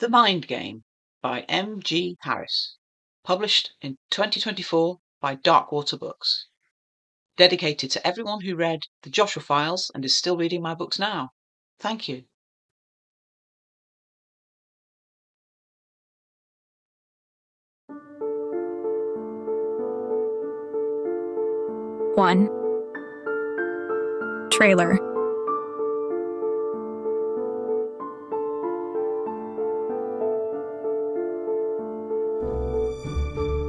The Mind Game by M.G. Harris, published in 2024 by Darkwater Books. Dedicated to everyone who read the Joshua Files and is still reading my books now. Thank you. One. Trailer.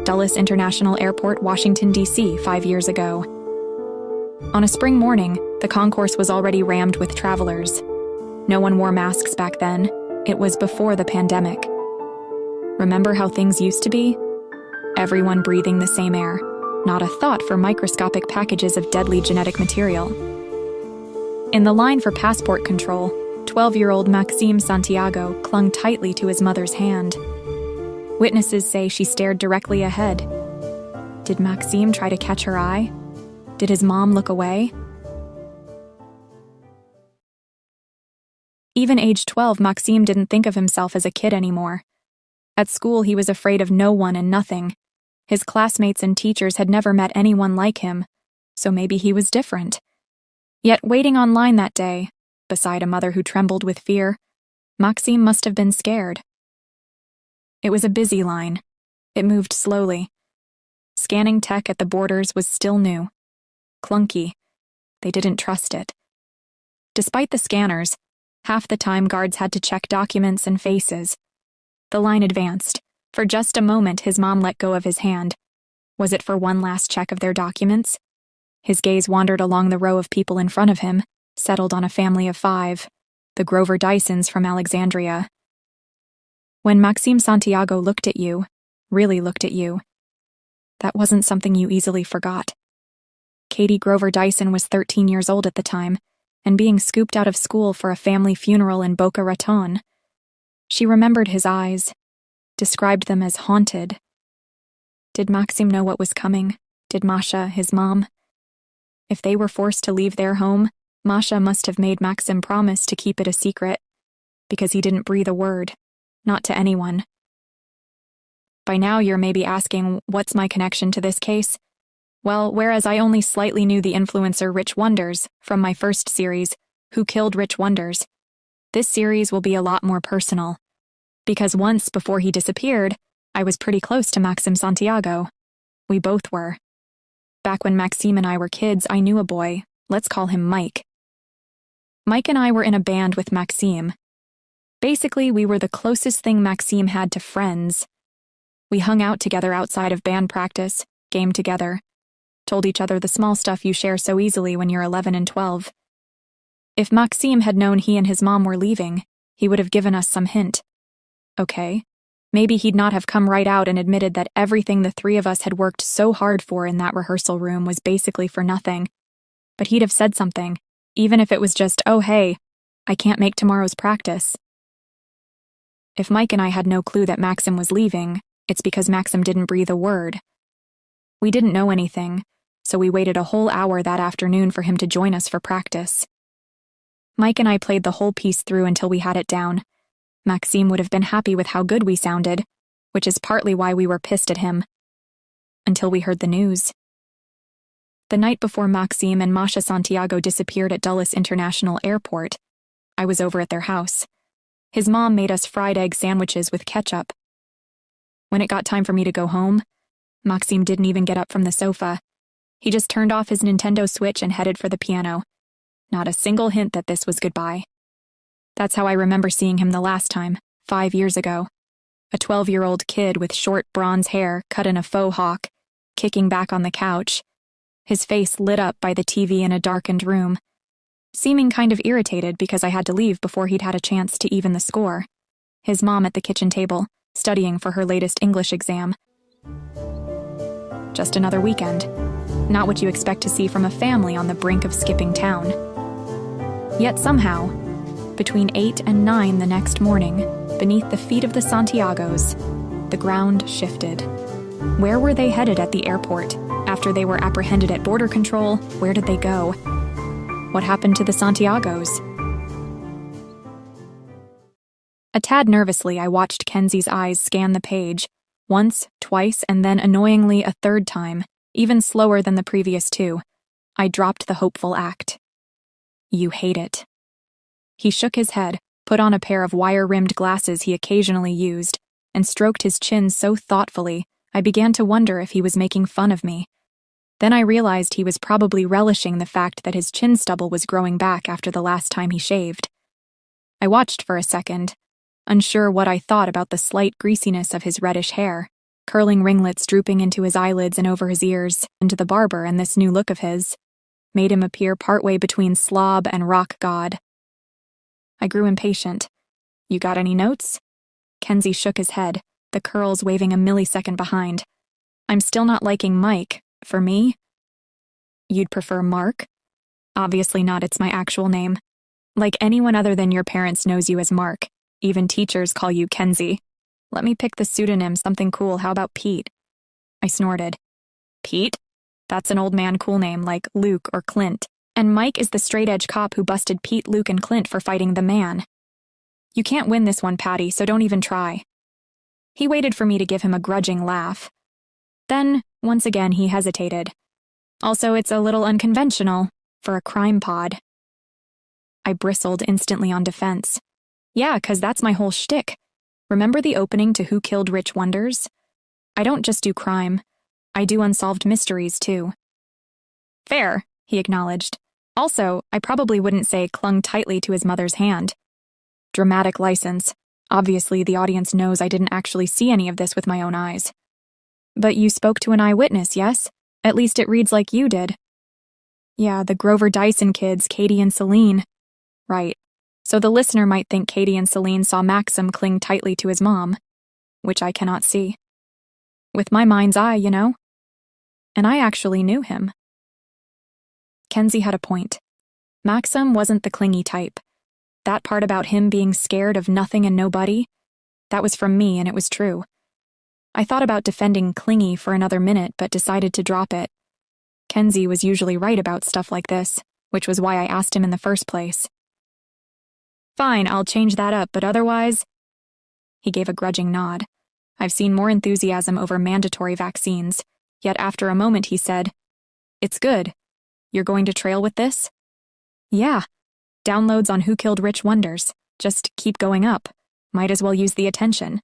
Dulles International Airport, Washington, D.C., 5 years ago. On a spring morning, the concourse was already rammed with travelers. No one wore masks back then. It was before the pandemic. Remember how things used to be? Everyone breathing the same air. Not a thought for microscopic packages of deadly genetic material. In the line for passport control, 12-year-old Maxime Santiago clung tightly to his mother's hand. Witnesses say she stared directly ahead. Did Maxime try to catch her eye? Did his mom look away? Even age 12, Maxime didn't think of himself as a kid anymore. At school, he was afraid of no one and nothing. His classmates and teachers had never met anyone like him, so maybe he was different. Yet waiting online that day, beside a mother who trembled with fear, Maxime must have been scared. It was a busy line. It moved slowly. Scanning tech at the borders was still new. Clunky. They didn't trust it. Despite the scanners, half the time guards had to check documents and faces. The line advanced. For just a moment, his mom let go of his hand. Was it for one last check of their documents? His gaze wandered along the row of people in front of him, settled on a family of 5, the Grover Dysons from Alexandria. When Maxime Santiago looked at you, really looked at you, that wasn't something you easily forgot. Katie Grover Dyson was 13 years old at the time, and being scooped out of school for a family funeral in Boca Raton. She remembered his eyes, described them as haunted. Did Maxime know what was coming? Did Masha, his mom? If they were forced to leave their home, Masha must have made Maxime promise to keep it a secret, because he didn't breathe a word. Not to anyone. By now you're maybe asking, what's my connection to this case? Well, whereas I only slightly knew the influencer Rich Wonders from my first series, Who Killed Rich Wonders, this series will be a lot more personal. Because once before he disappeared, I was pretty close to Maxime Santiago. We both were. Back when Maxime and I were kids, I knew a boy, let's call him Mike. Mike and I were in a band with Maxime. Basically, we were the closest thing Maxime had to friends. We hung out together outside of band practice, gamed together, told each other the small stuff you share so easily when you're 11 and 12. If Maxime had known he and his mom were leaving, he would have given us some hint. Okay, maybe he'd not have come right out and admitted that everything the 3 of us had worked so hard for in that rehearsal room was basically for nothing. But he'd have said something, even if it was just, oh hey, I can't make tomorrow's practice. If Mike and I had no clue that Maxime was leaving, it's because Maxime didn't breathe a word. We didn't know anything, so we waited a whole hour that afternoon for him to join us for practice. Mike and I played the whole piece through until we had it down. Maxime would have been happy with how good we sounded, which is partly why we were pissed at him. Until we heard the news. The night before Maxime and Masha Santiago disappeared at Dulles International Airport, I was over at their house. His mom made us fried egg sandwiches with ketchup. When it got time for me to go home, Maxime didn't even get up from the sofa. He just turned off his Nintendo Switch and headed for the piano. Not a single hint that this was goodbye. That's how I remember seeing him the last time, 5 years ago. A 12-year-old kid with short bronze hair cut in a faux hawk, kicking back on the couch, his face lit up by the TV in a darkened room, seeming kind of irritated because I had to leave before he'd had a chance to even the score. His mom at the kitchen table, studying for her latest English exam. Just another weekend. Not what you expect to see from a family on the brink of skipping town. Yet somehow, between 8 and 9 the next morning, beneath the feet of the Santiagos, the ground shifted. Where were they headed at the airport? After they were apprehended at border control, where did they go? What happened to the Santiagos? A tad nervously, I watched Kenzie's eyes scan the page, once, twice, and then annoyingly a third time, even slower than the previous two. I dropped the hopeful act. You hate it. He shook his head, put on a pair of wire-rimmed glasses he occasionally used, and stroked his chin so thoughtfully, I began to wonder if he was making fun of me. Then I realized he was probably relishing the fact that his chin stubble was growing back after the last time he shaved. I watched for a second, unsure what I thought about the slight greasiness of his reddish hair, curling ringlets drooping into his eyelids and over his ears, and the barber and this new look of his made him appear partway between slob and rock god. I grew impatient. You got any notes? Kenzie shook his head, the curls waving a millisecond behind. I'm still not liking Mike. For me? You'd prefer Mark? Obviously not, it's my actual name. Like anyone other than your parents knows you as Mark. Even teachers call you Kenzie. Let me pick the pseudonym, something cool. How about Pete? I snorted. Pete? That's an old man cool name like Luke or Clint. And Mike is the straight-edge cop who busted Pete, Luke, and Clint for fighting the man. You can't win this one, Patty, so don't even try. He waited for me to give him a grudging laugh. Then, once again, he hesitated. Also, it's a little unconventional for a crime pod. I bristled, instantly on defense. Yeah, 'cause that's my whole shtick. Remember the opening to Who Killed Rich Wonders? I don't just do crime. I do unsolved mysteries, too. Fair, he acknowledged. Also, I probably wouldn't say clung tightly to his mother's hand. Dramatic license. Obviously, the audience knows I didn't actually see any of this with my own eyes. But you spoke to an eyewitness, yes? At least it reads like you did. Yeah, the Grover Dyson kids, Katie and Celine. Right. So the listener might think Katie and Celine saw Maxim cling tightly to his mom, which I cannot see. With my mind's eye, you know? And I actually knew him. Kenzie had a point. Maxim wasn't the clingy type. That part about him being scared of nothing and nobody, that was from me, and it was true. I thought about defending clingy for another minute, but decided to drop it. Kenzie was usually right about stuff like this, which was why I asked him in the first place. Fine, I'll change that up, but otherwise... He gave a grudging nod. I've seen more enthusiasm over mandatory vaccines, yet after a moment he said, It's good. You're going to trail with this? Yeah. Downloads on Who Killed Rich Wonders. Just keep going up. Might as well use the attention.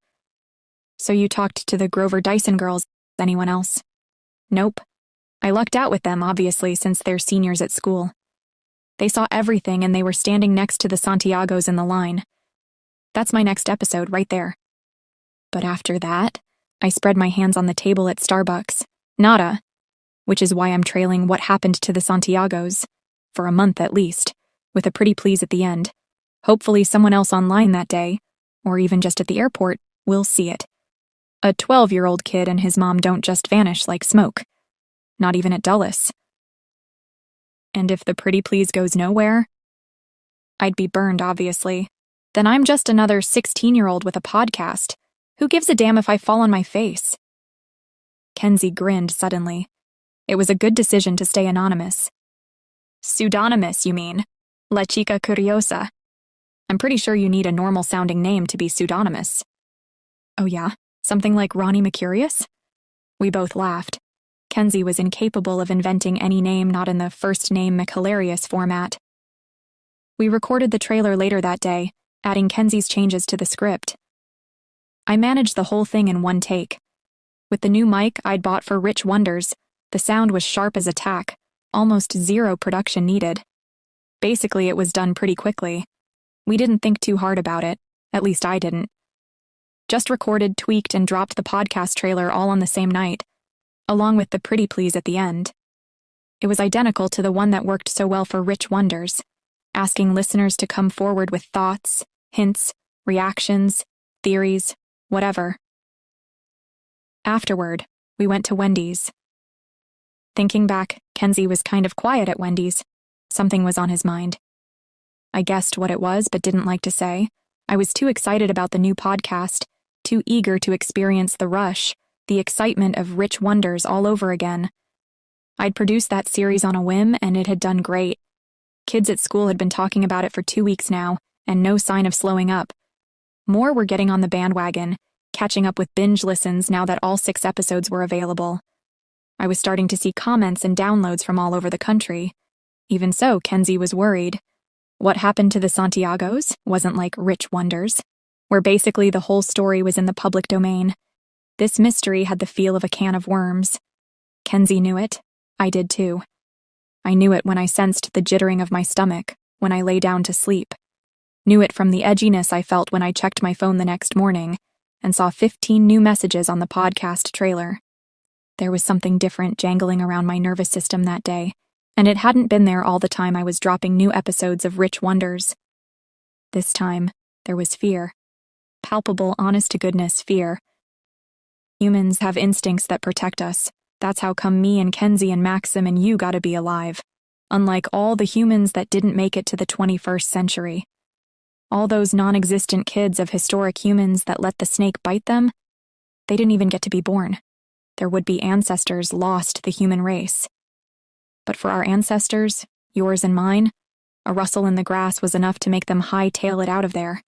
So you talked to the Grover Dyson girls, anyone else? Nope. I lucked out with them, obviously, since they're seniors at school. They saw everything and they were standing next to the Santiagos in the line. That's my next episode, right there. But after that, I spread my hands on the table at Starbucks. Nada. Which is why I'm trailing what happened to the Santiagos. For a month at least, with a pretty please at the end. Hopefully someone else online that day, or even just at the airport, will see it. A 12-year-old kid and his mom don't just vanish like smoke. Not even at Dulles. And if the pretty please goes nowhere, I'd be burned, obviously. Then I'm just another 16-year-old with a podcast. Who gives a damn if I fall on my face? Kenzie grinned suddenly. It was a good decision to stay anonymous. Pseudonymous, you mean? La Chica Curiosa. I'm pretty sure you need a normal-sounding name to be pseudonymous. Oh yeah? Something like Roni Mercurius? We both laughed. Kenzie was incapable of inventing any name not in the first-name McHilarious format. We recorded the trailer later that day, adding Kenzie's changes to the script. I managed the whole thing in one take. With the new mic I'd bought for Rich Wonders, the sound was sharp as a tack, almost zero production needed. Basically, it was done pretty quickly. We didn't think too hard about it, at least I didn't. Just recorded, tweaked, and dropped the podcast trailer all on the same night, along with the pretty please at the end. It was identical to the one that worked so well for Rich Wonders, asking listeners to come forward with thoughts, hints, reactions, theories, whatever. Afterward, we went to Wendy's. Thinking back, Kenzie was kind of quiet at Wendy's. Something was on his mind. I guessed what it was, but didn't like to say. I was too excited about the new podcast, too eager to experience the rush, the excitement of Rich Wonders all over again. I'd produced that series on a whim, and it had done great. Kids at school had been talking about it for 2 weeks now, and no sign of slowing up. More were getting on the bandwagon, catching up with binge listens now that all 6 episodes were available. I was starting to see comments and downloads from all over the country. Even so, Kenzie was worried. What happened to the Santiagos wasn't like Rich Wonders, where basically the whole story was in the public domain. This mystery had the feel of a can of worms. Kenzie knew it. I did too. I knew it when I sensed the jittering of my stomach when I lay down to sleep. Knew it from the edginess I felt when I checked my phone the next morning and saw 15 new messages on the podcast trailer. There was something different jangling around my nervous system that day, and it hadn't been there all the time I was dropping new episodes of Rich Wonders. This time, there was fear. Palpable, honest-to-goodness fear. Humans have instincts that protect us. That's how come me and Kenzie and Maxim and you gotta be alive. Unlike all the humans that didn't make it to the 21st century. All those non-existent kids of historic humans that let the snake bite them, they didn't even get to be born. Their would-be ancestors lost the human race. But for our ancestors, yours and mine, a rustle in the grass was enough to make them hightail it out of there.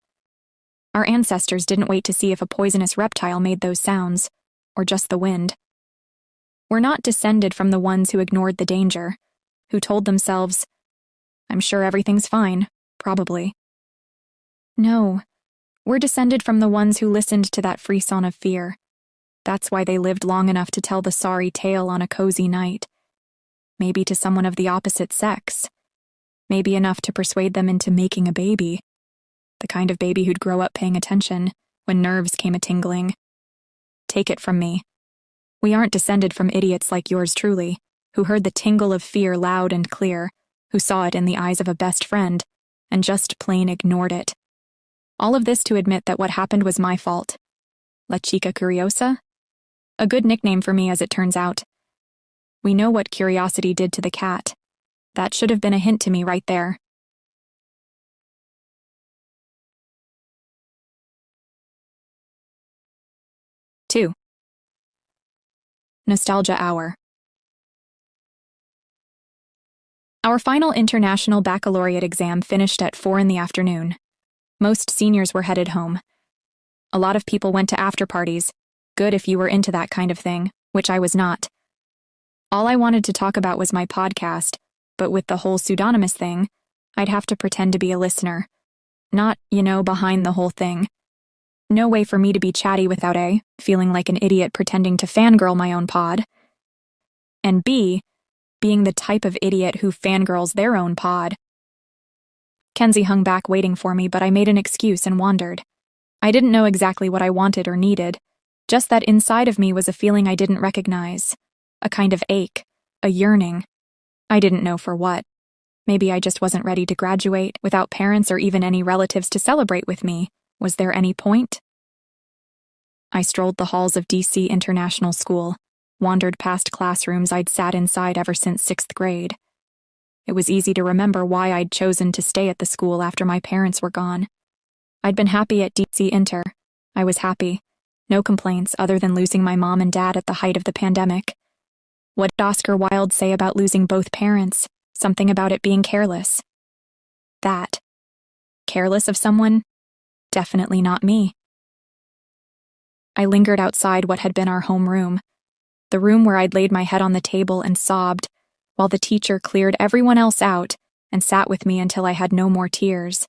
Our ancestors didn't wait to see if a poisonous reptile made those sounds, or just the wind. We're not descended from the ones who ignored the danger, who told themselves, "I'm sure everything's fine, probably." No, we're descended from the ones who listened to that frisson of fear. That's why they lived long enough to tell the sorry tale on a cozy night. Maybe to someone of the opposite sex. Maybe enough to persuade them into making a baby. The kind of baby who'd grow up paying attention when nerves came a-tingling. Take it from me. We aren't descended from idiots like yours truly, who heard the tingle of fear loud and clear, who saw it in the eyes of a best friend, and just plain ignored it. All of this to admit that what happened was my fault. La Chica Curiosa? A good nickname for me as it turns out. We know what curiosity did to the cat. That should have been a hint to me right there. Two. Nostalgia Hour. Our final international baccalaureate exam finished at 4 in the afternoon. Most seniors were headed home. A lot of people went to after-parties, good if you were into that kind of thing, which I was not. All I wanted to talk about was my podcast, but with the whole pseudonymous thing, I'd have to pretend to be a listener. Not, behind the whole thing. No way for me to be chatty without A, feeling like an idiot pretending to fangirl my own pod, and B, being the type of idiot who fangirls their own pod. Kenzie hung back waiting for me, but I made an excuse and wandered. I didn't know exactly what I wanted or needed, just that inside of me was a feeling I didn't recognize. A kind of ache, a yearning. I didn't know for what. Maybe I just wasn't ready to graduate, without parents or even any relatives to celebrate with me. Was there any point? I strolled the halls of DC International School, wandered past classrooms I'd sat inside ever since 6th grade. It was easy to remember why I'd chosen to stay at the school after my parents were gone. I'd been happy at DC Inter. I was happy. No complaints other than losing my mom and dad at the height of the pandemic. What did Oscar Wilde say about losing both parents? Something about it being careless. That. Careless of someone? Definitely not me. I lingered outside what had been our homeroom, the room where I'd laid my head on the table and sobbed, while the teacher cleared everyone else out and sat with me until I had no more tears.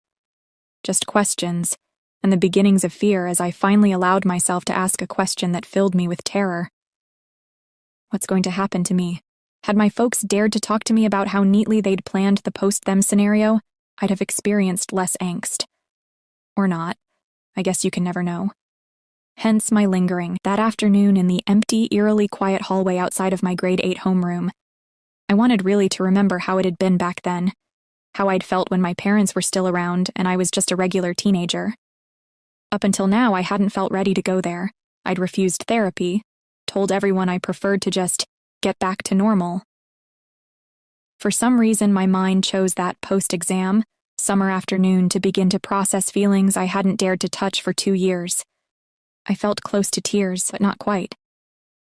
Just questions, and the beginnings of fear as I finally allowed myself to ask a question that filled me with terror. What's going to happen to me? Had my folks dared to talk to me about how neatly they'd planned the post-them scenario, I'd have experienced less angst. Or not. I guess you can never know. Hence my lingering that afternoon in the empty, eerily quiet hallway outside of my grade 8 homeroom. I wanted really to remember how it had been back then, how I'd felt when my parents were still around and I was just a regular teenager. Up until now, I hadn't felt ready to go there. I'd refused therapy, told everyone I preferred to just get back to normal. For some reason, my mind chose that post-exam, summer afternoon to begin to process feelings I hadn't dared to touch for 2 years. I felt close to tears, but not quite.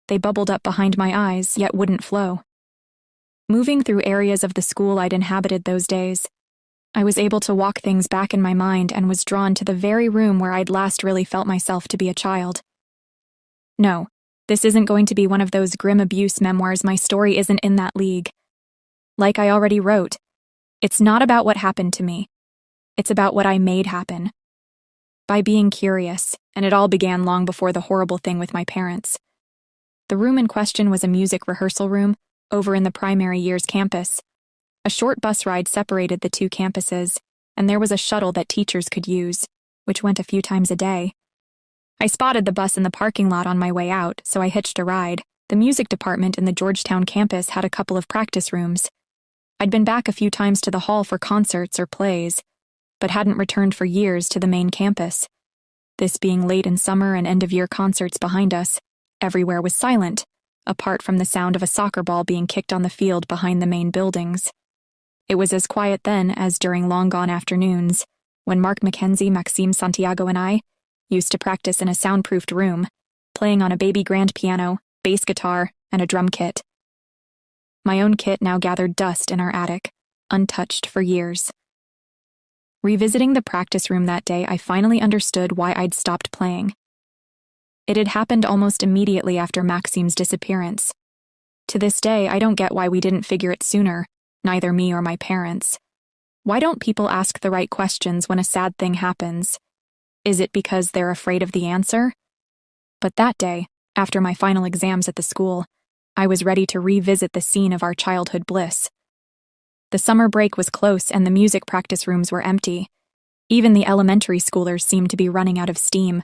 They bubbled up behind my eyes, yet wouldn't flow. Moving through areas of the school I'd inhabited those days, I was able to walk things back in my mind and was drawn to the very room where I'd last really felt myself to be a child. No, this isn't going to be one of those grim abuse memoirs. My story isn't in that league. Like I already wrote, it's not about what happened to me. It's about what I made happen. By being curious, and it all began long before the horrible thing with my parents. The room in question was a music rehearsal room over in the primary year's campus. A short bus ride separated the two campuses, and there was a shuttle that teachers could use, which went a few times a day. I spotted the bus in the parking lot on my way out, so I hitched a ride. The music department in the Georgetown campus had a couple of practice rooms. I'd been back a few times to the hall for concerts or plays, but hadn't returned for years to the main campus. This being late in summer and end-of-year concerts behind us, everywhere was silent, apart from the sound of a soccer ball being kicked on the field behind the main buildings. It was as quiet then as during long-gone afternoons, when Mark Mackenzie, Maxime Santiago, and I used to practice in a soundproofed room, playing on a baby grand piano, bass guitar, and a drum kit. My own kit now gathered dust in our attic, untouched for years. Revisiting the practice room that day, I finally understood why I'd stopped playing. It had happened almost immediately after Maxime's disappearance. To this day, I don't get why we didn't figure it sooner, neither me or my parents. Why don't people ask the right questions when a sad thing happens? Is it because they're afraid of the answer? But that day, after my final exams at the school, I was ready to revisit the scene of our childhood bliss. The summer break was close and the music practice rooms were empty. Even the elementary schoolers seemed to be running out of steam.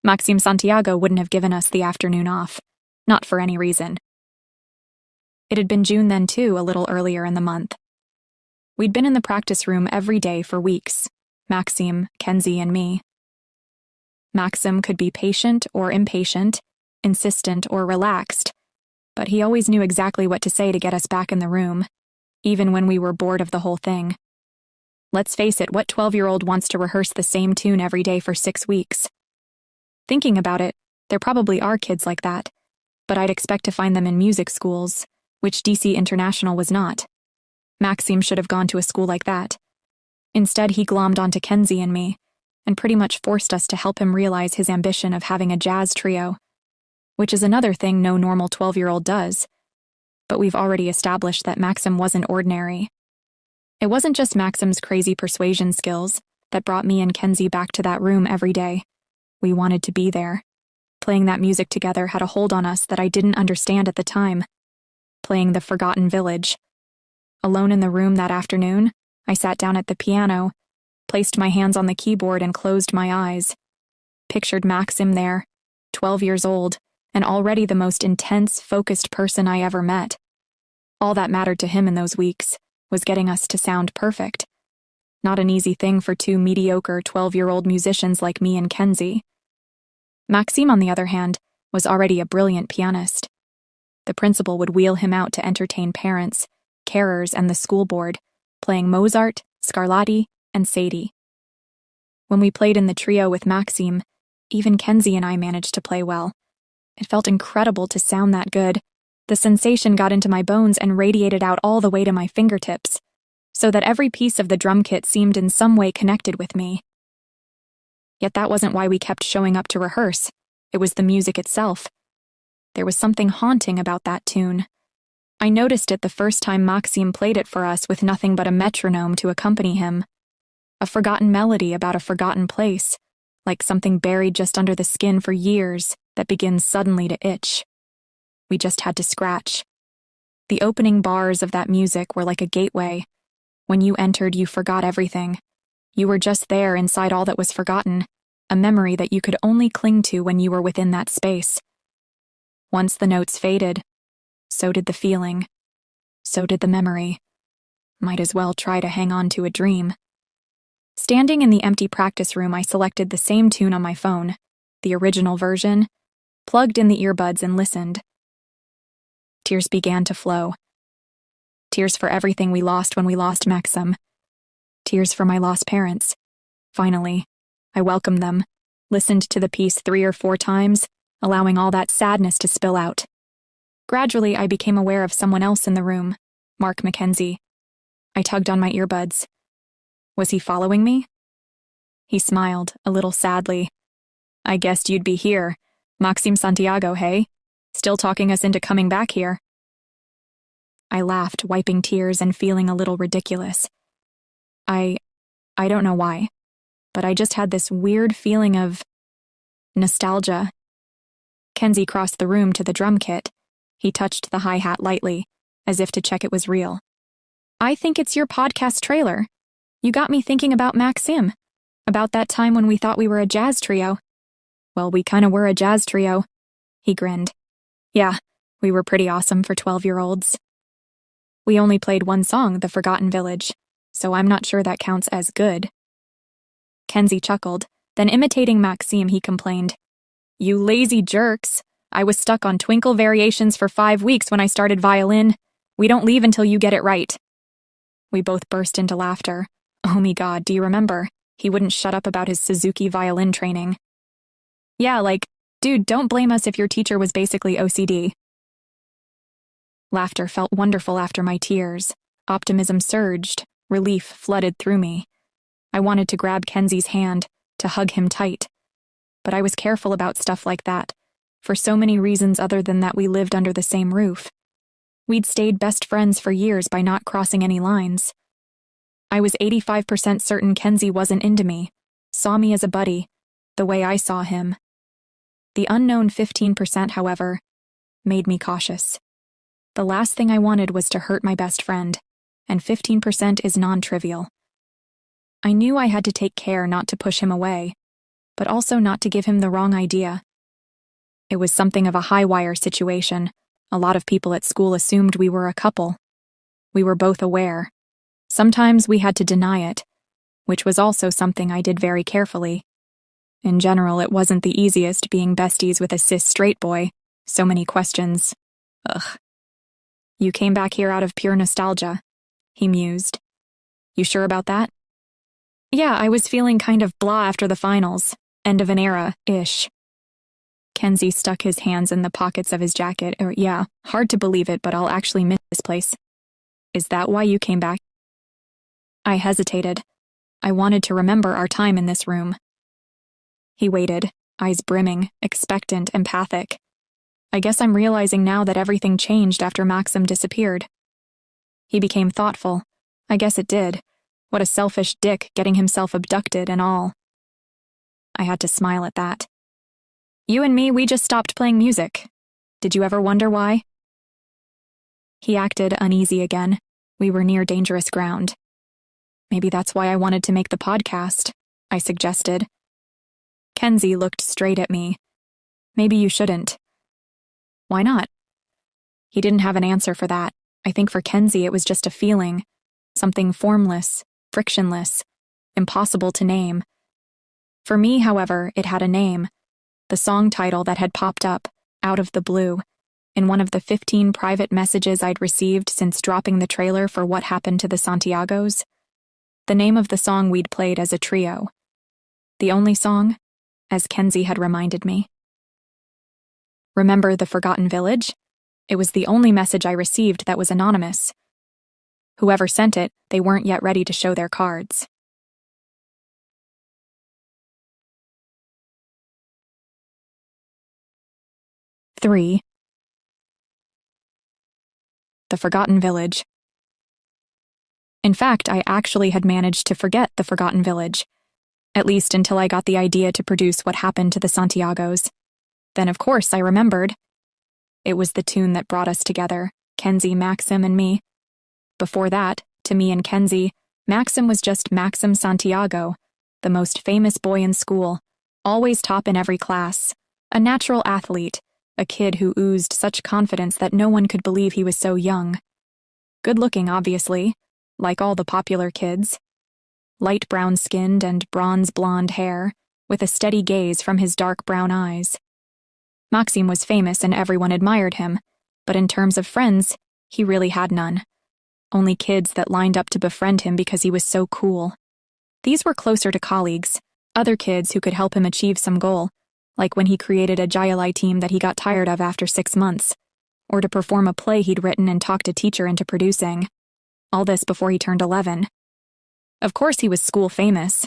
Maxime Santiago wouldn't have given us the afternoon off, not for any reason. It had been June then too, a little earlier in the month. We'd been in the practice room every day for weeks, Maxime, Kenzie, and me. Maxime could be patient or impatient, insistent or relaxed, but he always knew exactly what to say to get us back in the room, even when we were bored of the whole thing. Let's face it, what 12-year-old wants to rehearse the same tune every day for 6 weeks? Thinking about it, there probably are kids like that, but I'd expect to find them in music schools, which DC International was not. Maxime should have gone to a school like that. Instead, he glommed onto Kenzie and me, and pretty much forced us to help him realize his ambition of having a jazz trio, which is another thing no normal 12-year-old does. But we've already established that Maxime wasn't ordinary. It wasn't just Maxime's crazy persuasion skills that brought me and Kenzie back to that room every day. We wanted to be there. Playing that music together had a hold on us that I didn't understand at the time. Playing The Forgotten Village. Alone in the room that afternoon, I sat down at the piano, placed my hands on the keyboard and closed my eyes. Pictured Maxime there, 12 years old, and already the most intense, focused person I ever met. All that mattered to him in those weeks was getting us to sound perfect. Not an easy thing for two mediocre 12-year-old musicians like me and Kenzie. Maxime, on the other hand, was already a brilliant pianist. The principal would wheel him out to entertain parents, carers, and the school board, playing Mozart, Scarlatti, and Sadie. When we played in the trio with Maxime, even Kenzie and I managed to play well. It felt incredible to sound that good. The sensation got into my bones and radiated out all the way to my fingertips, so that every piece of the drum kit seemed in some way connected with me. Yet that wasn't why we kept showing up to rehearse. It was the music itself. There was something haunting about that tune. I noticed it the first time Maxime played it for us with nothing but a metronome to accompany him. A forgotten melody about a forgotten place, like something buried just under the skin for years that begins suddenly to itch. We just had to scratch. The opening bars of that music were like a gateway. When you entered, you forgot everything. You were just there inside all that was forgotten, a memory that you could only cling to when you were within that space. Once the notes faded, so did the feeling. So did the memory. Might as well try to hang on to a dream. Standing in the empty practice room, I selected the same tune on my phone, the original version, plugged in the earbuds and listened. Tears began to flow. Tears for everything we lost when we lost Maxime. Tears for my lost parents. Finally, I welcomed them, listened to the piece 3 or 4 times, allowing all that sadness to spill out. Gradually, I became aware of someone else in the room, Mark Mackenzie. I tugged on my earbuds. Was he following me? He smiled, a little sadly. I guessed you'd be here. Maxim Santiago, hey? Still talking us into coming back here. I laughed, wiping tears and feeling a little ridiculous. I don't know why, but I just had this weird feeling of nostalgia. Kenzie crossed the room to the drum kit. He touched the hi-hat lightly, as if to check it was real. I think it's your podcast trailer. You got me thinking about Maxim, about that time when we thought we were a jazz trio. Well, we kinda were a jazz trio. He grinned. Yeah, we were pretty awesome for 12-year-olds. We only played one song, The Forgotten Village, so I'm not sure that counts as good. Kenzie chuckled, then imitating Maxim, he complained. You lazy jerks. I was stuck on Twinkle Variations for 5 weeks when I started violin. We don't leave until you get it right. We both burst into laughter. Oh my god, do you remember? He wouldn't shut up about his Suzuki violin training. Yeah, like, dude, don't blame us if your teacher was basically OCD. Laughter felt wonderful after my tears. Optimism surged. Relief flooded through me. I wanted to grab Kenzie's hand, to hug him tight. But I was careful about stuff like that, for so many reasons other than that we lived under the same roof. We'd stayed best friends for years by not crossing any lines. I was 85% certain Kenzie wasn't into me, saw me as a buddy, the way I saw him. The unknown 15%, however, made me cautious. The last thing I wanted was to hurt my best friend, and 15% is non-trivial. I knew I had to take care not to push him away, but also not to give him the wrong idea. It was something of a high-wire situation. A lot of people at school assumed we were a couple. We were both aware. Sometimes we had to deny it, which was also something I did very carefully. In general, it wasn't the easiest being besties with a cis straight boy. So many questions. Ugh. You came back here out of pure nostalgia, he mused. You sure about that? Yeah, I was feeling kind of blah after the finals. End of an era-ish. Kenzie stuck his hands in the pockets of his jacket. Yeah, hard to believe it, but I'll actually miss this place. Is that why you came back? I hesitated. I wanted to remember our time in this room. He waited, eyes brimming, expectant, empathic. I guess I'm realizing now that everything changed after Maxim disappeared. He became thoughtful. I guess it did. What a selfish dick, getting himself abducted and all. I had to smile at that. You and me, we just stopped playing music. Did you ever wonder why? He acted uneasy again. We were near dangerous ground. Maybe that's why I wanted to make the podcast, I suggested. Kenzie looked straight at me. Maybe you shouldn't. Why not? He didn't have an answer for that. I think for Kenzie it was just a feeling. Something formless, frictionless, impossible to name. For me, however, it had a name. The song title that had popped up, out of the blue, in one of the 15 private messages I'd received since dropping the trailer for What Happened to the Santiagos. The name of the song we'd played as a trio. The only song, as Kenzie had reminded me. Remember The Forgotten Village? It was the only message I received that was anonymous. Whoever sent it, they weren't yet ready to show their cards. Three. The Forgotten Village. In fact, I actually had managed to forget The Forgotten Village, at least until I got the idea to produce What Happened to the Santiagos. Then, of course, I remembered. It was the tune that brought us together, Kenzie, Maxim, and me. Before that, to me and Kenzie, Maxim was just Maxim Santiago, the most famous boy in school, always top in every class, a natural athlete, a kid who oozed such confidence that no one could believe he was so young. Good-looking, obviously, like all the popular kids. Light brown-skinned and bronze-blonde hair, with a steady gaze from his dark brown eyes. Maxim was famous and everyone admired him, but in terms of friends, he really had none. Only kids that lined up to befriend him because he was so cool. These were closer to colleagues, other kids who could help him achieve some goal, like when he created a geopolitical team that he got tired of after 6 months, or to perform a play he'd written and talked a teacher into producing. All this before he turned 11. Of course he was school famous.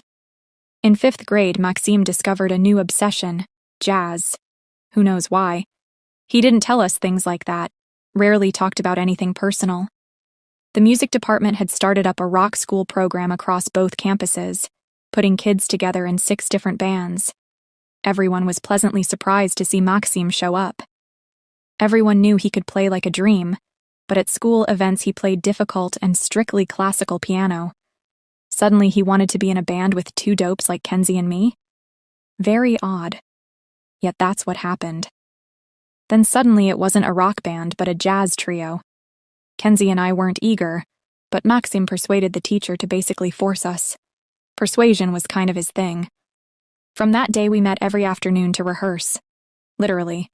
In 5th grade, Maxime discovered a new obsession, jazz. Who knows why? He didn't tell us things like that, rarely talked about anything personal. The music department had started up a rock school program across both campuses, putting kids together in 6 different bands. Everyone was pleasantly surprised to see Maxime show up. Everyone knew he could play like a dream, but at school events he played difficult and strictly classical piano. Suddenly he wanted to be in a band with 2 dopes like Kenzie and me? Very odd. Yet that's what happened. Then suddenly it wasn't a rock band, but a jazz trio. Kenzie and I weren't eager, but Maxime persuaded the teacher to basically force us. Persuasion was kind of his thing. From that day we met every afternoon to rehearse. Literally.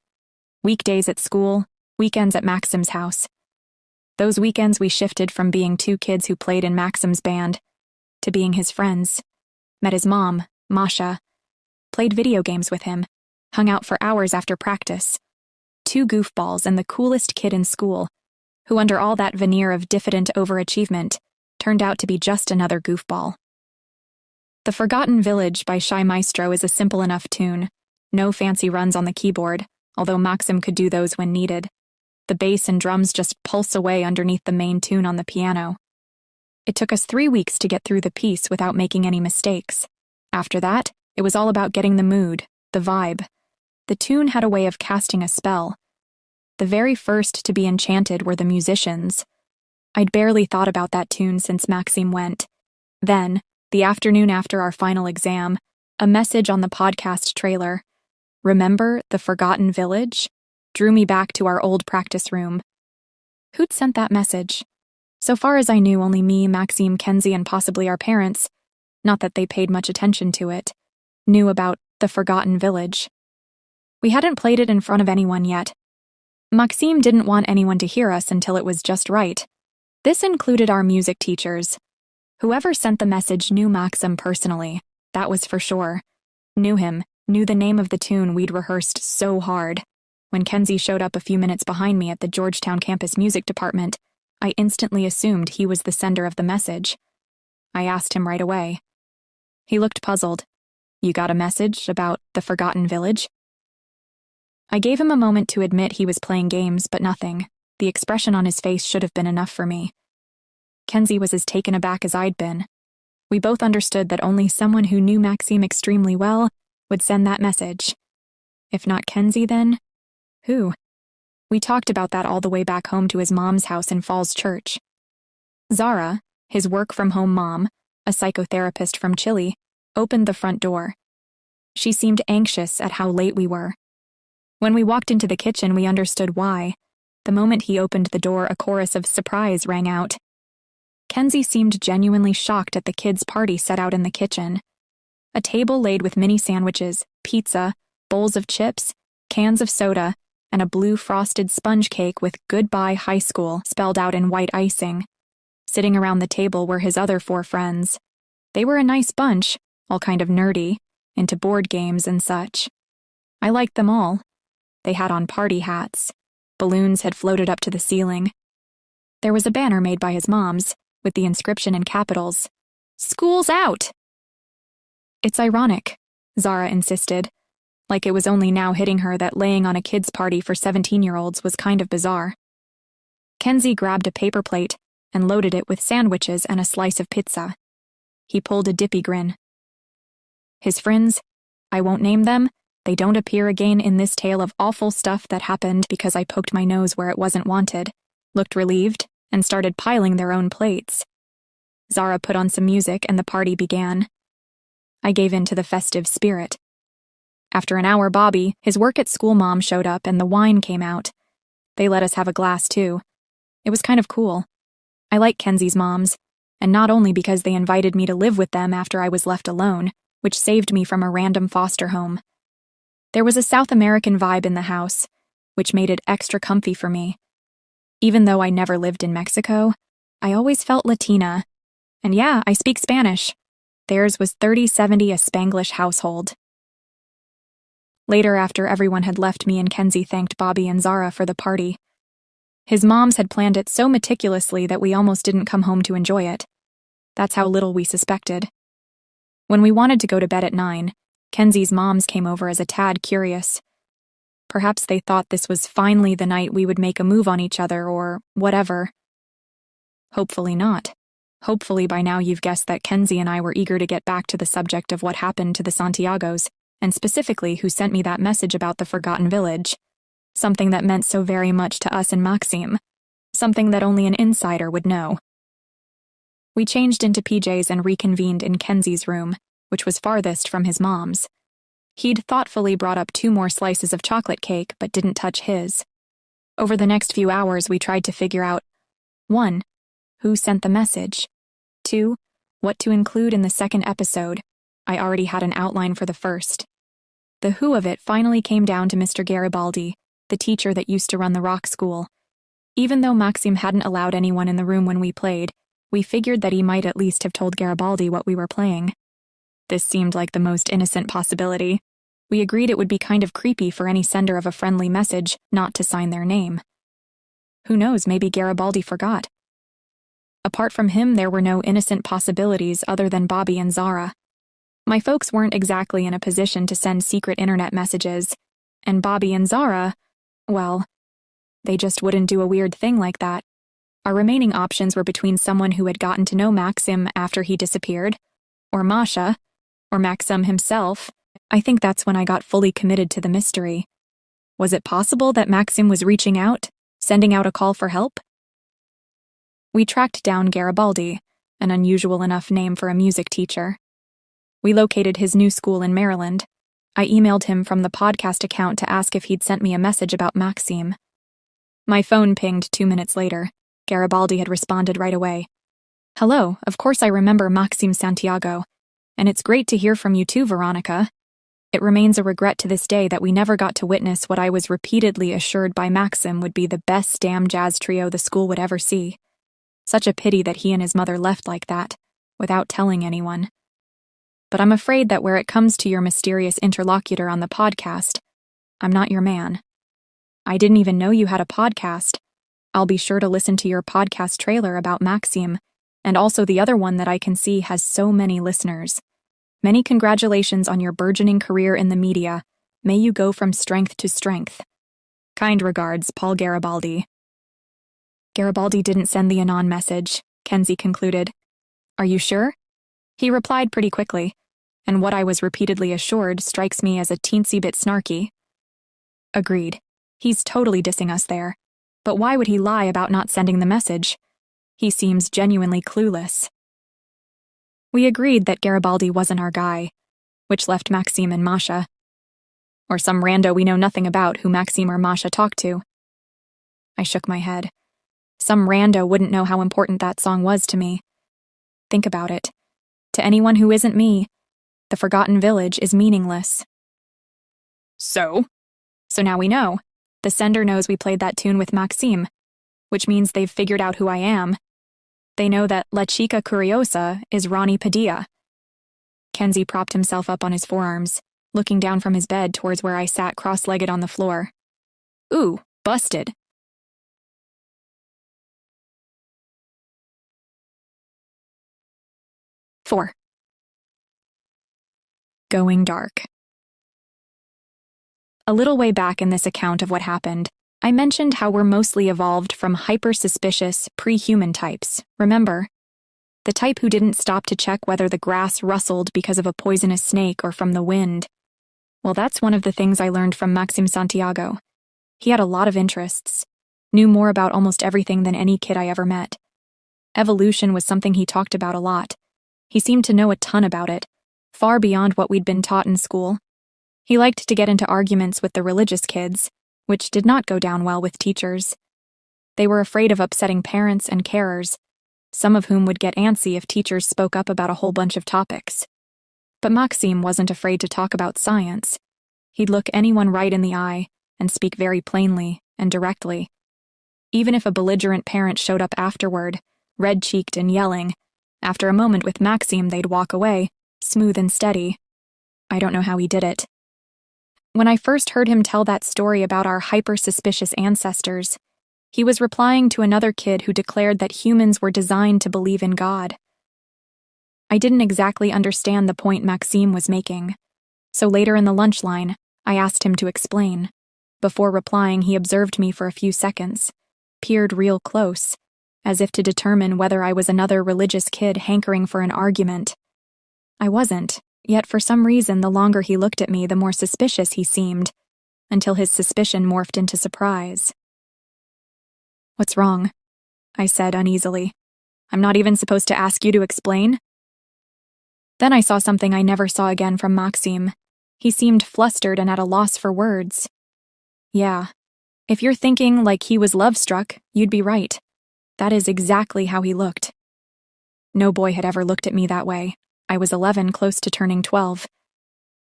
Weekdays at school, weekends at Maxime's house. Those weekends we shifted from being 2 kids who played in Maxime's band to being his friends. Met his mom, Masha. Played video games with him. Hung out for hours after practice. 2 goofballs and the coolest kid in school, who under all that veneer of diffident overachievement, turned out to be just another goofball. The Forgotten Village by Shy Maestro is a simple enough tune. No fancy runs on the keyboard, although Maxim could do those when needed. The bass and drums just pulse away underneath the main tune on the piano. It took us 3 weeks to get through the piece without making any mistakes. After that, it was all about getting the mood, the vibe. The tune had a way of casting a spell. The very first to be enchanted were the musicians. I'd barely thought about that tune since Maxime went. Then, the afternoon after our final exam, a message on the podcast trailer, "Remember the Forgotten Village?" drew me back to our old practice room. Who'd sent that message? So far as I knew, only me, Maxime, Kenzie, and possibly our parents, not that they paid much attention to it, knew about the Forgotten Village. We hadn't played it in front of anyone yet. Maxime didn't want anyone to hear us until it was just right. This included our music teachers. Whoever sent the message knew Maxim personally, that was for sure. Knew him, knew the name of the tune we'd rehearsed so hard. When Kenzie showed up a few minutes behind me at the Georgetown campus music department, I instantly assumed he was the sender of the message. I asked him right away. He looked puzzled. "You got a message about the Forgotten Village?" I gave him a moment to admit he was playing games, but nothing. The expression on his face should have been enough for me. Kenzie was as taken aback as I'd been. We both understood that only someone who knew Maxime extremely well would send that message. If not Kenzie, then who? We talked about that all the way back home to his mom's house in Falls Church. Zara, his work-from-home mom, a psychotherapist from Chile, opened the front door. She seemed anxious at how late we were. When we walked into the kitchen, we understood why. The moment he opened the door, a chorus of surprise rang out. Kenzie seemed genuinely shocked at the kids' party set out in the kitchen. A table laid with mini sandwiches, pizza, bowls of chips, cans of soda, and a blue frosted sponge cake with "Goodbye High School" spelled out in white icing. Sitting around the table were his other 4 friends. They were a nice bunch, all kind of nerdy, into board games and such. I liked them all. They had on party hats. Balloons had floated up to the ceiling. There was a banner made by his mom's, with the inscription in capitals, "School's out!" It's ironic, Zara insisted, like it was only now hitting her that laying on a kid's party for 17-year-olds was kind of bizarre. Kenzie grabbed a paper plate and loaded it with sandwiches and a slice of pizza. He pulled a dippy grin. His friends, I won't name them, they don't appear again in this tale of awful stuff that happened because I poked my nose where it wasn't wanted, looked relieved, and started piling their own plates. Zara put on some music and the party began. I gave in to the festive spirit. After an hour, Bobby, his work at school mom, showed up and the wine came out. They let us have a glass too. It was kind of cool. I like Kenzie's moms, and not only because they invited me to live with them after I was left alone, which saved me from a random foster home. There was a South American vibe in the house, which made it extra comfy for me. Even though I never lived in Mexico, I always felt Latina. And yeah, I speak Spanish. Theirs was 30/70 a Spanglish household. Later, after everyone had left, me and Kenzie thanked Bobby and Zara for the party. His moms had planned it so meticulously that we almost didn't come home to enjoy it. That's how little we suspected. When we wanted to go to bed at 9, Kenzie's moms came over as a tad curious. Perhaps they thought this was finally the night we would make a move on each other or whatever. Hopefully not. Hopefully by now you've guessed that Kenzie and I were eager to get back to the subject of what happened to the Santiagos, and specifically who sent me that message about the forgotten village. Something that meant so very much to us and Maxime. Something that only an insider would know. We changed into PJs and reconvened in Kenzie's room, which was farthest from his mom's. He'd thoughtfully brought up 2 more slices of chocolate cake, but didn't touch his. Over the next few hours, we tried to figure out 1. Who sent the message? 2. What to include in the second episode. I already had an outline for the first. The who of it finally came down to Mr. Garibaldi, the teacher that used to run the rock school. Even though Maxime hadn't allowed anyone in the room when we played, we figured that he might at least have told Garibaldi what we were playing. This seemed like the most innocent possibility. We agreed it would be kind of creepy for any sender of a friendly message not to sign their name. Who knows, maybe Garibaldi forgot. Apart from him, there were no innocent possibilities other than Bobby and Zara. My folks weren't exactly in a position to send secret internet messages, and Bobby and Zara, well, they just wouldn't do a weird thing like that. Our remaining options were between someone who had gotten to know Maxim after he disappeared, or Masha, or Maxim himself. I think that's when I got fully committed to the mystery. Was it possible that Maxim was reaching out, sending out a call for help? We tracked down Garibaldi, an unusual enough name for a music teacher. We located his new school in Maryland. I emailed him from the podcast account to ask if he'd sent me a message about Maxime. My phone pinged 2 minutes later. Garibaldi had responded right away. Hello, of course I remember Maxime Santiago. And it's great to hear from you too, Veronica. It remains a regret to this day that we never got to witness what I was repeatedly assured by Maxim would be the best damn jazz trio the school would ever see. Such a pity that he and his mother left like that, without telling anyone. But I'm afraid that where it comes to your mysterious interlocutor on the podcast, I'm not your man. I didn't even know you had a podcast. I'll be sure to listen to your podcast trailer about Maxime, and also the other one that I can see has so many listeners. Many congratulations on your burgeoning career in the media. May you go from strength to strength. Kind regards, Paul Garibaldi. Garibaldi didn't send the anon message, Kenzie concluded. Are you sure? He replied pretty quickly, and what I was repeatedly assured strikes me as a teensy bit snarky. Agreed. He's totally dissing us there. But why would he lie about not sending the message? He seems genuinely clueless. We agreed that Garibaldi wasn't our guy, which left Maxime and Masha. Or some rando we know nothing about who Maxime or Masha talked to. I shook my head. Some rando wouldn't know how important that song was to me. Think about it. To anyone who isn't me, the Forgotten Village is meaningless. So now we know. The sender knows we played that tune with Maxime, which means they've figured out who I am. They know that La Chica Curiosa is Roni Padilla. Kenzie propped himself up on his forearms, looking down from his bed towards where I sat cross-legged on the floor. Ooh, busted. Four. Going dark. A little way back in this account of what happened, I mentioned how we're mostly evolved from hyper-suspicious, pre-human types, remember? The type who didn't stop to check whether the grass rustled because of a poisonous snake or from the wind. Well, that's one of the things I learned from Maxime Santiago. He had a lot of interests, knew more about almost everything than any kid I ever met. Evolution was something he talked about a lot. He seemed to know a ton about it, far beyond what we'd been taught in school. He liked to get into arguments with the religious kids, which did not go down well with teachers. They were afraid of upsetting parents and carers, some of whom would get antsy if teachers spoke up about a whole bunch of topics. But Maxime wasn't afraid to talk about science. He'd look anyone right in the eye and speak very plainly and directly. Even if a belligerent parent showed up afterward, red-cheeked and yelling, after a moment with Maxime they'd walk away, smooth and steady. I don't know how he did it. When I first heard him tell that story about our hyper-suspicious ancestors, he was replying to another kid who declared that humans were designed to believe in God. I didn't exactly understand the point Maxime was making. So later in the lunch line, I asked him to explain. Before replying, he observed me for a few seconds, peered real close, as if to determine whether I was another religious kid hankering for an argument. I wasn't, yet for some reason the longer he looked at me, the more suspicious he seemed, until his suspicion morphed into surprise. "What's wrong?" I said uneasily. "I'm not even supposed to ask you to explain?" Then I saw something I never saw again from Maxime. He seemed flustered and at a loss for words. Yeah, if you're thinking like he was love-struck, you'd be right. That is exactly how he looked. No boy had ever looked at me that way. I was 11, close to turning 12.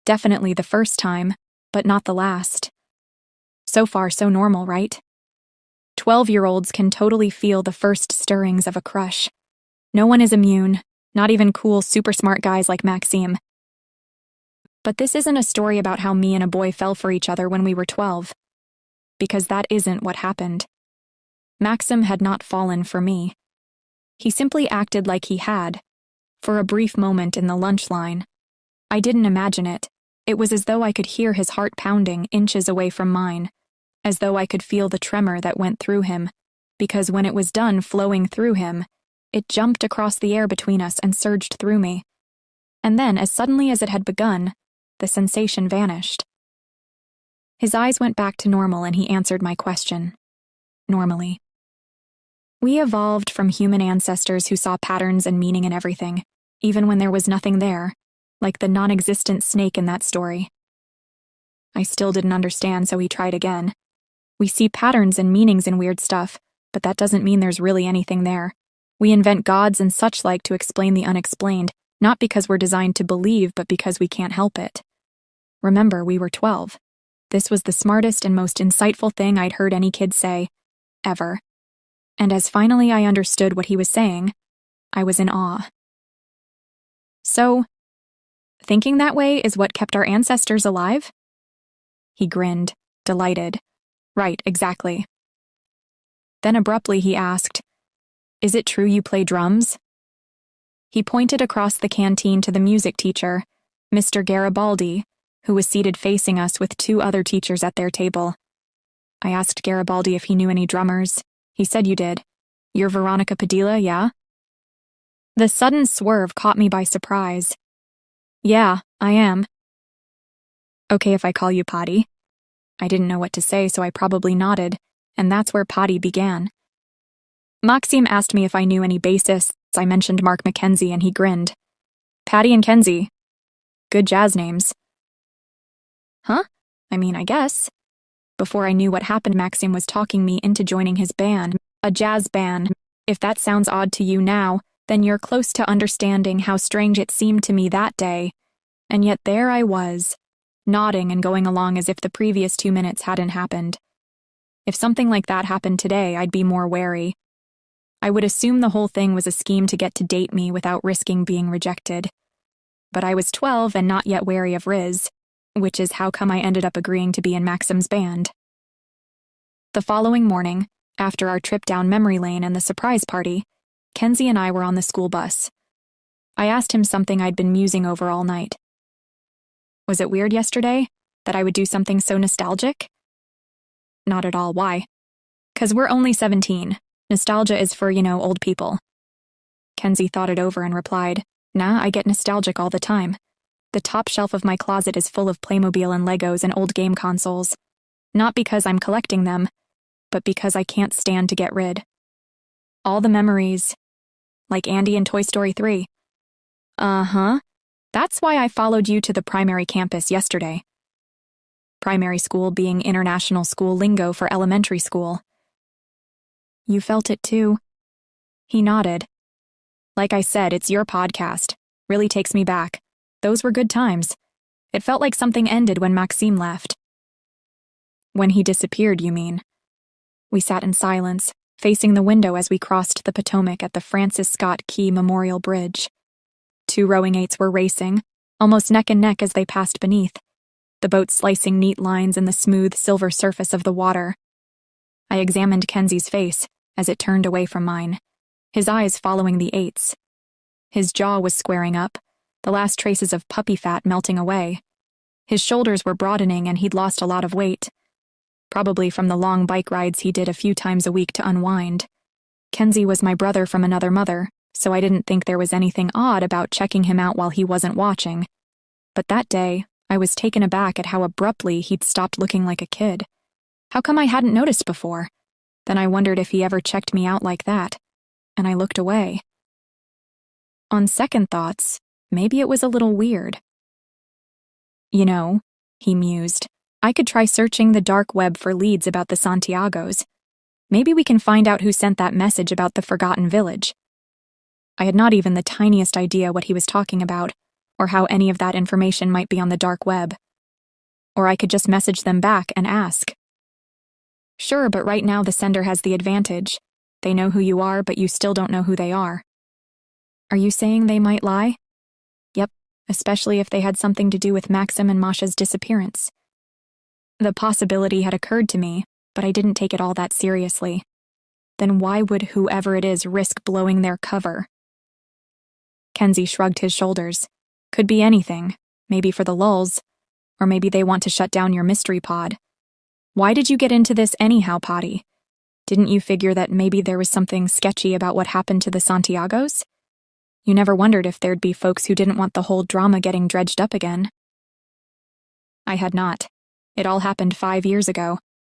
Definitely the first time, but not the last. So far, so normal, right? 12-year-olds can totally feel the first stirrings of a crush. No one is immune, not even cool, super smart guys like Maxime. But this isn't a story about how me and a boy fell for each other when we were 12. Because that isn't what happened. Maxim had not fallen for me. He simply acted like he had, for a brief moment in the lunch line. I didn't imagine it. It was as though I could hear his heart pounding inches away from mine, as though I could feel the tremor that went through him, because when it was done flowing through him, it jumped across the air between us and surged through me. And then, as suddenly as it had begun, the sensation vanished. His eyes went back to normal and he answered my question. Normally. We evolved from human ancestors who saw patterns and meaning in everything, even when there was nothing there, like the non-existent snake in that story. I still didn't understand, so he tried again. We see patterns and meanings in weird stuff, but that doesn't mean there's really anything there. We invent gods and such like to explain the unexplained, not because we're designed to believe, but because we can't help it. Remember, we were 12. This was the smartest and most insightful thing I'd heard any kid say, ever. And as finally I understood what he was saying, I was in awe. So, thinking that way is what kept our ancestors alive? He grinned, delighted. Right, exactly. Then abruptly he asked, "Is it true you play drums?" He pointed across the canteen to the music teacher, Mr. Garibaldi, who was seated facing us with 2 other teachers at their table. I asked Garibaldi if he knew any drummers. He said you did. You're Veronica Padilla, yeah? The sudden swerve caught me by surprise. Yeah, I am. Okay if I call you Potty. I didn't know what to say, so I probably nodded, and that's where Potty began. Maxime asked me if I knew any bassists. I mentioned Mark Mackenzie, and he grinned. Patty and Kenzie. Good jazz names. Huh? I mean, I guess. Before I knew what happened, Maxime was talking me into joining his band, a jazz band. If that sounds odd to you now, then you're close to understanding how strange it seemed to me that day. And yet there I was, nodding and going along as if the previous 2 minutes hadn't happened. If something like that happened today, I'd be more wary. I would assume the whole thing was a scheme to get to date me without risking being rejected. But I was 12 and not yet wary of Riz, which is how come I ended up agreeing to be in Maxim's band. The following morning, after our trip down memory lane and the surprise party, Kenzie and I were on the school bus. I asked him something I'd been musing over all night. Was it weird yesterday, that I would do something so nostalgic? Not at all, why? 'Cause we're only 17. Nostalgia is for, old people. Kenzie thought it over and replied, Nah, I get nostalgic all the time. The top shelf of my closet is full of Playmobil and Legos and old game consoles. Not because I'm collecting them, but because I can't stand to get rid. All the memories, like Andy in Toy Story 3. Uh-huh. That's why I followed you to the primary campus yesterday. Primary school being international school lingo for elementary school. You felt it too? He nodded. Like I said, it's your podcast. Really takes me back. Those were good times. It felt like something ended when Maxime left. When he disappeared, you mean? We sat in silence, facing the window as we crossed the Potomac at the Francis Scott Key Memorial Bridge. 2 rowing eights were racing, almost neck and neck as they passed beneath, the boat slicing neat lines in the smooth silver surface of the water. I examined Kenzie's face as it turned away from mine, his eyes following the eights. His jaw was squaring up, the last traces of puppy fat melting away. His shoulders were broadening and he'd lost a lot of weight, probably from the long bike rides he did a few times a week to unwind. Kenzie was my brother from another mother, so I didn't think there was anything odd about checking him out while he wasn't watching. But that day, I was taken aback at how abruptly he'd stopped looking like a kid. How come I hadn't noticed before? Then I wondered if he ever checked me out like that, and I looked away. On second thoughts, maybe it was a little weird. You know, he mused, I could try searching the dark web for leads about the Santiagos. Maybe we can find out who sent that message about the forgotten village. I had not even the tiniest idea what he was talking about, or how any of that information might be on the dark web. Or I could just message them back and ask. Sure, but right now the sender has the advantage. They know who you are, but you still don't know who they are. Are you saying they might lie? Yep, especially if they had something to do with Maxim and Masha's disappearance. The possibility had occurred to me, but I didn't take it all that seriously. Then why would whoever it is risk blowing their cover? Kenzie shrugged his shoulders. Could be anything, maybe for the lulz, or maybe they want to shut down your mystery pod. Why did you get into this anyhow, Potty? Didn't you figure that maybe there was something sketchy about what happened to the Santiagos? You never wondered if there'd be folks who didn't want the whole drama getting dredged up again. I had not. It all happened 5 years ago.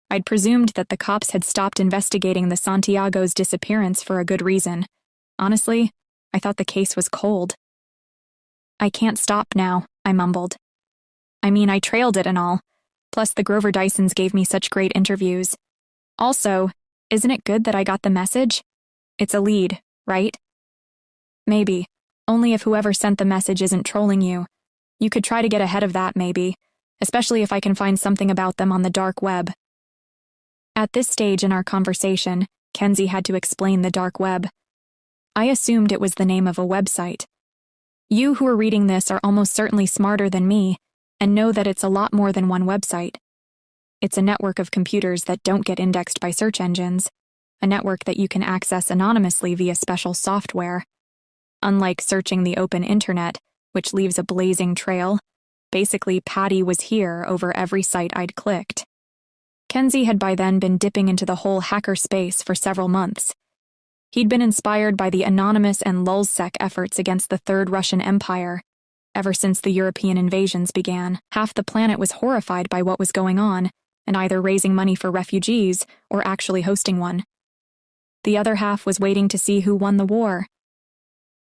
I'd presumed that the cops had stopped investigating the Santiagos' disappearance for a good reason. Honestly, I thought the case was cold. I can't stop now, I mumbled. I mean, I trailed it and all. Plus, the Grover Dysons gave me such great interviews. Also, isn't it good that I got the message? It's a lead, right? Maybe. Only if whoever sent the message isn't trolling you. You could try to get ahead of that, maybe. Especially if I can find something about them on the dark web. At this stage in our conversation, Kenzie had to explain the dark web. I assumed it was the name of a website. You who are reading this are almost certainly smarter than me, and know that it's a lot more than one website. It's a network of computers that don't get indexed by search engines, a network that you can access anonymously via special software. Unlike searching the open internet, which leaves a blazing trail, basically Patty was here over every site I'd clicked. Kenzie had by then been dipping into the whole hacker space for several months. He'd been inspired by the anonymous and lulzsec efforts against the Third Russian Empire. Ever since the European invasions began, half the planet was horrified by what was going on, and either raising money for refugees or actually hosting one. The other half was waiting to see who won the war.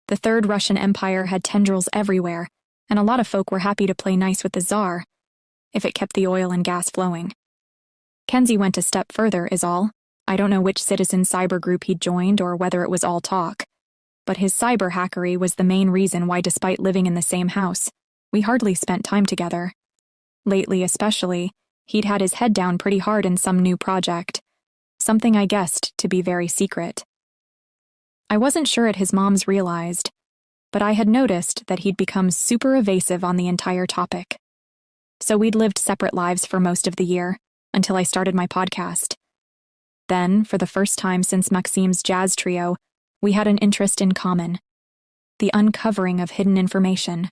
The Third Russian Empire had tendrils everywhere, and a lot of folk were happy to play nice with the Tsar, if it kept the oil and gas flowing. Kenzie went a step further, is all. I don't know which citizen cyber group he'd joined or whether it was all talk. But his cyber hackery was the main reason why, despite living in the same house, we hardly spent time together. Lately especially, he'd had his head down pretty hard in some new project, something I guessed to be very secret. I wasn't sure his moms realized, but I had noticed that he'd become super evasive on the entire topic. So we'd lived separate lives for most of the year, until I started my podcast. Then, for the first time since Maxim's jazz trio, we had an interest in common: the uncovering of hidden information.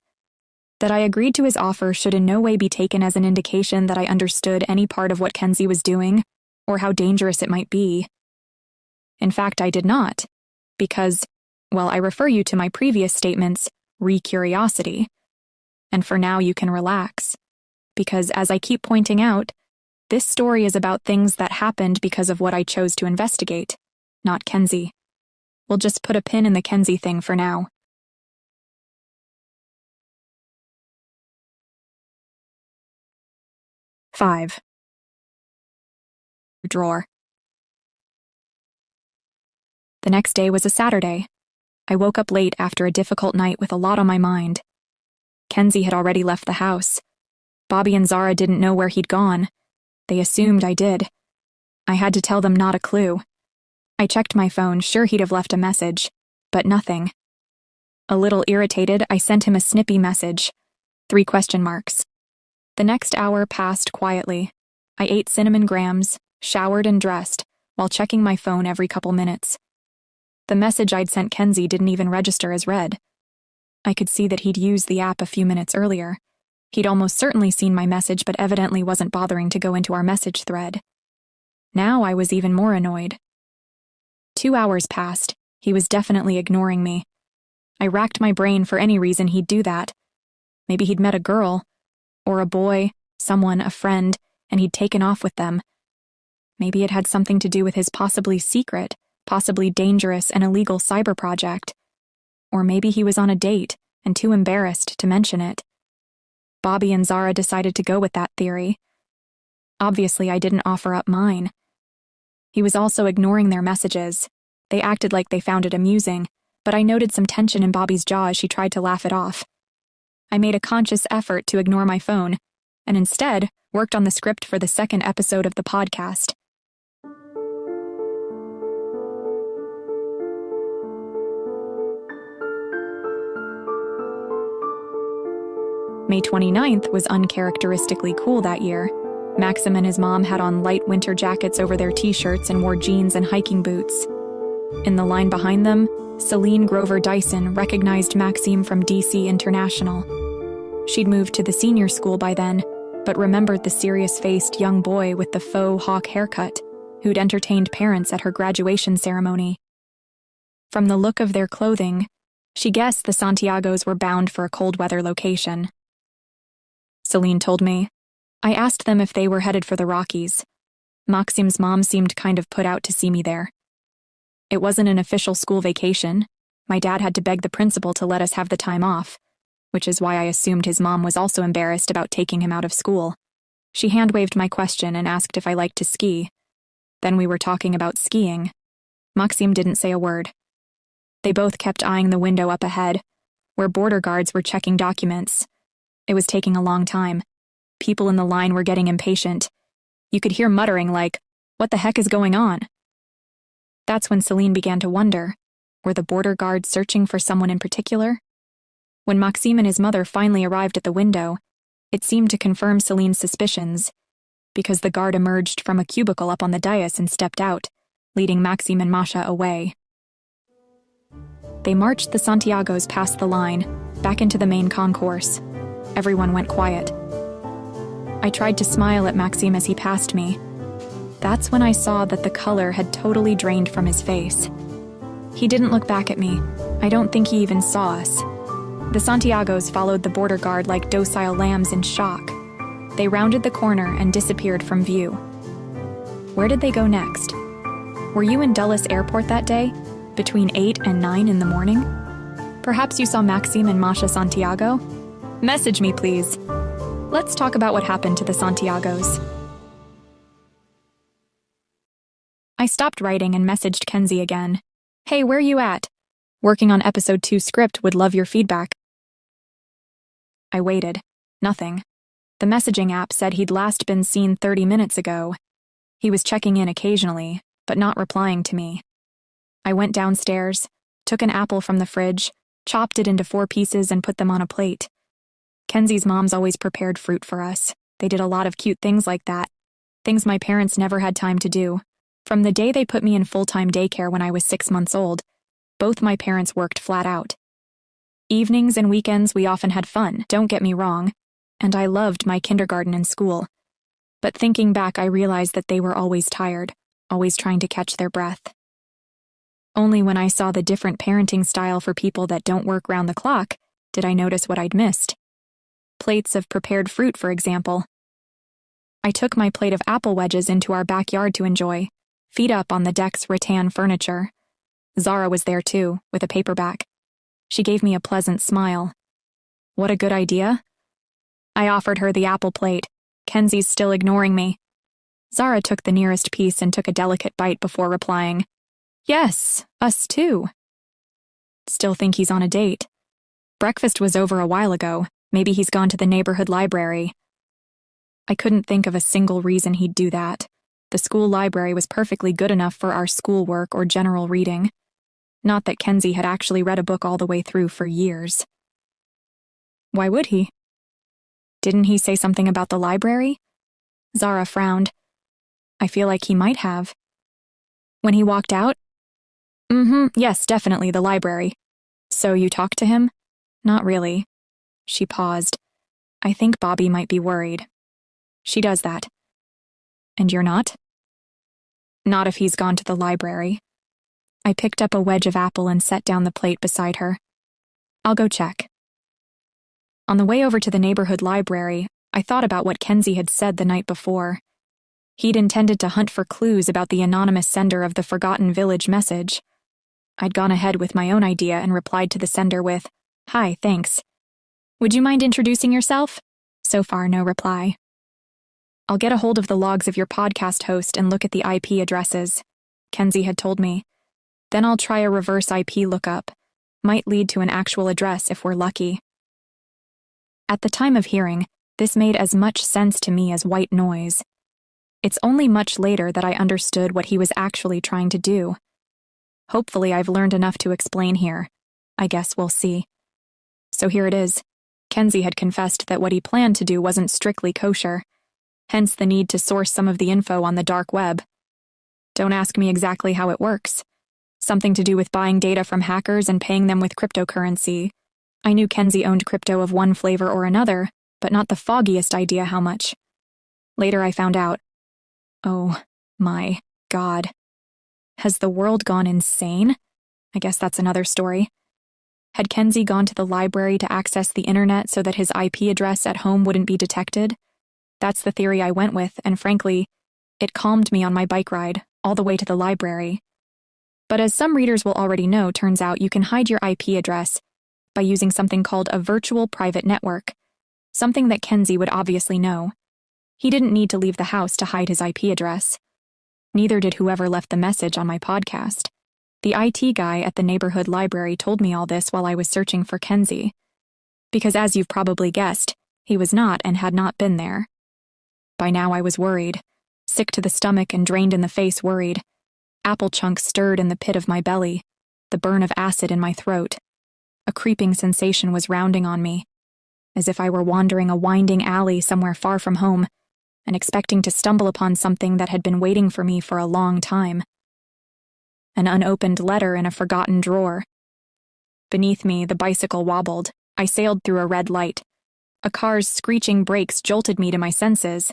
That I agreed to his offer should in no way be taken as an indication that I understood any part of what Kenzie was doing, or how dangerous it might be. In fact, I did not, because, well, I refer you to my previous statements, re-curiosity. And for now you can relax, because as I keep pointing out, this story is about things that happened because of what I chose to investigate, not Kenzie. We'll just put a pin in the Kenzie thing for now. Five. Drawer. The next day was a Saturday. I woke up late after a difficult night with a lot on my mind. Kenzie had already left the house. Bobby and Zara didn't know where he'd gone. They assumed I did. I had to tell them not a clue. I checked my phone, sure he'd have left a message, but nothing. A little irritated, I sent him a snippy message. 3 question marks. The next hour passed quietly. I ate cinnamon grams, showered and dressed, while checking my phone every couple minutes. The message I'd sent Kenzie didn't even register as read. I could see that he'd used the app a few minutes earlier. He'd almost certainly seen my message but evidently wasn't bothering to go into our message thread. Now I was even more annoyed. 2 hours passed. He was definitely ignoring me. I racked my brain for any reason he'd do that. Maybe he'd met a girl, or a boy, someone, a friend, and he'd taken off with them. Maybe it had something to do with his possibly secret, possibly dangerous and illegal cyber project. Or maybe he was on a date and too embarrassed to mention it. Bobby and Zara decided to go with that theory. Obviously, I didn't offer up mine. He was also ignoring their messages. They acted like they found it amusing, but I noted some tension in Bobby's jaw as she tried to laugh it off. I made a conscious effort to ignore my phone, and instead worked on the script for the second episode of the podcast. May 29th was uncharacteristically cool that year. Maxim and his mom had on light winter jackets over their t-shirts and wore jeans and hiking boots. In the line behind them, Celine Grover Dyson recognized Maxime from DC International. She'd moved to the senior school by then, but remembered the serious-faced young boy with the faux hawk haircut who'd entertained parents at her graduation ceremony. From the look of their clothing, she guessed the Santiagos were bound for a cold-weather location. Celine told me. I asked them if they were headed for the Rockies. Maxime's mom seemed kind of put out to see me there. It wasn't an official school vacation. My dad had to beg the principal to let us have the time off, which is why I assumed his mom was also embarrassed about taking him out of school. She hand-waved my question and asked if I liked to ski. Then we were talking about skiing. Maxime didn't say a word. They both kept eyeing the window up ahead, where border guards were checking documents. It was taking a long time. People in the line were getting impatient. You could hear muttering like, "What the heck is going on?" That's when Celine began to wonder, were the border guards searching for someone in particular? When Maxime and his mother finally arrived at the window, it seemed to confirm Celine's suspicions, because the guard emerged from a cubicle up on the dais and stepped out, leading Maxime and Masha away. They marched the Santiagos past the line, back into the main concourse. Everyone went quiet. I tried to smile at Maxime as he passed me. That's when I saw that the color had totally drained from his face. He didn't look back at me. I don't think he even saw us. The Santiagos followed the border guard like docile lambs in shock. They rounded the corner and disappeared from view. Where did they go next? Were you in Dulles Airport that day, between 8 and 9 in the morning? Perhaps you saw Maxime and Masha Santiago? Message me, please. Let's talk about what happened to the Santiagos. I stopped writing and messaged Kenzie again. Hey, where you at? Working on episode 2 script, would love your feedback. I waited. Nothing. The messaging app said he'd last been seen 30 minutes ago. He was checking in occasionally, but not replying to me. I went downstairs, took an apple from the fridge, chopped it into 4 pieces and put them on a plate. Kenzie's mom's always prepared fruit for us. They did a lot of cute things like that. Things my parents never had time to do. From the day they put me in full-time daycare when I was 6 months old, both my parents worked flat out. Evenings and weekends we often had fun, don't get me wrong, and I loved my kindergarten and school. But thinking back, I realized that they were always tired, always trying to catch their breath. Only when I saw the different parenting style for people that don't work round the clock did I notice what I'd missed. Plates of prepared fruit, for example. I took my plate of apple wedges into our backyard to enjoy, feet up on the deck's rattan furniture. Zara was there too, with a paperback. She gave me a pleasant smile. What a good idea. I offered her the apple plate. Kenzie's still ignoring me. Zara took the nearest piece and took a delicate bite before replying, Yes, us too. Still think he's on a date. Breakfast was over a while ago. Maybe he's gone to the neighborhood library. I couldn't think of a single reason he'd do that. The school library was perfectly good enough for our schoolwork or general reading. Not that Kenzie had actually read a book all the way through for years. Why would he? Didn't he say something about the library? Zara frowned. I feel like he might have. When he walked out? Yes, definitely the library. So you talked to him? Not really. She paused. I think Bobby might be worried. She does that. And you're not? Not if he's gone to the library. I picked up a wedge of apple and set down the plate beside her. I'll go check. On the way over to the neighborhood library, I thought about what Kenzie had said the night before. He'd intended to hunt for clues about the anonymous sender of the Forgotten Village message. I'd gone ahead with my own idea and replied to the sender with, "Hi, thanks. Would you mind introducing yourself?" So far, no reply. "I'll get a hold of the logs of your podcast host and look at the IP addresses," Kenzie had told me. "Then I'll try a reverse IP lookup. Might lead to an actual address if we're lucky." At the time of hearing, this made as much sense to me as white noise. It's only much later that I understood what he was actually trying to do. Hopefully I've learned enough to explain here. I guess we'll see. So here it is. Kenzie had confessed that what he planned to do wasn't strictly kosher, hence the need to source some of the info on the dark web. Don't ask me exactly how it works. Something to do with buying data from hackers and paying them with cryptocurrency. I knew Kenzie owned crypto of one flavor or another, but not the foggiest idea how much. Later I found out. Oh my God. Has the world gone insane? I guess that's another story. Had Kenzie gone to the library to access the internet so that his IP address at home wouldn't be detected? That's the theory I went with, and frankly, it calmed me on my bike ride, all the way to the library. But as some readers will already know, turns out you can hide your IP address by using something called a virtual private network, something that Kenzie would obviously know. He didn't need to leave the house to hide his IP address. Neither did whoever left the message on my podcast. The IT guy at the neighborhood library told me all this while I was searching for Kenzie. Because as you've probably guessed, he was not and had not been there. By now I was worried, sick to the stomach and drained in the face worried. Apple chunks stirred in the pit of my belly, the burn of acid in my throat. A creeping sensation was rounding on me, as if I were wandering a winding alley somewhere far from home, and expecting to stumble upon something that had been waiting for me for a long time. An unopened letter in a forgotten drawer. Beneath me, the bicycle wobbled. I sailed through a red light. A car's screeching brakes jolted me to my senses.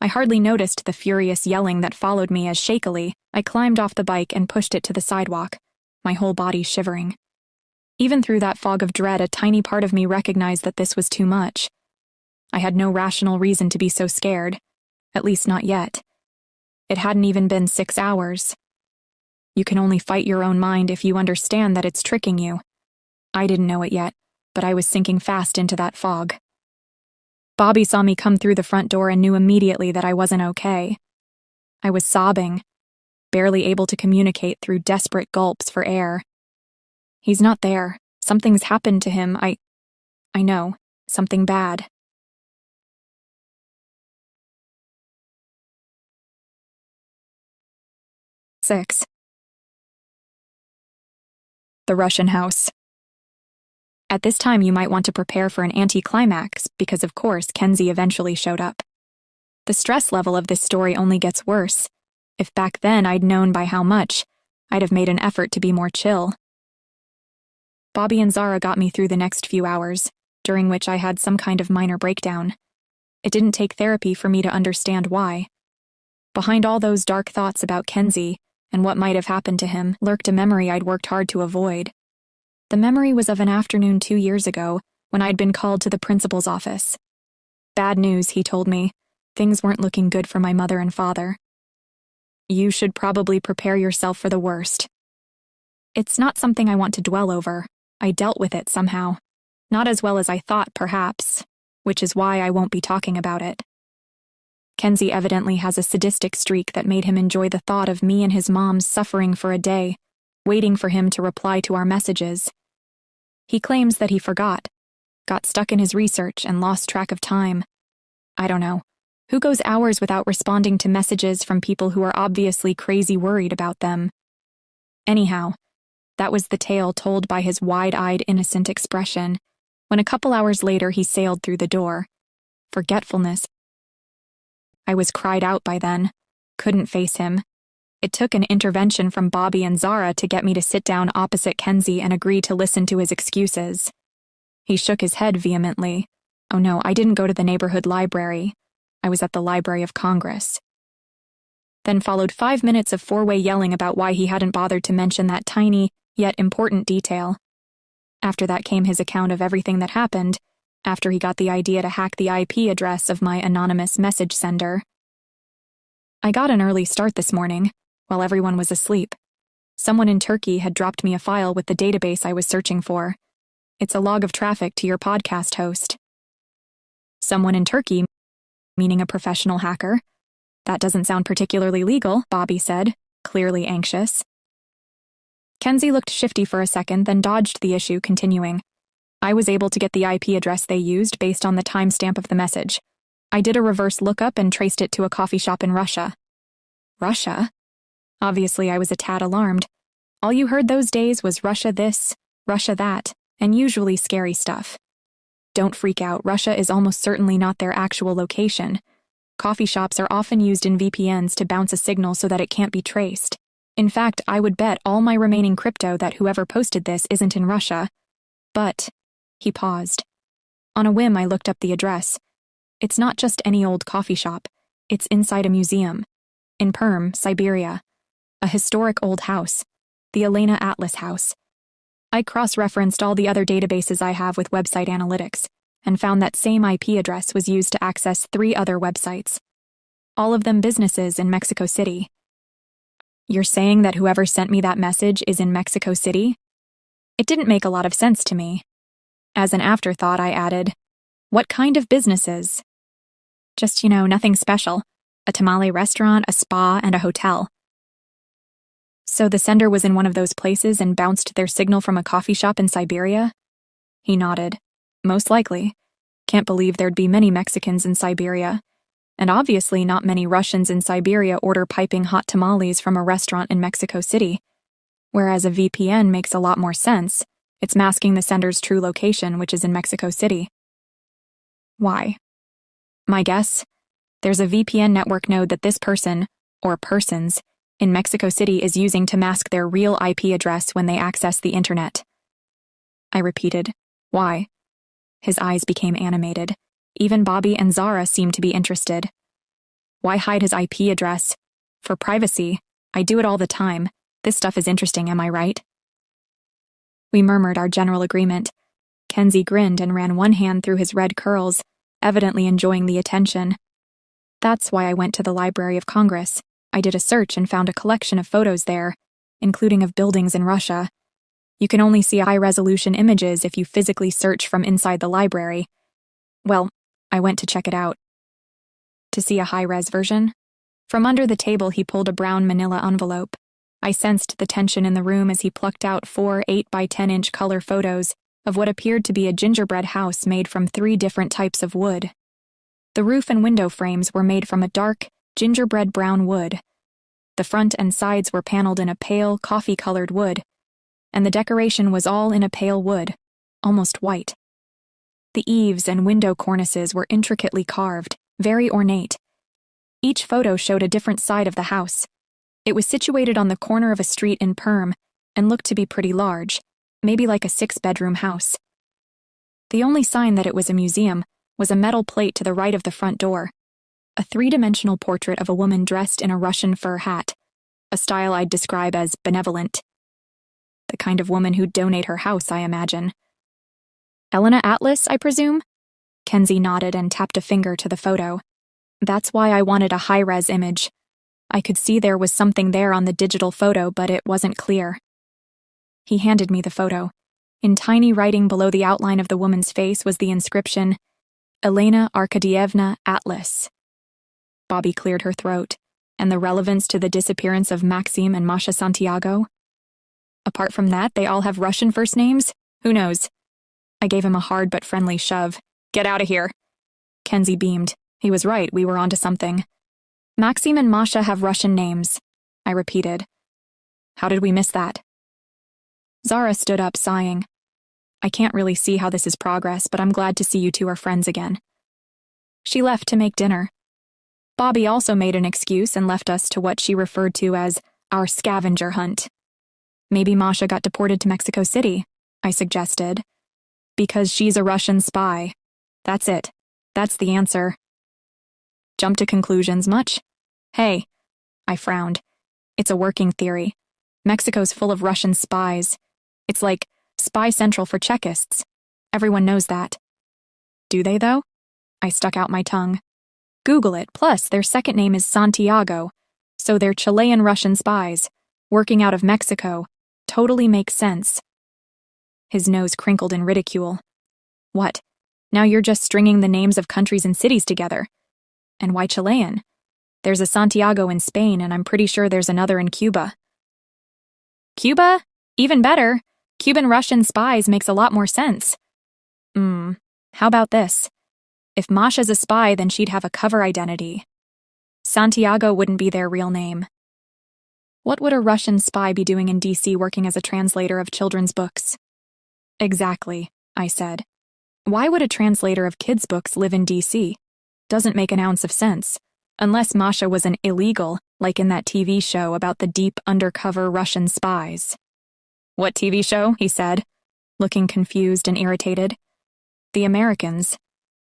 I hardly noticed the furious yelling that followed me as shakily I climbed off the bike and pushed it to the sidewalk, my whole body shivering. Even through that fog of dread, a tiny part of me recognized that this was too much. I had no rational reason to be so scared, at least not yet. It hadn't even been 6 hours. You can only fight your own mind if you understand that it's tricking you. I didn't know it yet, but I was sinking fast into that fog. Bobby saw me come through the front door and knew immediately that I wasn't okay. I was sobbing, barely able to communicate through desperate gulps for air. He's not there. Something's happened to him. I know. Something bad. Six. The Russian house. At this time, you might want to prepare for an anticlimax because, of course, Kenzie eventually showed up. The stress level of this story only gets worse. If back then I'd known by how much, I'd have made an effort to be more chill. Bobby and Zara got me through the next few hours, during which I had some kind of minor breakdown. It didn't take therapy for me to understand why. Behind all those dark thoughts about Kenzie and what might have happened to him lurked a memory I'd worked hard to avoid. The memory was of an afternoon 2 years ago when I'd been called to the principal's office. Bad news, he told me. Things weren't looking good for my mother and father. You should probably prepare yourself for the worst. It's not something I want to dwell over. I dealt with it somehow. Not as well as I thought, perhaps, which is why I won't be talking about it. Kenzie evidently has a sadistic streak that made him enjoy the thought of me and his mom suffering for a day, waiting for him to reply to our messages. He claims that he forgot, got stuck in his research and lost track of time. I don't know. Who goes hours without responding to messages from people who are obviously crazy worried about them? Anyhow, that was the tale told by his wide-eyed, innocent expression, when a couple hours later he sailed through the door. Forgetfulness. I was cried out by then. Couldn't face him. It took an intervention from Bobby and Zara to get me to sit down opposite Kenzie and agree to listen to his excuses. He shook his head vehemently. Oh no, I didn't go to the neighborhood library. I was at the Library of Congress. Then followed 5 minutes of four-way yelling about why he hadn't bothered to mention that tiny, yet important detail. After that came his account of everything that happened, after he got the idea to hack the IP address of my anonymous message sender. I got an early start this morning, while everyone was asleep. Someone in Turkey had dropped me a file with the database I was searching for. It's a log of traffic to your podcast host. Someone in Turkey, meaning a professional hacker. That doesn't sound particularly legal, Bobby said, clearly anxious. Kenzie looked shifty for a second, then dodged the issue, continuing. I was able to get the IP address they used based on the timestamp of the message. I did a reverse lookup and traced it to a coffee shop in Russia. Russia? Obviously, I was a tad alarmed. All you heard those days was Russia this, Russia that, and usually scary stuff. Don't freak out, Russia is almost certainly not their actual location. Coffee shops are often used in VPNs to bounce a signal so that it can't be traced. In fact, I would bet all my remaining crypto that whoever posted this isn't in Russia. But, he paused. On a whim, I looked up the address. It's not just any old coffee shop. It's inside a museum. In Perm, Siberia. A historic old house. The Elena Atlas House. I cross-referenced all the other databases I have with website analytics, and found that same IP address was used to access 3 other websites. All of them businesses in Mexico City. You're saying that whoever sent me that message is in Mexico City? It didn't make a lot of sense to me. As an afterthought, I added, what kind of businesses? Just, nothing special. A tamale restaurant, a spa, and a hotel. So the sender was in one of those places and bounced their signal from a coffee shop in Siberia? He nodded. Most likely. Can't believe there'd be many Mexicans in Siberia. And obviously not many Russians in Siberia order piping hot tamales from a restaurant in Mexico City. Whereas a VPN makes a lot more sense. It's masking the sender's true location, which is in Mexico City. Why? My guess? There's a VPN network node that this person, or persons, in Mexico City is using to mask their real IP address when they access the internet. I repeated, why? His eyes became animated. Even Bobby and Zara seemed to be interested. Why hide his IP address? For privacy. I do it all the time. This stuff is interesting, am I right? We murmured our general agreement. Kenzie grinned and ran one hand through his red curls, evidently enjoying the attention. That's why I went to the Library of Congress. I did a search and found a collection of photos there, including of buildings in Russia. You can only see high-resolution images if you physically search from inside the library. Well, I went to check it out. To see a high-res version? From under the table, he pulled a brown manila envelope. I sensed the tension in the room as he plucked out 4 8x10-inch color photos of what appeared to be a gingerbread house made from 3 different types of wood. The roof and window frames were made from a dark, gingerbread brown wood. The front and sides were paneled in a pale, coffee-colored wood, and the decoration was all in a pale wood, almost white. The eaves and window cornices were intricately carved, very ornate. Each photo showed a different side of the house. It was situated on the corner of a street in Perm and looked to be pretty large, maybe like a 6-bedroom house. The only sign that it was a museum was a metal plate to the right of the front door, a 3-dimensional portrait of a woman dressed in a Russian fur hat, a style I'd describe as benevolent. The kind of woman who'd donate her house, I imagine. Elena Atlas, I presume? Kenzie nodded and tapped a finger to the photo. That's why I wanted a high-res image. I could see there was something there on the digital photo, but it wasn't clear. He handed me the photo. In tiny writing below the outline of the woman's face was the inscription, Elena Arkadyevna Atlas. Bobby cleared her throat. And the relevance to the disappearance of Maxim and Masha Santiago? Apart from that, they all have Russian first names? Who knows? I gave him a hard but friendly shove. Get out of here. Kenzie beamed. He was right, we were onto something. Maxim and Masha have Russian names, I repeated. How did we miss that? Zara stood up, sighing. I can't really see how this is progress, but I'm glad to see you two are friends again. She left to make dinner. Bobby also made an excuse and left us to what she referred to as our scavenger hunt. Maybe Masha got deported to Mexico City, I suggested. Because she's a Russian spy. That's it. That's the answer. Jump to conclusions much? Hey, I frowned. It's a working theory. Mexico's full of Russian spies. It's like spy central for Czechists. Everyone knows that. Do they, though? I stuck out my tongue. Google it, plus their second name is Santiago, so they're Chilean Russian spies, working out of Mexico. Totally makes sense. His nose crinkled in ridicule. What? Now you're just stringing the names of countries and cities together. And why Chilean? There's a Santiago in Spain, and I'm pretty sure there's another in Cuba. Cuba? Even better. Cuban Russian spies makes a lot more sense. How about this? If Masha's a spy, then she'd have a cover identity. Santiago wouldn't be their real name. What would a Russian spy be doing in DC working as a translator of children's books? Exactly, I said. Why would a translator of kids' books live in DC? Doesn't make an ounce of sense. Unless Masha was an illegal, like in that TV show about the deep undercover Russian spies. What TV show? He said, looking confused and irritated. The Americans.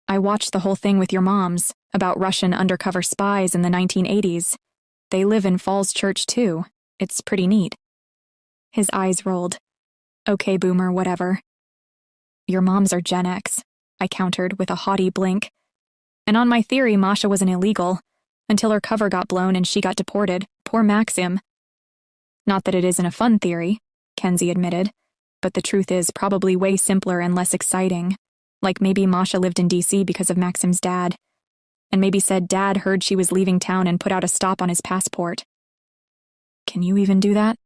I watched the whole thing with your moms, about Russian undercover spies in the 1980s. They live in Falls Church, too. It's pretty neat. His eyes rolled. Okay, boomer, whatever. Your moms are Gen X, I countered with a haughty blink. And on my theory, Masha was an illegal, until her cover got blown and she got deported. Poor Maxim. Not that it isn't a fun theory, Kenzie admitted, but the truth is probably way simpler and less exciting. Like maybe Masha lived in DC because of Maxim's dad, and maybe said dad heard she was leaving town and put out a stop on his passport. Can you even do that?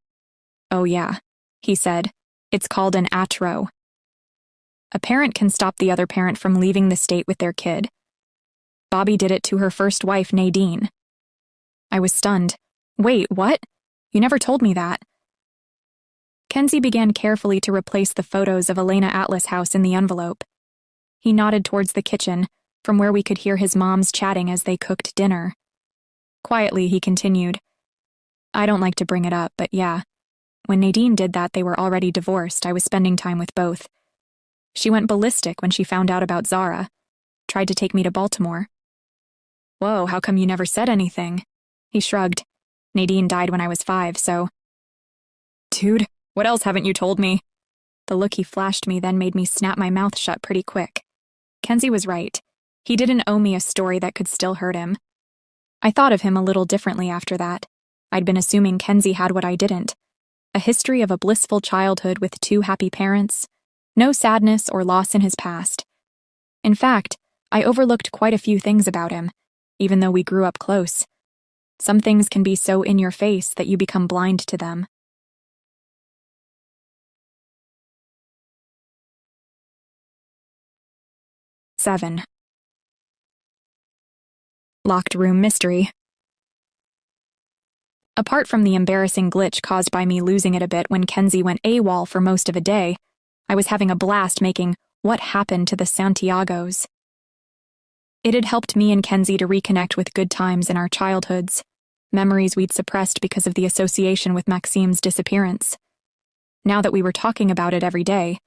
Oh yeah, he said. It's called an atro. A parent can stop the other parent from leaving the state with their kid. Bobby did it to her first wife, Nadine. I was stunned. Wait, what? You never told me that. Kenzie began carefully to replace the photos of Elena Atlas' house in the envelope. He nodded towards the kitchen, from where we could hear his moms chatting as they cooked dinner. Quietly, he continued. I don't like to bring it up, but yeah. When Nadine did that, they were already divorced. I was spending time with both. She went ballistic when she found out about Zara. Tried to take me to Baltimore. Whoa, how come you never said anything? He shrugged. Nadine died when I was 5, so... Dude, what else haven't you told me? The look he flashed me then made me snap my mouth shut pretty quick. Kenzie was right. He didn't owe me a story that could still hurt him. I thought of him a little differently after that. I'd been assuming Kenzie had what I didn't. A history of a blissful childhood with 2 happy parents. No sadness or loss in his past. In fact, I overlooked quite a few things about him, even though we grew up close. Some things can be so in your face that you become blind to them. Seven. Locked room mystery. Apart from the embarrassing glitch caused by me losing it a bit when Kenzie went AWOL for most of a day, I was having a blast making What Happened to the Santiagos. It had helped me and Kenzie to reconnect with good times in our childhoods, memories we'd suppressed because of the association with Maxim's disappearance. Now that we were talking about it every day,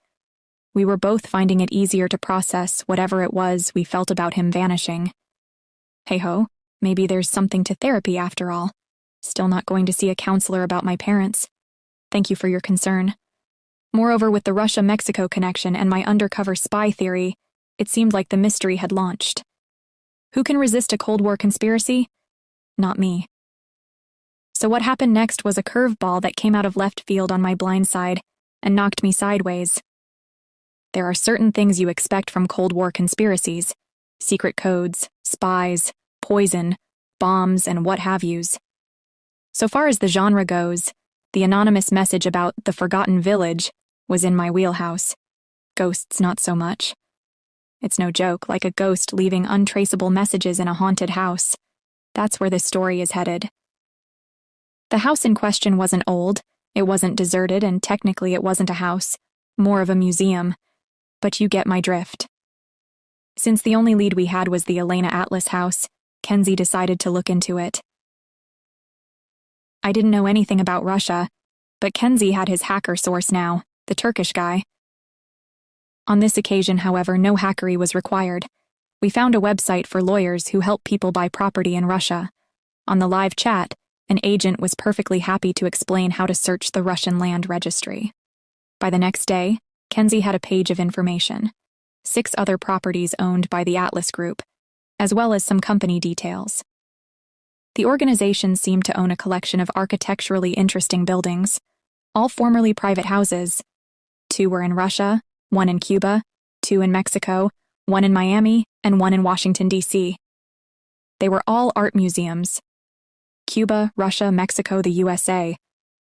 we were both finding it easier to process whatever it was we felt about him vanishing. Hey-ho, maybe there's something to therapy after all. Still not going to see a counselor about my parents. Thank you for your concern. Moreover, with the Russia-Mexico connection and my undercover spy theory, it seemed like the mystery had launched. Who can resist a Cold War conspiracy? Not me. So what happened next was a curveball that came out of left field on my blind side and knocked me sideways. There are certain things you expect from Cold War conspiracies. Secret codes, spies, poison, bombs, and what have yous. So far as the genre goes, the anonymous message about the Forgotten Village was in my wheelhouse. Ghosts not so much. It's no joke, like a ghost leaving untraceable messages in a haunted house. That's where this story is headed. The house in question wasn't old, it wasn't deserted, and technically it wasn't a house, more of a museum. But you get my drift. Since the only lead we had was the Elena Atlas house, Kenzie decided to look into it. I didn't know anything about Russia, but Kenzie had his hacker source now, the Turkish guy. On this occasion, however, no hackery was required. We found a website for lawyers who help people buy property in Russia. On the live chat, an agent was perfectly happy to explain how to search the Russian land registry. By the next day, Kenzie had a page of information, 6 other properties owned by the Atlas Group, as well as some company details. The organization seemed to own a collection of architecturally interesting buildings, all formerly private houses. 2 were in Russia, 1 in Cuba, 2 in Mexico, 1 in Miami, and 1 in Washington, D.C. They were all art museums. Cuba, Russia, Mexico, the USA.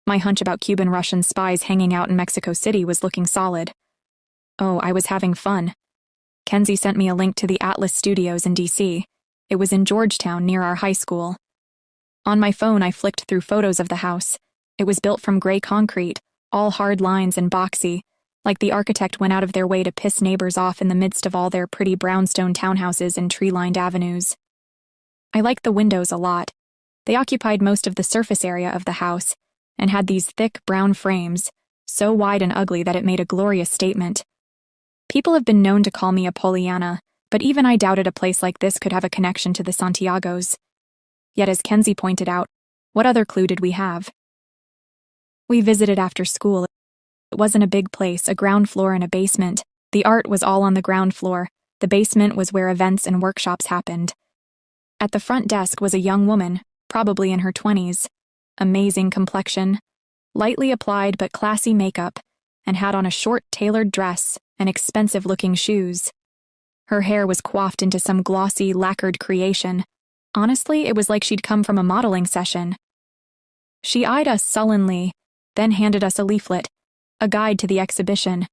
My hunch about Cuban-Russian spies hanging out in Mexico City was looking solid. Oh, I was having fun. Kenzie sent me a link to the Atlas Studios in D.C. It was in Georgetown near our high school. On my phone, I flicked through photos of the house. It was built from gray concrete, all hard lines and boxy, like the architect went out of their way to piss neighbors off in the midst of all their pretty brownstone townhouses and tree-lined avenues. I liked the windows a lot. They occupied most of the surface area of the house and had these thick brown frames, so wide and ugly that it made a glorious statement. People have been known to call me a Pollyanna, but even I doubted a place like this could have a connection to the Santiagos. Yet as Kenzie pointed out, what other clue did we have? We visited after school. It wasn't a big place, a ground floor and a basement. The art was all on the ground floor. The basement was where events and workshops happened. At the front desk was a young woman, probably in her 20s. Amazing complexion, lightly applied but classy makeup, and had on a short tailored dress and expensive-looking shoes. Her hair was coiffed into some glossy, lacquered creation. Honestly, it was like she'd come from a modeling session. She eyed us sullenly, then handed us a leaflet, a guide to the exhibition.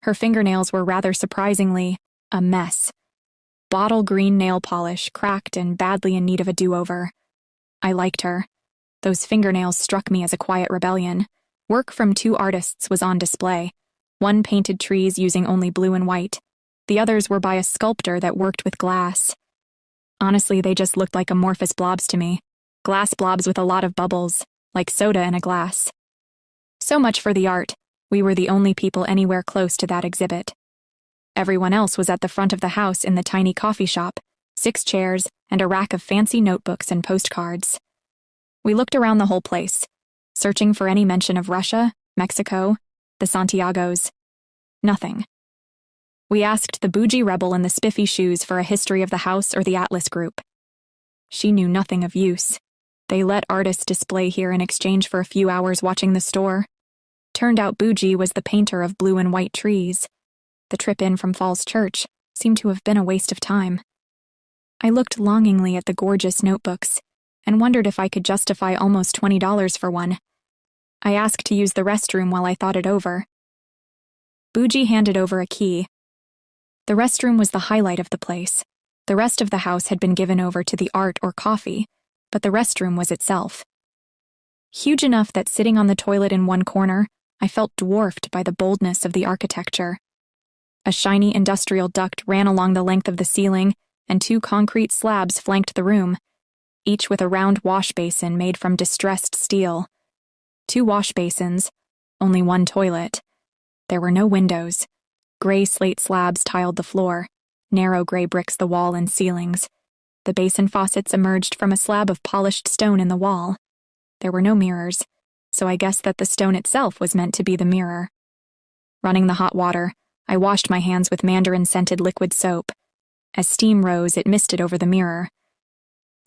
Her fingernails were rather surprisingly a mess. Bottle green nail polish, cracked and badly in need of a do-over. I liked her. Those fingernails struck me as a quiet rebellion. Work from 2 artists was on display. One painted trees using only blue and white. The others were by a sculptor that worked with glass. Honestly, they just looked like amorphous blobs to me. Glass blobs with a lot of bubbles, like soda in a glass. So much for the art. We were the only people anywhere close to that exhibit. Everyone else was at the front of the house in the tiny coffee shop, 6 chairs and a rack of fancy notebooks and postcards. We looked around the whole place, searching for any mention of Russia, Mexico, the Santiagos. Nothing. We asked the bougie rebel in the spiffy shoes for a history of the house or the Atlas Group. She knew nothing of use. They let artists display here in exchange for a few hours watching the store. Turned out Bougie was the painter of blue and white trees. The trip in from Falls Church seemed to have been a waste of time. I looked longingly at the gorgeous notebooks and wondered if I could justify almost $20 for one. I asked to use the restroom while I thought it over. Bougie handed over a key. The restroom was the highlight of the place. The rest of the house had been given over to the art or coffee, but the restroom was itself. Huge enough that sitting on the toilet in one corner, I felt dwarfed by the boldness of the architecture. A shiny industrial duct ran along the length of the ceiling, and 2 concrete slabs flanked the room, each with a round wash basin made from distressed steel. 2 wash basins, only 1 toilet. There were no windows. Gray slate slabs tiled the floor, narrow gray bricks the wall and ceilings. The basin faucets emerged from a slab of polished stone in the wall. There were no mirrors, so I guessed that the stone itself was meant to be the mirror. Running the hot water, I washed my hands with mandarin-scented liquid soap. As steam rose, it misted over the mirror.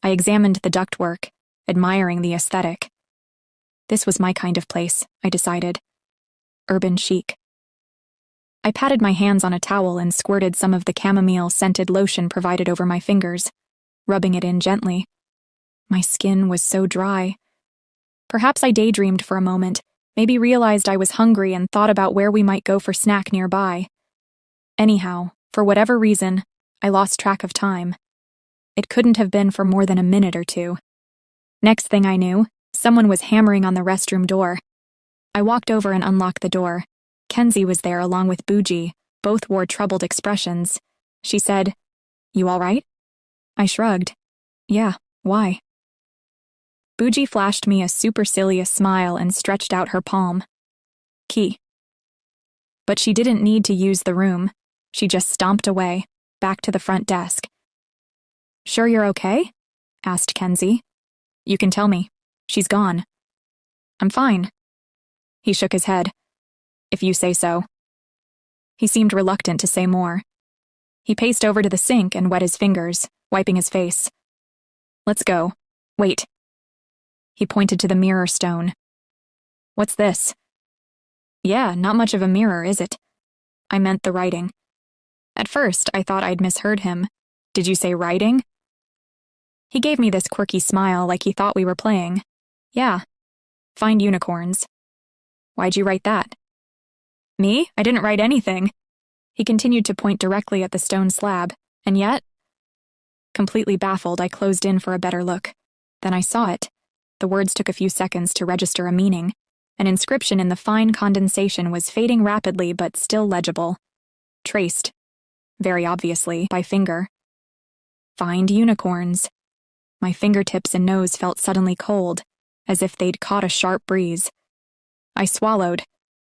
I examined the ductwork, admiring the aesthetic. This was my kind of place, I decided. Urban chic. I patted my hands on a towel and squirted some of the chamomile-scented lotion provided over my fingers, rubbing it in gently. My skin was so dry. Perhaps I daydreamed for a moment, maybe realized I was hungry and thought about where we might go for snack nearby. Anyhow, for whatever reason, I lost track of time. It couldn't have been for more than a minute or 2. Next thing I knew, someone was hammering on the restroom door. I walked over and unlocked the door. Kenzie was there along with Bougie. Both wore troubled expressions. She said, "You all right?" I shrugged. "Yeah, why?" Bougie flashed me a supercilious smile and stretched out her palm. "Key." But she didn't need to use the room. She just stomped away, back to the front desk. "Sure you're okay?" asked Kenzie. "You can tell me. She's gone." "I'm fine." He shook his head. "If you say so." He seemed reluctant to say more. He paced over to the sink and wet his fingers, wiping his face. "Let's go. Wait." He pointed to the mirror stone. "What's this?" "Yeah, not much of a mirror, is it?" I meant the writing. At first, I thought I'd misheard him. "Did you say writing?" He gave me this quirky smile like he thought we were playing. "Yeah. Find unicorns." "Why'd you write that?" "Me? I didn't write anything." He continued to point directly at the stone slab, and yet... Completely baffled, I closed in for a better look. Then I saw it. The words took a few seconds to register a meaning. An inscription in the fine condensation was fading rapidly but still legible. Traced, very obviously, by finger. "Find unicorns." My fingertips and nose felt suddenly cold, as if they'd caught a sharp breeze. I swallowed,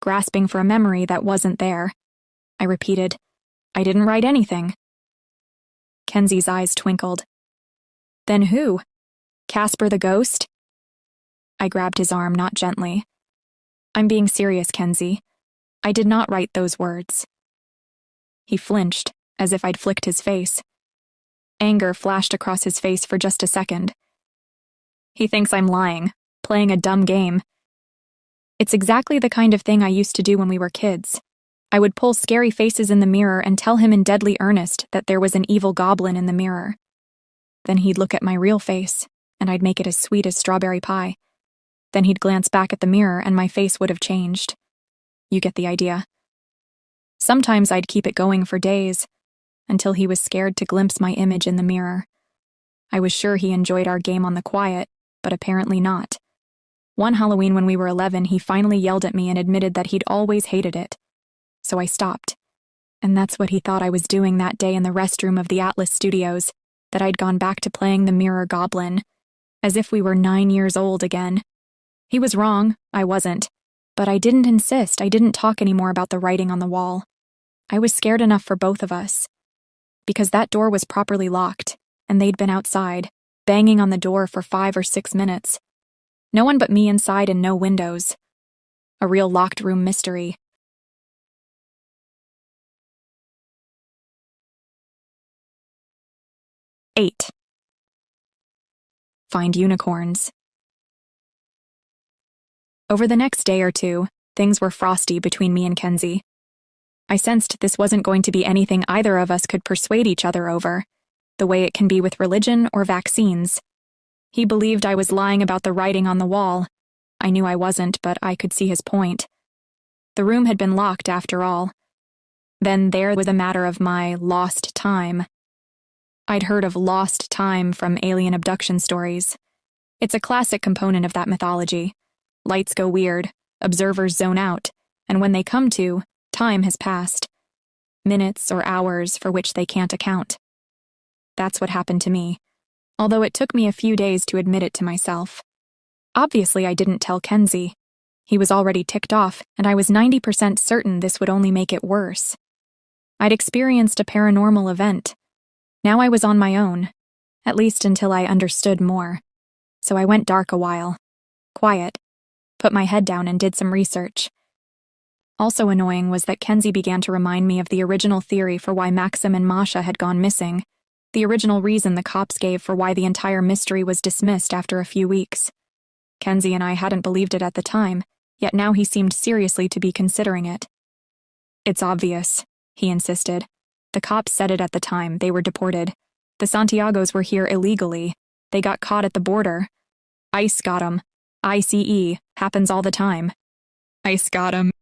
grasping for a memory that wasn't there. I repeated, "I didn't write anything." Kenzie's eyes twinkled. "Then who? Casper the ghost?" I grabbed his arm, not gently. "I'm being serious, Kenzie. I did not write those words." He flinched, as if I'd flicked his face. Anger flashed across his face for just a second. "He thinks I'm lying, playing a dumb game." "It's exactly the kind of thing I used to do when we were kids. I would pull scary faces in the mirror and tell him in deadly earnest that there was an evil goblin in the mirror. Then he'd look at my real face, and I'd make it as sweet as strawberry pie. Then he'd glance back at the mirror and my face would have changed. You get the idea. Sometimes I'd keep it going for days, until he was scared to glimpse my image in the mirror. I was sure he enjoyed our game on the quiet, but apparently not. One Halloween when we were 11, he finally yelled at me and admitted that he'd always hated it. So I stopped. And that's what he thought I was doing that day in the restroom of the Atlas Studios, that I'd gone back to playing the mirror goblin, as if we were 9 years old again. He was wrong, I wasn't. But I didn't insist, I didn't talk anymore about the writing on the wall. I was scared enough for both of us. Because that door was properly locked, and they'd been outside, banging on the door for 5 or 6 minutes. No one but me inside and no windows. A real locked room mystery. Eight. Find unicorns. Over the next day or two, things were frosty between me and Kenzie. I sensed this wasn't going to be anything either of us could persuade each other over, the way it can be with religion or vaccines. He believed I was lying about the writing on the wall. I knew I wasn't, but I could see his point. The room had been locked after all. Then there was a matter of my lost time. I'd heard of lost time from alien abduction stories. It's a classic component of that mythology. Lights go weird, observers zone out, and when they come to, time has passed. Minutes or hours for which they can't account. That's what happened to me, although it took me a few days to admit it to myself. Obviously, I didn't tell Kenzie. He was already ticked off, and I was 90% certain this would only make it worse. I'd experienced a paranormal event. Now I was on my own, at least until I understood more. So I went dark a while. Quiet. Put my head down and did some research. Also annoying was that Kenzie began to remind me of the original theory for why Maxim and Masha had gone missing, the original reason the cops gave for why the entire mystery was dismissed after a few weeks. Kenzie and I hadn't believed it at the time, yet now he seemed seriously to be considering it. "It's obvious," he insisted. "The cops said it at the time, they were deported. The Santiagos were here illegally. They got caught at the border. ICE got 'em. ICE, happens all the time." ICE got 'em.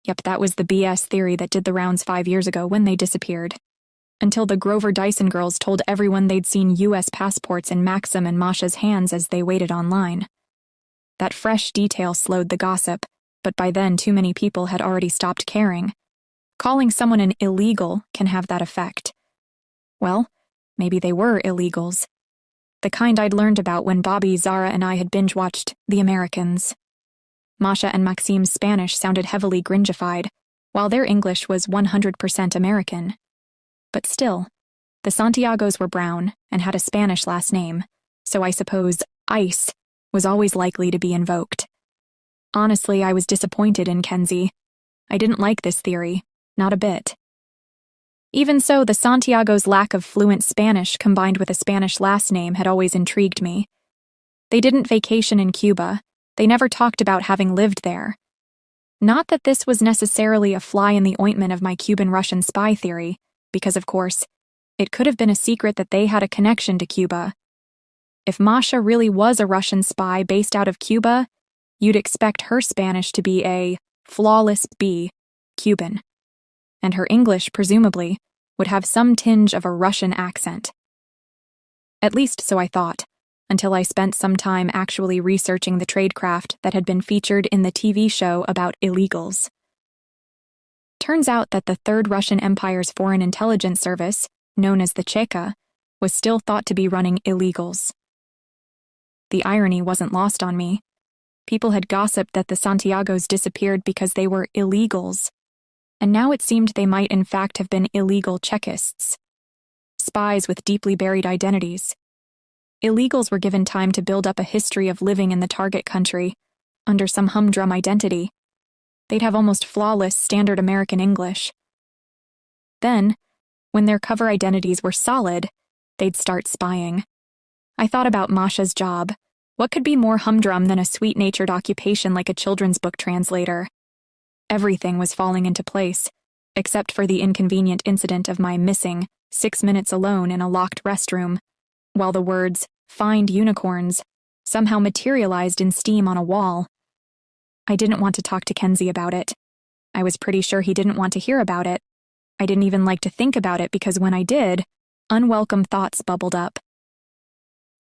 Yep, that was the BS theory that did the rounds 5 years ago when they disappeared. Until the Grover Dyson girls told everyone they'd seen US passports in Maxim and Masha's hands as they waited online. That fresh detail slowed the gossip, but by then too many people had already stopped caring. Calling someone an illegal can have that effect. Well, maybe they were illegals. The kind I'd learned about when Bobby, Zara, and I had binge-watched The Americans. Masha and Maxim's Spanish sounded heavily Gringified, while their English was 100% American. But still, the Santiagos were brown and had a Spanish last name, so I suppose ICE was always likely to be invoked. Honestly, I was disappointed in Kenzie. I didn't like this theory, not a bit. Even so, the Santiagos' lack of fluent Spanish combined with a Spanish last name had always intrigued me. They didn't vacation in Cuba. They never talked about having lived there. Not that this was necessarily a fly in the ointment of my Cuban-Russian spy theory, because, of course, it could have been a secret that they had a connection to Cuba. If Masha really was a Russian spy based out of Cuba, you'd expect her Spanish to be a flawless B, Cuban. And her English, presumably, would have some tinge of a Russian accent. At least so I thought, until I spent some time actually researching the tradecraft that had been featured in the TV show about illegals. Turns out that the Third Russian Empire's Foreign Intelligence Service, known as the Cheka, was still thought to be running illegals. The irony wasn't lost on me. People had gossiped that the Santiagos disappeared because they were illegals, and now it seemed they might in fact have been illegal Chekists. Spies with deeply buried identities. Illegals were given time to build up a history of living in the target country, under some humdrum identity. They'd have almost flawless standard American English. Then, when their cover identities were solid, they'd start spying. I thought about Masha's job. What could be more humdrum than a sweet-natured occupation like a children's book translator? Everything was falling into place, except for the inconvenient incident of my missing 6 minutes alone in a locked restroom, while the words, "Find unicorns," somehow materialized in steam on a wall. I didn't want to talk to Kenzie about it. I was pretty sure he didn't want to hear about it. I didn't even like to think about it because when I did, unwelcome thoughts bubbled up.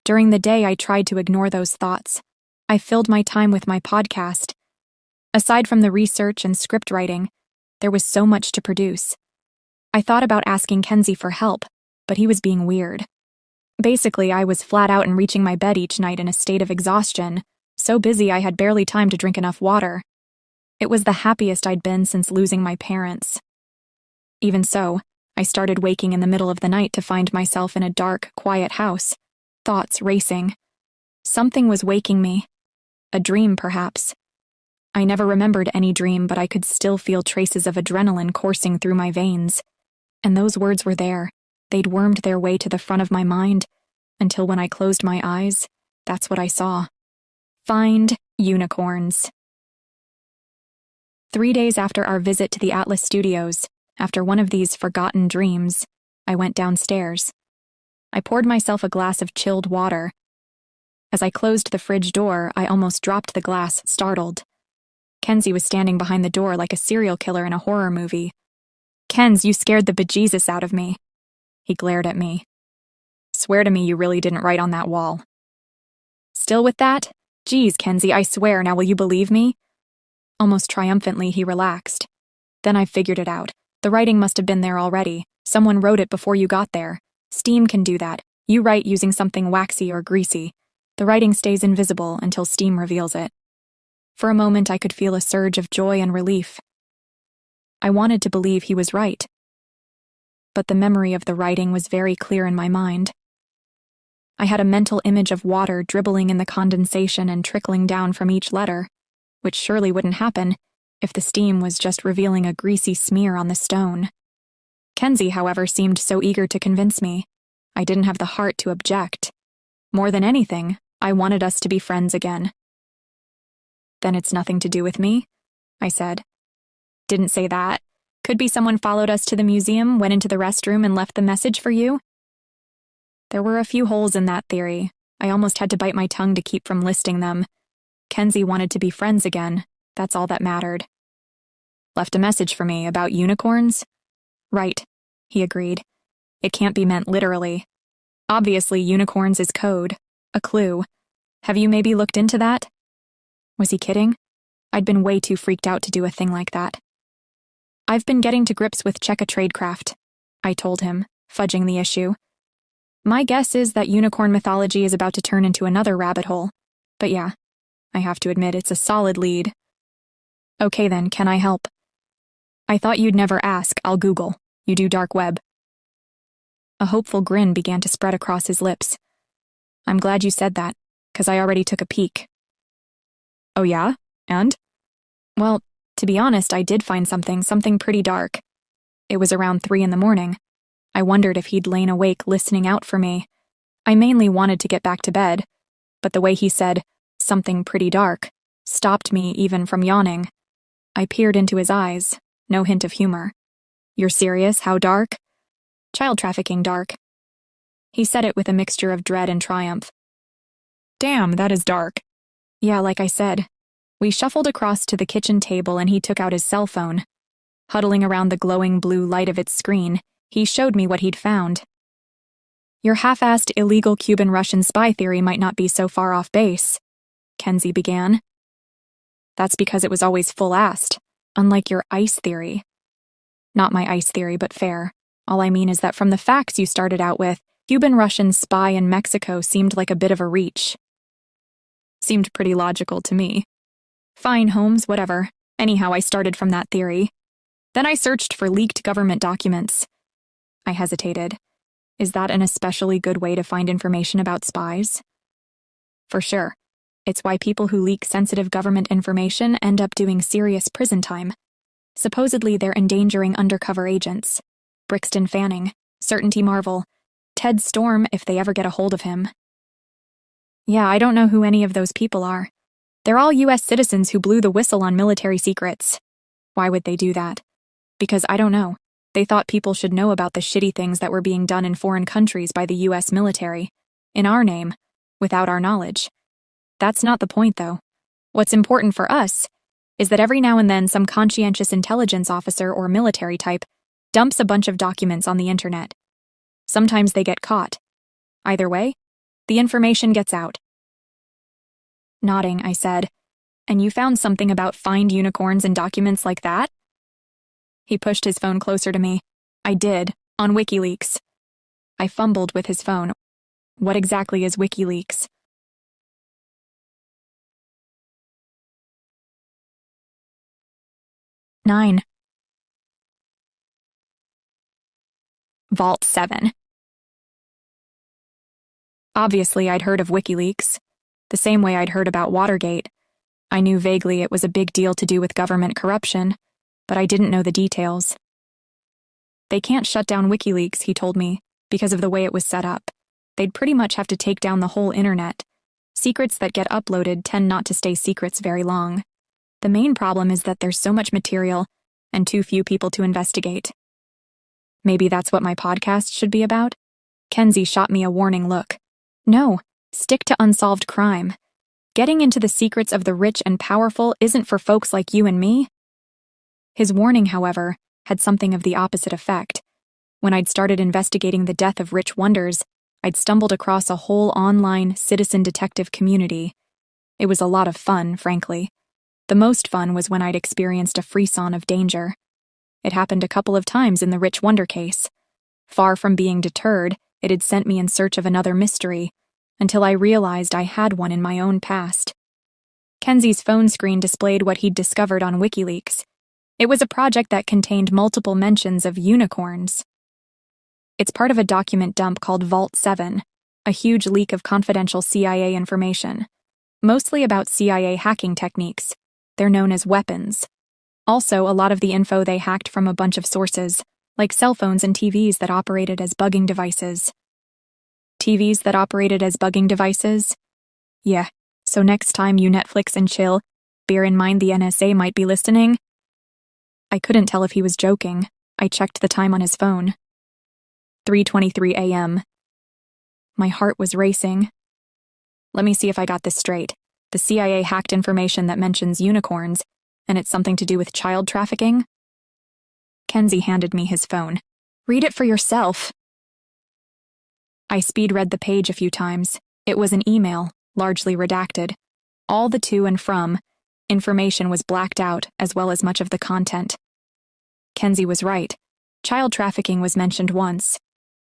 During the day, I tried to ignore those thoughts. I filled my time with my podcast. Aside from the research and script writing, there was so much to produce. I thought about asking Kenzie for help, but he was being weird. Basically, I was flat out and reaching my bed each night in a state of exhaustion, so busy I had barely time to drink enough water. It was the happiest I'd been since losing my parents. Even so, I started waking in the middle of the night to find myself in a dark, quiet house, thoughts racing. Something was waking me. A dream, perhaps. I never remembered any dream, but I could still feel traces of adrenaline coursing through my veins. And those words were there. They'd wormed their way to the front of my mind, until when I closed my eyes, that's what I saw. Find unicorns. 3 days after our visit to the Atlas Studios, after one of these forgotten dreams, I went downstairs. I poured myself a glass of chilled water. As I closed the fridge door, I almost dropped the glass, startled. Kenzie was standing behind the door like a serial killer in a horror movie. "Kenz, you scared the bejesus out of me." He glared at me. "Swear to me you really didn't write on that wall." "Still with that? Geez, Kenzie, I swear, now will you believe me?" Almost triumphantly, he relaxed. "Then I figured it out. The writing must have been there already. Someone wrote it before you got there. Steam can do that. You write using something waxy or greasy. The writing stays invisible until steam reveals it." For a moment, I could feel a surge of joy and relief. I wanted to believe he was right. But the memory of the writing was very clear in my mind. I had a mental image of water dribbling in the condensation and trickling down from each letter, which surely wouldn't happen if the steam was just revealing a greasy smear on the stone. Kenzie, however, seemed so eager to convince me. I didn't have the heart to object. More than anything, I wanted us to be friends again. "Then it's nothing to do with me," I said. "Didn't say that. Could be someone followed us to the museum, went into the restroom, and left the message for you." There were a few holes in that theory. I almost had to bite my tongue to keep from listing them. Kenzie wanted to be friends again. That's all that mattered. "Left a message for me about unicorns?" "Right," he agreed. "It can't be meant literally. Obviously, unicorns is code, a clue. Have you maybe looked into that?" Was he kidding? I'd been way too freaked out to do a thing like that. "I've been getting to grips with Cheka tradecraft," I told him, fudging the issue. "My guess is that unicorn mythology is about to turn into another rabbit hole. But yeah, I have to admit it's a solid lead." "Okay then, can I help?" I thought you'd never ask. I'll Google. You do dark web. A hopeful grin began to spread across his lips. I'm glad you said that, 'cause I already took a peek. Oh yeah? And? Well, to be honest, I did find something pretty dark. It was around 3 in the morning. I wondered if he'd lain awake listening out for me. I mainly wanted to get back to bed, but the way he said, something pretty dark, stopped me even from yawning. I peered into his eyes, no hint of humor. You're serious? How dark? Child trafficking dark. He said it with a mixture of dread and triumph. Damn, that is dark. Yeah, like I said. We shuffled across to the kitchen table and he took out his cell phone. Huddling around the glowing blue light of its screen, he showed me what he'd found. Your half-assed illegal Cuban-Russian spy theory might not be so far off base, Kenzie began. That's because it was always full-assed, unlike your ice theory. Not my ice theory, but fair. All I mean is that from the facts you started out with, Cuban-Russian spy in Mexico seemed like a bit of a reach. Seemed pretty logical to me. Fine, Holmes, whatever. Anyhow, I started from that theory. Then I searched for leaked government documents. I hesitated. Is that an especially good way to find information about spies? For sure. It's why people who leak sensitive government information end up doing serious prison time. Supposedly they're endangering undercover agents. Brixton Fanning, Certainty Marvel, Ted Storm if they ever get a hold of him. Yeah, I don't know who any of those people are. They're all US citizens who blew the whistle on military secrets. Why would they do that? Because I don't know. They thought people should know about the shitty things that were being done in foreign countries by the US military, in our name, without our knowledge. That's not the point, though. What's important for us is that every now and then some conscientious intelligence officer or military type dumps a bunch of documents on the internet. Sometimes they get caught. Either way, the information gets out. Nodding, I said, and you found something about find unicorns in documents like that? He pushed his phone closer to me. I did, on WikiLeaks. I fumbled with his phone. What exactly is WikiLeaks? Nine. Vault 7. Obviously, I'd heard of WikiLeaks, the same way I'd heard about Watergate. I knew vaguely it was a big deal to do with government corruption, but I didn't know the details. They can't shut down WikiLeaks, he told me, because of the way it was set up. They'd pretty much have to take down the whole internet. Secrets that get uploaded tend not to stay secrets very long. The main problem is that there's so much material and too few people to investigate. Maybe that's what my podcast should be about? Kenzie shot me a warning look. No, stick to unsolved crime. Getting into the secrets of the rich and powerful isn't for folks like you and me. His warning, however, had something of the opposite effect. When I'd started investigating the death of rich wonders, I'd stumbled across a whole online citizen detective community. It was a lot of fun, frankly. The most fun was when I'd experienced a frisson of danger. It happened a couple of times in the Rich Wonder case. Far from being deterred, it had sent me in search of another mystery, until I realized I had one in my own past. Kenzie's phone screen displayed what he'd discovered on WikiLeaks. It was a project that contained multiple mentions of unicorns. It's part of a document dump called Vault 7, a huge leak of confidential CIA information, mostly about CIA hacking techniques. They're known as weapons. Also, a lot of the info they hacked from a bunch of sources, like cell phones and TVs that operated as bugging devices. TVs that operated as bugging devices? Yeah, so next time you Netflix and chill, bear in mind the NSA might be listening. I couldn't tell if he was joking. I checked the time on his phone. 3:23 a.m. My heart was racing. Let me see if I got this straight. The CIA hacked information that mentions unicorns, and it's something to do with child trafficking? Kenzie handed me his phone. Read it for yourself. I speed-read the page a few times. It was an email, largely redacted. All the to and from. Information was blacked out, as well as much of the content. Kenzie was right. Child trafficking was mentioned once.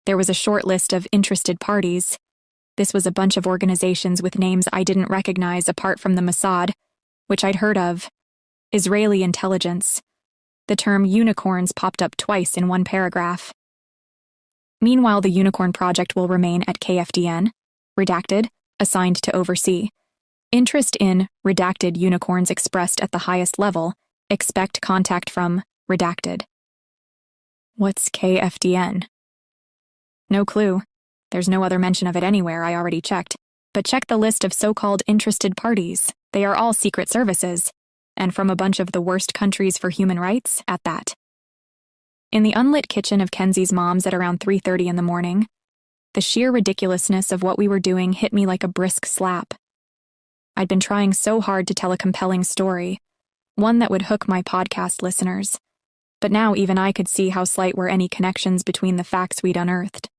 There was a short list of interested parties. This was a bunch of organizations with names I didn't recognize apart from the Mossad, which I'd heard of. Israeli intelligence. The term unicorns popped up twice in one paragraph. Meanwhile, the Unicorn Project will remain at KFDN, redacted, assigned to oversee. Interest in redacted unicorns expressed at the highest level. Expect contact from redacted. What's KFDN? No clue. There's no other mention of it anywhere, I already checked. But check the list of so-called interested parties. They are all secret services, and from a bunch of the worst countries for human rights at that. In the unlit kitchen of Kenzie's mom's at around 3:30 in the morning, the sheer ridiculousness of what we were doing hit me like a brisk slap. I'd been trying so hard to tell a compelling story, one that would hook my podcast listeners, but now even I could see how slight were any connections between the facts we'd unearthed.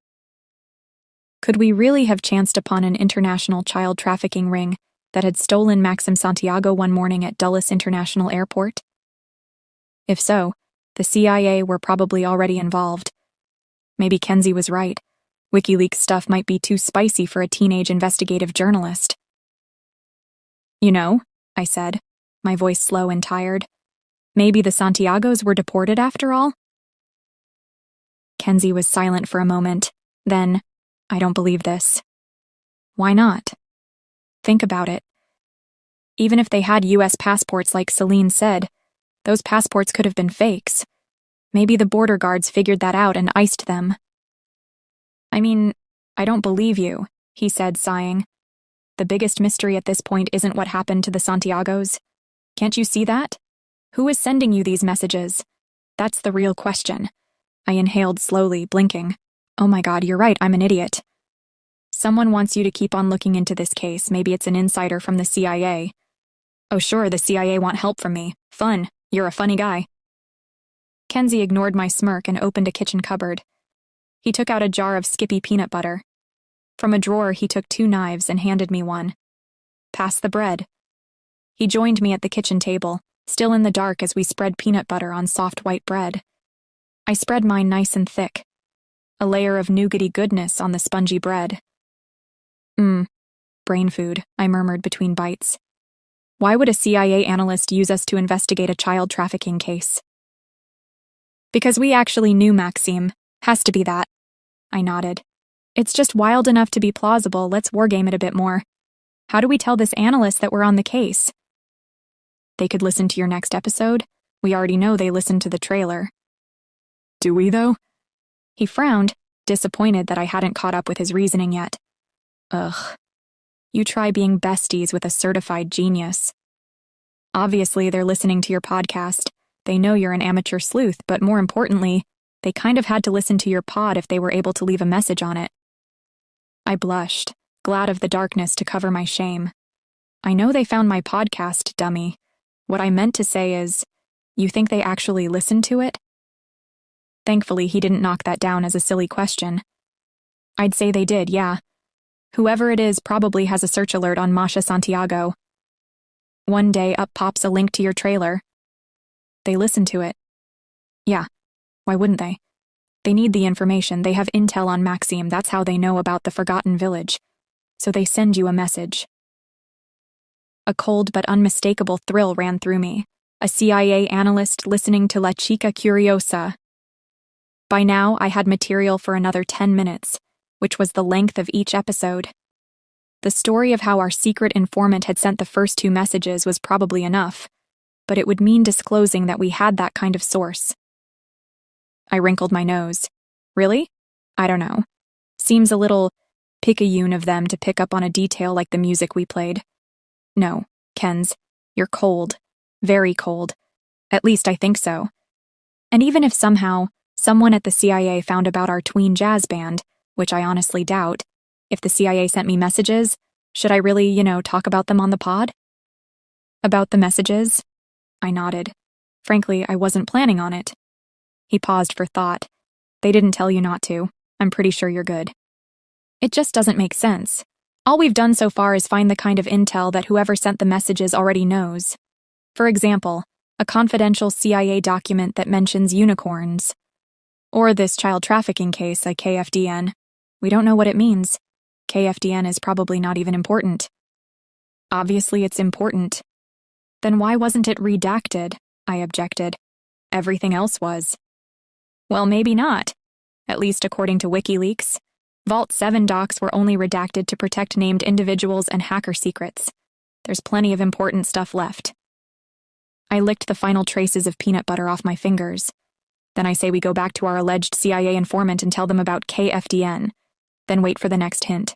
Could we really have chanced upon an international child trafficking ring that had stolen Maxim Santiago one morning at Dulles International Airport? If so, the CIA were probably already involved. Maybe Kenzie was right. WikiLeaks stuff might be too spicy for a teenage investigative journalist. You know, I said, my voice slow and tired. Maybe the Santiagos were deported after all? Kenzie was silent for a moment. Then, I don't believe this. Why not? Think about it. Even if they had US passports like Celine said, those passports could have been fakes. Maybe the border guards figured that out and iced them. I mean, I don't believe you, he said, sighing. The biggest mystery at this point isn't what happened to the Santiagos. Can't you see that? Who is sending you these messages? That's the real question. I inhaled slowly, blinking. Oh my God, you're right, I'm an idiot. Someone wants you to keep on looking into this case. Maybe it's an insider from the CIA. Oh sure, the CIA want help from me. Fun. You're a funny guy. Kenzie ignored my smirk and opened a kitchen cupboard. He took out a jar of Skippy peanut butter. From a drawer, he took 2 knives and handed me one. Pass the bread. He joined me at the kitchen table, still in the dark as we spread peanut butter on soft white bread. I spread mine nice and thick. A layer of nougaty goodness on the spongy bread. Brain food, I murmured between bites. Why would a CIA analyst use us to investigate a child trafficking case? Because we actually knew Maxime. Has to be that. I nodded. It's just wild enough to be plausible. Let's wargame it a bit more. How do we tell this analyst that we're on the case? They could listen to your next episode. We already know they listened to the trailer. Do we, though? He frowned, disappointed that I hadn't caught up with his reasoning yet. Ugh. You try being besties with a certified genius. Obviously, they're listening to your podcast. They know you're an amateur sleuth, but more importantly, they kind of had to listen to your pod if they were able to leave a message on it. I blushed, glad of the darkness to cover my shame. I know they found my podcast, dummy. What I meant to say is, you think they actually listened to it? Thankfully, he didn't knock that down as a silly question. I'd say they did, yeah. Whoever it is probably has a search alert on Masha Santiago. One day up pops a link to your trailer. They listen to it. Yeah, why wouldn't they? They need the information. They have intel on Maxime. That's how they know about the Forgotten Village. So they send you a message. A cold but unmistakable thrill ran through me. A CIA analyst listening to La Chica Curiosa. By now, I had material for another 10 minutes, which was the length of each episode. The story of how our secret informant had sent the first 2 messages was probably enough, but it would mean disclosing that we had that kind of source. I wrinkled my nose. Really? I don't know. Seems a little picayune of them to pick up on a detail like the music we played. No, Kenz, you're cold. Very cold. At least I think so. And even if somehow someone at the CIA found about our tween jazz band, which I honestly doubt, if the CIA sent me messages, should I really, talk about them on the pod? About the messages? I nodded. Frankly, I wasn't planning on it. He paused for thought. They didn't tell you not to. I'm pretty sure you're good. It just doesn't make sense. All we've done so far is find the kind of intel that whoever sent the messages already knows. For example, a confidential CIA document that mentions unicorns. Or this child trafficking case at KFDN. We don't know what it means. KFDN is probably not even important. Obviously it's important. Then why wasn't it redacted? I objected. everything else was. Well, maybe not. At least according to WikiLeaks. Vault 7 docs were only redacted to protect named individuals and hacker secrets. There's plenty of important stuff left. I licked the final traces of peanut butter off my fingers. Then I say we go back to our alleged CIA informant and tell them about KFDN, then wait for the next hint.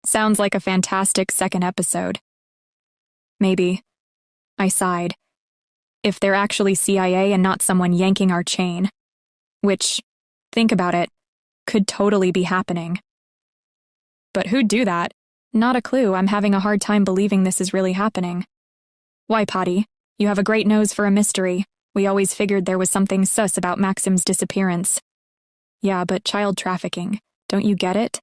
Sounds like a fantastic second episode. Maybe. I sighed. If they're actually CIA and not someone yanking our chain. Which, think about it, could totally be happening. But who'd do that? Not a clue. I'm having a hard time believing this is really happening. Why, Potty? You have a great nose for a mystery. We always figured there was something sus about Maxim's disappearance. Yeah, but child trafficking. Don't you get it?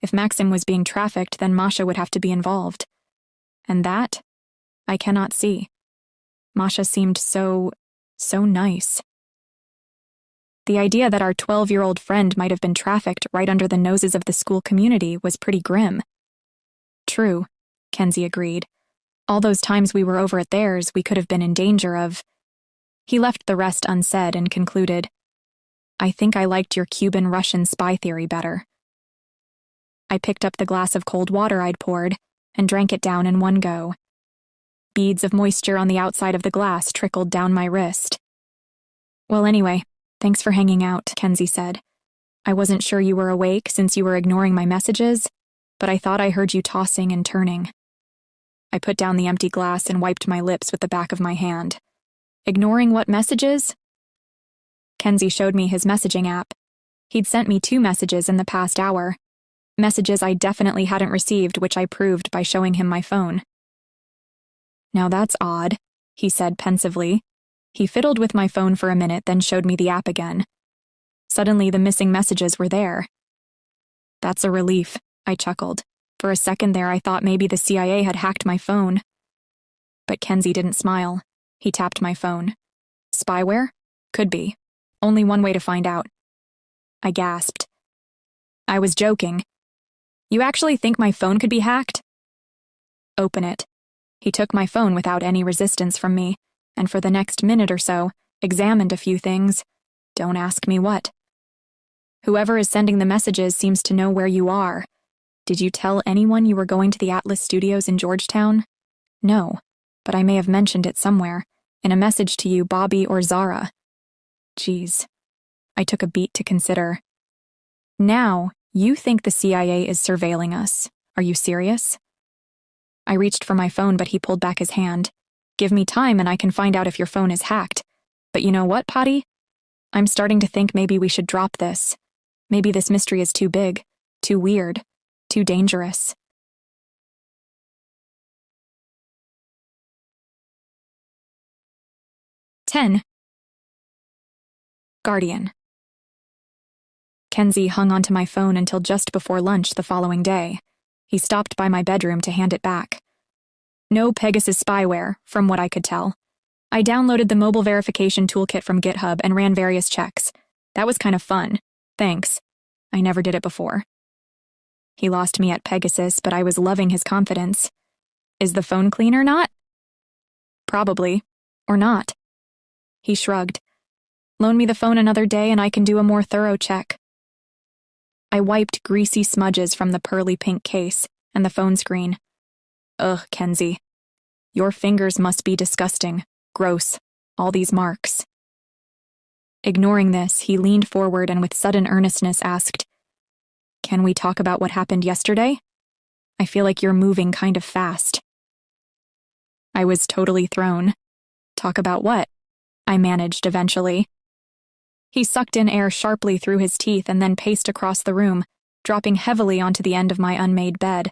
If Maxim was being trafficked, then Masha would have to be involved. And that? I cannot see. Masha seemed so nice. The idea that our 12-year-old friend might have been trafficked right under the noses of the school community was pretty grim. True, Kenzie agreed. All those times we were over at theirs, we could have been in danger of... He left the rest unsaid and concluded, I think I liked your Cuban-Russian spy theory better. I picked up the glass of cold water I'd poured and drank it down in one go. Beads of moisture on the outside of the glass trickled down my wrist. Well, anyway, thanks for hanging out, Kenzie said. I wasn't sure you were awake since you were ignoring my messages, but I thought I heard you tossing and turning. I put down the empty glass and wiped my lips with the back of my hand. Ignoring what messages? Kenzie showed me his messaging app. He'd sent me 2 messages in the past hour. Messages I definitely hadn't received, which I proved by showing him my phone. Now that's odd, he said pensively. He fiddled with my phone for a minute, then showed me the app again. Suddenly, the missing messages were there. That's a relief, I chuckled. For a second there, I thought maybe the CIA had hacked my phone. But Kenzie didn't smile. He tapped my phone. Spyware? Could be. Only one way to find out. I gasped. I was joking. You actually think my phone could be hacked? Open it. He took my phone without any resistance from me, and for the next minute or so, examined a few things. Don't ask me what. Whoever is sending the messages seems to know where you are. Did you tell anyone you were going to the Atlas Studios in Georgetown? No, but I may have mentioned it somewhere, in a message to you, Bobby or Zara. Geez. I took a beat to consider. Now, you think the CIA is surveilling us. Are you serious? I reached for my phone, but he pulled back his hand. Give me time and I can find out if your phone is hacked. But you know what, Potty? I'm starting to think maybe we should drop this. Maybe this mystery is too big, too weird, too dangerous. "10. Guardian." Kenzie hung onto my phone until just before lunch the following day. He stopped by my bedroom to hand it back. No Pegasus spyware, from what I could tell. I downloaded the mobile verification toolkit from GitHub and ran various checks. That was kind of fun. Thanks. I never did it before. He lost me at Pegasus, but I was loving his confidence. Is the phone clean or not? Probably. Or not. He shrugged. Loan me the phone another day and I can do a more thorough check. I wiped greasy smudges from the pearly pink case and the phone screen. Ugh, Kenzie. Your fingers must be disgusting. Gross. All these marks. Ignoring this, he leaned forward and with sudden earnestness asked, Can we talk about what happened yesterday? I feel like you're moving kind of fast. I was totally thrown. Talk about what? I managed eventually. He sucked in air sharply through his teeth and then paced across the room, dropping heavily onto the end of my unmade bed.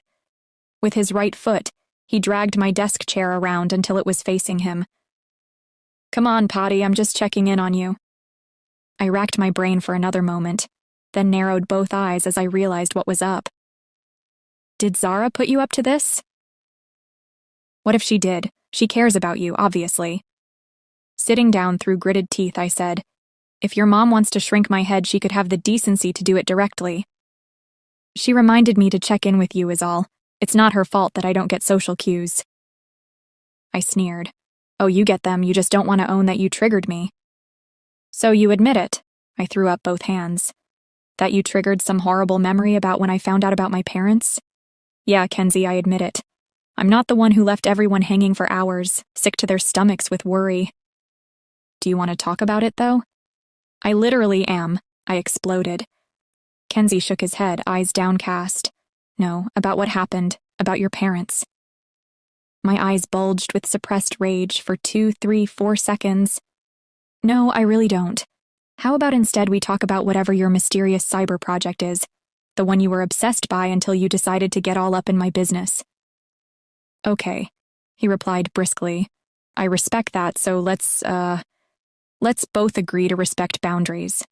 With his right foot, he dragged my desk chair around until it was facing him. Come on, Potty, I'm just checking in on you. I racked my brain for another moment, then narrowed both eyes as I realized what was up. Did Zara put you up to this? What if she did? She cares about you, obviously. Sitting down through gritted teeth, I said, If your mom wants to shrink my head, she could have the decency to do it directly. She reminded me to check in with you is all. It's not her fault that I don't get social cues. I sneered. Oh, you get them, you just don't want to own that you triggered me. So you admit it. I threw up both hands. That you triggered some horrible memory about when I found out about my parents? Yeah, Kenzie, I admit it. I'm not the one who left everyone hanging for hours, sick to their stomachs with worry. Do you want to talk about it, though? I literally am. I exploded. Kenzie shook his head, eyes downcast. No, about what happened, about your parents. My eyes bulged with suppressed rage for 2, 3, 4 seconds. No, I really don't. How about instead we talk about whatever your mysterious cyber project is, the one you were obsessed by until you decided to get all up in my business. Okay, he replied briskly. I respect that, so let's both agree to respect boundaries.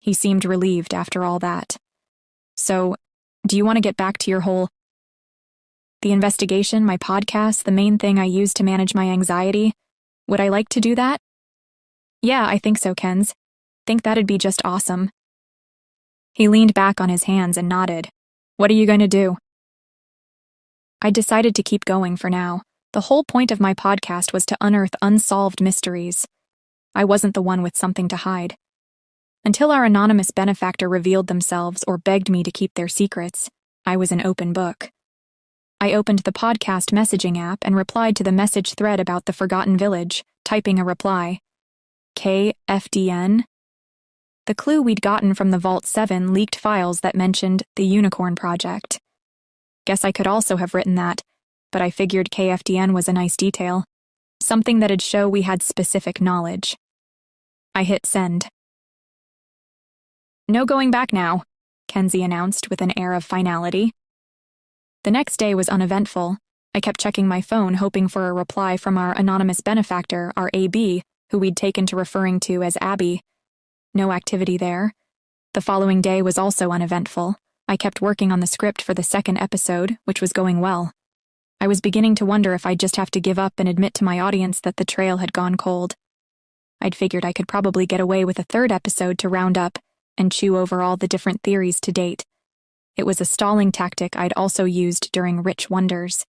He seemed relieved after all that. So, do you want to get back to your whole... The investigation, my podcast, the main thing I use to manage my anxiety? Would I like to do that? Yeah, I think so, Kenz. Think that'd be just awesome. He leaned back on his hands and nodded. What are you going to do? I decided to keep going for now. The whole point of my podcast was to unearth unsolved mysteries. I wasn't the one with something to hide. Until our anonymous benefactor revealed themselves or begged me to keep their secrets, I was an open book. I opened the podcast messaging app and replied to the message thread about the Forgotten Village, typing a reply. KFDN? The clue we'd gotten from the Vault 7 leaked files that mentioned the Unicorn Project. Guess I could also have written that, but I figured KFDN was a nice detail, something that'd show we had specific knowledge. I hit send. No going back now, Kenzie announced with an air of finality. The next day was uneventful. I kept checking my phone, hoping for a reply from our anonymous benefactor, our AB, who we'd taken to referring to as Abby. No activity there. The following day was also uneventful. I kept working on the script for the second episode, which was going well. I was beginning to wonder if I'd just have to give up and admit to my audience that the trail had gone cold. I'd figured I could probably get away with a third episode to round up and chew over all the different theories to date. It was a stalling tactic I'd also used during Rich Wonders.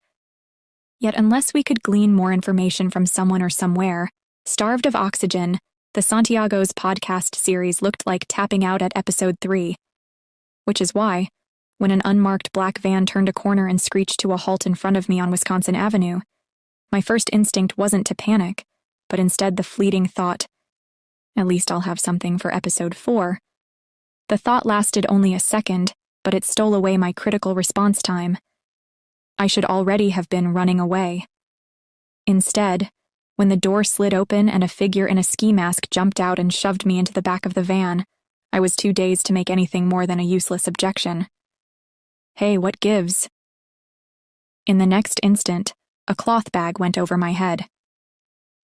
Yet unless we could glean more information from someone or somewhere, starved of oxygen, the Santiago's podcast series looked like tapping out at episode 3. Which is why, when an unmarked black van turned a corner and screeched to a halt in front of me on Wisconsin Avenue, my first instinct wasn't to panic, but instead the fleeting thought, at least I'll have something for episode 4. The thought lasted only a second, but it stole away my critical response time. I should already have been running away. Instead, when the door slid open and a figure in a ski mask jumped out and shoved me into the back of the van, I was too dazed to make anything more than a useless objection. Hey, what gives? In the next instant, a cloth bag went over my head.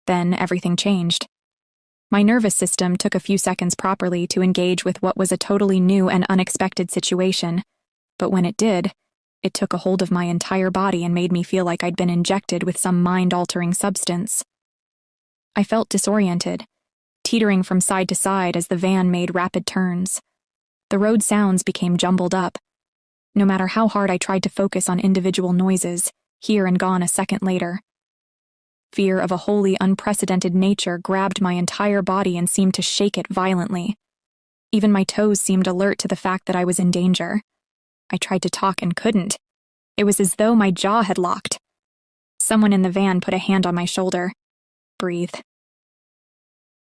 Then everything changed. My nervous system took a few seconds properly to engage with what was a totally new and unexpected situation, but when it did, it took a hold of my entire body and made me feel like I'd been injected with some mind-altering substance. I felt disoriented, teetering from side to side as the van made rapid turns. The road sounds became jumbled up. No matter how hard I tried to focus on individual noises, here and gone a second later. Fear of a wholly unprecedented nature grabbed my entire body and seemed to shake it violently. Even my toes seemed alert to the fact that I was in danger. I tried to talk and couldn't. It was as though my jaw had locked. Someone in the van put a hand on my shoulder. Breathe.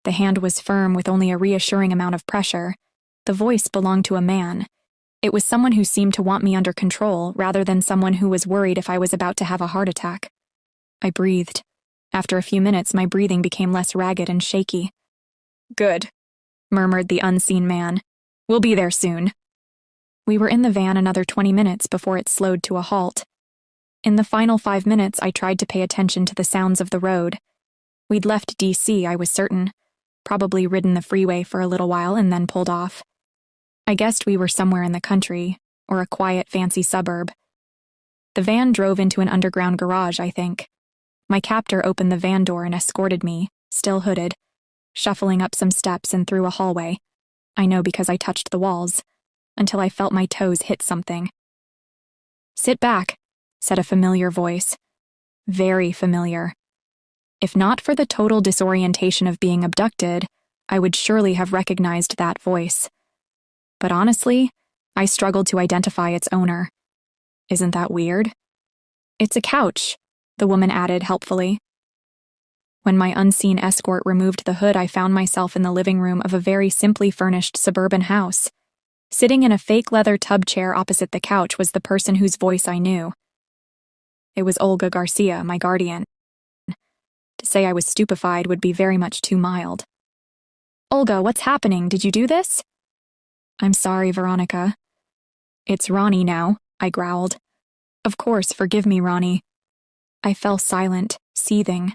The hand was firm with only a reassuring amount of pressure. The voice belonged to a man. It was someone who seemed to want me under control rather than someone who was worried if I was about to have a heart attack. I breathed. After a few minutes, my breathing became less ragged and shaky. Good, murmured the unseen man. We'll be there soon. We were in the van another 20 minutes before it slowed to a halt. In the final 5 minutes, I tried to pay attention to the sounds of the road. We'd left D.C., I was certain. Probably ridden the freeway for a little while and then pulled off. I guessed we were somewhere in the country, or a quiet, fancy suburb. The van drove into an underground garage, I think. My captor opened the van door and escorted me, still hooded, shuffling up some steps and through a hallway. I know because I touched the walls, until I felt my toes hit something. Sit back, said a familiar voice. Very familiar. If not for the total disorientation of being abducted, I would surely have recognized that voice. But honestly, I struggled to identify its owner. Isn't that weird? It's a couch, the woman added helpfully. When my unseen escort removed the hood, I found myself in the living room of a very simply furnished suburban house. Sitting in a fake leather tub chair opposite the couch was the person whose voice I knew. It was Olga Garcia, my guardian. To say I was stupefied would be very much too mild. Olga, what's happening? Did you do this? I'm sorry, Veronica. It's Roni now, I growled. Of course, forgive me, Roni. I fell silent, seething.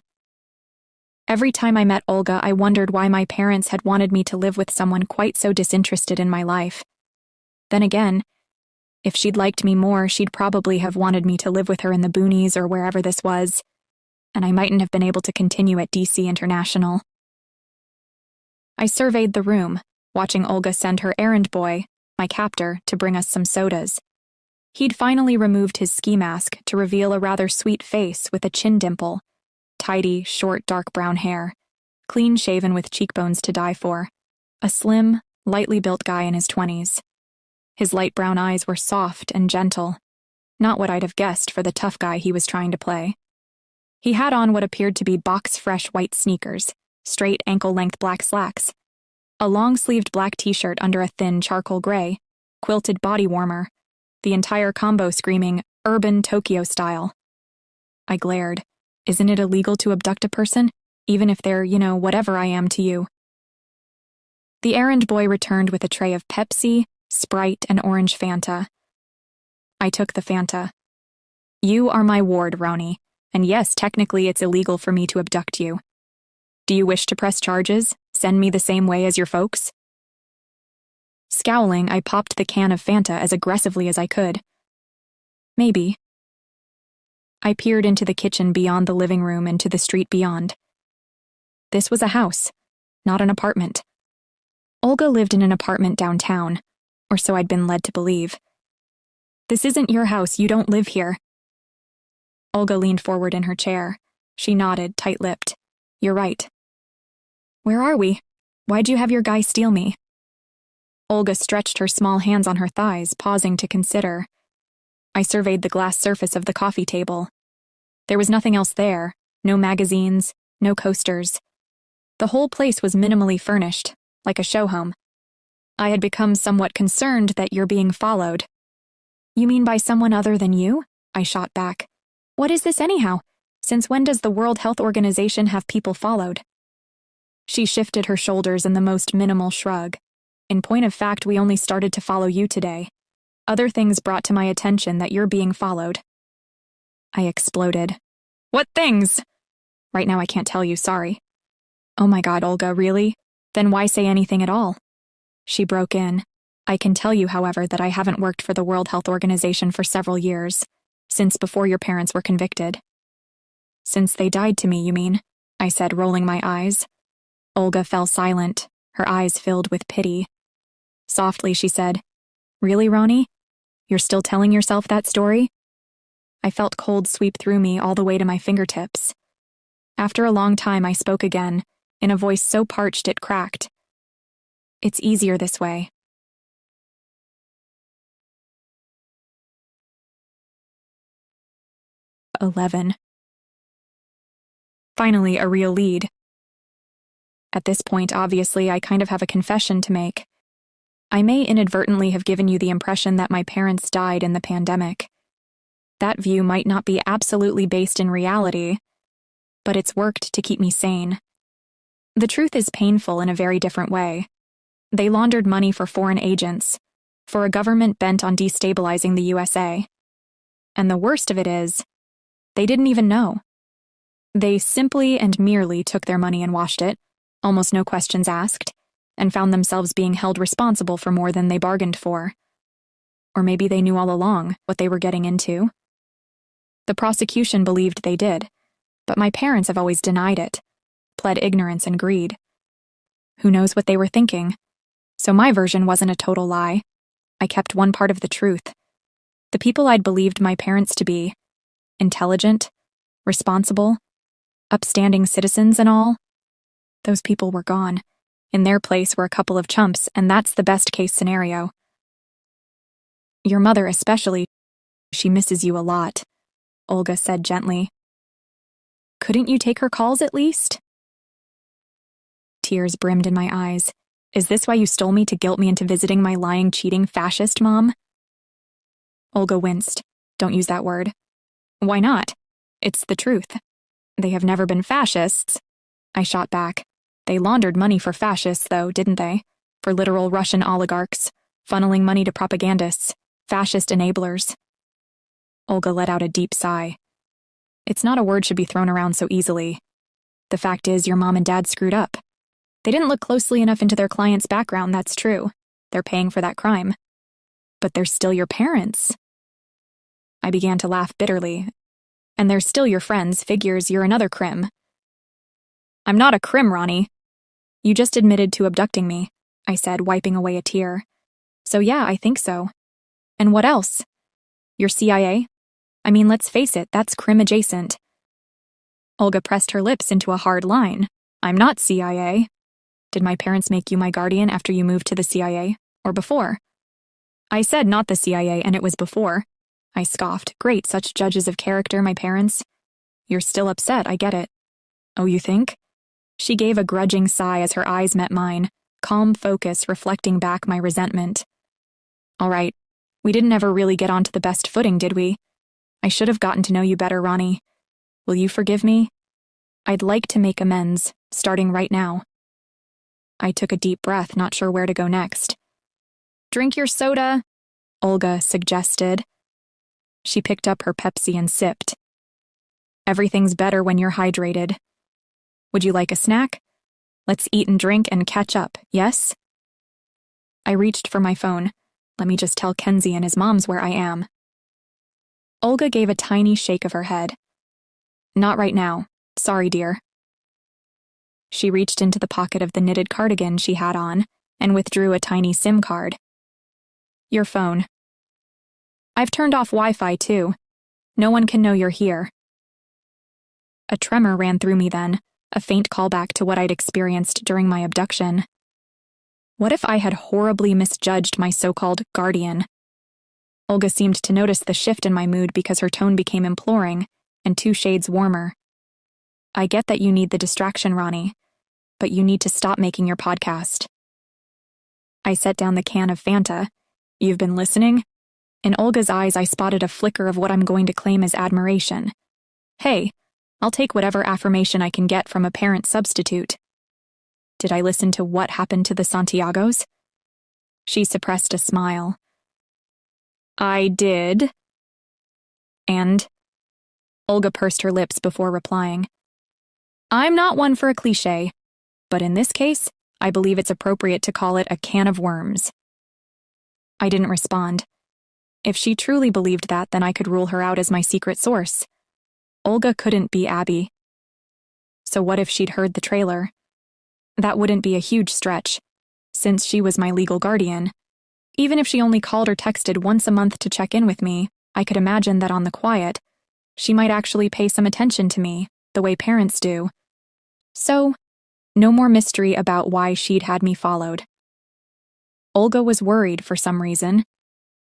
Every time I met Olga, I wondered why my parents had wanted me to live with someone quite so disinterested in my life. Then again, if she'd liked me more, she'd probably have wanted me to live with her in the boonies or wherever this was, and I mightn't have been able to continue at DC International. I surveyed the room, watching Olga send her errand boy, my captor, to bring us some sodas. He'd finally removed his ski mask to reveal a rather sweet face with a chin dimple, tidy, short, dark brown hair, clean-shaven with cheekbones to die for, a slim, lightly built guy in his 20s. His light brown eyes were soft and gentle, not what I'd have guessed for the tough guy he was trying to play. He had on what appeared to be box-fresh white sneakers, straight ankle-length black slacks, a long-sleeved black t-shirt under a thin charcoal gray, quilted body warmer, the entire combo screaming, urban Tokyo style. I glared. Isn't it illegal to abduct a person, even if they're, whatever I am to you? The errand boy returned with a tray of Pepsi, Sprite, and orange Fanta. I took the Fanta. You are my ward, Roni, and yes, technically it's illegal for me to abduct you. Do you wish to press charges? Send me the same way as your folks? Scowling, I popped the can of Fanta as aggressively as I could. Maybe. I peered into the kitchen beyond the living room and to the street beyond. This was a house, not an apartment. Olga lived in an apartment downtown, or so I'd been led to believe. This isn't your house, you don't live here. Olga leaned forward in her chair. She nodded, tight-lipped. You're right. Where are we? Why'd you have your guy steal me? Olga stretched her small hands on her thighs, pausing to consider. I surveyed the glass surface of the coffee table. There was nothing else there, no magazines, no coasters. The whole place was minimally furnished, like a show home. I had become somewhat concerned that you're being followed. You mean by someone other than you? I shot back. What is this anyhow? Since when does the World Health Organization have people followed? She shifted her shoulders in the most minimal shrug. In point of fact, we only started to follow you today. Other things brought to my attention that you're being followed. I exploded. What things? Right now I can't tell you, sorry. Oh my God, Olga, really? Then why say anything at all? She broke in. I can tell you, however, that I haven't worked for the World Health Organization for several years, since before your parents were convicted. Since they died to me, you mean? I said, rolling my eyes. Olga fell silent, her eyes filled with pity. Softly, she said, Really, Roni? You're still telling yourself that story? I felt cold sweep through me all the way to my fingertips. After a long time, I spoke again, in a voice so parched it cracked. It's easier this way. "11. Finally, a real lead. At this point, obviously, I kind of have a confession to make. I may inadvertently have given you the impression that my parents died in the pandemic. That view might not be absolutely based in reality, but it's worked to keep me sane. The truth is painful in a very different way. They laundered money for foreign agents, for a government bent on destabilizing the USA. And the worst of it is, they didn't even know. They simply and merely took their money and washed it, almost no questions asked, and found themselves being held responsible for more than they bargained for. Or maybe they knew all along what they were getting into. The prosecution believed they did, but my parents have always denied it, pled ignorance and greed. Who knows what they were thinking? So my version wasn't a total lie. I kept one part of the truth. The people I'd believed my parents to be, intelligent, responsible, upstanding citizens and all, those people were gone, In their place, we're a couple of chumps, and that's the best case scenario. Your mother especially, she misses you a lot, Olga said gently. Couldn't you take her calls at least? Tears brimmed in my eyes. Is this why you stole me to guilt me into visiting my lying, cheating fascist mom? Olga winced. Don't use that word. Why not? It's the truth. They have never been fascists. I shot back. They laundered money for fascists, though, didn't they? For literal Russian oligarchs, funneling money to propagandists, fascist enablers. Olga let out a deep sigh. It's not a word should be thrown around so easily. The fact is, your mom and dad screwed up. They didn't look closely enough into their client's background, that's true. They're paying for that crime. But they're still your parents. I began to laugh bitterly. And they're still your friends, figures you're another crim. I'm not a crim, Roni. You just admitted to abducting me, I said, wiping away a tear. So yeah, I think so. And what else? You're CIA? I mean, let's face it, that's crim adjacent. Olga pressed her lips into a hard line. I'm not CIA. Did my parents make you my guardian after you moved to the CIA? Or before? I said not the CIA, and it was before. I scoffed. Great, such judges of character, my parents. You're still upset, I get it. Oh, you think? She gave a grudging sigh as her eyes met mine, calm focus reflecting back my resentment. All right, we didn't ever really get onto the best footing, did we? I should have gotten to know you better, Roni. Will you forgive me? I'd like to make amends, starting right now. I took a deep breath, not sure where to go next. Drink your soda, Olga suggested. She picked up her Pepsi and sipped. Everything's better when you're hydrated. Would you like a snack? Let's eat and drink and catch up, yes? I reached for my phone. Let me just tell Kenzie and his moms where I am. Olga gave a tiny shake of her head. Not right now. Sorry, dear. She reached into the pocket of the knitted cardigan she had on and withdrew a tiny SIM card. Your phone. I've turned off Wi-Fi, too. No one can know you're here. A tremor ran through me then, a faint callback to what I'd experienced during my abduction. What if I had horribly misjudged my so-called guardian? Olga seemed to notice the shift in my mood because her tone became imploring and 2 shades warmer. I get that you need the distraction, Roni, but you need to stop making your podcast. I set down the can of Fanta. You've been listening? In Olga's eyes, I spotted a flicker of what I'm going to claim as admiration. Hey, I'll take whatever affirmation I can get from a parent substitute. Did I listen to What Happened to the Santiagos? She suppressed a smile. I did. And? Olga pursed her lips before replying. I'm not one for a cliché, but in this case, I believe it's appropriate to call it a can of worms. I didn't respond. If she truly believed that, then I could rule her out as my secret source. Olga couldn't be Abby. So what if she'd heard the trailer? That wouldn't be a huge stretch, since she was my legal guardian. Even if she only called or texted once a month to check in with me, I could imagine that on the quiet, she might actually pay some attention to me, the way parents do. So, no more mystery about why she'd had me followed. Olga was worried for some reason.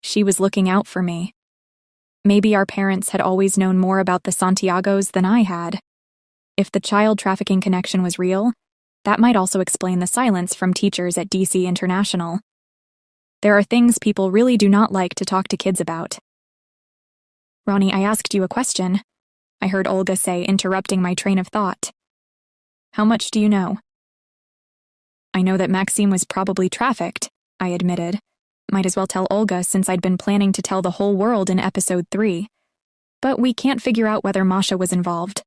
She was looking out for me. Maybe our parents had always known more about the Santiagos than I had. If the child trafficking connection was real, that might also explain the silence from teachers at DC International. There are things people really do not like to talk to kids about. Roni, I asked you a question, I heard Olga say, interrupting my train of thought. How much do you know? I know that Maxime was probably trafficked, I admitted. Might as well tell Olga since I'd been planning to tell the whole world in episode 3. But we can't figure out whether Masha was involved.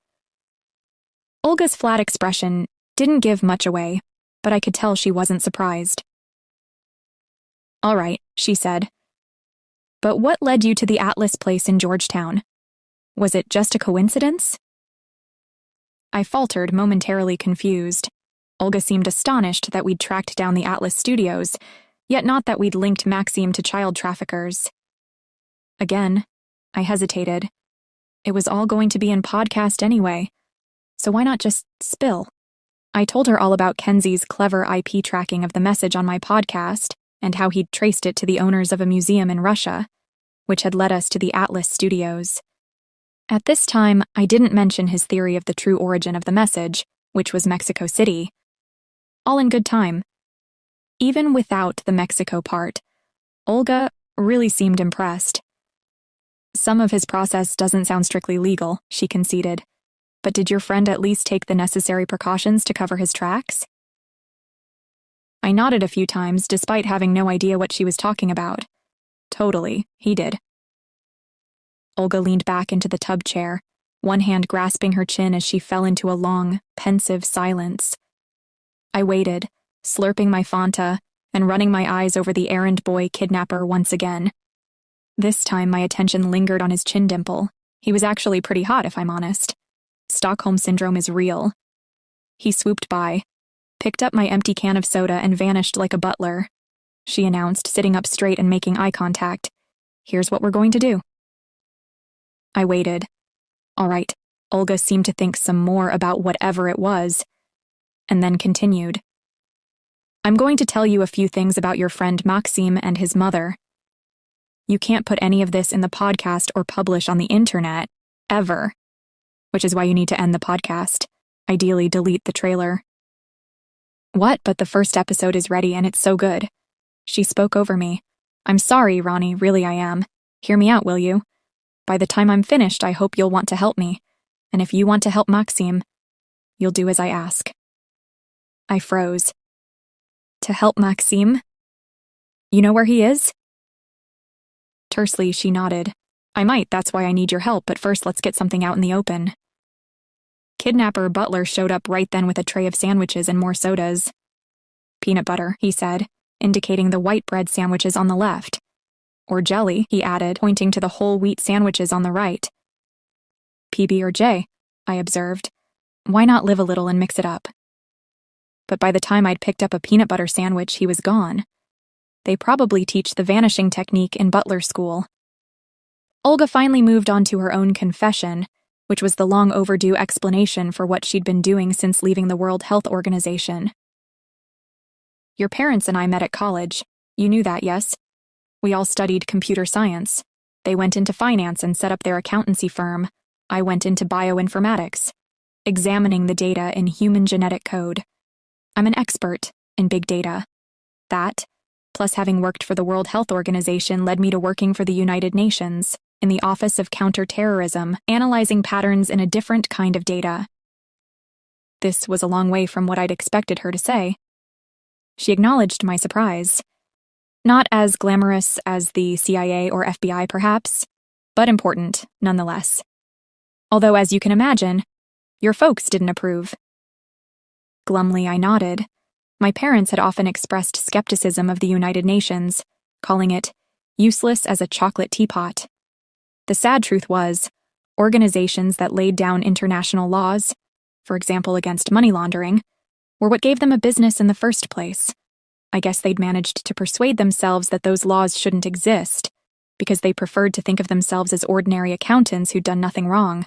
Olga's flat expression didn't give much away, but I could tell she wasn't surprised. All right, she said. But what led you to the Atlas place in Georgetown? Was it just a coincidence? I faltered, momentarily confused. Olga seemed astonished that we'd tracked down the Atlas studios, yet not that we'd linked Maxime to child traffickers. Again, I hesitated. It was all going to be in podcast anyway, so why not just spill? I told her all about Kenzie's clever IP tracking of the message on my podcast and how he'd traced it to the owners of a museum in Russia, which had led us to the Atlas Studios. At this time, I didn't mention his theory of the true origin of the message, which was Mexico City. All in good time. Even without the Mexico part, Olga really seemed impressed. Some of his process doesn't sound strictly legal, she conceded. But did your friend at least take the necessary precautions to cover his tracks? I nodded a few times, despite having no idea what she was talking about. Totally, he did. Olga leaned back into the tub chair, one hand grasping her chin as she fell into a long, pensive silence. I waited, slurping my Fanta and running my eyes over the errand boy kidnapper once again. This time my attention lingered on his chin dimple. He was actually pretty hot, if I'm honest. Stockholm Syndrome is real. He swooped by, picked up my empty can of soda and vanished like a butler. She announced, sitting up straight and making eye contact. Here's what we're going to do. I waited. All right, Olga seemed to think some more about whatever it was, and then continued. I'm going to tell you a few things about your friend Maxim and his mother. You can't put any of this in the podcast or publish on the internet, ever. Which is why you need to end the podcast. Ideally, delete the trailer. What? But the first episode is ready and it's so good. She spoke over me. I'm sorry, Roni, really I am. Hear me out, will you? By the time I'm finished, I hope you'll want to help me. And if you want to help Maxim, you'll do as I ask. I froze. To help Maxim? You know where he is? Tersely, she nodded. I might, that's why I need your help, but first let's get something out in the open. Kidnapper Butler showed up right then with a tray of sandwiches and more sodas. Peanut butter, he said, indicating the white bread sandwiches on the left. Or jelly, he added, pointing to the whole wheat sandwiches on the right. PB or J, I observed. Why not live a little and mix it up? But by the time I'd picked up a peanut butter sandwich, he was gone. They probably teach the vanishing technique in Butler school. Olga finally moved on to her own confession, which was the long overdue explanation for what she'd been doing since leaving the World Health Organization. Your parents and I met at college. You knew that, yes? We all studied computer science. They went into finance and set up their accountancy firm. I went into bioinformatics, examining the data in human genetic code. I'm an expert in big data. That, plus having worked for the World Health Organization, led me to working for the United Nations, in the Office of Counterterrorism, analyzing patterns in a different kind of data. This was a long way from what I'd expected her to say. She acknowledged my surprise. Not as glamorous as the CIA or FBI, perhaps, but important, nonetheless. Although, as you can imagine, your folks didn't approve. Glumly, I nodded. My parents had often expressed skepticism of the United Nations, calling it useless as a chocolate teapot. The sad truth was, organizations that laid down international laws, for example against money laundering, were what gave them a business in the first place. I guess they'd managed to persuade themselves that those laws shouldn't exist, because they preferred to think of themselves as ordinary accountants who'd done nothing wrong.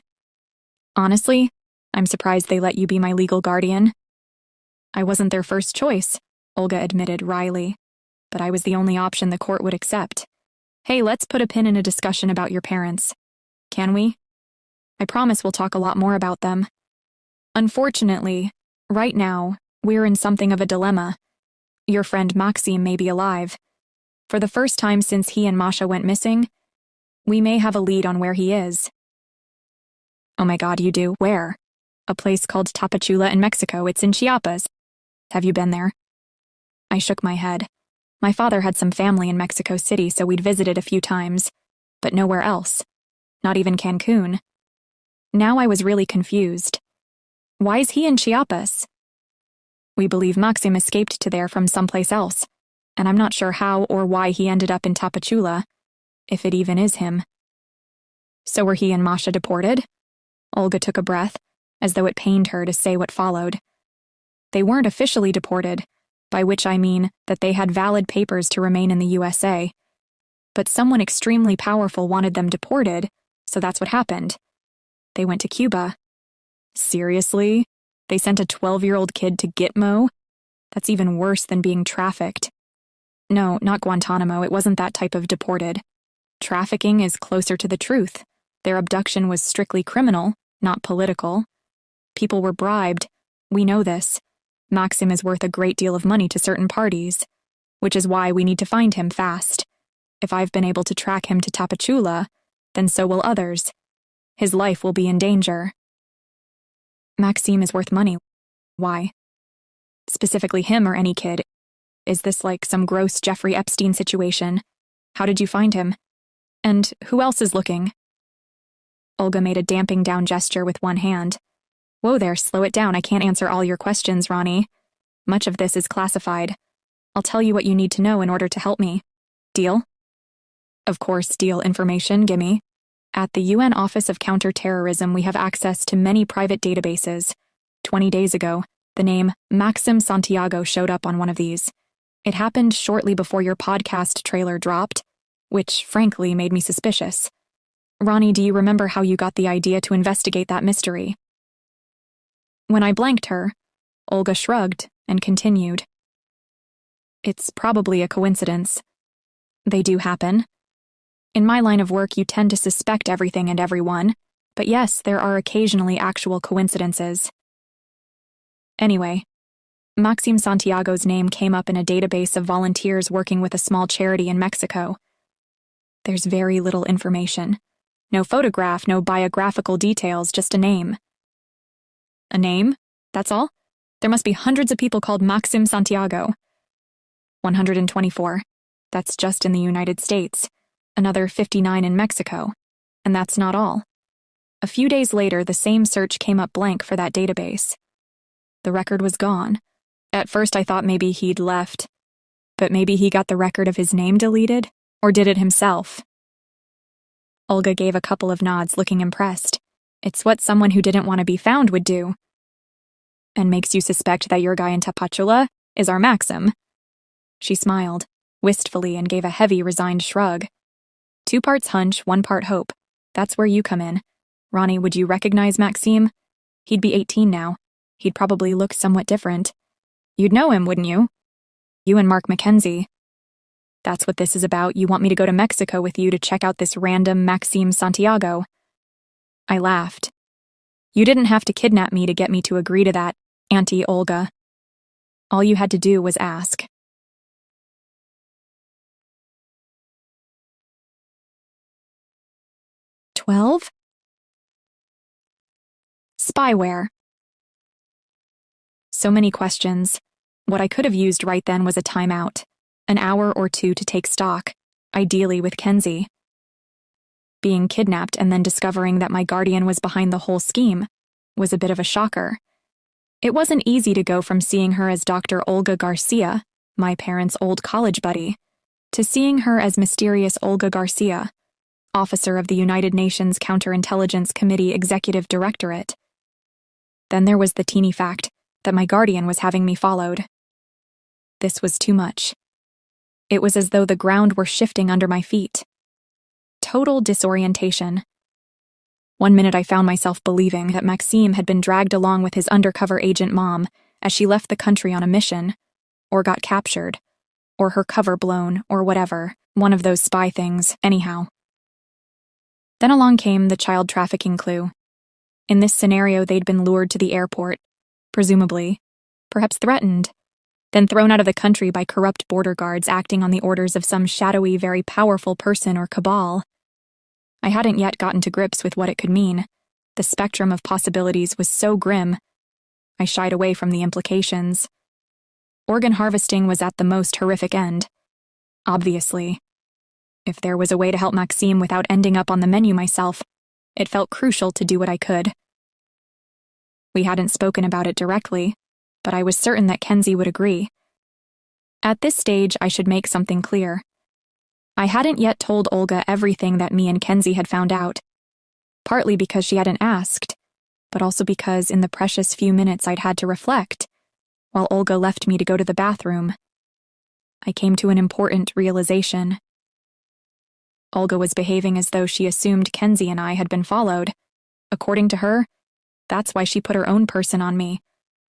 Honestly, I'm surprised they let you be my legal guardian. I wasn't their first choice, Olga admitted wryly, but I was the only option the court would accept. Hey, let's put a pin in a discussion about your parents. Can we? I promise we'll talk a lot more about them. Unfortunately, right now, we're in something of a dilemma. Your friend Maxim may be alive. For the first time since he and Masha went missing, we may have a lead on where he is. Oh my God, you do? Where? A place called Tapachula in Mexico. It's in Chiapas. Have you been there? I shook my head. My father had some family in Mexico City, so we'd visited a few times, but nowhere else. Not even Cancun. Now I was really confused. Why is he in Chiapas? We believe Maxim escaped to there from someplace else, and I'm not sure how or why he ended up in Tapachula, if it even is him. So were he and Masha deported? Olga took a breath, as though it pained her to say what followed. They weren't officially deported, by which I mean that they had valid papers to remain in the USA. But someone extremely powerful wanted them deported, so that's what happened. They went to Cuba. Seriously? They sent a 12-year-old kid to Gitmo? That's even worse than being trafficked. No, not Guantanamo, it wasn't that type of deported. Trafficking is closer to the truth. Their abduction was strictly criminal, not political. People were bribed. We know this. Maxim is worth a great deal of money to certain parties, which is why we need to find him fast. If I've been able to track him to Tapachula, then so will others. His life will be in danger. Maxim is worth money. Why? Specifically him or any kid. Is this like some gross Jeffrey Epstein situation? How did you find him? And who else is looking? Olga made a damping down gesture with one hand. Whoa there, slow it down. I can't answer all your questions, Roni. Much of this is classified. I'll tell you what you need to know in order to help me. Deal? Of course, deal information, gimme. At the UN Office of Counterterrorism, we have access to many private databases. 20 days ago, the name Maxim Santiago showed up on one of these. It happened shortly before your podcast trailer dropped, which frankly made me suspicious. Roni, do you remember how you got the idea to investigate that mystery? When I blanked her, Olga shrugged and continued. It's probably a coincidence. They do happen. In my line of work, you tend to suspect everything and everyone, but yes, there are occasionally actual coincidences. Anyway, Maxim Santiago's name came up in a database of volunteers working with a small charity in Mexico. There's very little information. No photograph, no biographical details, just a name. A name? That's all? There must be hundreds of people called Maxim Santiago. 124. That's just in the United States. Another 59 in Mexico. And that's not all. A few days later, the same search came up blank for that database. The record was gone. At first I thought maybe he'd left. But maybe he got the record of his name deleted? Or did it himself? Olga gave a couple of nods, looking impressed. It's what someone who didn't want to be found would do. And makes you suspect that your guy in Tapachula is our Maxim. She smiled, wistfully, and gave a heavy, resigned shrug. 2 parts hunch, 1 part hope. That's where you come in. Roni, would you recognize Maxim? He'd be 18 now. He'd probably look somewhat different. You'd know him, wouldn't you? You and Mark Mackenzie. That's what this is about. You want me to go to Mexico with you to check out this random Maxim Santiago. I laughed. You didn't have to kidnap me to get me to agree to that, Auntie Olga. All you had to do was ask. "12? Spyware. So many questions. What I could have used right then was a timeout. An hour or 2 to take stock, ideally with Kenzie. Being kidnapped and then discovering that my guardian was behind the whole scheme was a bit of a shocker. It wasn't easy to go from seeing her as Dr. Olga Garcia, my parents' old college buddy, to seeing her as mysterious Olga Garcia, officer of the United Nations Counterintelligence Committee Executive Directorate. Then there was the teeny fact that my guardian was having me followed. This was too much. It was as though the ground were shifting under my feet. Total disorientation. One minute I found myself believing that Maxim had been dragged along with his undercover agent mom as she left the country on a mission, or got captured, or her cover blown, or whatever, one of those spy things, anyhow. Then along came the child trafficking clue. In this scenario, they'd been lured to the airport, presumably, perhaps threatened, then thrown out of the country by corrupt border guards acting on the orders of some shadowy, very powerful person or cabal. I hadn't yet gotten to grips with what it could mean. The spectrum of possibilities was so grim. I shied away from the implications. Organ harvesting was at the most horrific end. Obviously. If there was a way to help Maxim without ending up on the menu myself, it felt crucial to do what I could. We hadn't spoken about it directly, but I was certain that Kenzie would agree. At this stage, I should make something clear. I hadn't yet told Olga everything that me and Kenzie had found out, partly because she hadn't asked, but also because in the precious few minutes I'd had to reflect, while Olga left me to go to the bathroom, I came to an important realization. Olga was behaving as though she assumed Kenzie and I had been followed. According to her, that's why she put her own person on me,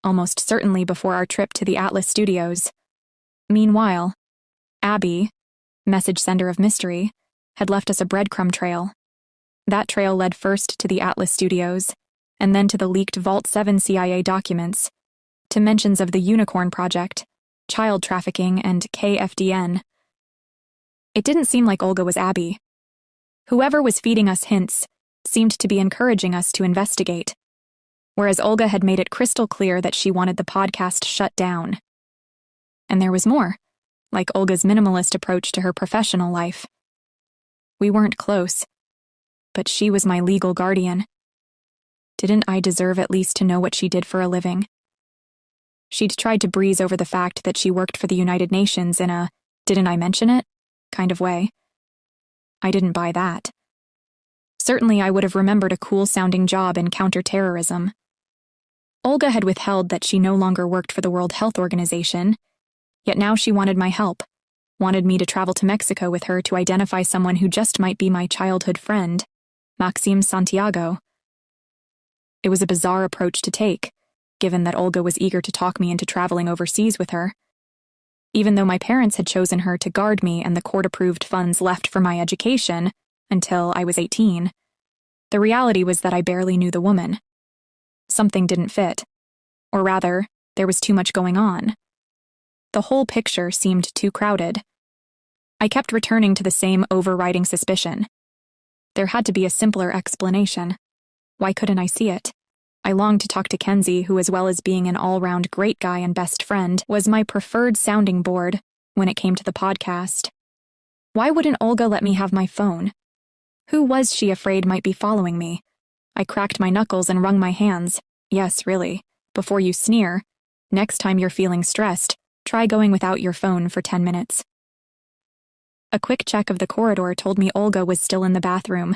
almost certainly before our trip to the Atlas Studios. Meanwhile, Abby, message sender of mystery, had left us a breadcrumb trail. That trail led first to the Atlas Studios, and then to the leaked Vault 7 CIA documents, to mentions of the Unicorn Project, child trafficking, and KFDN. It didn't seem like Olga was Abby. Whoever was feeding us hints seemed to be encouraging us to investigate, whereas Olga had made it crystal clear that she wanted the podcast shut down. And there was more, like Olga's minimalist approach to her professional life. We weren't close, but she was my legal guardian. Didn't I deserve at least to know what she did for a living? She'd tried to breeze over the fact that she worked for the United Nations in a "didn't I mention it?" kind of way. I didn't buy that. Certainly I would have remembered a cool-sounding job in counterterrorism. Olga had withheld that she no longer worked for the World Health Organization, yet now she wanted my help, wanted me to travel to Mexico with her to identify someone who just might be my childhood friend, Maxime Santiago. It was a bizarre approach to take, given that Olga was eager to talk me into traveling overseas with her. Even though my parents had chosen her to guard me and the court-approved funds left for my education until I was 18, the reality was that I barely knew the woman. Something didn't fit. Or rather, there was too much going on. The whole picture seemed too crowded. I kept returning to the same overriding suspicion. There had to be a simpler explanation. Why couldn't I see it? I longed to talk to Kenzie, who, as well as being an all-round great guy and best friend, was my preferred sounding board when it came to the podcast. Why wouldn't Olga let me have my phone? Who was she afraid might be following me? I cracked my knuckles and wrung my hands. Yes, really. Before you sneer, next time you're feeling stressed, try going without your phone for 10 minutes. A quick check of the corridor told me Olga was still in the bathroom,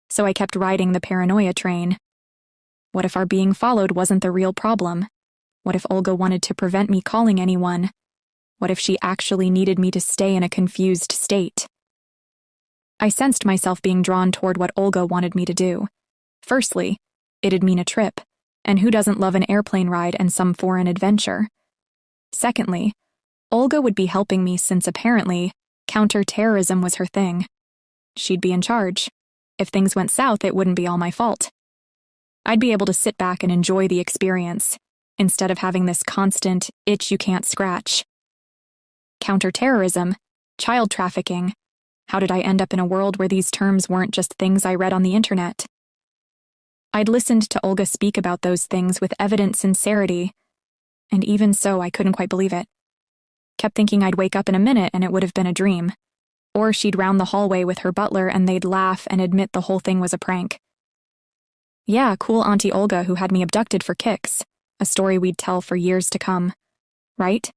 so I kept riding the paranoia train. What if our being followed wasn't the real problem? What if Olga wanted to prevent me calling anyone? What if she actually needed me to stay in a confused state? I sensed myself being drawn toward what Olga wanted me to do. Firstly, it'd mean a trip, and who doesn't love an airplane ride and some foreign adventure? Secondly, Olga would be helping me since apparently counterterrorism was her thing. She'd be in charge. If things went south, it wouldn't be all my fault. I'd be able to sit back and enjoy the experience, instead of having this constant itch you can't scratch. Counterterrorism, child trafficking. How did I end up in a world where these terms weren't just things I read on the internet? I'd listened to Olga speak about those things with evident sincerity, and even so, I couldn't quite believe it. Kept thinking I'd wake up in a minute and it would have been a dream. Or she'd round the hallway with her butler and they'd laugh and admit the whole thing was a prank. Yeah, cool Auntie Olga who had me abducted for kicks, a story we'd tell for years to come. Right?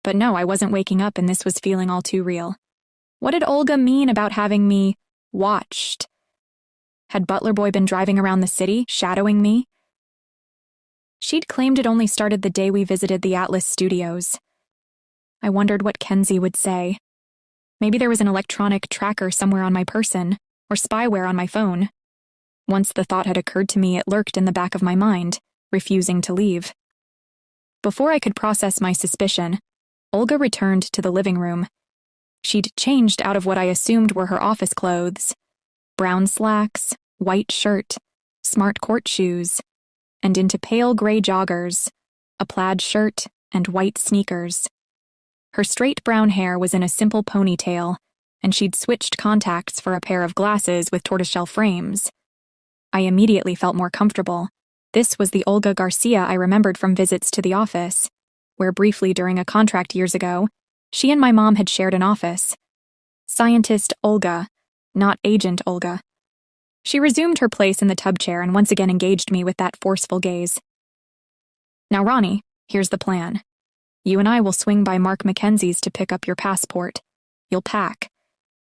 But no, I wasn't waking up and this was feeling all too real. What did Olga mean about having me watched? Had Butler Boy been driving around the city, shadowing me? She'd claimed it only started the day we visited the Atlas Studios. I wondered what Kenzie would say. Maybe there was an electronic tracker somewhere on my person, or spyware on my phone. Once the thought had occurred to me, it lurked in the back of my mind, refusing to leave. Before I could process my suspicion, Olga returned to the living room. She'd changed out of what I assumed were her office clothes. Brown slacks, white shirt, smart court shoes, and into pale gray joggers, a plaid shirt, and white sneakers. Her straight brown hair was in a simple ponytail, and she'd switched contacts for a pair of glasses with tortoiseshell frames. I immediately felt more comfortable. This was the Olga Garcia I remembered from visits to the office, where briefly during a contract years ago, she and my mom had shared an office. Scientist Olga, not Agent Olga. She resumed her place in the tub chair and once again engaged me with that forceful gaze. Now, Roni, here's the plan. You and I will swing by Mark Mackenzie's to pick up your passport. You'll pack.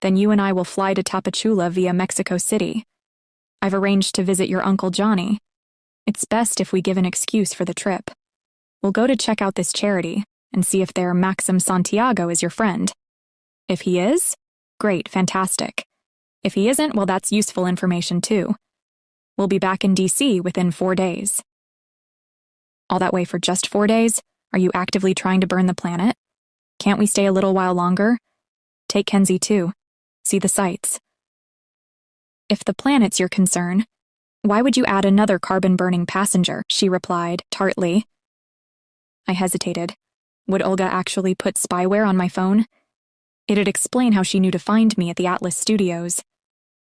Then you and I will fly to Tapachula via Mexico City. I've arranged to visit your Uncle Johnny. It's best if we give an excuse for the trip. We'll go to check out this charity and see if their Maxim Santiago is your friend. If he is, great, fantastic. If he isn't, well, that's useful information too. We'll be back in DC within 4 days. All that way for just 4 days? Are you actively trying to burn the planet? Can't we stay a little while longer? Take Kenzie too. See the sights. If the planet's your concern, why would you add another carbon-burning passenger? She replied, tartly. I hesitated. Would Olga actually put spyware on my phone? It'd explain how she knew to find me at the Atlas Studios.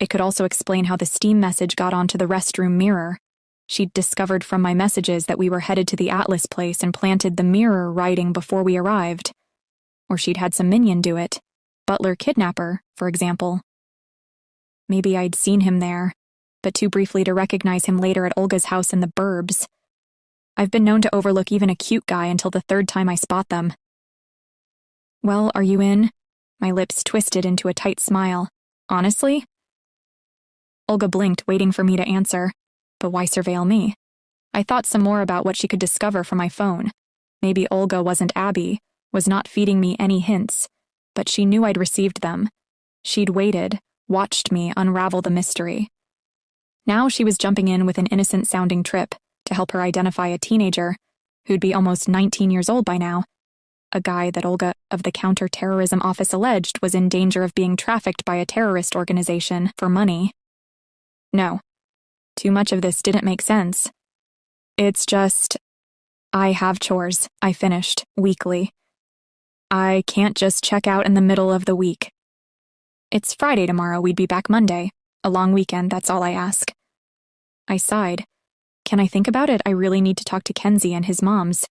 It could also explain how the Steam message got onto the restroom mirror. She'd discovered from my messages that we were headed to the Atlas place and planted the mirror writing before we arrived. Or she'd had some minion do it. Butler Kidnapper, for example. Maybe I'd seen him there, but too briefly to recognize him later at Olga's house in the burbs. I've been known to overlook even a cute guy until the third time I spot them. Well, are you in? My lips twisted into a tight smile. Honestly? Olga blinked, waiting for me to answer. But why surveil me? I thought some more about what she could discover from my phone. Maybe Olga wasn't Abby, was not feeding me any hints, but she knew I'd received them. She'd waited, watched me unravel the mystery. Now she was jumping in with an innocent-sounding trip to help her identify a teenager who'd be almost 19 years old by now, a guy that Olga of the Counter-Terrorism Office alleged was in danger of being trafficked by a terrorist organization for money. No. Too much of this didn't make sense. It's just, I have chores, I finished, weakly. I can't just check out in the middle of the week. It's Friday tomorrow, we'd be back Monday. A long weekend, that's all I ask. I sighed. Can I think about it? I really need to talk to Kenzie and his moms.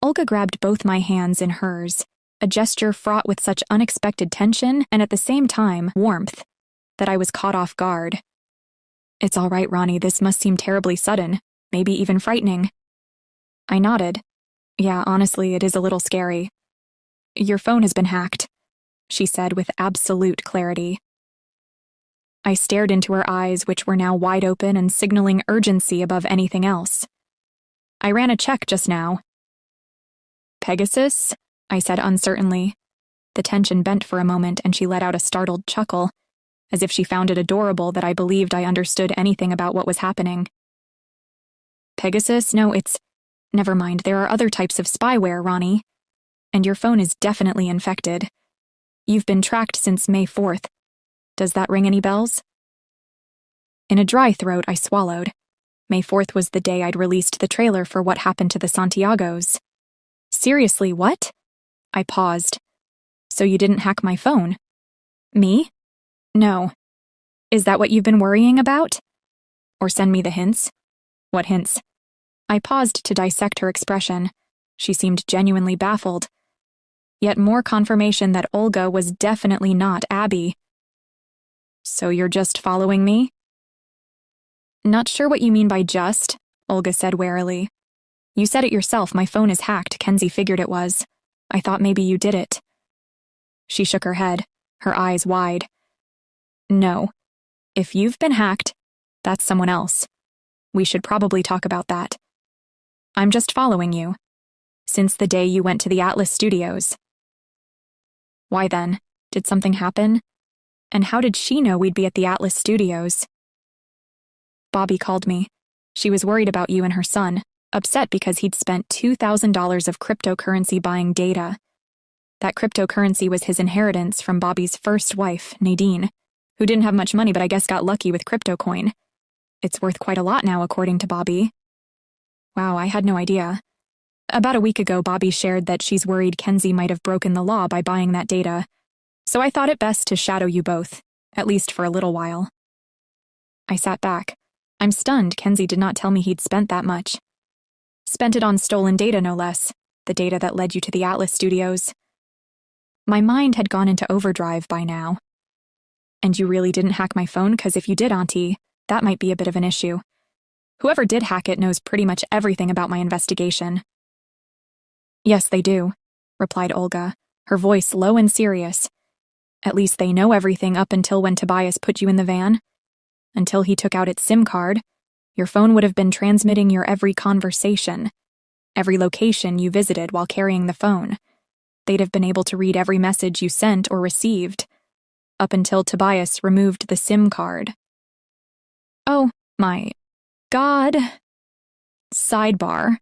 Olga grabbed both my hands in hers, a gesture fraught with such unexpected tension and at the same time, warmth, that I was caught off guard. It's all right, Roni, this must seem terribly sudden, maybe even frightening. I nodded. Yeah, honestly, it is a little scary. Your phone has been hacked, she said with absolute clarity. I stared into her eyes, which were now wide open and signaling urgency above anything else. I ran a check just now. Pegasus? I said uncertainly. The tension bent for a moment and she let out a startled chuckle, as if she found it adorable that I believed I understood anything about what was happening. Pegasus? No, it's... Never mind, there are other types of spyware, Roni. And your phone is definitely infected. You've been tracked since May 4th. Does that ring any bells? In a dry throat, I swallowed. May 4th was the day I'd released the trailer for What Happened to the Santiagos. Seriously, what? I paused. So you didn't hack my phone? Me? No. Is that what you've been worrying about? Or send me the hints? What hints? I paused to dissect her expression. She seemed genuinely baffled. Yet more confirmation that Olga was definitely not Abby. So you're just following me? Not sure what you mean by just, Olga said warily. You said it yourself, my phone is hacked, Kenzie figured it was. I thought maybe you did it. She shook her head, her eyes wide. No. If you've been hacked, that's someone else. We should probably talk about that. I'm just following you. Since the day you went to the Atlas Studios. Why then? Did something happen? And how did she know we'd be at the Atlas Studios? Bobby called me. She was worried about you and her son, upset because he'd spent $2,000 of cryptocurrency buying data. That cryptocurrency was his inheritance from Bobby's first wife, Nadine, who didn't have much money but I guess got lucky with CryptoCoin. It's worth quite a lot now, according to Bobby. Wow, I had no idea. About a week ago, Bobby shared that she's worried Kenzie might have broken the law by buying that data, so I thought it best to shadow you both, at least for a little while. I sat back. I'm stunned Kenzie did not tell me he'd spent that much. Spent it on stolen data, no less, the data that led you to the Atlas Studios. My mind had gone into overdrive by now. And you really didn't hack my phone? 'Cause if you did, Auntie, that might be a bit of an issue. Whoever did hack it knows pretty much everything about my investigation. Yes, they do, replied Olga, her voice low and serious. At least they know everything up until when Tobias put you in the van. Until he took out its SIM card, your phone would have been transmitting your every conversation, every location you visited while carrying the phone. They'd have been able to read every message you sent or received, up until Tobias removed the SIM card. Oh, my God. Sidebar.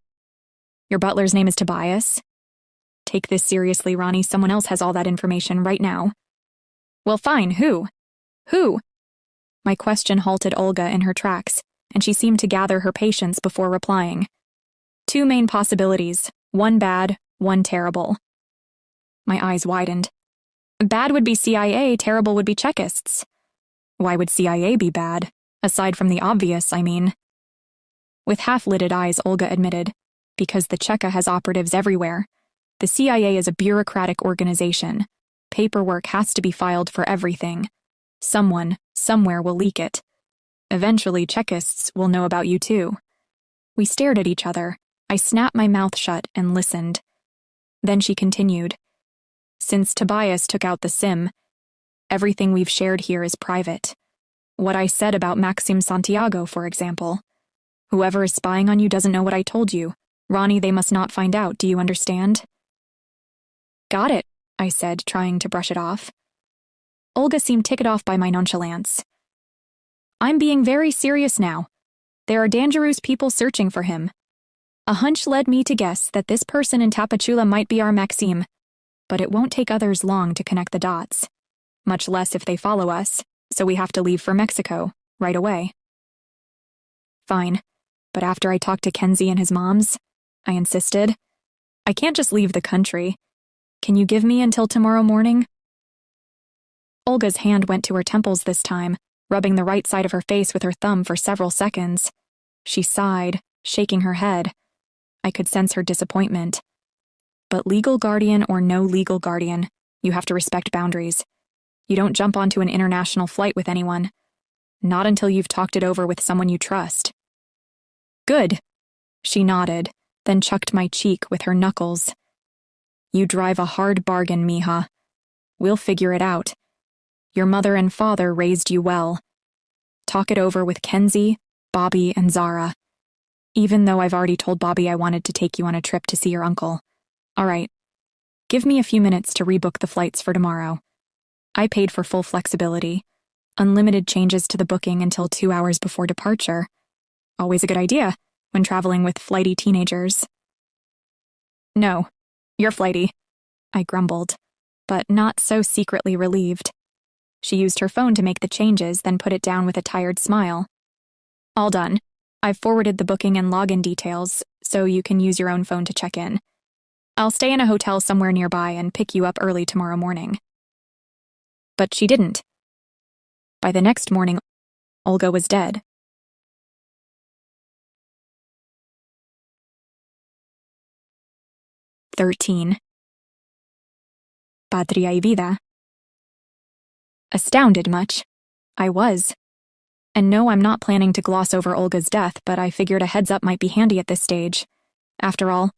Your butler's name is Tobias? Take this seriously, Roni. Someone else has all that information right now. Well, fine. Who? Who? My question halted Olga in her tracks, and she seemed to gather her patience before replying. 2 main possibilities, one bad, one terrible. My eyes widened. Bad would be CIA, terrible would be Chekists. Why would CIA be bad? Aside from the obvious, I mean. With half-lidded eyes, Olga admitted, because the Cheka has operatives everywhere. The CIA is a bureaucratic organization. Paperwork has to be filed for everything. Someone, somewhere will leak it. Eventually, Chekists will know about you too. We stared at each other. I snapped my mouth shut and listened. Then she continued. Since Tobias took out the SIM, everything we've shared here is private. What I said about Maxim Santiago, for example. Whoever is spying on you doesn't know what I told you. Roni, they must not find out, do you understand? Got it, I said, trying to brush it off. Olga seemed ticked off by my nonchalance. I'm being very serious now. There are dangerous people searching for him. A hunch led me to guess that this person in Tapachula might be our Maxim, but it won't take others long to connect the dots. Much less if they follow us, so we have to leave for Mexico, right away. Fine, but after I talked to Kenzie and his moms, I insisted. I can't just leave the country. Can you give me until tomorrow morning? Olga's hand went to her temples this time, rubbing the right side of her face with her thumb for several seconds. She sighed, shaking her head. I could sense her disappointment. But legal guardian or no legal guardian, you have to respect boundaries. You don't jump onto an international flight with anyone. Not until you've talked it over with someone you trust. Good. She nodded, then chucked my cheek with her knuckles. You drive a hard bargain, mija. We'll figure it out. Your mother and father raised you well. Talk it over with Kenzie, Bobby, and Zara. Even though I've already told Bobby I wanted to take you on a trip to see your uncle. All right. Give me a few minutes to rebook the flights for tomorrow. I paid for full flexibility. Unlimited changes to the booking until 2 hours before departure. Always a good idea when traveling with flighty teenagers. No, you're flighty, I grumbled, but not so secretly relieved. She used her phone to make the changes, then put it down with a tired smile. All done. I've forwarded the booking and login details, so you can use your own phone to check in. I'll stay in a hotel somewhere nearby and pick you up early tomorrow morning. But she didn't. By the next morning, Olga was dead. "13. Patria y vida." Astounded much? I was. And no, I'm not planning to gloss over Olga's death, but I figured a heads up might be handy at this stage. After all,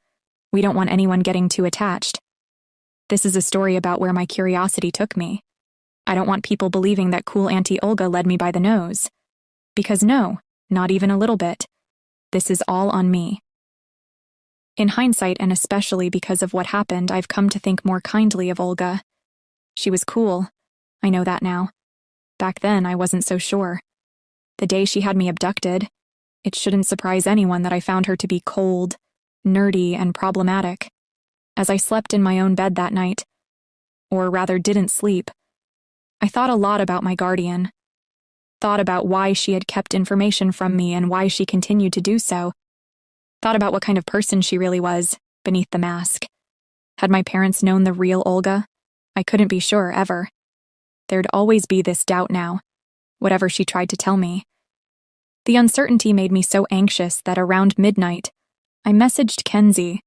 we don't want anyone getting too attached. This is a story about where my curiosity took me. I don't want people believing that cool Auntie Olga led me by the nose. Because no, not even a little bit. This is all on me. In hindsight, and especially because of what happened, I've come to think more kindly of Olga. She was cool. I know that now. Back then, I wasn't so sure. The day she had me abducted, it shouldn't surprise anyone that I found her to be cold, nerdy, and problematic. As I slept in my own bed that night, or rather didn't sleep, I thought a lot about my guardian. Thought about why she had kept information from me and why she continued to do so. Thought about what kind of person she really was, beneath the mask. Had my parents known the real Olga? I couldn't be sure, ever. There'd always be this doubt now, whatever she tried to tell me. The uncertainty made me so anxious that around midnight, I messaged Kenzie,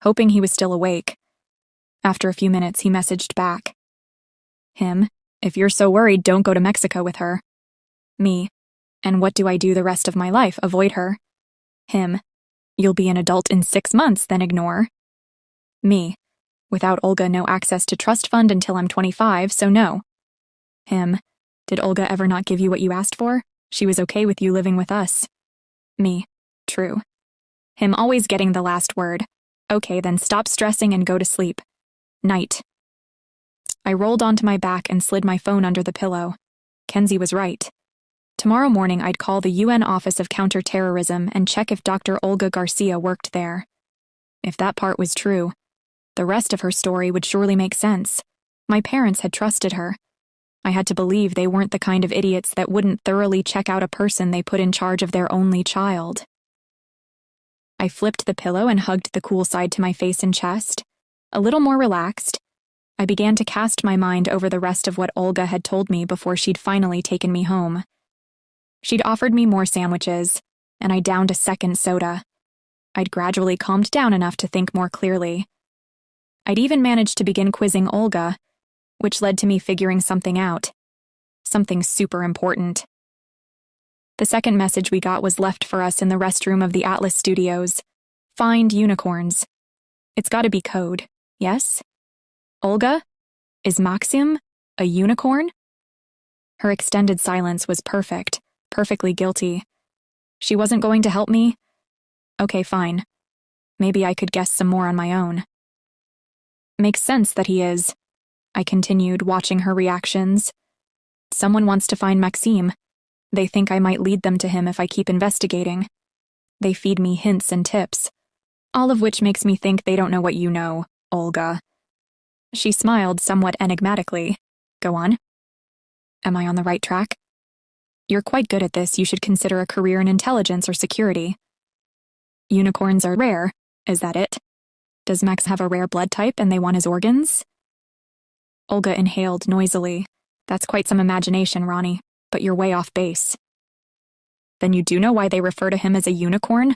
hoping he was still awake. After a few minutes, he messaged back. Him, if you're so worried, don't go to Mexico with her. Me, and what do I do the rest of my life? Avoid her. Him, you'll be an adult in 6 months, then ignore. Me, without Olga, no access to trust fund until I'm 25, so no. Him, did Olga ever not give you what you asked for? She was okay with you living with us. Me, true. Him always getting the last word. Okay, then stop stressing and go to sleep. Night. I rolled onto my back and slid my phone under the pillow. Kenzie was right. Tomorrow morning I'd call the UN Office of Counterterrorism and check if Dr. Olga Garcia worked there. If that part was true, the rest of her story would surely make sense. My parents had trusted her. I had to believe they weren't the kind of idiots that wouldn't thoroughly check out a person they put in charge of their only child. I flipped the pillow and hugged the cool side to my face and chest. A little more relaxed, I began to cast my mind over the rest of what Olga had told me before she'd finally taken me home. She'd offered me more sandwiches, and I downed a second soda. I'd gradually calmed down enough to think more clearly. I'd even managed to begin quizzing Olga, which led to me figuring something out. Something super important. The second message we got was left for us in the restroom of the Atlas Studios. Find unicorns. It's gotta be code, yes? Olga? Is Maxim a unicorn? Her extended silence was perfect, perfectly guilty. She wasn't going to help me? Okay, fine. Maybe I could guess some more on my own. Makes sense that he is, I continued, watching her reactions. Someone wants to find Maxime. They think I might lead them to him if I keep investigating. They feed me hints and tips, all of which makes me think they don't know what you know, Olga. She smiled somewhat enigmatically. Go on. Am I on the right track? You're quite good at this. You should consider a career in intelligence or security. Unicorns are rare. Is that it? Does Max have a rare blood type and they want his organs? Olga inhaled noisily. That's quite some imagination, Roni, but you're way off base. Then you do know why they refer to him as a unicorn?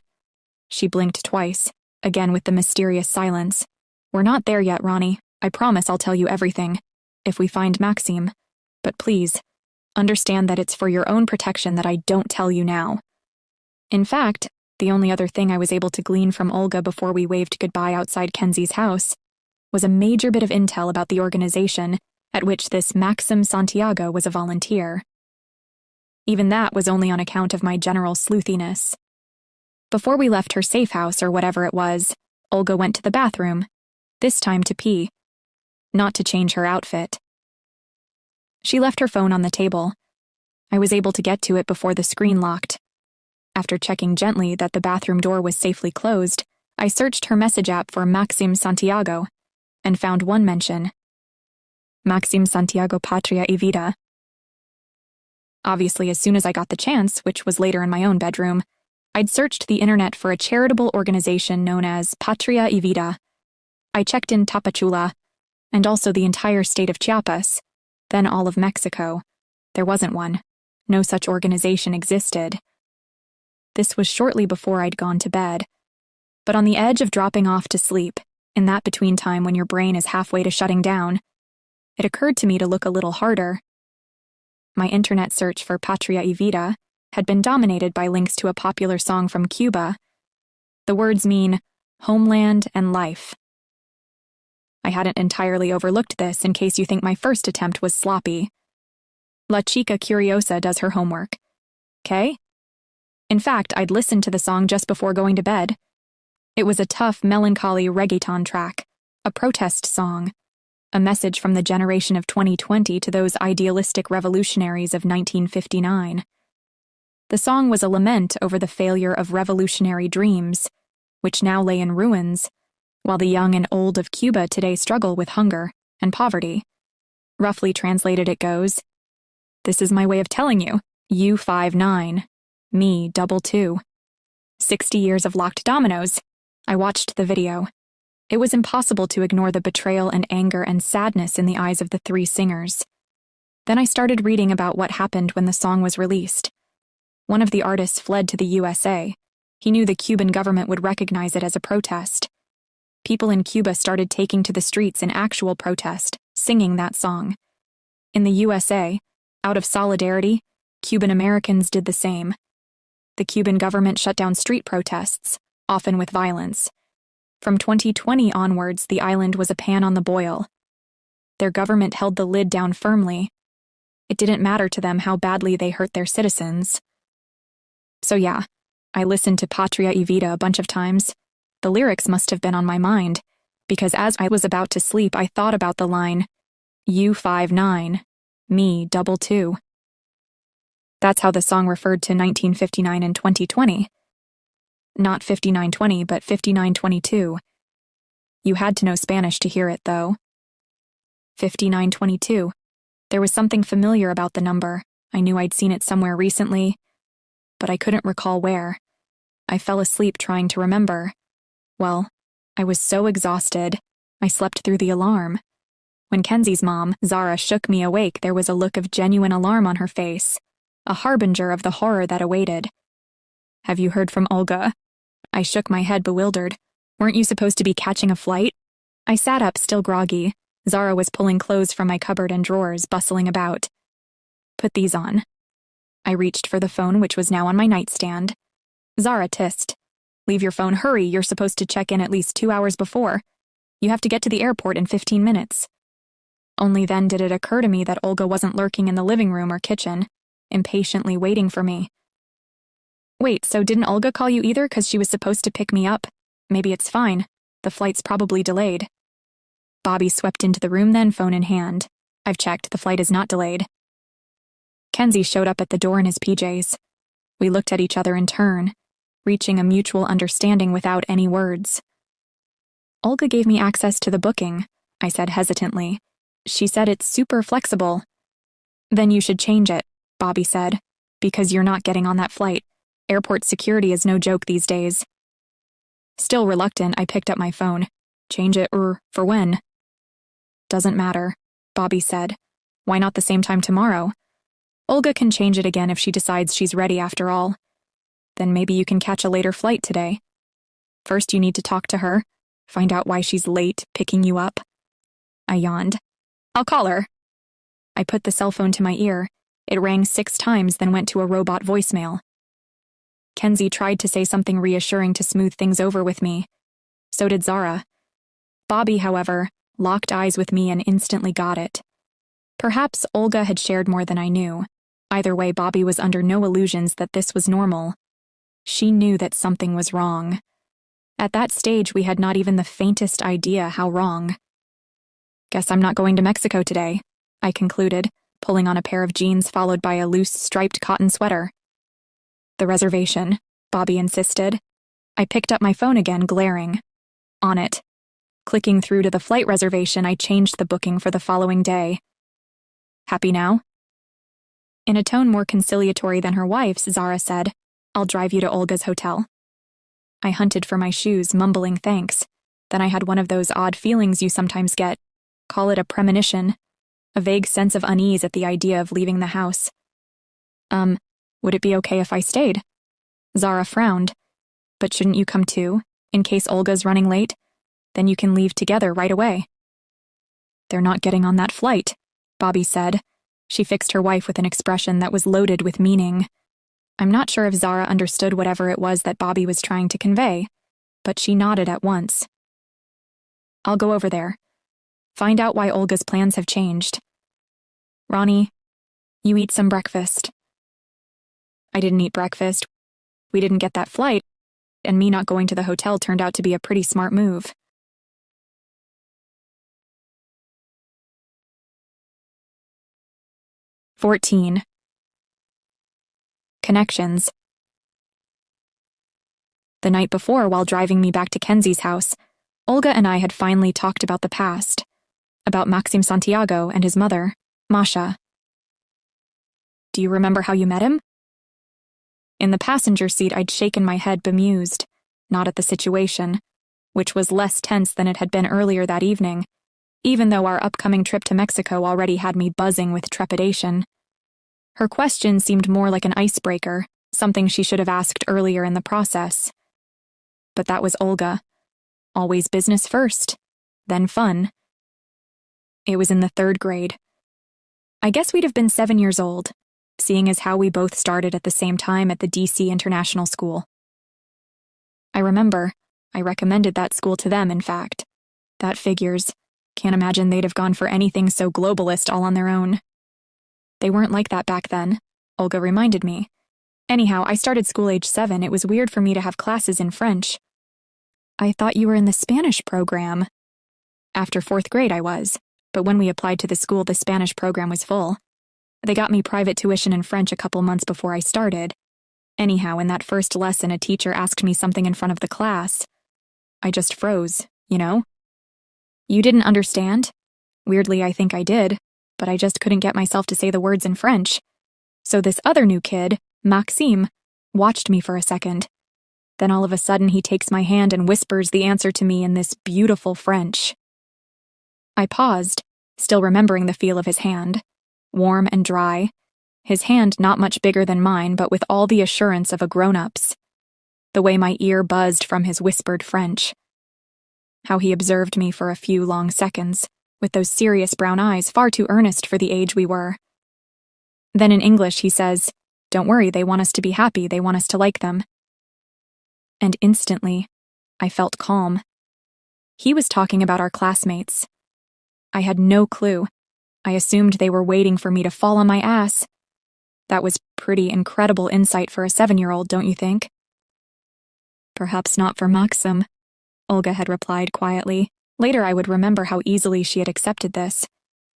She blinked twice, again with the mysterious silence. We're not there yet, Roni. I promise I'll tell you everything, if we find Maxime. But please, understand that it's for your own protection that I don't tell you now. In fact, the only other thing I was able to glean from Olga before we waved goodbye outside Kenzie's house was a major bit of intel about the organization at which this Maxim Santiago was a volunteer. Even that was only on account of my general sleuthiness. Before we left her safe house or whatever it was, Olga went to the bathroom, this time to pee, not to change her outfit. She left her phone on the table. I was able to get to it before the screen locked. After checking gently that the bathroom door was safely closed, I searched her message app for Maxim Santiago and found one mention. Maxim Santiago Patria y Vida. Obviously, as soon as I got the chance, which was later in my own bedroom, I'd searched the internet for a charitable organization known as Patria y Vida. I checked in Tapachula, and also the entire state of Chiapas, then all of Mexico. There wasn't one. No such organization existed. This was shortly before I'd gone to bed. But on the edge of dropping off to sleep, in that between time when your brain is halfway to shutting down, it occurred to me to look a little harder. My internet search for Patria y Vida had been dominated by links to a popular song from Cuba. The words mean homeland and life. I hadn't entirely overlooked this in case you think my first attempt was sloppy. La Chica Curiosa does her homework. 'Kay? In fact, I'd listened to the song just before going to bed. It was a tough, melancholy reggaeton track, a protest song, a message from the generation of 2020 to those idealistic revolutionaries of 1959. The song was a lament over the failure of revolutionary dreams, which now lay in ruins, while the young and old of Cuba today struggle with hunger and poverty. Roughly translated, it goes, "This is my way of telling you, you 5'9", me 22. 60 years of locked dominoes." I watched the video. It was impossible to ignore the betrayal and anger and sadness in the eyes of the three singers. Then I started reading about what happened when the song was released. One of the artists fled to the USA. He knew the Cuban government would recognize it as a protest. People in Cuba started taking to the streets in actual protest, singing that song. In the USA, out of solidarity, Cuban Americans did the same. The Cuban government shut down street protests, often with violence. From 2020 onwards, the island was a pan on the boil. Their government held the lid down firmly. It didn't matter to them how badly they hurt their citizens. So yeah, I listened to Patria y Vida a bunch of times. The lyrics must have been on my mind, because as I was about to sleep, I thought about the line, "You 5'9", me 22". That's how the song referred to 1959 and 2020. Not 5920, but 5922, You had to know Spanish to hear it, though. 5922. There was something familiar about the number. I knew I'd seen it somewhere recently, but I couldn't recall where. I fell asleep trying to remember. Well, I was so exhausted, I slept through the alarm. When Kenzie's mom, Zara, shook me awake, there was a look of genuine alarm on her face, a harbinger of the horror that awaited. Have you heard from Olga? I shook my head, bewildered. Weren't you supposed to be catching a flight? I sat up, still groggy. Zara was pulling clothes from my cupboard and drawers, bustling about. Put these on. I reached for the phone, which was now on my nightstand. Zara tissed. Leave your phone, hurry, you're supposed to check in at least 2 hours before. You have to get to the airport in 15 minutes. Only then did it occur to me that Olga wasn't lurking in the living room or kitchen, impatiently waiting for me. Wait, so didn't Olga call you either because she was supposed to pick me up? Maybe it's fine. The flight's probably delayed. Bobby swept into the room then, phone in hand. I've checked, the flight is not delayed. Kenzie showed up at the door in his PJs. We looked at each other in turn, reaching a mutual understanding without any words. Olga gave me access to the booking, I said hesitantly. She said it's super flexible. Then you should change it, Bobby said, because you're not getting on that flight. Airport security is no joke these days. Still reluctant, I picked up my phone. Change it, for when? Doesn't matter, Bobby said. Why not the same time tomorrow? Olga can change it again if she decides she's ready after all. Then maybe you can catch a later flight today. First you need to talk to her, find out why she's late picking you up. I yawned. I'll call her. I put the cell phone to my ear. It rang 6 times, then went to a robot voicemail. Kenzie tried to say something reassuring to smooth things over with me. So did Zara. Bobby, however, locked eyes with me and instantly got it. Perhaps Olga had shared more than I knew. Either way, Bobby was under no illusions that this was normal. She knew that something was wrong. At that stage, we had not even the faintest idea how wrong. Guess I'm not going to Mexico today, I concluded, pulling on a pair of jeans followed by a loose striped cotton sweater. The reservation, Bobby insisted. I picked up my phone again, glaring. On it. Clicking through to the flight reservation, I changed the booking for the following day. Happy now? In a tone more conciliatory than her wife's, Zara said, I'll drive you to Olga's hotel. I hunted for my shoes, mumbling thanks. Then I had one of those odd feelings you sometimes get. Call it a premonition. A vague sense of unease at the idea of leaving the house. Would it be okay if I stayed? Zara frowned. But shouldn't you come too, in case Olga's running late? Then you can leave together right away. They're not getting on that flight, Bobby said. She fixed her wife with an expression that was loaded with meaning. I'm not sure if Zara understood whatever it was that Bobby was trying to convey, but she nodded at once. I'll go over there. Find out why Olga's plans have changed. Roni, you eat some breakfast. I didn't eat breakfast. We didn't get that flight, and me not going to the hotel turned out to be a pretty smart move. "14. Connections. The night before, while driving me back to Kenzie's house, Olga and I had finally talked about the past, about Maxim Santiago and his mother, Masha. Do you remember how you met him? In the passenger seat, I'd shaken my head, bemused, not at the situation, which was less tense than it had been earlier that evening, even though our upcoming trip to Mexico already had me buzzing with trepidation. Her question seemed more like an icebreaker, something she should have asked earlier in the process. But that was Olga. Always business first, then fun. It was in the 3rd grade. I guess we'd have been 7 years old, seeing as how we both started at the same time at the DC International School. I remember, I recommended that school to them, in fact. That figures. Can't imagine they'd have gone for anything so globalist all on their own. They weren't like that back then, Olga reminded me. Anyhow, I started school age 7. It was weird for me to have classes in French. I thought you were in the Spanish program. After 4th grade I was, but when we applied to the school, the Spanish program was full. They got me private tuition in French a couple months before I started. Anyhow, in that first lesson, a teacher asked me something in front of the class. I just froze, you know? You didn't understand? Weirdly, I think I did, but I just couldn't get myself to say the words in French. So this other new kid, Maxime, watched me for a second. Then all of a sudden he takes my hand and whispers the answer to me in this beautiful French. I paused, still remembering the feel of his hand. Warm and dry. His hand not much bigger than mine, but with all the assurance of a grown-up's. The way my ear buzzed from his whispered French. How he observed me for a few long seconds, with those serious brown eyes far too earnest for the age we were. Then in English he says, "Don't worry, they want us to be happy, they want us to like them." And instantly, I felt calm. He was talking about our classmates. I had no clue. I assumed they were waiting for me to fall on my ass. That was pretty incredible insight for a 7-year-old, don't you think? Perhaps not for Maxim, Olga had replied quietly. Later I would remember how easily she had accepted this.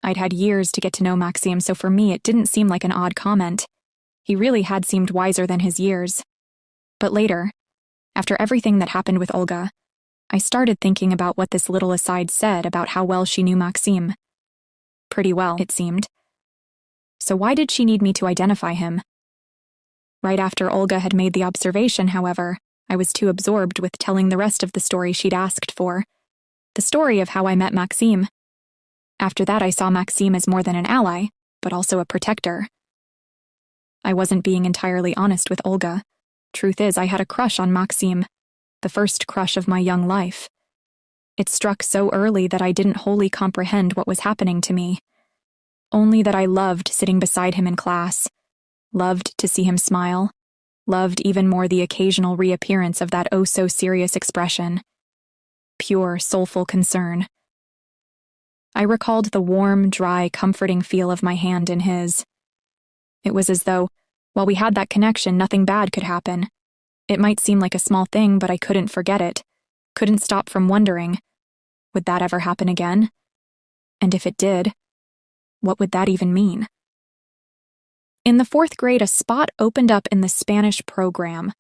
I'd had years to get to know Maxim, so for me it didn't seem like an odd comment. He really had seemed wiser than his years. But later, after everything that happened with Olga, I started thinking about what this little aside said about how well she knew Maxim. Pretty well, it seemed. So why did she need me to identify him? Right after Olga had made the observation, however, I was too absorbed with telling the rest of the story she'd asked for. The story of how I met Maxim. After that, I saw Maxim as more than an ally, but also a protector. I wasn't being entirely honest with Olga. Truth is, I had a crush on Maxim, the first crush of my young life. It struck so early that I didn't wholly comprehend what was happening to me. Only that I loved sitting beside him in class, loved to see him smile, loved even more the occasional reappearance of that oh-so-serious expression. Pure, soulful concern. I recalled the warm, dry, comforting feel of my hand in his. It was as though, while we had that connection, nothing bad could happen. It might seem like a small thing, but I couldn't forget it. Couldn't stop from wondering, would that ever happen again? And if it did, what would that even mean? In the 4th grade, a spot opened up in the Spanish program.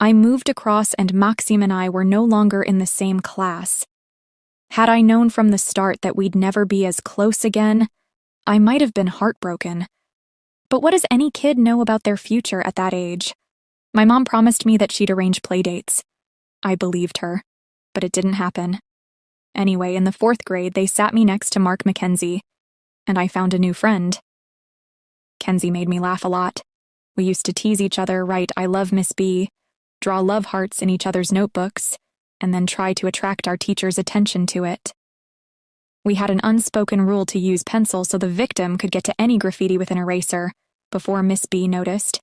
I moved across and Maxim and I were no longer in the same class. Had I known from the start that we'd never be as close again, I might have been heartbroken. But what does any kid know about their future at that age? My mom promised me that she'd arrange playdates. I believed her, but it didn't happen. Anyway, in the 4th grade, they sat me next to Mark Mackenzie, and I found a new friend. Kenzie made me laugh a lot. We used to tease each other, write "I love Miss B," draw love hearts in each other's notebooks, and then try to attract our teacher's attention to it. We had an unspoken rule to use pencil so the victim could get to any graffiti with an eraser before Miss B noticed,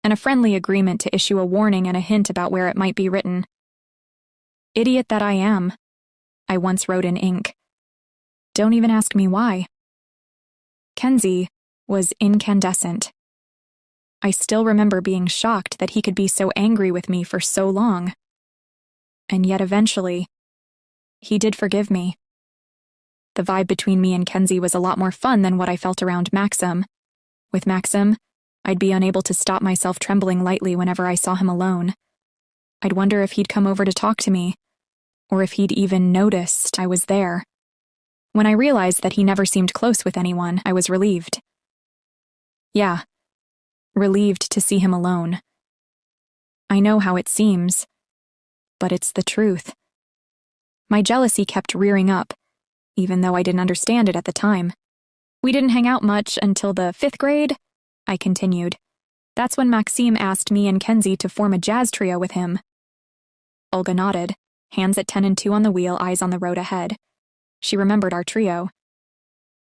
and a friendly agreement to issue a warning and a hint about where it might be written. "Idiot that I am," I once wrote in ink. Don't even ask me why. Kenzie was incandescent. I still remember being shocked that he could be so angry with me for so long. And yet eventually, he did forgive me. The vibe between me and Kenzie was a lot more fun than what I felt around Maxim. With Maxim, I'd be unable to stop myself trembling lightly whenever I saw him alone. I'd wonder if he'd come over to talk to me, or if he'd even noticed I was there. When I realized that he never seemed close with anyone, I was relieved. Yeah, relieved to see him alone. I know how it seems, but it's the truth. My jealousy kept rearing up, even though I didn't understand it at the time. We didn't hang out much until the 5th grade, I continued. That's when Maxim asked me and Kenzie to form a jazz trio with him. Olga nodded, hands at 10 and 2 on the wheel, eyes on the road ahead. She remembered our trio.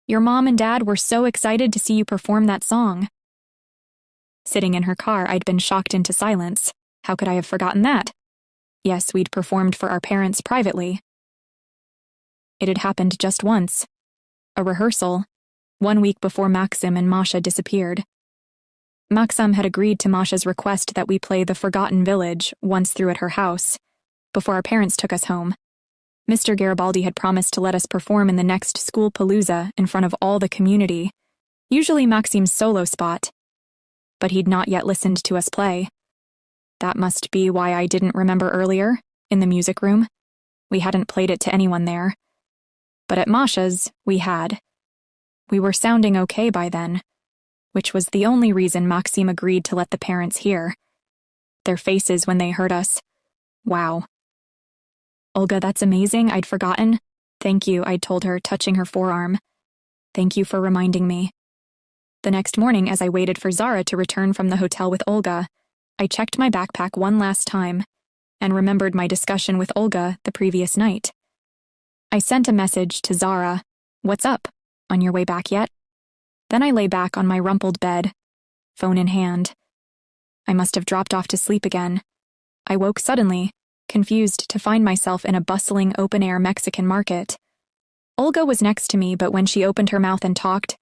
Your mom and dad were so excited to see you perform that song. Sitting in her car, I'd been shocked into silence. How could I have forgotten that? Yes, we'd performed for our parents privately. It had happened just once. A rehearsal, 1 week before Maxim and Masha disappeared. Maxim had agreed to Masha's request that we play The Forgotten Village once through at her house, before our parents took us home. Mr. Garibaldi had promised to let us perform in the next school palooza in front of all the community, usually Maxim's solo spot. But he'd not yet listened to us play. That must be why I didn't remember earlier, in the music room. We hadn't played it to anyone there. But at Masha's, we had. We were sounding okay by then, which was the only reason Maxime agreed to let the parents hear. Their faces when they heard us. Wow. Olga, that's amazing, I'd forgotten. Thank you, I'd told her, touching her forearm. Thank you for reminding me. The next morning, as I waited for Zara to return from the hotel with Olga, I checked my backpack one last time and remembered my discussion with Olga the previous night. I sent a message to Zara, "What's up? On your way back yet?" Then I lay back on my rumpled bed, phone in hand. I must have dropped off to sleep again. I woke suddenly, confused to find myself in a bustling open-air Mexican market. Olga was next to me, but when she opened her mouth and talked,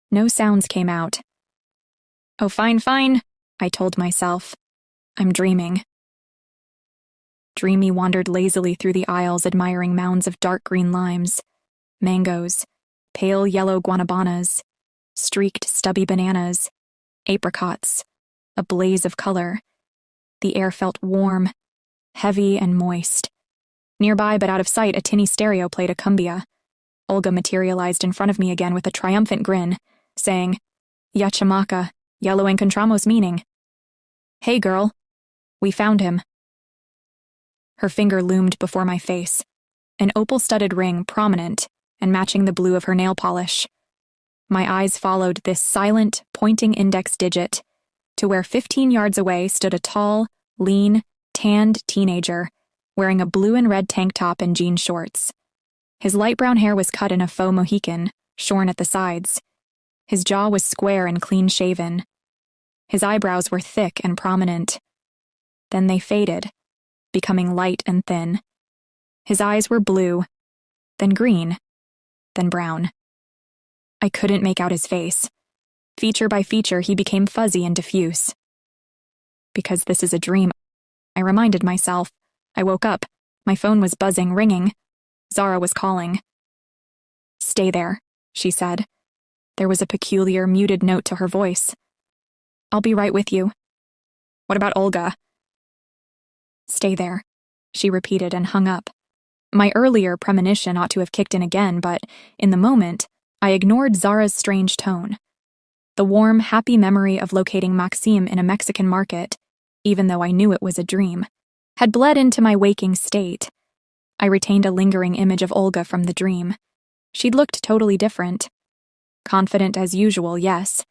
no sounds came out. Oh, fine, I told myself. I'm dreaming. Dreamy wandered lazily through the aisles, admiring mounds of dark green limes, mangoes, pale yellow guanabanas, streaked stubby bananas, apricots, a blaze of color. The air felt warm, heavy and moist. Nearby, but out of sight, a tinny stereo played a cumbia. Olga materialized in front of me again with a triumphant grin, saying, "Ya chamaca, ya lo encontramos," meaning, "Hey girl, we found him." Her finger loomed before my face, an opal-studded ring prominent and matching the blue of her nail polish. My eyes followed this silent, pointing index digit to where 15 yards away stood a tall, lean, tanned teenager wearing a blue and red tank top and jean shorts. His light brown hair was cut in a faux Mohican, shorn at the sides. His jaw was square and clean-shaven. His eyebrows were thick and prominent. Then they faded, becoming light and thin. His eyes were blue, then green, then brown. I couldn't make out his face. Feature by feature, he became fuzzy and diffuse. Because this is a dream, I reminded myself. I woke up. My phone was buzzing, ringing. Zara was calling. "Stay there," she said. There was a peculiar, muted note to her voice. "I'll be right with you." "What about Olga?" "Stay there," she repeated and hung up. My earlier premonition ought to have kicked in again, but in the moment, I ignored Zara's strange tone. The warm, happy memory of locating Maxime in a Mexican market, even though I knew it was a dream, had bled into my waking state. I retained a lingering image of Olga from the dream. She'd looked totally different. Confident as usual, yes,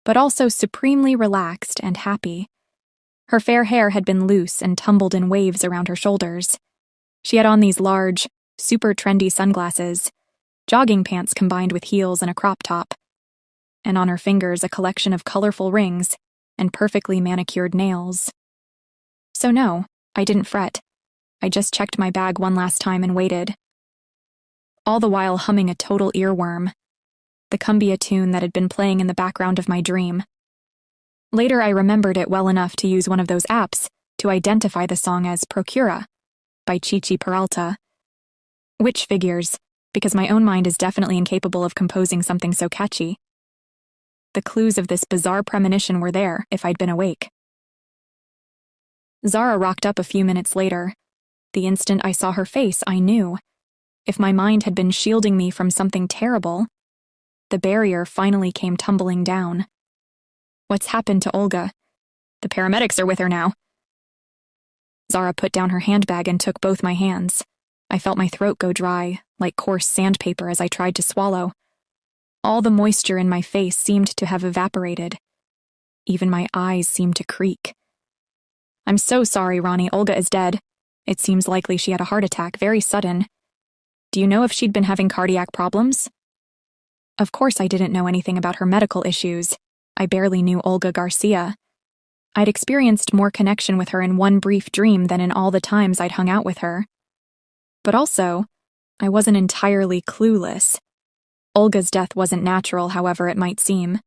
but also supremely relaxed and happy. Her fair hair had been loose and tumbled in waves around her shoulders. She had on these large, super trendy sunglasses, jogging pants combined with heels and a crop top, and on her fingers a collection of colorful rings and perfectly manicured nails. So no, I didn't fret. I just checked my bag one last time and waited. All the while humming a total earworm, the cumbia tune that had been playing in the background of my dream. Later I remembered it well enough to use one of those apps to identify the song as Procura by Chichi Peralta. Which figures, because my own mind is definitely incapable of composing something so catchy. The clues of this bizarre premonition were there if I'd been awake. Zara rocked up a few minutes later. The instant I saw her face, I knew. If my mind had been shielding me from something terrible, the barrier finally came tumbling down. "What's happened to Olga?" "The paramedics are with her now." Zara put down her handbag and took both my hands. I felt my throat go dry, like coarse sandpaper as I tried to swallow. All the moisture in my face seemed to have evaporated. Even my eyes seemed to creak. "I'm so sorry, Roni. Olga is dead. It seems likely she had a heart attack, very sudden. Do you know if she'd been having cardiac problems?" Of course I didn't know anything about her medical issues. I barely knew Olga Garcia. I'd experienced more connection with her in one brief dream than in all the times I'd hung out with her. But also, I wasn't entirely clueless. Olga's death wasn't natural, however it might seem.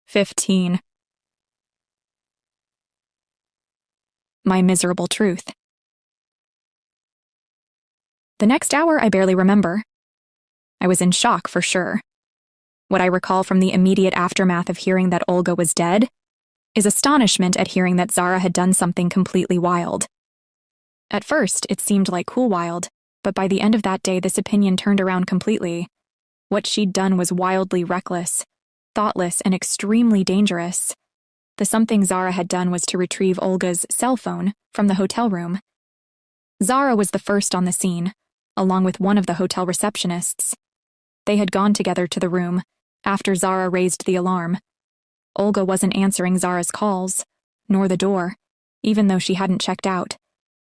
"15. My miserable truth. The next hour I barely remember. I was in shock for sure. What I recall from the immediate aftermath of hearing that Olga was dead, is astonishment at hearing that Zara had done something completely wild. At first, it seemed like cool wild, but by the end of that day, this opinion turned around completely. What she'd done was wildly reckless, thoughtless, and extremely dangerous. The something Zara had done was to retrieve Olga's cell phone from the hotel room. Zara was the first on the scene, along with one of the hotel receptionists. They had gone together to the room after Zara raised the alarm. Olga wasn't answering Zara's calls, nor the door, even though she hadn't checked out.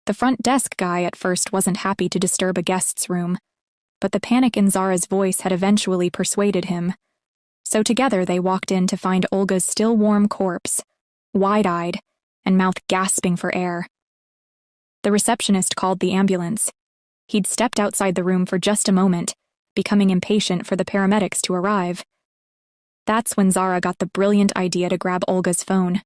The front desk guy at first wasn't happy to disturb a guest's room, but the panic in Zara's voice had eventually persuaded him. So together they walked in to find Olga's still warm corpse, wide-eyed, and mouth gasping for air. The receptionist called the ambulance. He'd stepped outside the room for just a moment, becoming impatient for the paramedics to arrive. That's when Zara got the brilliant idea to grab Olga's phone.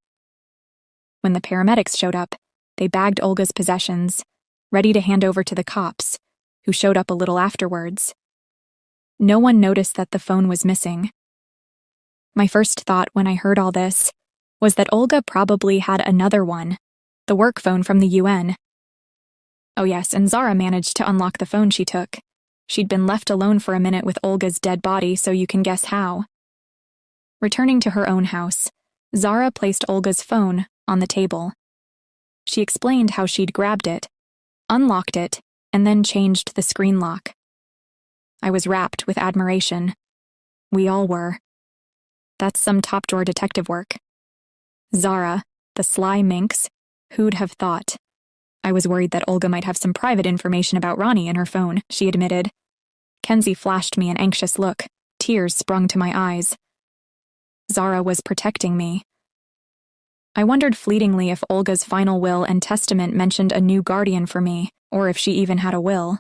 When the paramedics showed up, they bagged Olga's possessions, ready to hand over to the cops, who showed up a little afterwards. No one noticed that the phone was missing. My first thought when I heard all this was that Olga probably had another one, the work phone from the UN. Oh yes, and Zara managed to unlock the phone she took. She'd been left alone for a minute with Olga's dead body, so you can guess how. Returning to her own house, Zara placed Olga's phone on the table. She explained how she'd grabbed it, unlocked it, and then changed the screen lock. I was rapt with admiration. We all were. That's some top-drawer detective work. Zara, the sly minx, who'd have thought? I was worried that Olga might have some private information about Roni in her phone, she admitted. Kenzie flashed me an anxious look. Tears sprung to my eyes. Zara was protecting me. I wondered fleetingly if Olga's final will and testament mentioned a new guardian for me, or if she even had a will.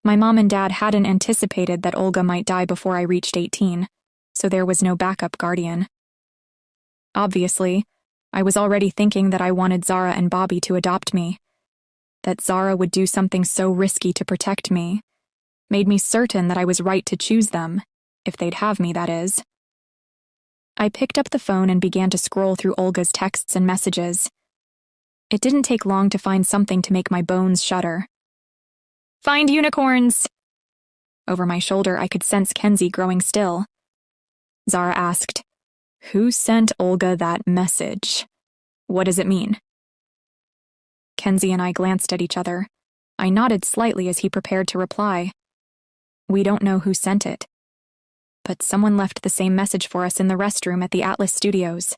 My mom and dad hadn't anticipated that Olga might die before I reached 18, so there was no backup guardian. Obviously, I was already thinking that I wanted Zara and Bobby to adopt me. That Zara would do something so risky to protect me made me certain that I was right to choose them, if they'd have me, that is. I picked up the phone and began to scroll through Olga's texts and messages. It didn't take long to find something to make my bones shudder. "Find unicorns!" Over my shoulder, I could sense Kenzie growing still. Zara asked, "Who sent Olga that message? What does it mean?" Kenzie and I glanced at each other. I nodded slightly as he prepared to reply. "We don't know who sent it. But someone left the same message for us in the restroom at the Atlas Studios."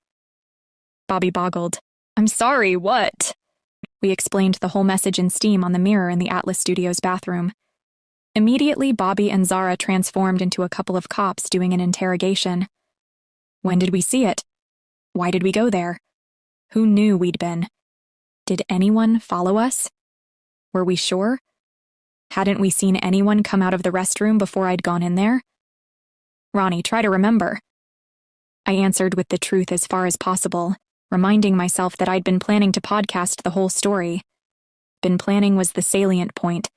Bobby boggled. "I'm sorry, what?" We explained the whole message in steam on the mirror in the Atlas Studios bathroom. Immediately, Bobby and Zara transformed into a couple of cops doing an interrogation. When did we see it? Why did we go there? Who knew we'd been? Did anyone follow us? Were we sure? Hadn't we seen anyone come out of the restroom before I'd gone in there? "Roni, try to remember." I answered with the truth as far as possible, reminding myself that I'd been planning to podcast the whole story. Been planning was the salient point,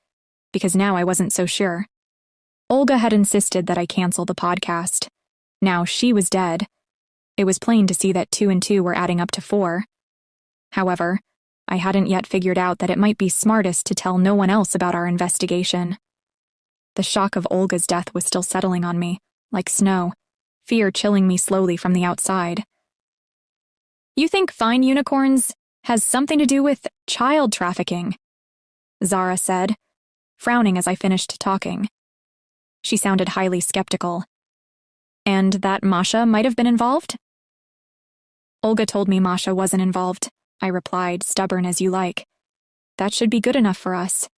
because now I wasn't so sure. Olga had insisted that I cancel the podcast. Now she was dead. It was plain to see that 2 and 2 were adding up to 4. However, I hadn't yet figured out that it might be smartest to tell no one else about our investigation. The shock of Olga's death was still settling on me, like snow, fear chilling me slowly from the outside. "You think Find Unicorns has something to do with child trafficking?" Zara said, frowning as I finished talking. She sounded highly skeptical. "And that Masha might have been involved?" "Olga told me Masha wasn't involved," I replied, stubborn as you like. "That should be good enough for us."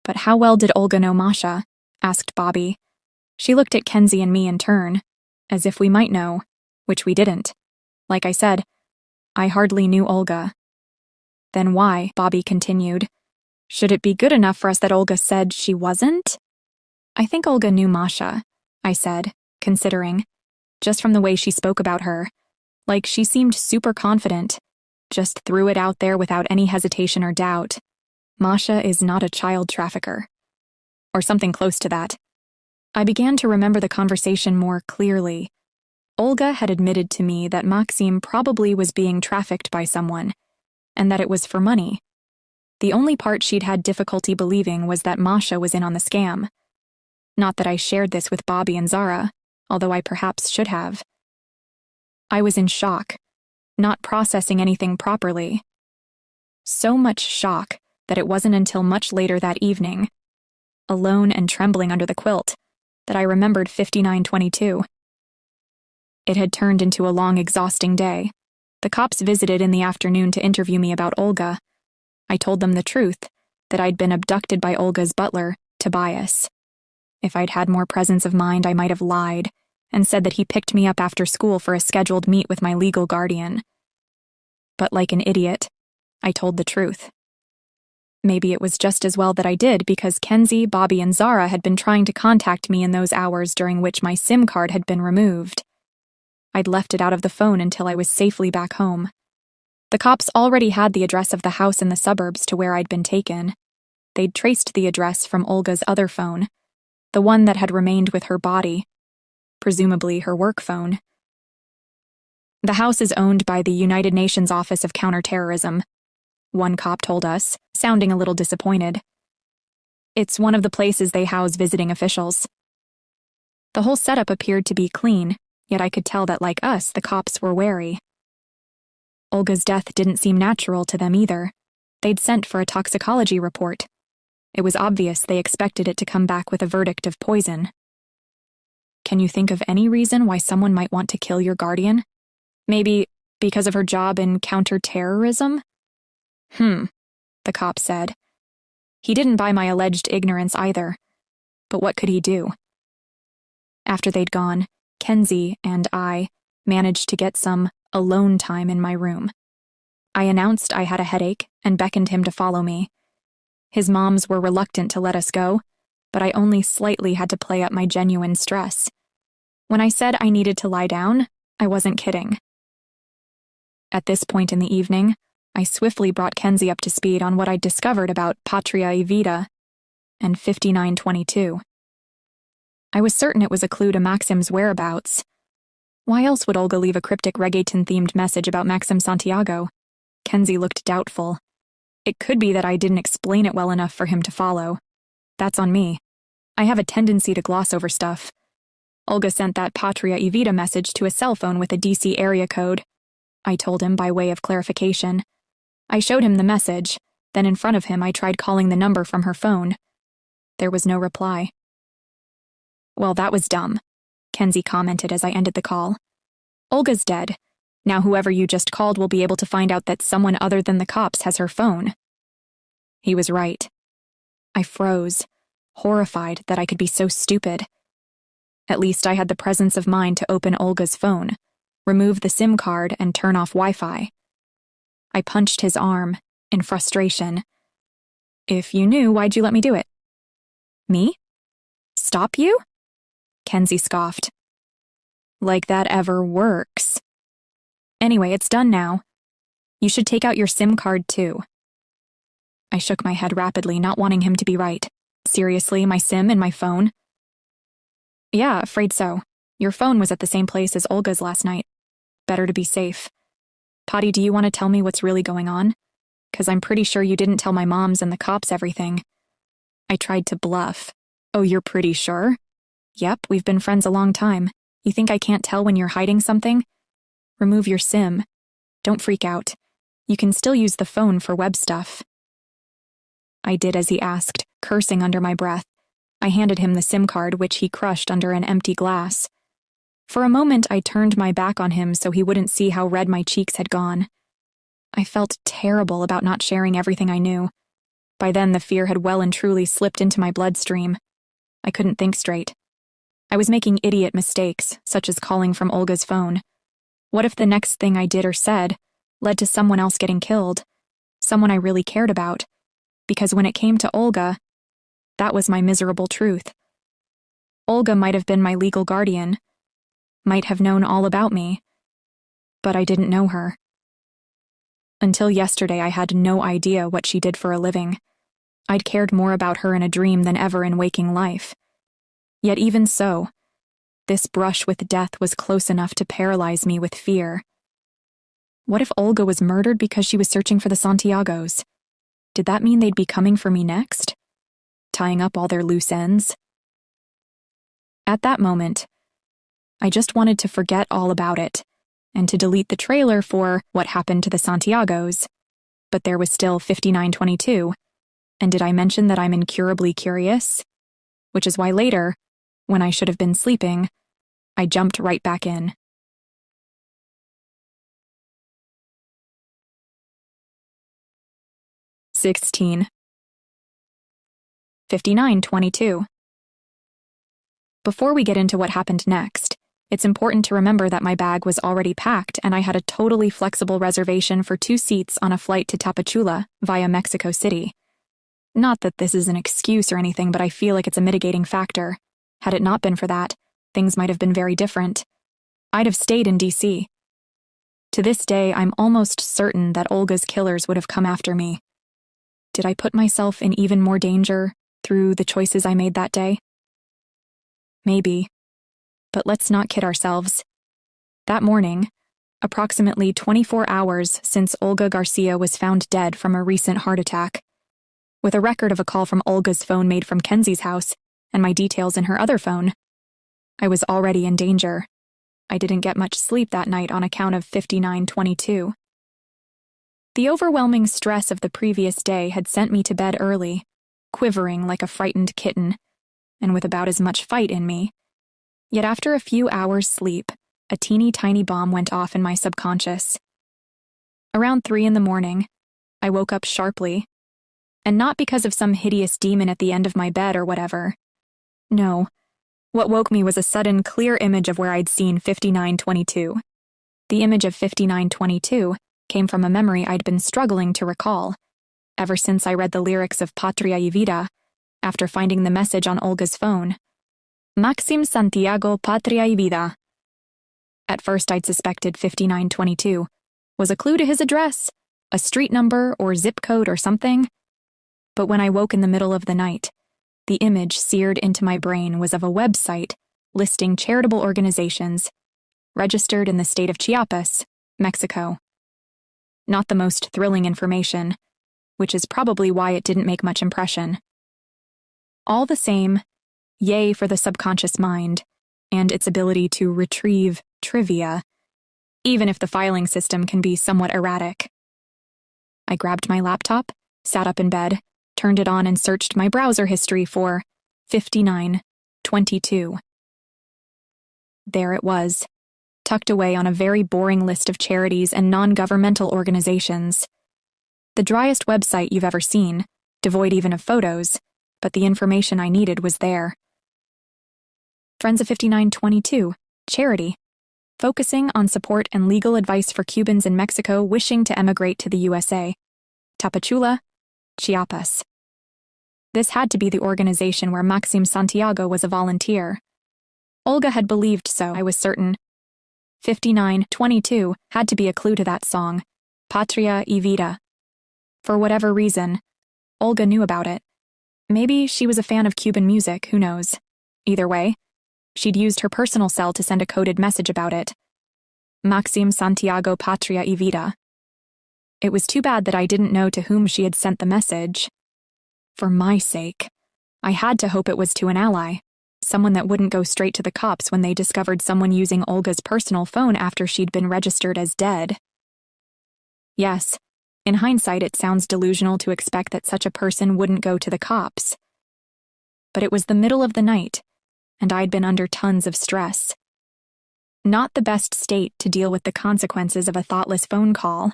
"But how well did Olga know Masha?" asked Bobby. She looked at Kenzie and me in turn, as if we might know, which we didn't. Like I said, I hardly knew Olga. "Then why," Bobby continued, "should it be good enough for us that Olga said she wasn't?" "I think Olga knew Masha," I said, considering, just from the way she spoke about her. Like she seemed super confident, just threw it out there without any hesitation or doubt. Masha is not a child trafficker. Or something close to that. I began to remember the conversation more clearly. Olga had admitted to me that Maxim probably was being trafficked by someone, and that it was for money. The only part she'd had difficulty believing was that Masha was in on the scam. Not that I shared this with Bobby and Zara, although I perhaps should have. I was in shock, not processing anything properly. So much shock that it wasn't until much later that evening, alone and trembling under the quilt, that I remembered 5922. It had turned into a long, exhausting day. The cops visited in the afternoon to interview me about Olga. I told them the truth, that I'd been abducted by Olga's butler, Tobias. If I'd had more presence of mind, I might have lied, and said that he picked me up after school for a scheduled meet with my legal guardian. But like an idiot, I told the truth. Maybe it was just as well that I did, because Kenzie, Bobby, and Zara had been trying to contact me in those hours during which my SIM card had been removed. I'd left it out of the phone until I was safely back home. The cops already had the address of the house in the suburbs to where I'd been taken. They'd traced the address from Olga's other phone, the one that had remained with her body, presumably her work phone. The house is owned by the United Nations Office of Counterterrorism, one cop told us, sounding a little disappointed. It's one of the places they house visiting officials. The whole setup appeared to be clean, yet I could tell that, like us, the cops were wary. Olga's death didn't seem natural to them either. They'd sent for a toxicology report. It was obvious they expected it to come back with a verdict of poison. Can you think of any reason why someone might want to kill your guardian? Maybe because of her job in counterterrorism? The cop said. He didn't buy my alleged ignorance either. But what could he do? After they'd gone, Kenzie and I managed to get some alone time in my room. I announced I had a headache and beckoned him to follow me. His moms were reluctant to let us go, but I only slightly had to play up my genuine stress. When I said I needed to lie down, I wasn't kidding. At this point in the evening, I swiftly brought Kenzie up to speed on what I'd discovered about Patria y Vida and 5922. I was certain it was a clue to Maxim's whereabouts. Why else would Olga leave a cryptic reggaeton-themed message about Maxim Santiago? Kenzie looked doubtful. It could be that I didn't explain it well enough for him to follow. That's on me. I have a tendency to gloss over stuff. Olga sent that Patria y Vida message to a cell phone with a DC area code, I told him by way of clarification. I showed him the message, then in front of him I tried calling the number from her phone. There was no reply. Well, that was dumb, Kenzie commented as I ended the call. Olga's dead. Now whoever you just called will be able to find out that someone other than the cops has her phone. He was right. I froze, horrified that I could be so stupid. At least I had the presence of mind to open Olga's phone, remove the SIM card, and turn off Wi-Fi. I punched his arm, in frustration. If you knew, why'd you let me do it? Me? Stop you? Kenzie scoffed. Like that ever works. Anyway, it's done now. You should take out your SIM card too. I shook my head rapidly, not wanting him to be right. Seriously, my SIM and my phone? Yeah, afraid so. Your phone was at the same place as Olga's last night. Better to be safe. Potty, do you want to tell me what's really going on? 'Cause I'm pretty sure you didn't tell my moms and the cops everything. I tried to bluff. Oh, you're pretty sure? Yep, we've been friends a long time. You think I can't tell when you're hiding something? Remove your SIM. Don't freak out. You can still use the phone for web stuff. I did as he asked, cursing under my breath. I handed him the SIM card, which he crushed under an empty glass. For a moment, I turned my back on him so he wouldn't see how red my cheeks had gone. I felt terrible about not sharing everything I knew. By then, the fear had well and truly slipped into my bloodstream. I couldn't think straight. I was making idiot mistakes, such as calling from Olga's phone. What if the next thing I did or said led to someone else getting killed? Someone I really cared about. Because when it came to Olga, that was my miserable truth. Olga might have been my legal guardian, might have known all about me, but I didn't know her. Until yesterday, I had no idea what she did for a living. I'd cared more about her in a dream than ever in waking life. Yet even so, This brush with death was close enough to paralyze me with fear. What if Olga was murdered because she was searching for the Santiagos? Did that mean they'd be coming for me next? Tying up all their loose ends? At that moment, I just wanted to forget all about it and to delete the trailer for What Happened to the Santiagos. But there was still 5922. And did I mention that I'm incurably curious? Which is why later, when I should have been sleeping, I jumped right back in. (16) 5922. Before we get into what happened next, it's important to remember that my bag was already packed and I had a totally flexible reservation for 2 seats on a flight to Tapachula via Mexico City. Not that this is an excuse or anything, but I feel like it's a mitigating factor. Had it not been for that, things might have been very different. I'd have stayed in D.C. To this day, I'm almost certain that Olga's killers would have come after me. Did I put myself in even more danger through the choices I made that day? Maybe. But let's not kid ourselves. That morning, approximately 24 hours since Olga Garcia was found dead from a recent heart attack, with a record of a call from Olga's phone made from Kenzie's house and my details in her other phone, I was already in danger. I didn't get much sleep that night on account of 5922. The overwhelming stress of the previous day had sent me to bed early, quivering like a frightened kitten, and with about as much fight in me. Yet after a few hours' sleep, a teeny tiny bomb went off in my subconscious. Around 3 a.m, I woke up sharply, and not because of some hideous demon at the end of my bed or whatever. No, what woke me was a sudden, clear image of where I'd seen 5922. The image of 5922 came from a memory I'd been struggling to recall, ever since I read the lyrics of Patria y Vida after finding the message on Olga's phone. Maxim Santiago Patria y Vida. At first I'd suspected 5922 was a clue to his address, a street number or zip code or something. But when I woke in the middle of the night, the image seared into my brain was of a website listing charitable organizations registered in the state of Chiapas, Mexico. Not the most thrilling information, which is probably why it didn't make much impression. All the same, yay for the subconscious mind and its ability to retrieve trivia, even if the filing system can be somewhat erratic. I grabbed my laptop, sat up in bed, turned it on and searched my browser history for 5922. There it was, tucked away on a very boring list of charities and non-governmental organizations. The driest website you've ever seen, devoid even of photos, but the information I needed was there. Friends of 5922, charity, focusing on support and legal advice for Cubans in Mexico wishing to emigrate to the USA. Tapachula, Chiapas. This had to be the organization where Maxim Santiago was a volunteer. Olga had believed so, I was certain. 5922 had to be a clue to that song, Patria y Vida. For whatever reason, Olga knew about it. Maybe she was a fan of Cuban music, who knows. Either way, she'd used her personal cell to send a coded message about it. Maxim Santiago Patria y Vida. It was too bad that I didn't know to whom she had sent the message. For my sake, I had to hope it was to an ally, someone that wouldn't go straight to the cops when they discovered someone using Olga's personal phone after she'd been registered as dead. Yes, in hindsight it sounds delusional to expect that such a person wouldn't go to the cops. But it was the middle of the night, and I'd been under tons of stress. Not the best state to deal with the consequences of a thoughtless phone call.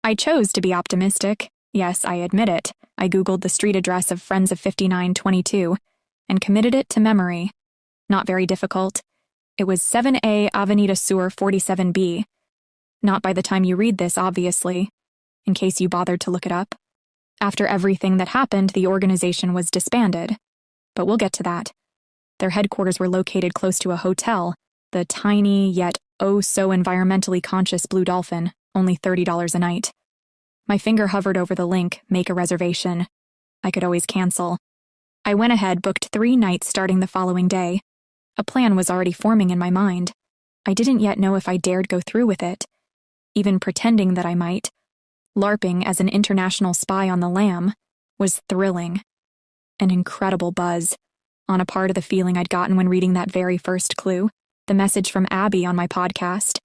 I chose to be optimistic. Yes, I admit it. I Googled the street address of Friends of 5922 and committed it to memory. Not very difficult. It was 7A Avenida Sur 47B. Not by the time you read this, obviously, in case you bothered to look it up. After everything that happened, the organization was disbanded. But we'll get to that. Their headquarters were located close to a hotel, the tiny yet oh-so-environmentally conscious Blue Dolphin, only $30 a night. My finger hovered over the link, make a reservation. I could always cancel. I went ahead, booked 3 nights starting the following day. A plan was already forming in my mind. I didn't yet know if I dared go through with it. Even pretending that I might, LARPing as an international spy on the lam, was thrilling. An incredible buzz, on a part of the feeling I'd gotten when reading that very first clue, the message from Abby on my podcast.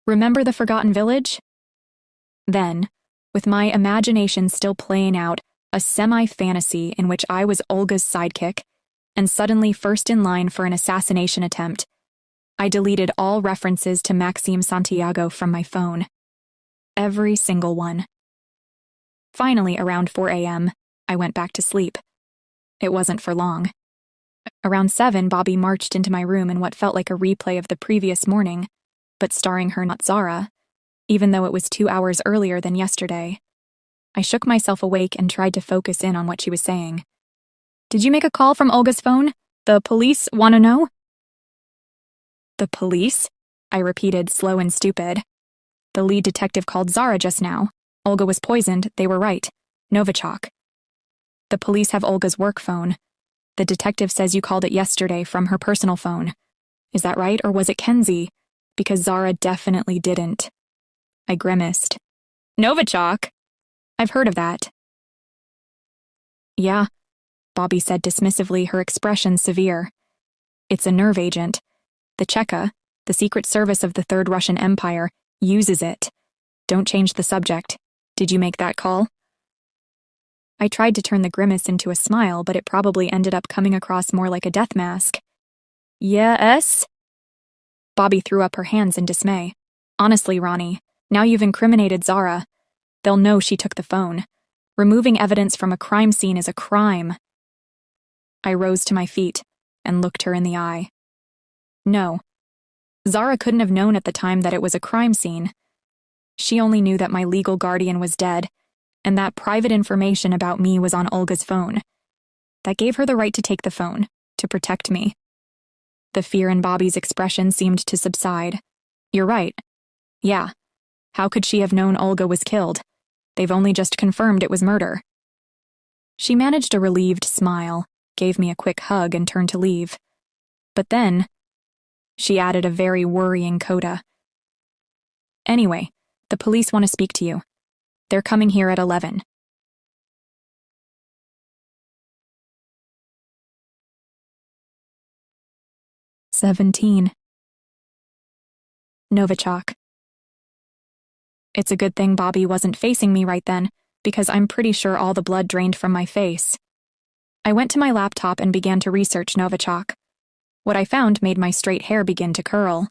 Remember the Forgotten Village? Then, with my imagination still playing out a semi-fantasy in which I was Olga's sidekick, and suddenly first in line for an assassination attempt, I deleted all references to Maxime Santiago from my phone. Every single one. Finally, around 4 a.m., I went back to sleep. It wasn't for long. Around 7, Bobby marched into my room in what felt like a replay of the previous morning, but starring her, not Zara, even though it was 2 hours earlier than yesterday. I shook myself awake and tried to focus in on what she was saying. Did you make a call from Olga's phone? The police want to know? The police? I repeated, slow and stupid. The lead detective called Zara just now. Olga was poisoned, they were right. Novichok. The police have Olga's work phone. The detective says you called it yesterday from her personal phone. Is that right, or was it Kenzie? Because Zara definitely didn't. I grimaced. Novichok? I've heard of that. Yeah, Bobby said dismissively, her expression severe. It's a nerve agent. The Cheka, the secret service of the Third Russian Empire, uses it. Don't change the subject. Did you make that call? I tried to turn the grimace into a smile, but it probably ended up coming across more like a death mask. Yes? Bobby threw up her hands in dismay. Honestly, Roni, now you've incriminated Zara. They'll know she took the phone. Removing evidence from a crime scene is a crime. I rose to my feet and looked her in the eye. No. Zara couldn't have known at the time that it was a crime scene. She only knew that my legal guardian was dead, and that private information about me was on Olga's phone. That gave her the right to take the phone, to protect me. The fear in Bobby's expression seemed to subside. You're right. Yeah. How could she have known Olga was killed? They've only just confirmed it was murder. She managed a relieved smile, gave me a quick hug, and turned to leave. But then, she added a very worrying coda. Anyway, the police want to speak to you. They're coming here at 11. "17. Novichok." It's a good thing Bobby wasn't facing me right then, because I'm pretty sure all the blood drained from my face. I went to my laptop and began to research Novichok. What I found made my straight hair begin to curl.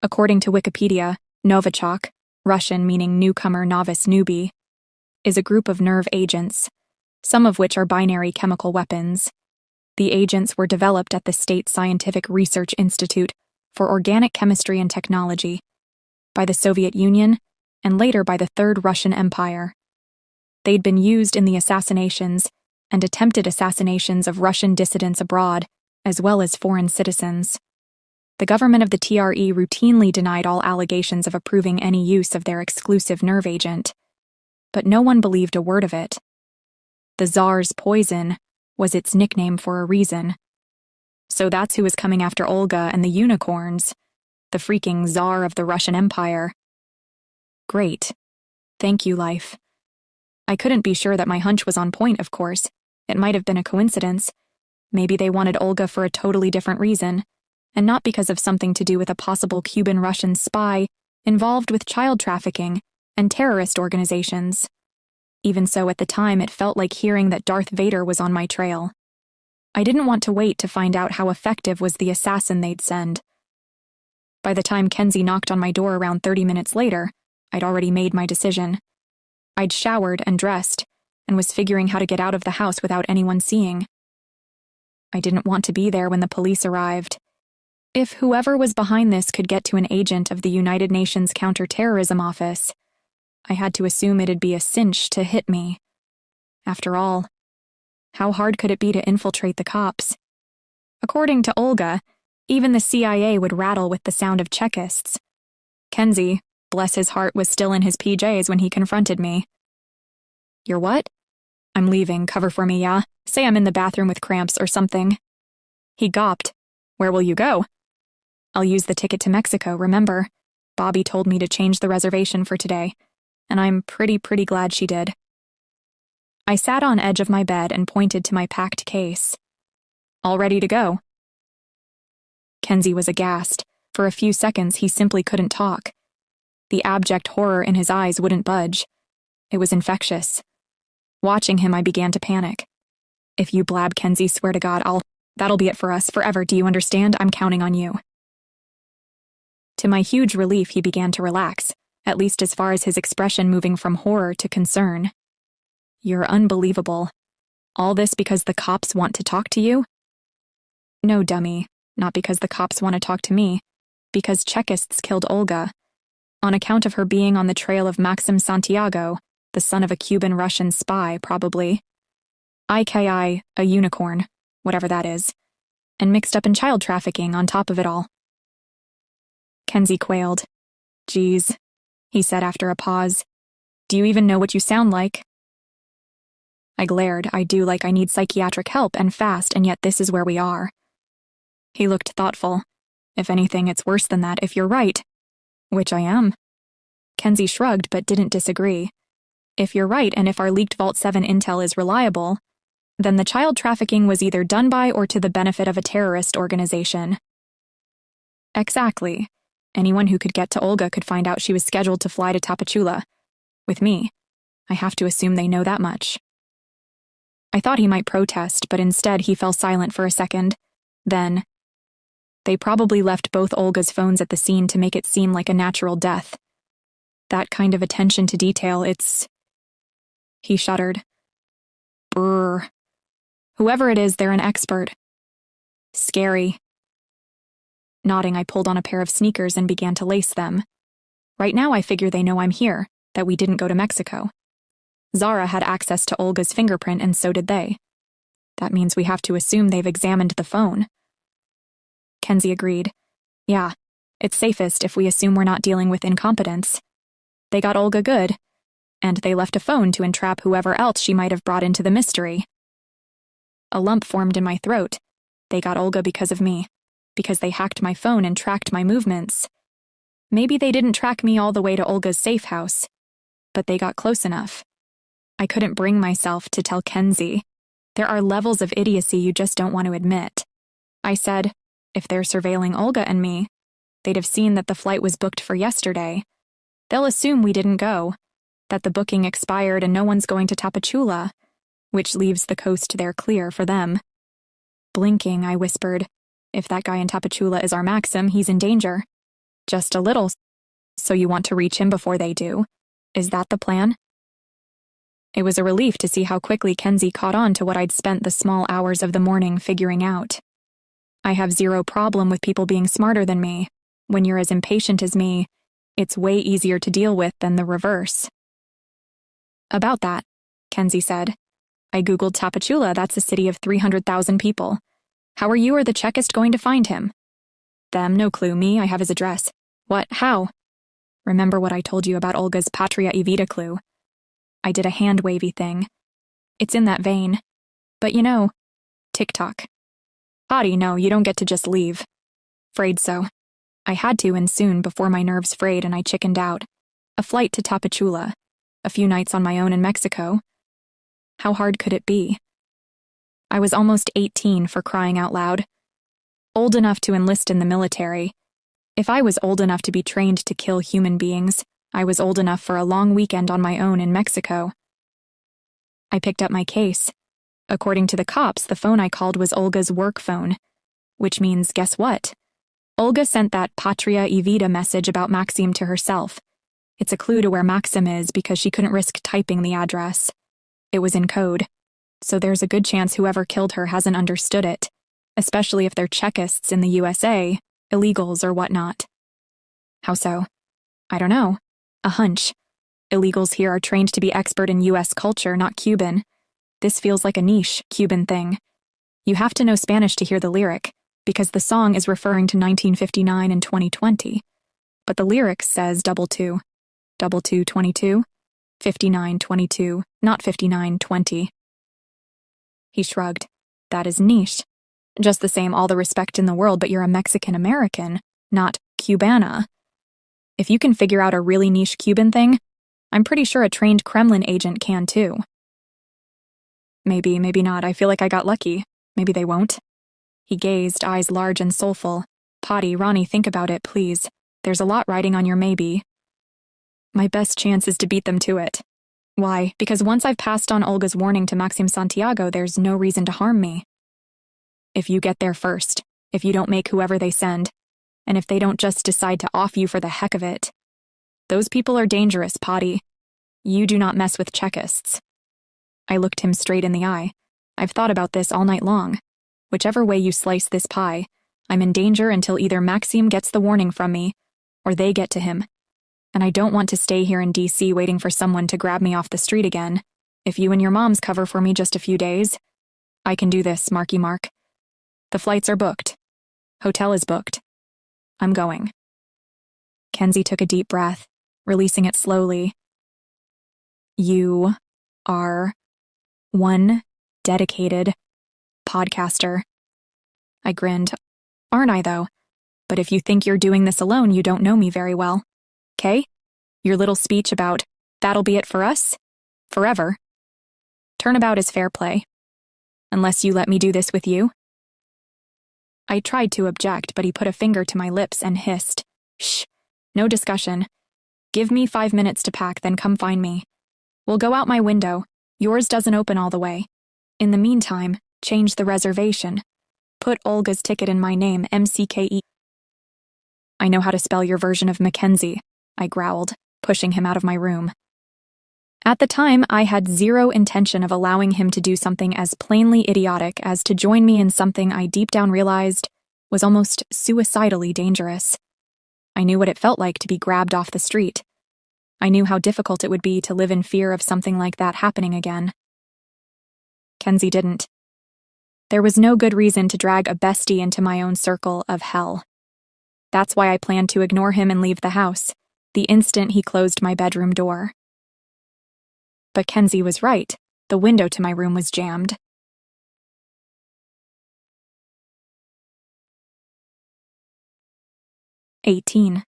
According to Wikipedia, Novichok, Russian meaning newcomer, novice, newbie, is a group of nerve agents, some of which are binary chemical weapons. The agents were developed at the State Scientific Research Institute for Organic Chemistry and Technology, by the Soviet Union, and later by the Third Russian Empire. They'd been used in the assassinations and attempted assassinations of Russian dissidents abroad, as well as foreign citizens. The government of the TRE routinely denied all allegations of approving any use of their exclusive nerve agent, but no one believed a word of it. The Tsar's poison was its nickname for a reason. So that's who was coming after Olga and the unicorns, the freaking Tsar of the Russian Empire. Great. Thank you, life. I couldn't be sure that my hunch was on point, of course. It might have been a coincidence. Maybe they wanted Olga for a totally different reason, and not because of something to do with a possible Cuban-Russian spy involved with child trafficking and terrorist organizations. Even so, at the time, it felt like hearing that Darth Vader was on my trail. I didn't want to wait to find out how effective was the assassin they'd send. By the time Kenzie knocked on my door around 30 minutes later, I'd already made my decision. I'd showered and dressed, and was figuring how to get out of the house without anyone seeing. I didn't want to be there when the police arrived. If whoever was behind this could get to an agent of the United Nations Counterterrorism Office, I had to assume it'd be a cinch to hit me. After all, how hard could it be to infiltrate the cops? According to Olga, even the CIA would rattle with the sound of Chekists. Kenzie, bless his heart, was still in his PJs when he confronted me. You're what? I'm leaving, cover for me, yeah? Say I'm in the bathroom with cramps or something. He gawped. Where will you go? I'll use the ticket to Mexico, remember? Bobby told me to change the reservation for today, and I'm pretty glad she did. I sat on edge of my bed and pointed to my packed case. All ready to go? Kenzie was aghast. For a few seconds, he simply couldn't talk. The abject horror in his eyes wouldn't budge. It was infectious. Watching him, I began to panic. If you blab, Kenzie, swear to God, that'll be it for us forever, do you understand? I'm counting on you. To my huge relief, he began to relax, at least as far as his expression moving from horror to concern. You're unbelievable. All this because the cops want to talk to you? No, dummy, not because the cops want to talk to me, because Chekists killed Olga, on account of her being on the trail of Maxim Santiago, the son of a Cuban-Russian spy, probably. IKI, a unicorn, whatever that is, and mixed up in child trafficking on top of it all. Kenzie quailed. Geez, he said after a pause. Do you even know what you sound like? I glared. I do, like I need psychiatric help and fast, and yet this is where we are. He looked thoughtful. If anything, it's worse than that if you're right. Which I am. Kenzie shrugged but didn't disagree. If you're right, and if our leaked Vault 7 intel is reliable, then the child trafficking was either done by or to the benefit of a terrorist organization. Exactly. Anyone who could get to Olga could find out she was scheduled to fly to Tapachula. With me. I have to assume they know that much. I thought he might protest, but instead he fell silent for a second. Then, they probably left both Olga's phones at the scene to make it seem like a natural death. That kind of attention to detail, it's... He shuddered. Brrr. Whoever it is, they're an expert. Scary. Nodding, I pulled on a pair of sneakers and began to lace them. Right now I figure they know I'm here, that we didn't go to Mexico. Zara had access to Olga's fingerprint and so did they. That means we have to assume they've examined the phone. Kenzie agreed. Yeah, it's safest if we assume we're not dealing with incompetence. They got Olga good, and they left a phone to entrap whoever else she might have brought into the mystery. A lump formed in my throat. They got Olga because of me, because they hacked my phone and tracked my movements. Maybe they didn't track me all the way to Olga's safe house, but they got close enough. I couldn't bring myself to tell Kenzie. There are levels of idiocy you just don't want to admit. I said, if they're surveilling Olga and me, they'd have seen that the flight was booked for yesterday. They'll assume we didn't go, that the booking expired and no one's going to Tapachula, which leaves the coast there clear for them. Blinking, I whispered, if that guy in Tapachula is our Maxim, he's in danger. Just a little. So you want to reach him before they do? Is that the plan? It was a relief to see how quickly Kenzie caught on to what I'd spent the small hours of the morning figuring out. I have zero problem with people being smarter than me. When you're as impatient as me, it's way easier to deal with than the reverse. About that, Kenzie said. I googled Tapachula, that's a city of 300,000 people. How are you or the Chekist going to find him? Them, no clue. Me, I have his address. What? How? Remember what I told you about Olga's Patria y Vida clue? I did a hand-wavy thing. It's in that vein. But you know, TikTok. Hottie, no, you don't get to just leave. Frayed so. I had to and soon before my nerves frayed and I chickened out. A flight to Tapachula. A few nights on my own in Mexico. How hard could it be? I was almost 18 for crying out loud. Old enough to enlist in the military. If I was old enough to be trained to kill human beings, I was old enough for a long weekend on my own in Mexico. I picked up my case. According to the cops, the phone I called was Olga's work phone. Which means, guess what? Olga sent that Patria y Vida message about Maxim to herself. It's a clue to where Maxim is because she couldn't risk typing the address. It was in code. So there's a good chance whoever killed her hasn't understood it, especially if they're Chekists in the USA, illegals or whatnot. How so? I don't know. A hunch. Illegals here are trained to be expert in US culture, not Cuban. This feels like a niche, Cuban thing. You have to know Spanish to hear the lyric, because the song is referring to 1959 and 2020. But the lyrics says 22, 22, 22, 59, 22, not 59, 20. He shrugged. That is niche. Just the same, all the respect in the world, but you're a Mexican-American, not Cubana. If you can figure out a really niche Cuban thing, I'm pretty sure a trained Kremlin agent can too. Maybe, maybe not. I feel like I got lucky. Maybe they won't. He gazed, eyes large and soulful. Potty, Roni, think about it, please. There's a lot riding on your maybe. My best chance is to beat them to it. Why? Because once I've passed on Olga's warning to Maxim Santiago, there's no reason to harm me. If you get there first, if you don't make whoever they send, and if they don't just decide to off you for the heck of it. Those people are dangerous, Potty. You do not mess with Czechists. I looked him straight in the eye. I've thought about this all night long. Whichever way you slice this pie, I'm in danger until either Maxim gets the warning from me, or they get to him. And I don't want to stay here in D.C. waiting for someone to grab me off the street again. If you and your moms cover for me just a few days, I can do this, Marky Mark. The flights are booked. Hotel is booked. I'm going. Kenzie took a deep breath, releasing it slowly. You are one dedicated podcaster. I grinned. Aren't I, though? But if you think you're doing this alone, you don't know me very well. 'Kay? Your little speech about, that'll be it for us? Forever. Turnabout is fair play. Unless you let me do this with you. I tried to object, but he put a finger to my lips and hissed. Shh. No discussion. Give me 5 minutes to pack, then come find me. We'll go out my window. Yours doesn't open all the way. In the meantime, change the reservation. Put Olga's ticket in my name, MCKE. I know how to spell your version of Mackenzie, I growled, pushing him out of my room. At the time, I had zero intention of allowing him to do something as plainly idiotic as to join me in something I deep down realized was almost suicidally dangerous. I knew what it felt like to be grabbed off the street. I knew how difficult it would be to live in fear of something like that happening again. Kenzie didn't. There was no good reason to drag a bestie into my own circle of hell. That's why I planned to ignore him and leave the house, the instant he closed my bedroom door. But Kenzie was right. The window to my room was jammed. "18.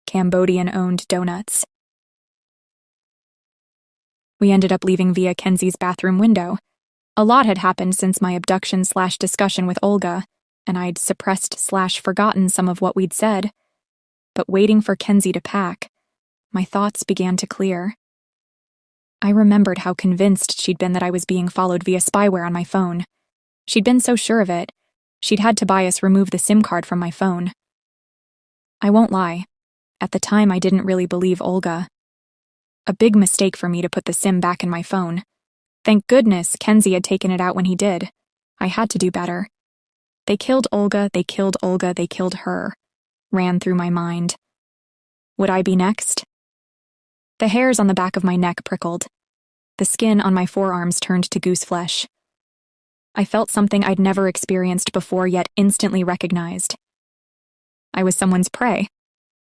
Cambodian-owned donuts. We ended up leaving via Kenzie's bathroom window. A lot had happened since my abduction/discussion with Olga, and I'd suppressed/forgotten some of what we'd said. But waiting for Kenzie to pack, my thoughts began to clear. I remembered how convinced she'd been that I was being followed via spyware on my phone. She'd been so sure of it, she'd had Tobias remove the SIM card from my phone. I won't lie. At the time, I didn't really believe Olga. A big mistake for me to put the SIM back in my phone. Thank goodness Kenzie had taken it out when he did. I had to do better. They killed Olga, they killed Olga, they killed her, ran through my mind. Would I be next? The hairs on the back of my neck prickled. The skin on my forearms turned to goose flesh. I felt something I'd never experienced before, yet instantly recognized. I was someone's prey.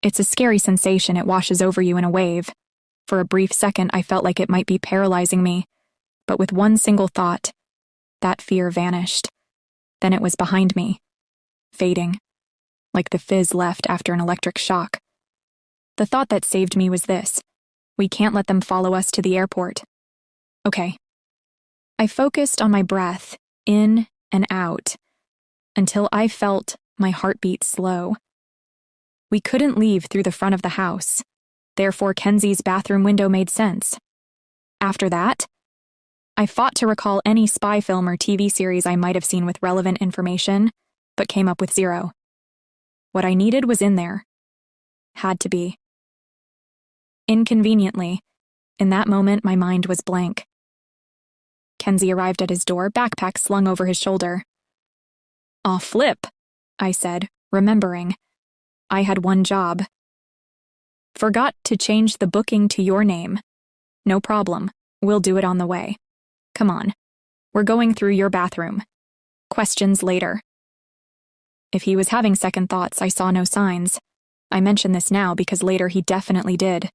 It's a scary sensation. It washes over you in a wave. For a brief second, I felt like it might be paralyzing me, but with one single thought, that fear vanished. Then it was behind me, fading, like the fizz left after an electric shock. The thought that saved me was this: we can't let them follow us to the airport. Okay. I focused on my breath, in and out, until I felt my heartbeat slow. We couldn't leave through the front of the house, therefore Kenzie's bathroom window made sense. After that, I fought to recall any spy film or TV series I might have seen with relevant information, but came up with zero. What I needed was in there. Had to be. Inconveniently, in that moment my mind was blank. Kenzie arrived at his door, backpack slung over his shoulder. "Aw, flip," I said, remembering. I had one job. "Forgot to change the booking to your name. No problem, we'll do it on the way. Come on, we're going through your bathroom. Questions later." If he was having second thoughts, I saw no signs. I mention this now because later he definitely did.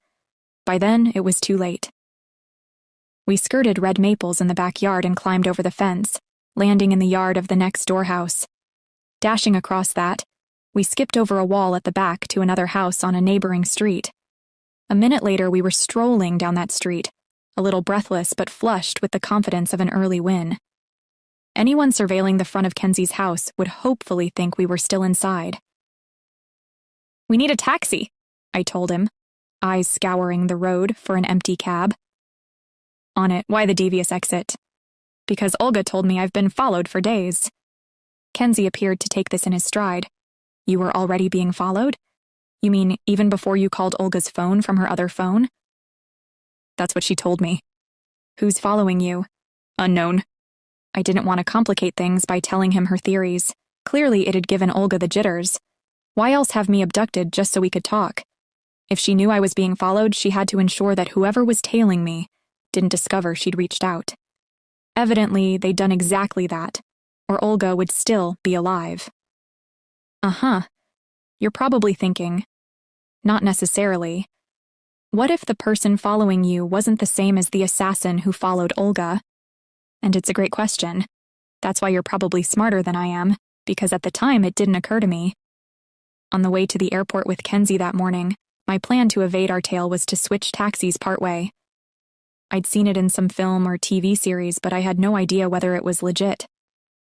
By then, it was too late. We skirted red maples in the backyard and climbed over the fence, landing in the yard of the next door house. Dashing across that, we skipped over a wall at the back to another house on a neighboring street. A minute later, we were strolling down that street, a little breathless but flushed with the confidence of an early win. Anyone surveilling the front of Kenzie's house would hopefully think we were still inside. "We need a taxi," I told him, eyes scouring the road for an empty cab. "On it, why the devious exit?" "Because Olga told me I've been followed for days." Kenzie appeared to take this in his stride. "You were already being followed? You mean even before you called Olga's phone from her other phone?" "That's what she told me." "Who's following you?" "Unknown." I didn't want to complicate things by telling him her theories. Clearly it had given Olga the jitters. Why else have me abducted just so we could talk? If she knew I was being followed, she had to ensure that whoever was tailing me didn't discover she'd reached out. Evidently, they'd done exactly that, or Olga would still be alive. Uh-huh. You're probably thinking, not necessarily. What if the person following you wasn't the same as the assassin who followed Olga? And it's a great question. That's why you're probably smarter than I am, because at the time it didn't occur to me. On the way to the airport with Kenzie that morning, my plan to evade our tail was to switch taxis partway. I'd seen it in some film or TV series, but I had no idea whether it was legit.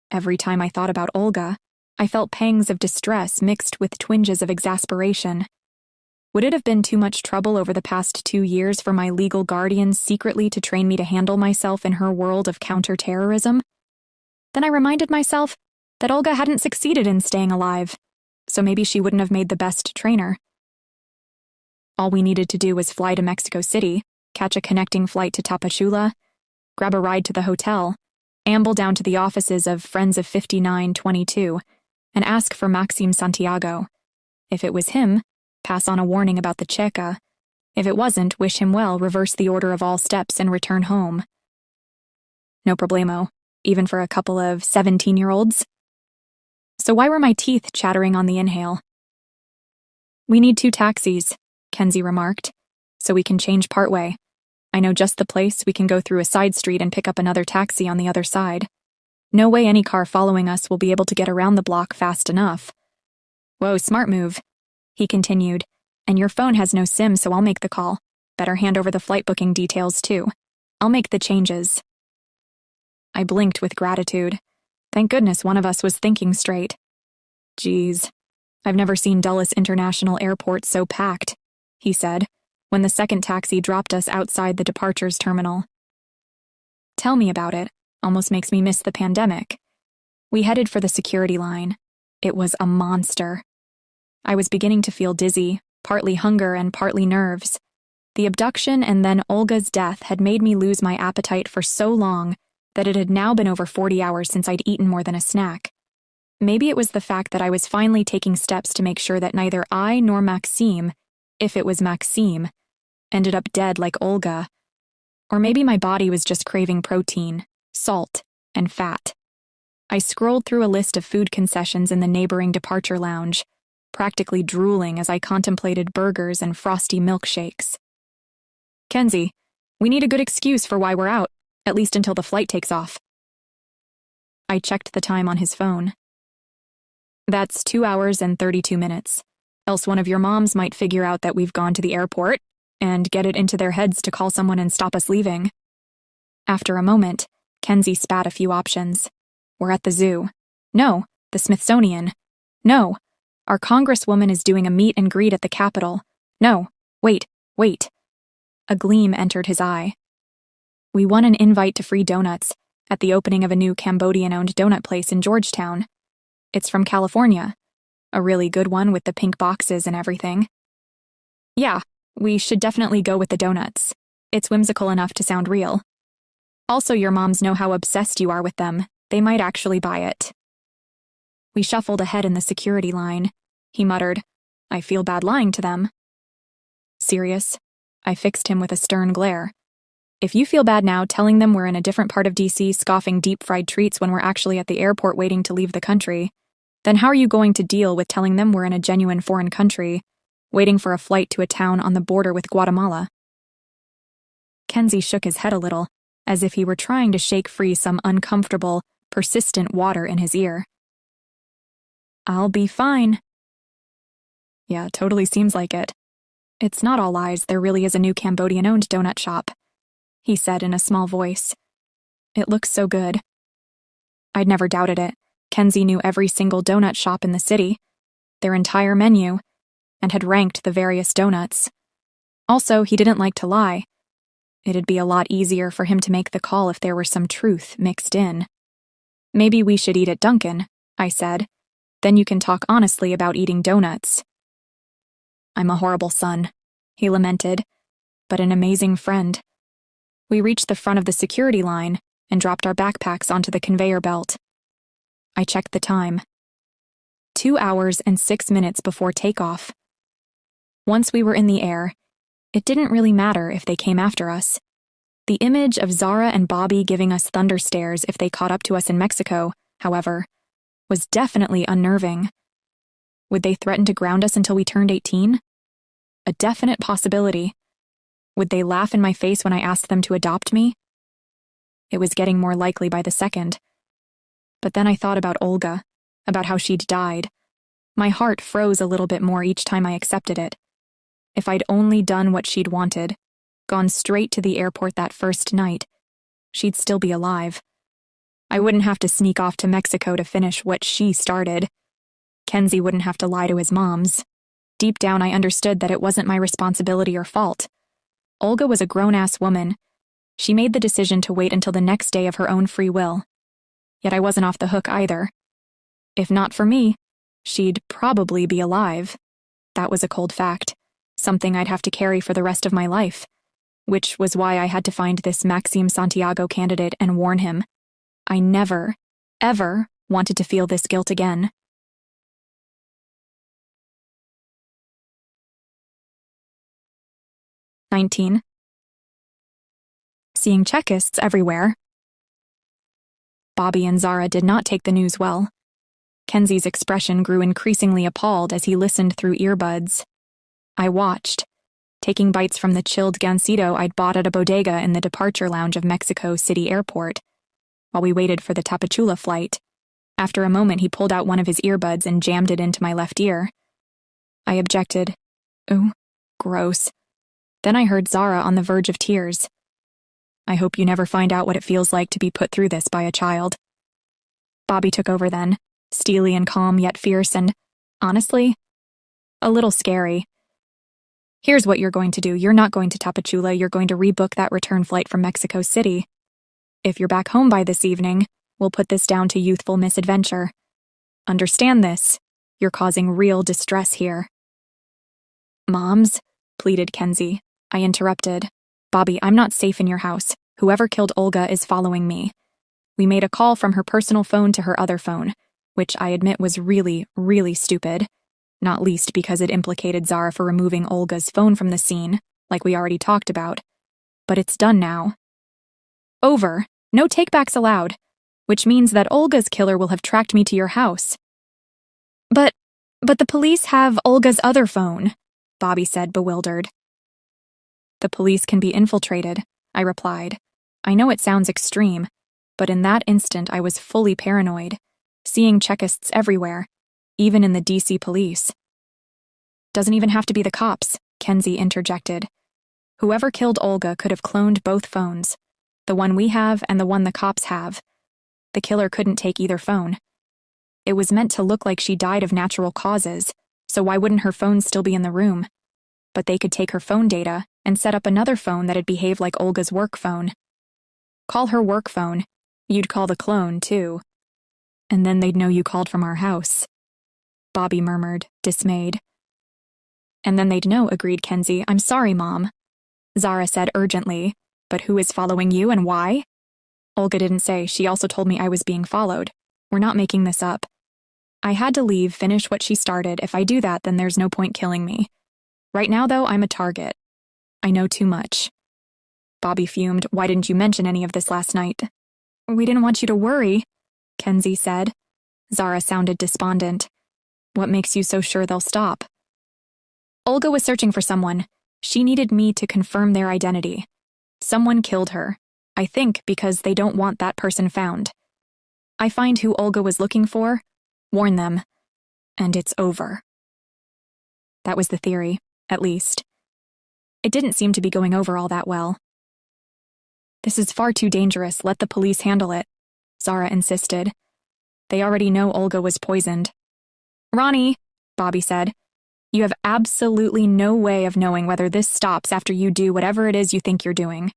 Every time I thought about Olga, I felt pangs of distress mixed with twinges of exasperation. Would it have been too much trouble over the past 2 years for my legal guardian secretly to train me to handle myself in her world of counterterrorism? Then I reminded myself that Olga hadn't succeeded in staying alive, so maybe she wouldn't have made the best trainer. All we needed to do was fly to Mexico City, catch a connecting flight to Tapachula, grab a ride to the hotel, amble down to the offices of Friends of 5922, and ask for Maxime Santiago. If it was him, pass on a warning about the Checa. If it wasn't, wish him well, reverse the order of all steps, and return home. No problemo, even for a couple of 17-year-olds. So why were my teeth chattering on the inhale? "We need 2 taxis," Kenzie remarked, "so we can change partway. I know just the place. We can go through a side street and pick up another taxi on the other side. No way any car following us will be able to get around the block fast enough." "Whoa, smart move," he continued, "and your phone has no SIM, so I'll make the call. Better hand over the flight booking details, too. I'll make the changes." I blinked with gratitude. Thank goodness one of us was thinking straight. "Geez, I've never seen Dulles International Airport so packed," he said, when the second taxi dropped us outside the departures terminal. "Tell me about it. Almost makes me miss the pandemic." We headed for the security line. It was a monster. I was beginning to feel dizzy, partly hunger and partly nerves. The abduction and then Olga's death had made me lose my appetite for so long that it had now been over 40 hours since I'd eaten more than a snack. Maybe it was the fact that I was finally taking steps to make sure that neither I nor Maxime, if it was Maxime, ended up dead like Olga. Or maybe my body was just craving protein, salt, and fat. I scrolled through a list of food concessions in the neighboring departure lounge, practically drooling as I contemplated burgers and frosty milkshakes. "Kenzie, we need a good excuse for why we're out, at least until the flight takes off." I checked the time on his phone. "That's 2 hours and 32 minutes. Else one of your moms might figure out that we've gone to the airport and get it into their heads to call someone and stop us leaving." After a moment, Kenzie spat a few options. "We're at the zoo." "No, the Smithsonian." "No, our congresswoman is doing a meet and greet at the Capitol." "No, wait. A gleam entered his eye. "We won an invite to free donuts at the opening of a new Cambodian-owned donut place in Georgetown. It's from California. A really good one with the pink boxes and everything." "Yeah, we should definitely go with the donuts. It's whimsical enough to sound real. Also, your moms know how obsessed you are with them. They might actually buy it." We shuffled ahead in the security line. He muttered, "I feel bad lying to them." "Serious?" I fixed him with a stern glare. "If you feel bad now telling them we're in a different part of DC scoffing deep-fried treats when we're actually at the airport waiting to leave the country, then how are you going to deal with telling them we're in a genuine foreign country, waiting for a flight to a town on the border with Guatemala?" Kenzie shook his head a little, as if he were trying to shake free some uncomfortable, persistent water in his ear. "I'll be fine." Yeah, totally seems like it. "It's not all lies, there really is a new Cambodian-owned donut shop," he said in a small voice. "It looks so good." I'd never doubted it. Kenzie knew every single donut shop in the city, their entire menu, and had ranked the various donuts. Also, he didn't like to lie. It'd be a lot easier for him to make the call if there were some truth mixed in. "Maybe we should eat at Dunkin'," I said. "Then you can talk honestly about eating donuts." "I'm a horrible son," he lamented, "but an amazing friend." We reached the front of the security line and dropped our backpacks onto the conveyor belt. I checked the time. 2 hours and 6 minutes before takeoff. Once we were in the air, it didn't really matter if they came after us. The image of Zara and Bobby giving us thunder stares if they caught up to us in Mexico, however, was definitely unnerving. Would they threaten to ground us until we turned 18? A definite possibility. Would they laugh in my face when I asked them to adopt me? It was getting more likely by the second. But then I thought about Olga, about how she'd died. My heart froze a little bit more each time I accepted it. If I'd only done what she'd wanted, gone straight to the airport that first night, she'd still be alive. I wouldn't have to sneak off to Mexico to finish what she started. Kenzie wouldn't have to lie to his moms. Deep down, I understood that it wasn't my responsibility or fault. Olga was a grown-ass woman. She made the decision to wait until the next day of her own free will. Yet I wasn't off the hook either. If not for me, she'd probably be alive. That was a cold fact, something I'd have to carry for the rest of my life, which was why I had to find this Maxime Santiago candidate and warn him. I never, ever wanted to feel this guilt again. "19. Seeing Czechists everywhere." Bobby and Zara did not take the news well. Kenzie's expression grew increasingly appalled as he listened through earbuds. I watched, taking bites from the chilled gansito I'd bought at a bodega in the departure lounge of Mexico City Airport, while we waited for the Tapachula flight. After a moment, he pulled out one of his earbuds and jammed it into my left ear. I objected. "Ooh, gross." Then I heard Zara on the verge of tears. "I hope you never find out what it feels like to be put through this by a child." Bobby took over then, steely and calm yet fierce and, honestly, a little scary. "Here's what you're going to do. You're not going to Tapachula, you're going to rebook that return flight from Mexico City. If you're back home by this evening, we'll put this down to youthful misadventure. Understand this. You're causing real distress here." "Moms," pleaded Kenzie. I interrupted. "Bobby, I'm not safe in your house. Whoever killed Olga is following me." We made a call from her personal phone to her other phone, which I admit was really, really stupid, not least because it implicated Zara for removing Olga's phone from the scene, like we already talked about. But it's done now. "Over. No takebacks allowed. Which means that Olga's killer will have tracked me to your house." But the police have Olga's other phone," Bobby said, bewildered. "The police can be infiltrated," I replied. I know it sounds extreme, but in that instant I was fully paranoid, seeing Czechists everywhere, even in the DC police. "Doesn't even have to be the cops," Kenzie interjected. "Whoever killed Olga could have cloned both phones, the one we have and the one the cops have. The killer couldn't take either phone. It was meant to look like she died of natural causes, so why wouldn't her phone still be in the room? But they could take her phone data and set up another phone that'd behave like Olga's work phone. Call her work phone. You'd call the clone, too. And then they'd know you called from our house," Bobby murmured, dismayed. "And then they'd know," agreed Kenzie. "I'm sorry, Mom," Zara said urgently. "But who is following you and why?" "Olga didn't say. She also told me I was being followed. We're not making this up. I had to leave, finish what she started. If I do that, then there's no point killing me. Right now, though, I'm a target. I know too much." Bobby fumed. "Why didn't you mention any of this last night?" "We didn't want you to worry," Kenzie said. Zara sounded despondent. "What makes you so sure they'll stop?" "Olga was searching for someone. She needed me to confirm their identity. Someone killed her. I think because they don't want that person found. I find who Olga was looking for, warn them, and it's over. That was the theory, at least. It didn't seem to be going over all that well. This is far too dangerous, let the police handle it, Zara insisted. They already know Olga was poisoned. Roni, Bobby said, you have absolutely no way of knowing whether this stops after you do whatever it is you think you're doing.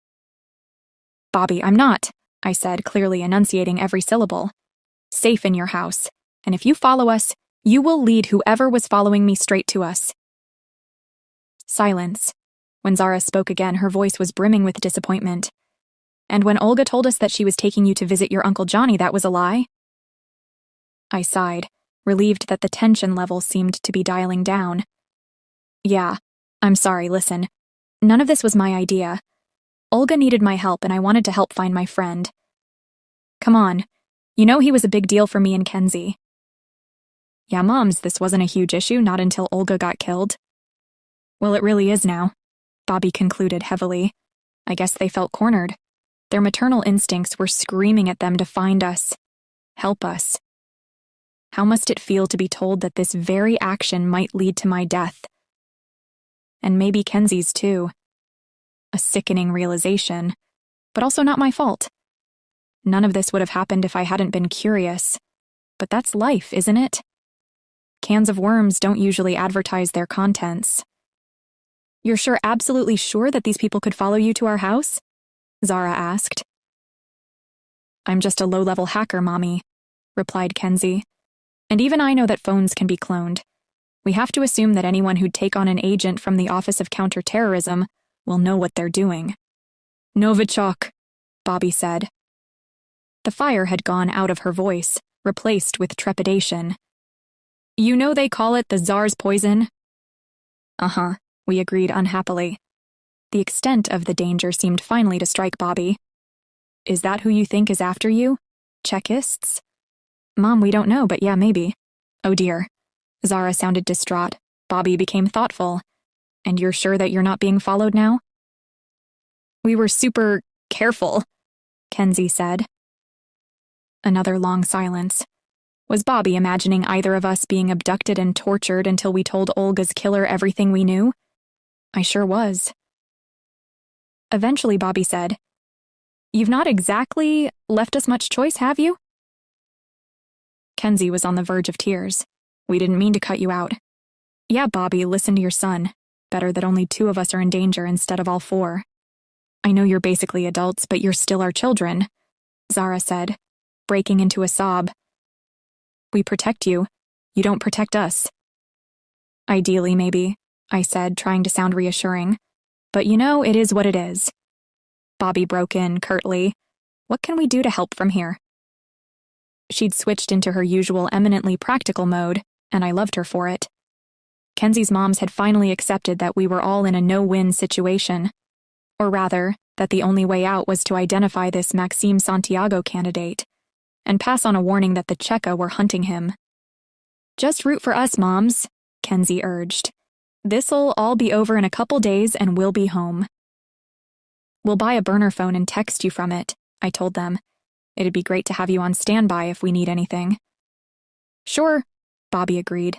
Bobby, I'm not, I said, clearly enunciating every syllable. Safe in your house, and if you follow us, you will lead whoever was following me straight to us. Silence. When Zara spoke again, her voice was brimming with disappointment. And when Olga told us that she was taking you to visit your Uncle Johnny, that was a lie? I sighed, relieved that the tension level seemed to be dialing down. Yeah, I'm sorry, listen. None of this was my idea. Olga needed my help and I wanted to help find my friend. Come on, you know he was a big deal for me and Kenzie. Yeah, Moms, this wasn't a huge issue, not until Olga got killed. Well, it really is now, Bobby concluded heavily. I guess they felt cornered. Their maternal instincts were screaming at them to find us. Help us. How must it feel to be told that this very action might lead to my death? And maybe Kenzie's too. A sickening realization, but also not my fault. None of this would have happened if I hadn't been curious. But that's life, isn't it? Cans of worms don't usually advertise their contents. You're absolutely sure that these people could follow you to our house? Zara asked. I'm just a low-level hacker, Mommy, replied Kenzie. And even I know that phones can be cloned. We have to assume that anyone who'd take on an agent from the Office of Counterterrorism will know what they're doing. Novichok, Bobby said. The fire had gone out of her voice, replaced with trepidation. You know they call it the Tsar's poison? Uh-huh, we agreed unhappily. The extent of the danger seemed finally to strike Bobby. Is that who you think is after you? Chekists? Mom, we don't know, but yeah, maybe. Oh dear. Zara sounded distraught. Bobby became thoughtful. And you're sure that you're not being followed now? We were super careful, Kenzie said. Another long silence. Was Bobby imagining either of us being abducted and tortured until we told Olga's killer everything we knew? I sure was. Eventually, Bobby said, You've not exactly left us much choice, have you? Kenzie was on the verge of tears. We didn't mean to cut you out. Yeah, Bobby, listen to your son. Better that only 2 of us are in danger instead of all 4. I know you're basically adults, but you're still our children, Zara said, breaking into a sob. We protect you. You don't protect us. Ideally, maybe, I said, trying to sound reassuring. But you know, it is what it is. Bobby broke in curtly. What can we do to help from here? She'd switched into her usual eminently practical mode, and I loved her for it. Kenzie's moms had finally accepted that we were all in a no-win situation. Or rather, that the only way out was to identify this Maxime Santiago candidate, and pass on a warning that the Cheka were hunting him. Just root for us, Moms, Kenzie urged. This'll all be over in a couple days and we'll be home. We'll buy a burner phone and text you from it, I told them. It'd be great to have you on standby if we need anything. Sure, Bobby agreed.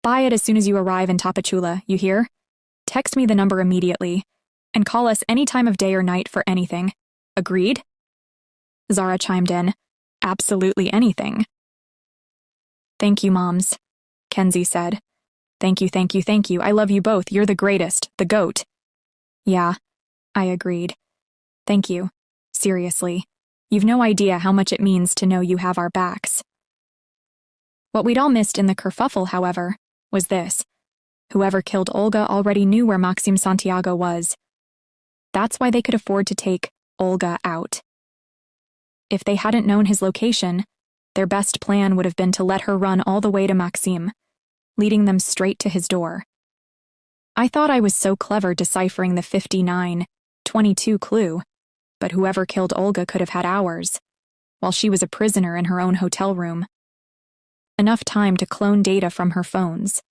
Buy it as soon as you arrive in Tapachula, you hear? Text me the number immediately, and call us any time of day or night for anything. Agreed? Zara chimed in. Absolutely anything. Thank you, Moms, Kenzie said. Thank you, thank you, thank you. I love you both. You're the greatest, the GOAT. Yeah, I agreed. Thank you. Seriously. You've no idea how much it means to know you have our backs. What we'd all missed in the kerfuffle, however, was this. Whoever killed Olga already knew where Maxime Santiago was. That's why they could afford to take Olga out. If they hadn't known his location, their best plan would have been to let her run all the way to Maxime, leading them straight to his door. I thought I was so clever deciphering the 59-22 clue, but whoever killed Olga could have had hours, while she was a prisoner in her own hotel room. Enough time to clone data from her phones,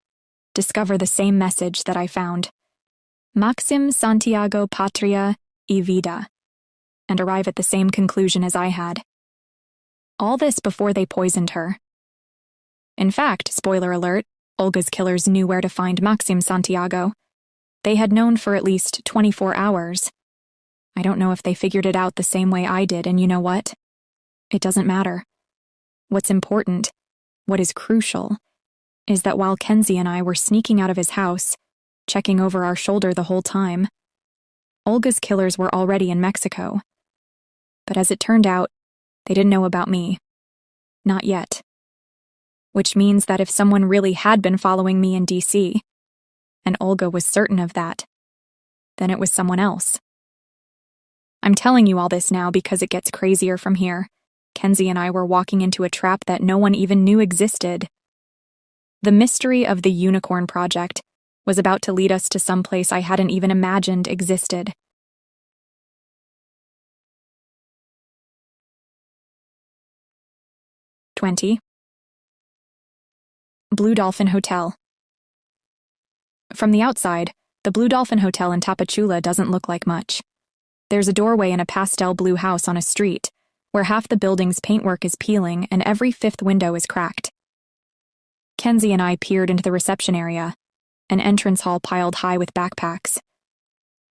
discover the same message that I found, Maxim Santiago Patria y Vida, and arrive at the same conclusion as I had. All this before they poisoned her. In fact, spoiler alert, Olga's killers knew where to find Maxim Santiago. They had known for at least 24 hours. I don't know if they figured it out the same way I did, and you know what? It doesn't matter. What's important, what is crucial, is that while Kenzie and I were sneaking out of his house, checking over our shoulder the whole time, Olga's killers were already in Mexico. But as it turned out, they didn't know about me. Not yet. Which means that if someone really had been following me in DC, and Olga was certain of that, then it was someone else. I'm telling you all this now because it gets crazier from here. Kenzie and I were walking into a trap that no one even knew existed. The mystery of the Unicorn Project was about to lead us to some place I hadn't even imagined existed. (20) Blue Dolphin Hotel. From the outside, the Blue Dolphin Hotel in Tapachula doesn't look like much. There's a doorway in a pastel blue house on a street, where half the building's paintwork is peeling and every fifth window is cracked. Kenzie and I peered into the reception area, an entrance hall piled high with backpacks.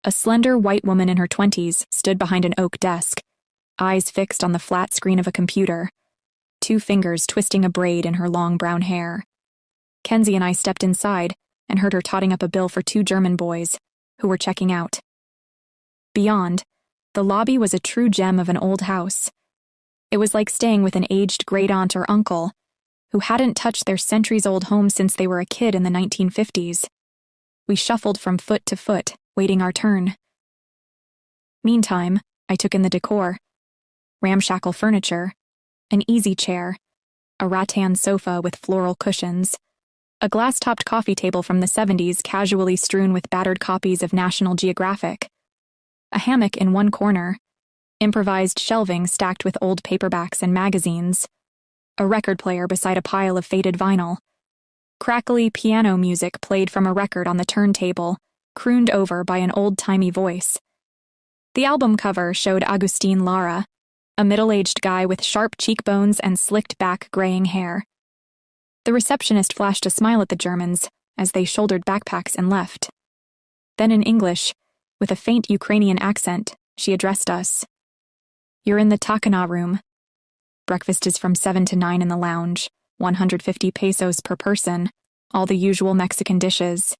A slender white woman in her 20s stood behind an oak desk, eyes fixed on the flat screen of a computer, 2 fingers twisting a braid in her long brown hair. Kenzie and I stepped inside and heard her totting up a bill for 2 German boys, who were checking out. Beyond, the lobby was a true gem of an old house. It was like staying with an aged great-aunt or uncle who hadn't touched their centuries-old home since they were a kid in the 1950s. We shuffled from foot to foot, waiting our turn. Meantime, I took in the decor. Ramshackle furniture, an easy chair, a rattan sofa with floral cushions, a glass-topped coffee table from the 70s casually strewn with battered copies of National Geographic, a hammock in one corner, improvised shelving stacked with old paperbacks and magazines, a record player beside a pile of faded vinyl, crackly piano music played from a record on the turntable, crooned over by an old-timey voice. The album cover showed Agustin Lara, a middle-aged guy with sharp cheekbones and slicked-back graying hair. The receptionist flashed a smile at the Germans as they shouldered backpacks and left. Then in English, with a faint Ukrainian accent, she addressed us. "You're in the Takana room. Breakfast is from 7 to 9 in the lounge, 150 pesos per person, all the usual Mexican dishes.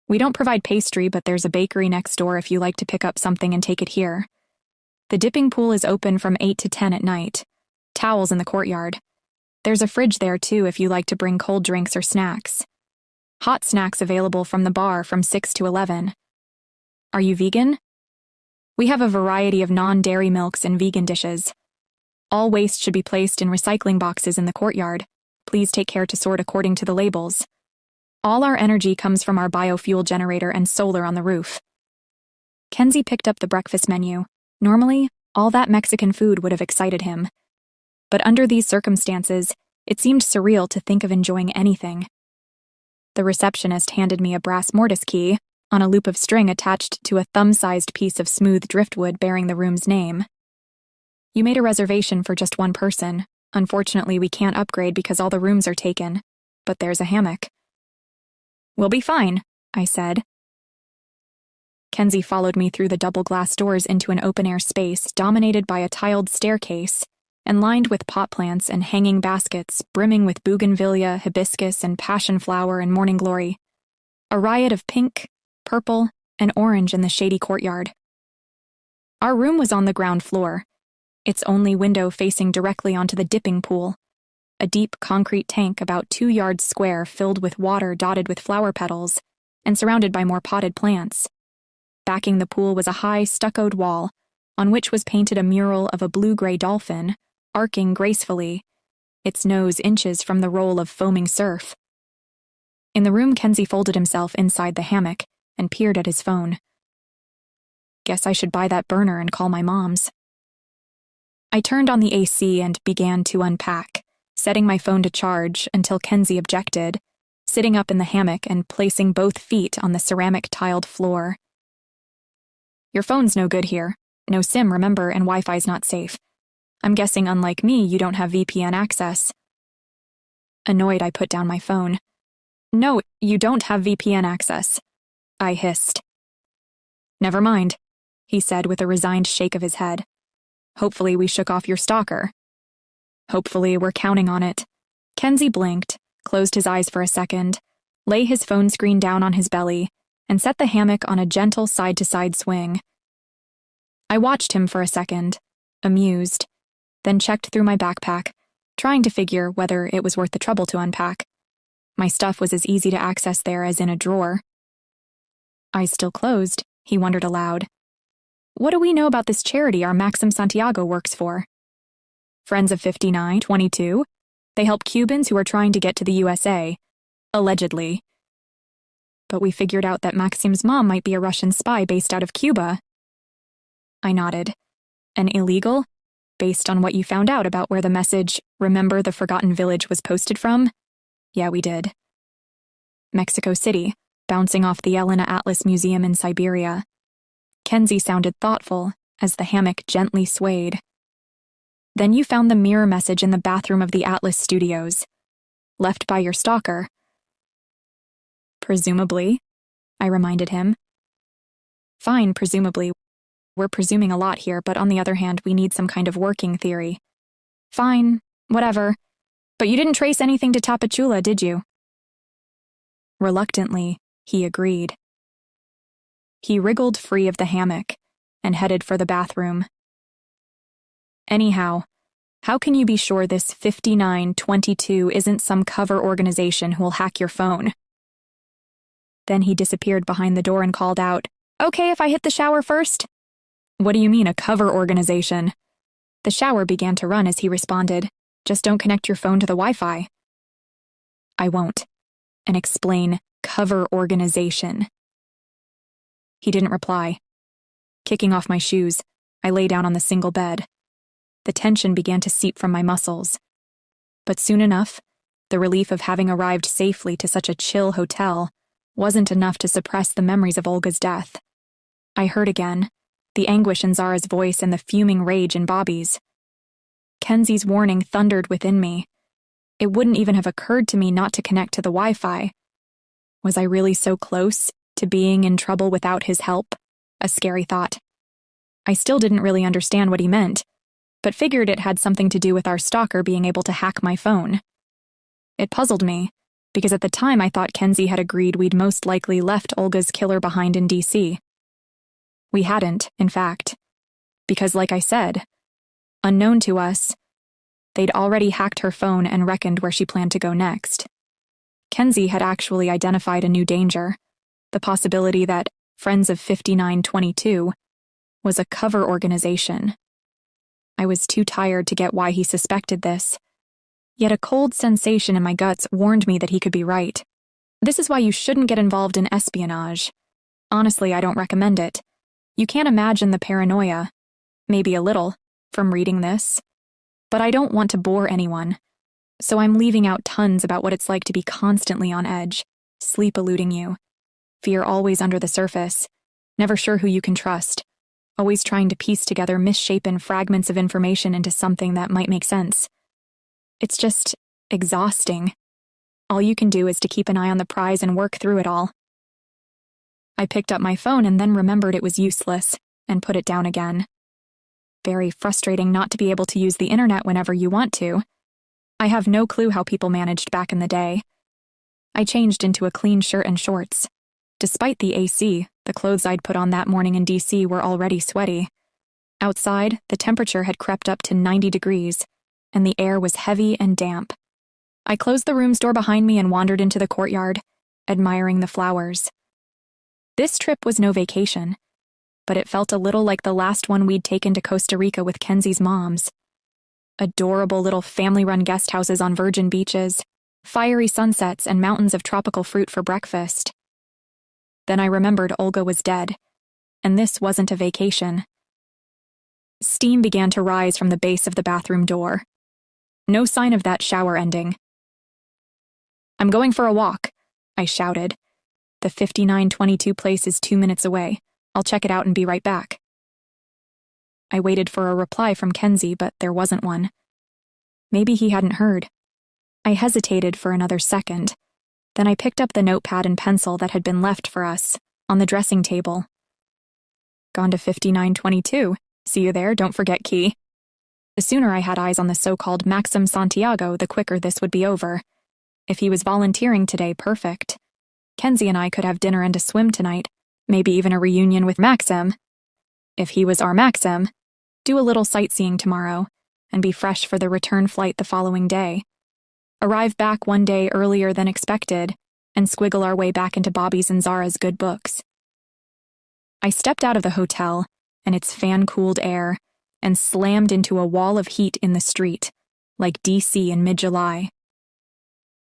We don't provide pastry, but there's a bakery next door if you like to pick up something and take it here. The dipping pool is open from 8 to 10 at night. Towels in the courtyard. There's a fridge there too if you like to bring cold drinks or snacks. Hot snacks available from the bar from 6 to 11. Are you vegan? We have a variety of non-dairy milks and vegan dishes. All waste should be placed in recycling boxes in the courtyard. Please take care to sort according to the labels. All our energy comes from our biofuel generator and solar on the roof." Kenzie picked up the breakfast menu. Normally, all that Mexican food would have excited him. But under these circumstances, it seemed surreal to think of enjoying anything. The receptionist handed me a brass mortise key, on a loop of string attached to a thumb-sized piece of smooth driftwood bearing the room's name. "You made a reservation for just one person. Unfortunately, we can't upgrade because all the rooms are taken, but there's a hammock." "We'll be fine," I said. Kenzie followed me through the double glass doors into an open-air space dominated by a tiled staircase and lined with pot plants and hanging baskets brimming with bougainvillea, hibiscus, and passion flower and morning glory. A riot of pink, purple, and orange in the shady courtyard. Our room was on the ground floor, its only window facing directly onto the dipping pool, a deep concrete tank about 2 yards square filled with water dotted with flower petals and surrounded by more potted plants. Backing the pool was a high stuccoed wall on which was painted a mural of a blue-gray dolphin, arcing gracefully, its nose inches from the roll of foaming surf. In the room, Kenzie folded himself inside the hammock and peered at his phone. "Guess I should buy that burner and call my mom's." I turned on the AC and began to unpack, setting my phone to charge until Kenzie objected, sitting up in the hammock and placing both feet on the ceramic tiled floor. "Your phone's no good here. No SIM, remember, and Wi-Fi's not safe. I'm guessing, unlike me, you don't have VPN access. Annoyed, I put down my phone. No, you don't have VPN access, I hissed. Never mind, he said with a resigned shake of his head. Hopefully we shook off your stalker. Hopefully, we're counting on it. Kenzie blinked, closed his eyes for a second, lay his phone screen down on his belly, and set the hammock on a gentle side-to-side swing. I watched him for a second, amused, then checked through my backpack, trying to figure whether it was worth the trouble to unpack. My stuff was as easy to access there as in a drawer. Eyes still closed, he wondered aloud. What do we know about this charity our Maxim Santiago works for? Friends of 5922. They help Cubans who are trying to get to the USA. Allegedly. But we figured out that Maxim's mom might be a Russian spy based out of Cuba. I nodded. An illegal? Based on what you found out about where the message, "Remember the Forgotten Village," was posted from? Yeah, we did. Mexico City, bouncing off the Elena Atlas Museum in Siberia. Kenzie sounded thoughtful as the hammock gently swayed. Then you found the mirror message in the bathroom of the Atlas Studios. Left by your stalker. Presumably, I reminded him. Fine, presumably. We're presuming a lot here, but on the other hand, we need some kind of working theory. Fine, whatever. But you didn't trace anything to Tapachula, did you? Reluctantly, he agreed. He wriggled free of the hammock and headed for the bathroom. Anyhow, how can you be sure this 5922 isn't some cover organization who'll hack your phone? Then he disappeared behind the door and called out, "Okay if I hit the shower first?" What do you mean, a cover organization? The shower began to run as he responded, "Just don't connect your phone to the Wi-Fi." I won't. And explain cover organization. He didn't reply. Kicking off my shoes, I lay down on the single bed. The tension began to seep from my muscles. But soon enough, the relief of having arrived safely to such a chill hotel wasn't enough to suppress the memories of Olga's death. I heard again, the anguish in Zara's voice and the fuming rage in Bobby's. Kenzie's warning thundered within me. It wouldn't even have occurred to me not to connect to the Wi-Fi. Was I really so close to being in trouble without his help? A scary thought. I still didn't really understand what he meant, but figured it had something to do with our stalker being able to hack my phone. It puzzled me, because at the time I thought Kenzie had agreed we'd most likely left Olga's killer behind in DC. We hadn't, in fact, because like I said, unknown to us, they'd already hacked her phone and reckoned where she planned to go next. Kenzie had actually identified a new danger, the possibility that Friends of 5922 was a cover organization. I was too tired to get why he suspected this, yet a cold sensation in my guts warned me that he could be right. This is why you shouldn't get involved in espionage. Honestly, I don't recommend it. You can't imagine the paranoia, maybe a little, from reading this. But I don't want to bore anyone, so I'm leaving out tons about what it's like to be constantly on edge, sleep eluding you, fear always under the surface, never sure who you can trust, always trying to piece together misshapen fragments of information into something that might make sense. It's just exhausting. All you can do is to keep an eye on the prize and work through it all. I picked up my phone and then remembered it was useless, and put it down again. Very frustrating not to be able to use the internet whenever you want to. I have no clue how people managed back in the day. I changed into a clean shirt and shorts. Despite the AC, the clothes I'd put on that morning in DC were already sweaty. Outside, the temperature had crept up to 90 degrees, and the air was heavy and damp. I closed the room's door behind me and wandered into the courtyard, admiring the flowers. This trip was no vacation, but it felt a little like the last one we'd taken to Costa Rica with Kenzie's moms. Adorable little family-run guest houses on virgin beaches, fiery sunsets, and mountains of tropical fruit for breakfast. Then I remembered Olga was dead, and this wasn't a vacation. Steam began to rise from the base of the bathroom door. No sign of that shower ending. "I'm going for a walk," I shouted. "The 5922 place is 2 minutes away. I'll check it out and be right back." I waited for a reply from Kenzie, but there wasn't one. Maybe he hadn't heard. I hesitated for another second. Then I picked up the notepad and pencil that had been left for us, on the dressing table. Gone to 5922. See you there, don't forget key. The sooner I had eyes on the so-called Maxim Santiago, the quicker this would be over. If he was volunteering today, perfect. Kenzie and I could have dinner and a swim tonight, maybe even a reunion with Maxim. If he was our Maxim, do a little sightseeing tomorrow, and be fresh for the return flight the following day. Arrive back one day earlier than expected, and squiggle our way back into Bobby's and Zara's good books. I stepped out of the hotel, and its fan-cooled air, and slammed into a wall of heat in the street, like DC in mid-July.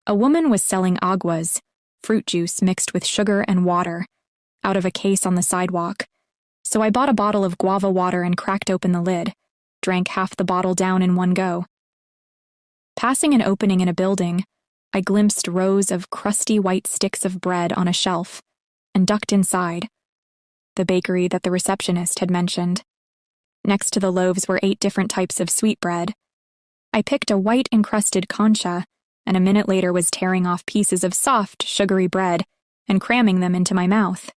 A woman was selling aguas, fruit juice mixed with sugar and water, out of a case on the sidewalk, so I bought a bottle of guava water and cracked open the lid, drank half the bottle down in one go. Passing an opening in a building, I glimpsed rows of crusty white sticks of bread on a shelf, and ducked inside. The bakery that the receptionist had mentioned. Next to the loaves were 8 different types of sweetbread. I picked a white-encrusted concha, and a minute later was tearing off pieces of soft, sugary bread and cramming them into my mouth.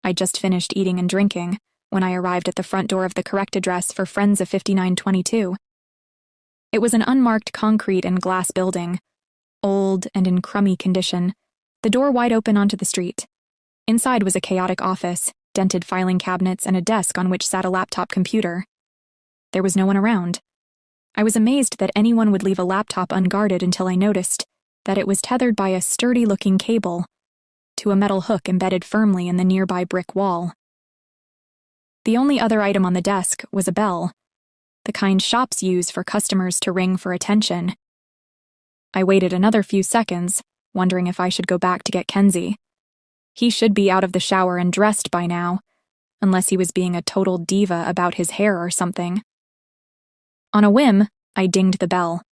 I'd just finished eating and drinking when I arrived at the front door of the correct address for Friends of 5922. It was an unmarked concrete and glass building, old and in crummy condition, the door wide open onto the street. Inside was a chaotic office, dented filing cabinets, and a desk on which sat a laptop computer. There was no one around. I was amazed that anyone would leave a laptop unguarded until I noticed that it was tethered by a sturdy-looking cable to a metal hook embedded firmly in the nearby brick wall. The only other item on the desk was a bell, the kind shops use for customers to ring for attention. I waited another few seconds, wondering if I should go back to get Kenzie. He should be out of the shower and dressed by now, unless he was being a total diva about his hair or something. On a whim, I dinged the bell.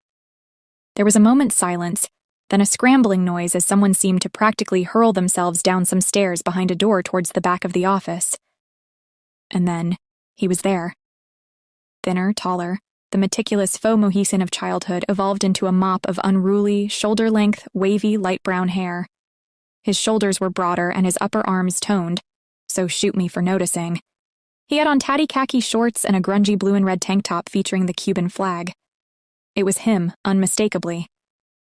There was a moment's silence, then a scrambling noise as someone seemed to practically hurl themselves down some stairs behind a door towards the back of the office. And then, he was there. Thinner, taller, the meticulous faux Mohican of childhood evolved into a mop of unruly, shoulder-length, wavy, light brown hair. His shoulders were broader and his upper arms toned, so shoot me for noticing. He had on tatty khaki shorts and a grungy blue and red tank top featuring the Cuban flag. It was him, unmistakably.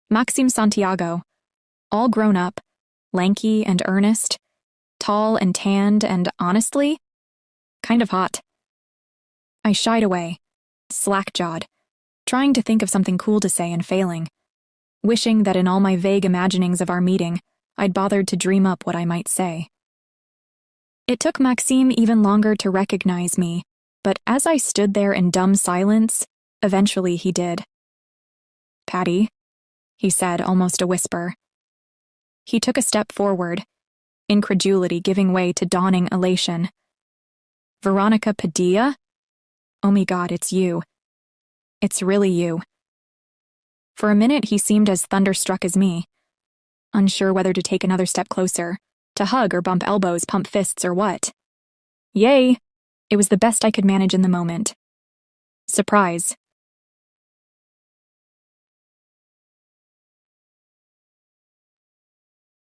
Maxim Santiago, all grown up, lanky and earnest, tall and tanned and, honestly, kind of hot. I shied away, slack-jawed, trying to think of something cool to say and failing, wishing that in all my vague imaginings of our meeting, I'd bothered to dream up what I might say. It took Maxime even longer to recognize me, but as I stood there in dumb silence, eventually he did. "Patty," he said, almost a whisper. He took a step forward, incredulity giving way to dawning elation. "Veronica Padilla? Oh my God, it's you. It's really you." For a minute he seemed as thunderstruck as me, unsure whether to take another step closer, to hug or bump elbows, pump fists, or what. Yay! It was the best I could manage in the moment. Surprise.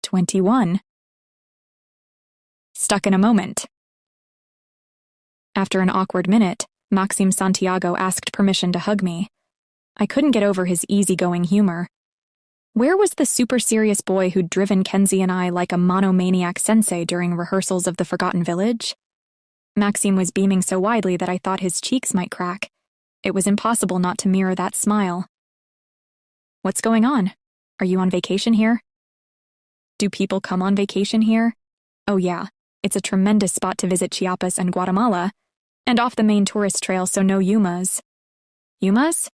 "21. Stuck in a moment." After an awkward minute, Maxim Santiago asked permission to hug me. I couldn't get over his easygoing humor. Where was the super serious boy who'd driven Kenzie and I like a monomaniac sensei during rehearsals of The Forgotten Village? Maxim was beaming so widely that I thought his cheeks might crack. It was impossible not to mirror that smile. "What's going on? Are you on vacation here?" "Do people come on vacation here?" "Oh yeah, it's a tremendous spot to visit Chiapas and Guatemala, and off the main tourist trail, so no Yumas." "Yumas?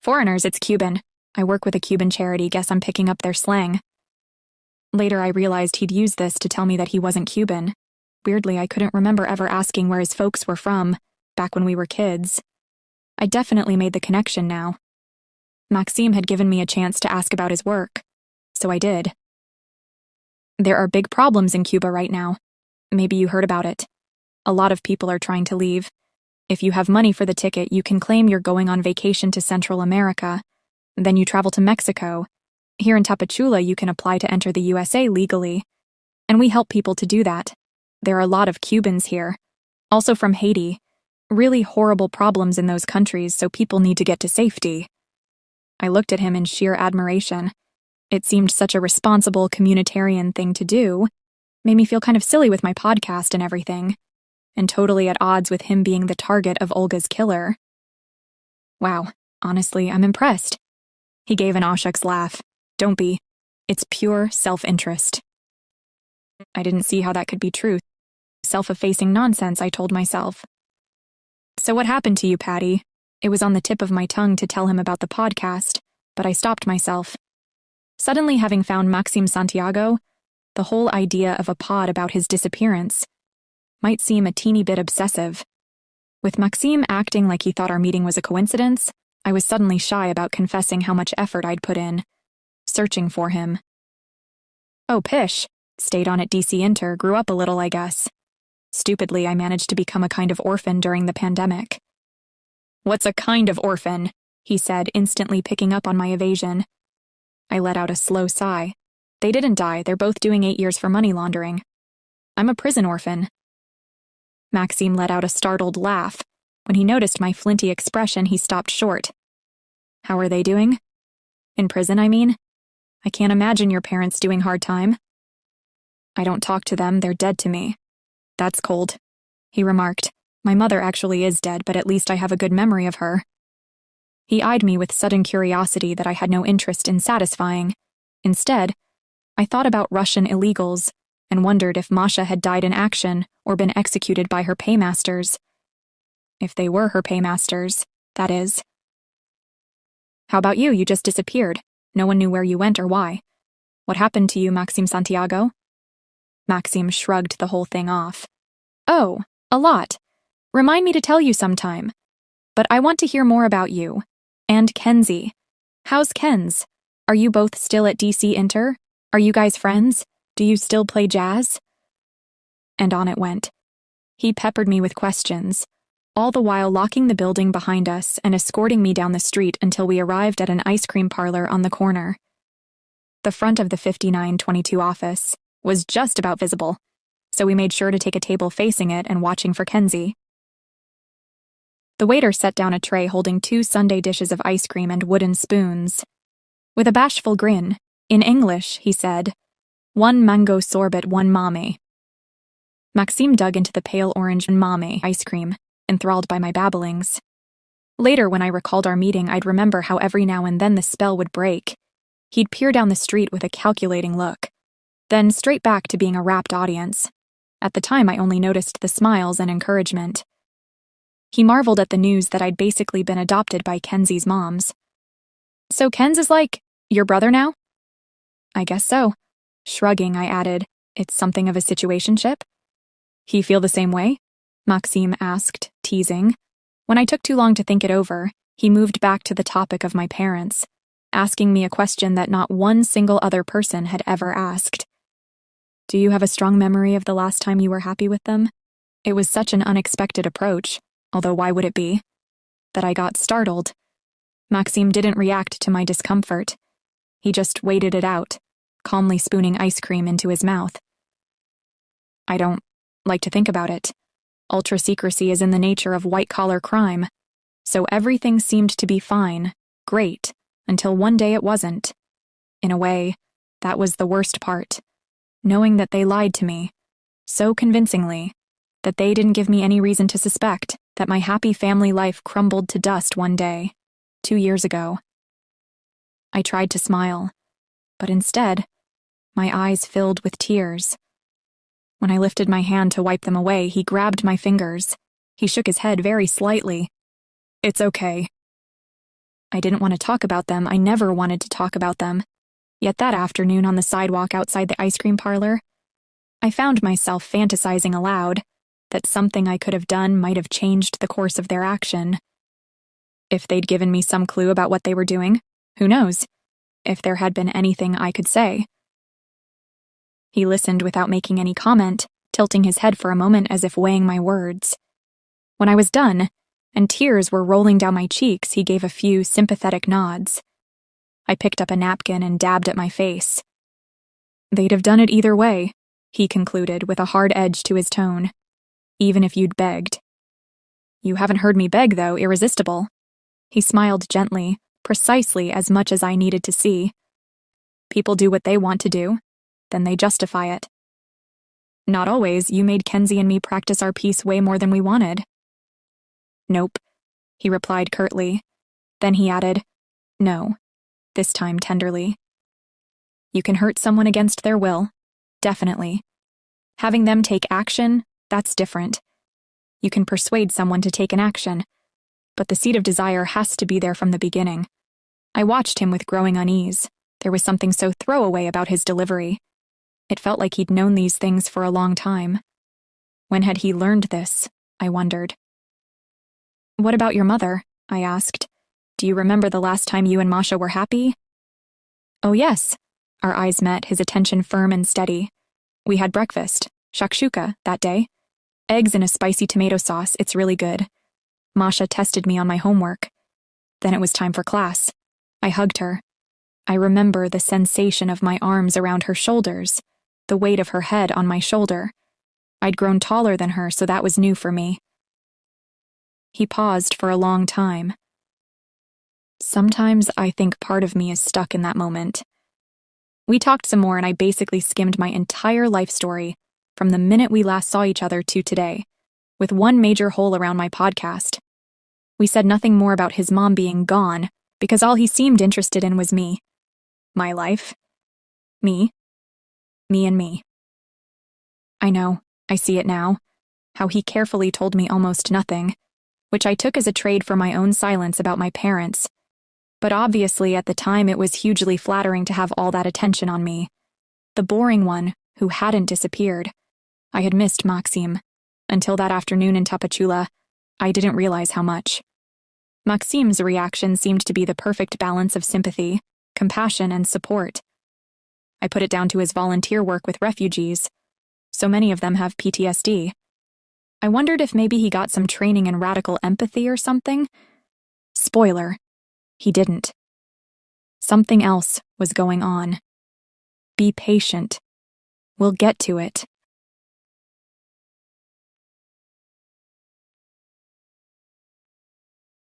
Foreigners, it's Cuban. I work with a Cuban charity, guess I'm picking up their slang." Later I realized he'd used this to tell me that he wasn't Cuban. Weirdly, I couldn't remember ever asking where his folks were from, back when we were kids. I definitely made the connection now. Maxime had given me a chance to ask about his work, so I did. "There are big problems in Cuba right now. Maybe you heard about it. A lot of people are trying to leave. If you have money for the ticket, you can claim you're going on vacation to Central America. Then you travel to Mexico. Here in Tapachula, you can apply to enter the USA legally. And we help people to do that. There are a lot of Cubans here. Also from Haiti. Really horrible problems in those countries, so people need to get to safety. I looked at him in sheer admiration. It seemed such a responsible communitarian thing to do. Made me feel kind of silly with my podcast and everything. And totally at odds with him being the target of Olga's killer. Wow, honestly, I'm impressed. He gave an Oshuk's laugh. Don't be. It's pure self-interest. I didn't see how that could be truth. Self-effacing nonsense, I told myself. So what happened to you, Patty? It was on the tip of my tongue to tell him about the podcast, but I stopped myself. Suddenly having found Maxime Santiago, the whole idea of a pod about his disappearance might seem a teeny bit obsessive. With Maxime acting like he thought our meeting was a coincidence, I was suddenly shy about confessing how much effort I'd put in, searching for him. Oh, pish. Stayed on at DC Inter, grew up a little, I guess. Stupidly, I managed to become a kind of orphan during the pandemic. What's a kind of orphan? He said, instantly picking up on my evasion. I let out a slow sigh. They didn't die, they're both doing 8 years for money laundering. I'm a prison orphan. Maxime let out a startled laugh. When he noticed my flinty expression, he stopped short. How are they doing? In prison, I mean? I can't imagine your parents doing hard time. I don't talk to them, they're dead to me. That's cold, he remarked. My mother actually is dead, but at least I have a good memory of her. He eyed me with sudden curiosity that I had no interest in satisfying. Instead, I thought about Russian illegals and wondered if Masha had died in action or been executed by her paymasters. If they were her paymasters, that is. How about you? You just disappeared. No one knew where you went or why. What happened to you, Maxime Santiago? Maxime shrugged the whole thing off. Oh, a lot. Remind me to tell you sometime. But I want to hear more about you. And Kenzie. How's Kenz? Are you both still at DC Inter? Are you guys friends? Do you still play jazz? And on it went. He peppered me with questions, all the while locking the building behind us and escorting me down the street until we arrived at an ice cream parlor on the corner. The front of the 5922 office was just about visible, so we made sure to take a table facing it and watching for Kenzie. The waiter set down a tray holding 2 sundae dishes of ice cream and wooden spoons. With a bashful grin, in English, he said, 1 mango sorbet, 1 mame. Maxime dug into the pale orange mame ice cream, enthralled by my babblings. Later, when I recalled our meeting, I'd remember how every now and then the spell would break. He'd peer down the street with a calculating look, then straight back to being a rapt audience. At the time, I only noticed the smiles and encouragement. He marveled at the news that I'd basically been adopted by Kenzie's moms. So Kenz is like, your brother now? I guess so. Shrugging, I added, it's something of a situationship? He feel the same way? Maxime asked, teasing. When I took too long to think it over, he moved back to the topic of my parents, asking me a question that not one single other person had ever asked. Do you have a strong memory of the last time you were happy with them? It was such an unexpected approach, although why would it be? That I got startled. Maxime didn't react to my discomfort. He just waited it out, calmly spooning ice cream into his mouth. I don't like to think about it. Ultra-secrecy is in the nature of white-collar crime, so everything seemed to be fine, great, until one day it wasn't. In a way, that was the worst part, knowing that they lied to me, so convincingly, that they didn't give me any reason to suspect that my happy family life crumbled to dust one day, 2 years ago. I tried to smile, but instead, my eyes filled with tears. When I lifted my hand to wipe them away, he grabbed my fingers. He shook his head very slightly. It's okay. I didn't want to talk about them. I never wanted to talk about them. Yet that afternoon on the sidewalk outside the ice cream parlor, I found myself fantasizing aloud that something I could have done might have changed the course of their action. If they'd given me some clue about what they were doing, who knows? If there had been anything I could say. He listened without making any comment, tilting his head for a moment as if weighing my words. When I was done, and tears were rolling down my cheeks, he gave a few sympathetic nods. I picked up a napkin and dabbed at my face. They'd have done it either way, he concluded with a hard edge to his tone, even if you'd begged. You haven't heard me beg, though, irresistible. He smiled gently, precisely as much as I needed to see. People do what they want to do, then they justify it. Not always. You made Kenzie and me practice our piece way more than we wanted. Nope, he replied curtly. Then he added, no, this time tenderly. You can hurt someone against their will, definitely. Having them take action, that's different. You can persuade someone to take an action, but the seed of desire has to be there from the beginning. I watched him with growing unease. There was something so throwaway about his delivery. It felt like he'd known these things for a long time. When had he learned this? I wondered. What about your mother? I asked. Do you remember the last time you and Masha were happy? Oh yes. Our eyes met, his attention firm and steady. We had breakfast, shakshuka, that day. Eggs in a spicy tomato sauce, it's really good. Masha tested me on my homework. Then it was time for class. I hugged her. I remember the sensation of my arms around her shoulders, the weight of her head on my shoulder. I'd grown taller than her, so that was new for me. He paused for a long time. Sometimes I think part of me is stuck in that moment. We talked some more and I basically skimmed my entire life story, from the minute we last saw each other to today, with one major hole around my podcast. We said nothing more about his mom being gone, because all he seemed interested in was me. My life. Me. Me and me. I know, I see it now, how he carefully told me almost nothing, which I took as a trade for my own silence about my parents. But obviously at the time it was hugely flattering to have all that attention on me. The boring one who hadn't disappeared. I had missed Maxim. Until that afternoon in Tapachula, I didn't realize how much. Maxim's reaction seemed to be the perfect balance of sympathy, compassion, and support. I put it down to his volunteer work with refugees. So many of them have PTSD. I wondered if maybe he got some training in radical empathy or something. Spoiler, he didn't. Something else was going on. Be patient. We'll get to it.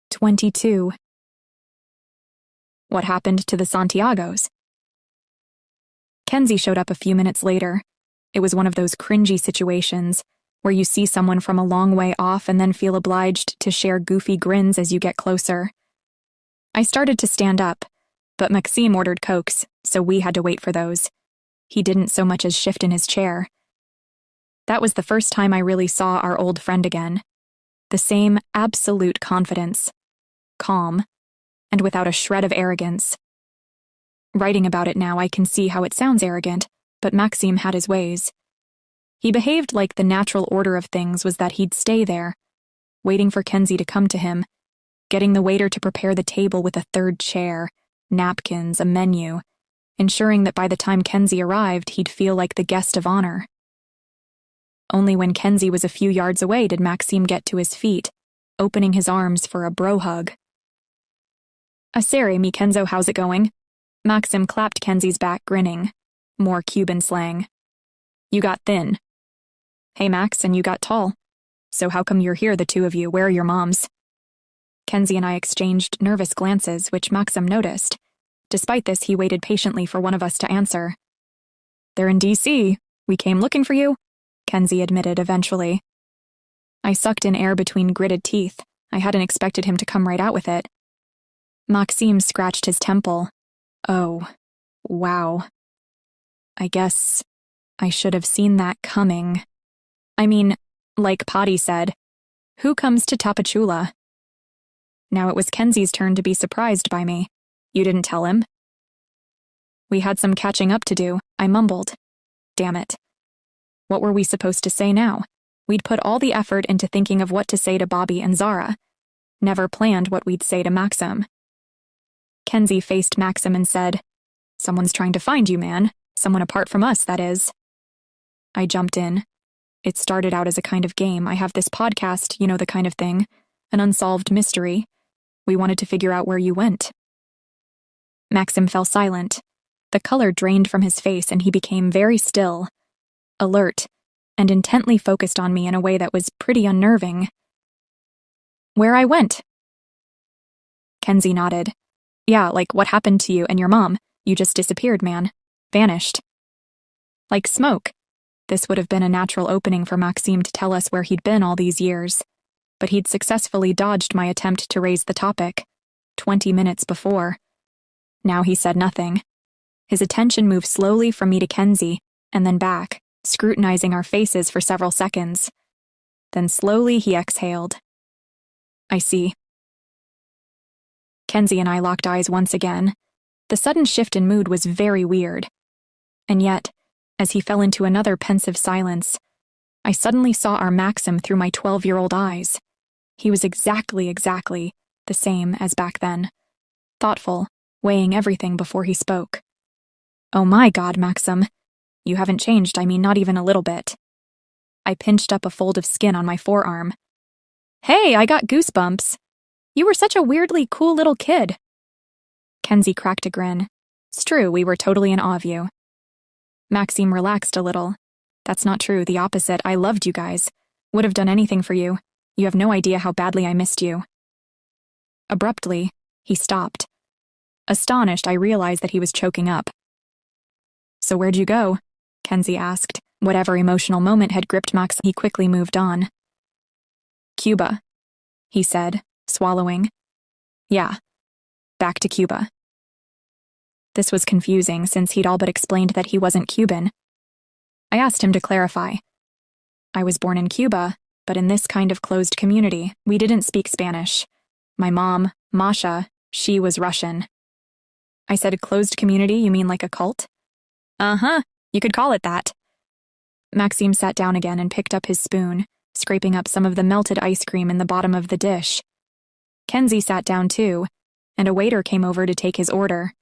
"22. What happened to the Santiagos? Kenzie showed up a few minutes later. It was one of those cringy situations where you see someone from a long way off and then feel obliged to share goofy grins as you get closer. I started to stand up, but Maxime ordered Cokes, so we had to wait for those. He didn't so much as shift in his chair. That was the first time I really saw our old friend again. The same absolute confidence. Calm, and without a shred of arrogance. Writing about it now, I can see how it sounds arrogant, but Maxime had his ways. He behaved like the natural order of things was that he'd stay there, waiting for Kenzie to come to him, getting the waiter to prepare the table with a third chair, napkins, a menu, ensuring that by the time Kenzie arrived, he'd feel like the guest of honor. Only when Kenzie was a few yards away did Maxime get to his feet, opening his arms for a bro hug. "Asere, mi Kenzo, how's it going?" Maxim clapped Kenzie's back, grinning. More Cuban slang. "You got thin." "Hey Max, and you got tall. So how come you're here, the two of you? Where are your moms?" Kenzie and I exchanged nervous glances, which Maxim noticed. Despite this, he waited patiently for one of us to answer. "They're in D.C. We came looking for you," Kenzie admitted eventually. I sucked in air between gritted teeth. I hadn't expected him to come right out with it. Maxime scratched his temple. Oh, wow. I guess I should have seen that coming. I mean, like Potty said, who comes to Tapachula? Now it was Kenzie's turn to be surprised by me. "You didn't tell him?" "We had some catching up to do," I mumbled. Damn it. What were we supposed to say now? We'd put all the effort into thinking of what to say to Bobby and Zara. Never planned what we'd say to Maxim. Kenzie faced Maxim and said, "Someone's trying to find you, man. Someone apart from us, that is." I jumped in. It started out as a kind of game. I have this podcast, you know, the kind of thing. an unsolved mystery. We wanted to figure out where you went." Maxim fell silent. The color drained from his face and he became very still, alert, and intently focused on me in a way that was pretty unnerving. "Where I went?" Kenzie nodded. "Yeah, like what happened to you and your mom? You just disappeared, man. Vanished." Like smoke. This would have been a natural opening for Maxime to tell us where he'd been all these years, but he'd successfully dodged my attempt to raise the topic 20 minutes before. Now he said nothing. His attention moved slowly from me to Kenzie, and then back, scrutinizing our faces for several seconds. Then slowly he exhaled. "I see." Kenzie and I locked eyes once again. The sudden shift in mood was very weird. And yet, as he fell into another pensive silence, I suddenly saw our Maxim through my 12-year-old eyes. He was exactly the same as back then. Thoughtful, weighing everything before he spoke. "Oh my God, Maxim. You haven't changed, I mean not even a little bit." I pinched up a fold of skin on my forearm. "Hey, I got goosebumps. You were such a weirdly cool little kid." Kenzie cracked a grin. "It's true, we were totally in awe of you." Maxime relaxed a little. "That's not true, the opposite. I loved you guys. Would have done anything for you. You have no idea how badly I missed you." Abruptly, he stopped. Astonished, I realized that he was choking up. "So where'd you go?" Kenzie asked. Whatever emotional moment had gripped Max, he quickly moved on. "Cuba," he said, swallowing. "Yeah, back to Cuba." This was confusing since he'd all but explained that he wasn't Cuban. I asked him to clarify. "I was born in Cuba, but in this kind of closed community, we didn't speak Spanish. My mom, Masha, she was Russian." I said, "Closed community, you mean like a cult?" "Uh-huh, you could call it that." Maxime sat down again and picked up his spoon, scraping up some of the melted ice cream in the bottom of the dish. Kenzie sat down too, and a waiter came over to take his order.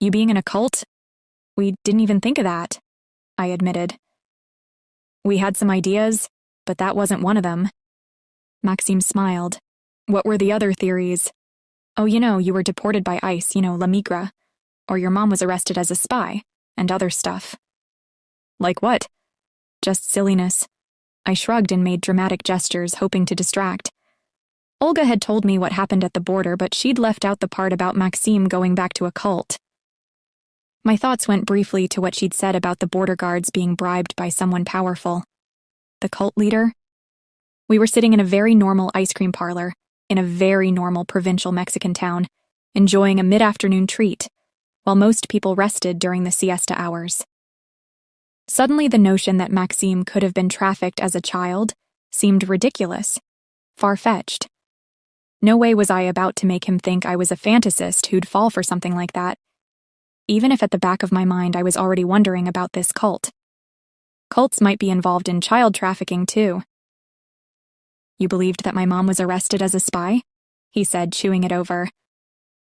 "You being in a cult? We didn't even think of that," I admitted. "We had some ideas, but that wasn't one of them." Maxime smiled. "What were the other theories?" "Oh, you were deported by ICE, La Migra. Or your mom was arrested as a spy, and other stuff." "Like what?" "Just silliness." I shrugged and made dramatic gestures, hoping to distract. Olga had told me what happened at the border, but she'd left out the part about Maxime going back to a cult. My thoughts went briefly to what she'd said about the border guards being bribed by someone powerful. The cult leader? We were sitting in a very normal ice cream parlor, in a very normal provincial Mexican town, enjoying a mid-afternoon treat, while most people rested during the siesta hours. Suddenly the notion that Maxime could have been trafficked as a child seemed ridiculous, far-fetched. No way was I about to make him think I was a fantasist who'd fall for something like that, even if at the back of my mind I was already wondering about this cult. Cults might be involved in child trafficking too. "You believed that my mom was arrested as a spy?" he said, chewing it over.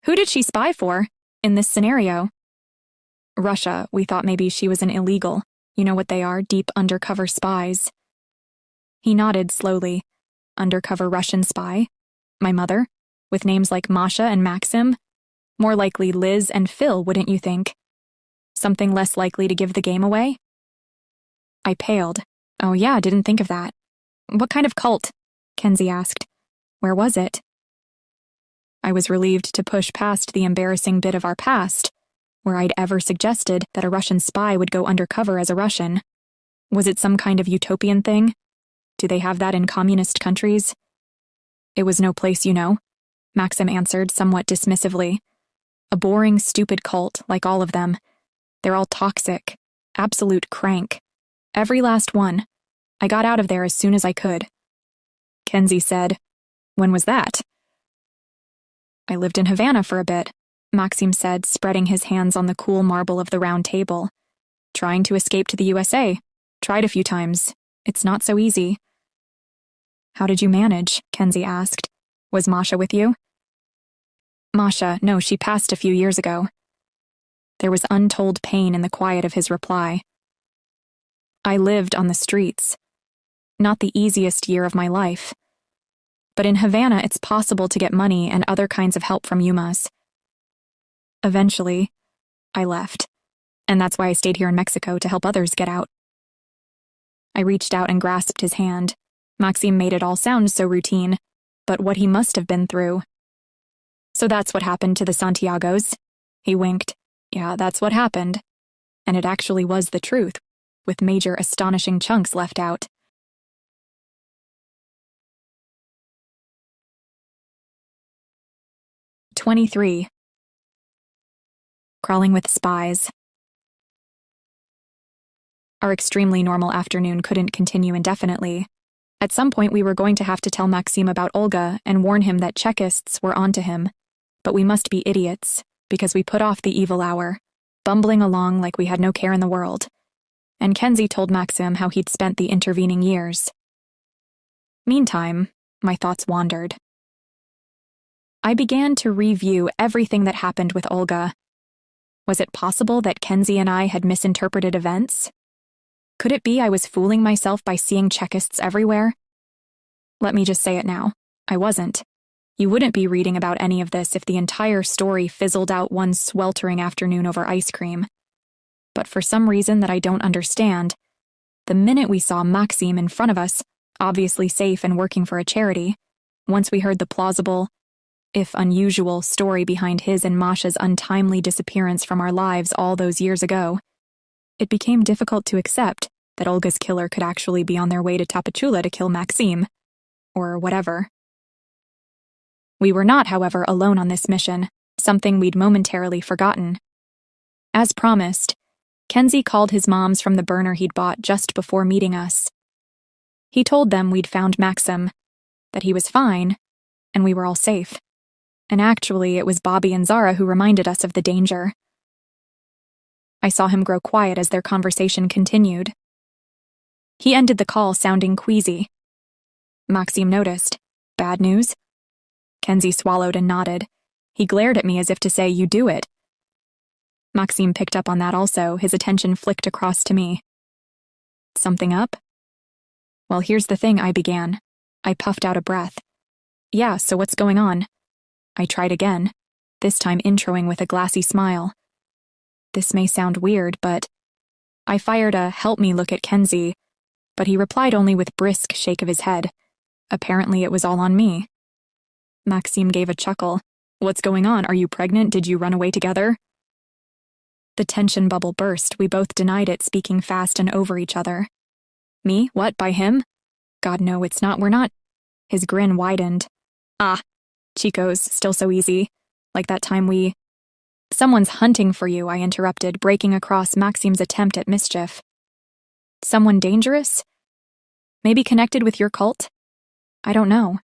"Who did she spy for, in this scenario?" "Russia. We thought maybe she was an illegal. You know what they are, deep undercover spies." He nodded slowly. "Undercover Russian spy? My mother? With names like Masha and Maxim? More likely Liz and Phil, wouldn't you think? Something less likely to give the game away?" I paled. "Oh yeah, didn't think of that." "What kind of cult?" Kenzie asked. "Where was it?" I was relieved to push past the embarrassing bit of our past, where I'd ever suggested that a Russian spy would go undercover as a Russian. Was it some kind of utopian thing? Do they have that in communist countries? "It was no place, Maxim answered somewhat dismissively. "A boring, stupid cult, like all of them. They're all toxic. Absolute crank. Every last one. I got out of there as soon as I could." Kenzie said, "When was that?" "I lived in Havana for a bit," Maxime said, spreading his hands on the cool marble of the round table. "Trying to escape to the USA. Tried a few times. It's not so easy." "How did you manage?" Kenzie asked. "Was Masha with you?" "Masha, no, she passed a few years ago." There was untold pain in the quiet of his reply. "I lived on the streets. Not the easiest year of my life. But in Havana, it's possible to get money and other kinds of help from Yumas. Eventually, I left, and that's why I stayed here in Mexico to help others get out. I reached out and grasped his hand. Maxime made it all sound so routine, but what he must have been through. So that's what happened to the Santiagos. He winked. Yeah, that's what happened. And it actually was the truth, with major astonishing chunks left out. "23. Crawling with spies." Our extremely normal afternoon couldn't continue indefinitely. At some point we were going to have to tell Maxime about Olga and warn him that Czechists were onto him. But we must be idiots, because we put off the evil hour, bumbling along like we had no care in the world. And Kenzie told Maxime how he'd spent the intervening years. Meantime, my thoughts wandered. I began to review everything that happened with Olga. Was it possible that Kenzie and I had misinterpreted events? Could it be I was fooling myself by seeing Czechists everywhere? Let me just say it now. I wasn't. You wouldn't be reading about any of this if the entire story fizzled out one sweltering afternoon over ice cream. But for some reason that I don't understand, the minute we saw Maxime in front of us, obviously safe and working for a charity, once we heard the plausible, if unusual, story behind his and Masha's untimely disappearance from our lives all those years ago, it became difficult to accept that Olga's killer could actually be on their way to Tapachula to kill Maxime, or whatever. We were not, however, alone on this mission, something we'd momentarily forgotten. As promised, Kenzie called his moms from the burner he'd bought just before meeting us. He told them we'd found Maxim, that he was fine, and we were all safe. And actually, it was Bobby and Zara who reminded us of the danger. I saw him grow quiet as their conversation continued. He ended the call sounding queasy. Maxime noticed. Bad news? Kenzie swallowed and nodded. He glared at me as if to say, "You do it." Maxime picked up on that also, his attention flicked across to me. Something up? Well, here's the thing, I began. I puffed out a breath. Yeah, so what's going on? I tried again, this time introing with a glassy smile. This may sound weird, but I fired a help me look at Kenzie, but he replied only with brisk shake of his head. Apparently it was all on me. Maxime gave a chuckle. What's going on? Are you pregnant? Did you run away together? The tension bubble burst. We both denied it, speaking fast and over each other. Me? What? By him? God, no, it's not. We're not. His grin widened. Ah, Chico's, still so easy. Like that time we... Someone's hunting for you, I interrupted, breaking across Maxime's attempt at mischief. Someone dangerous? Maybe connected with your cult? I don't know.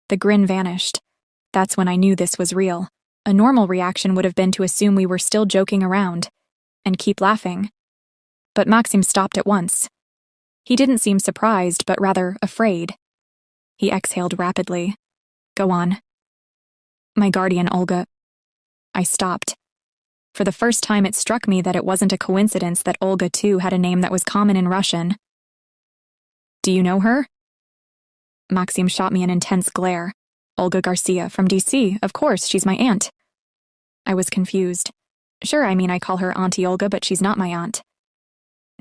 The grin vanished. That's when I knew this was real. A normal reaction would have been to assume we were still joking around and keep laughing. But Maxime stopped at once. He didn't seem surprised, but rather afraid. He exhaled rapidly. Go on. My guardian, Olga. I stopped. For the first time it struck me that it wasn't a coincidence that Olga too had a name that was common in Russian. Do you know her? Maxime shot me an intense glare. Olga Garcia, from DC, of course, she's my aunt. I was confused. Sure, I call her Auntie Olga, but she's not my aunt.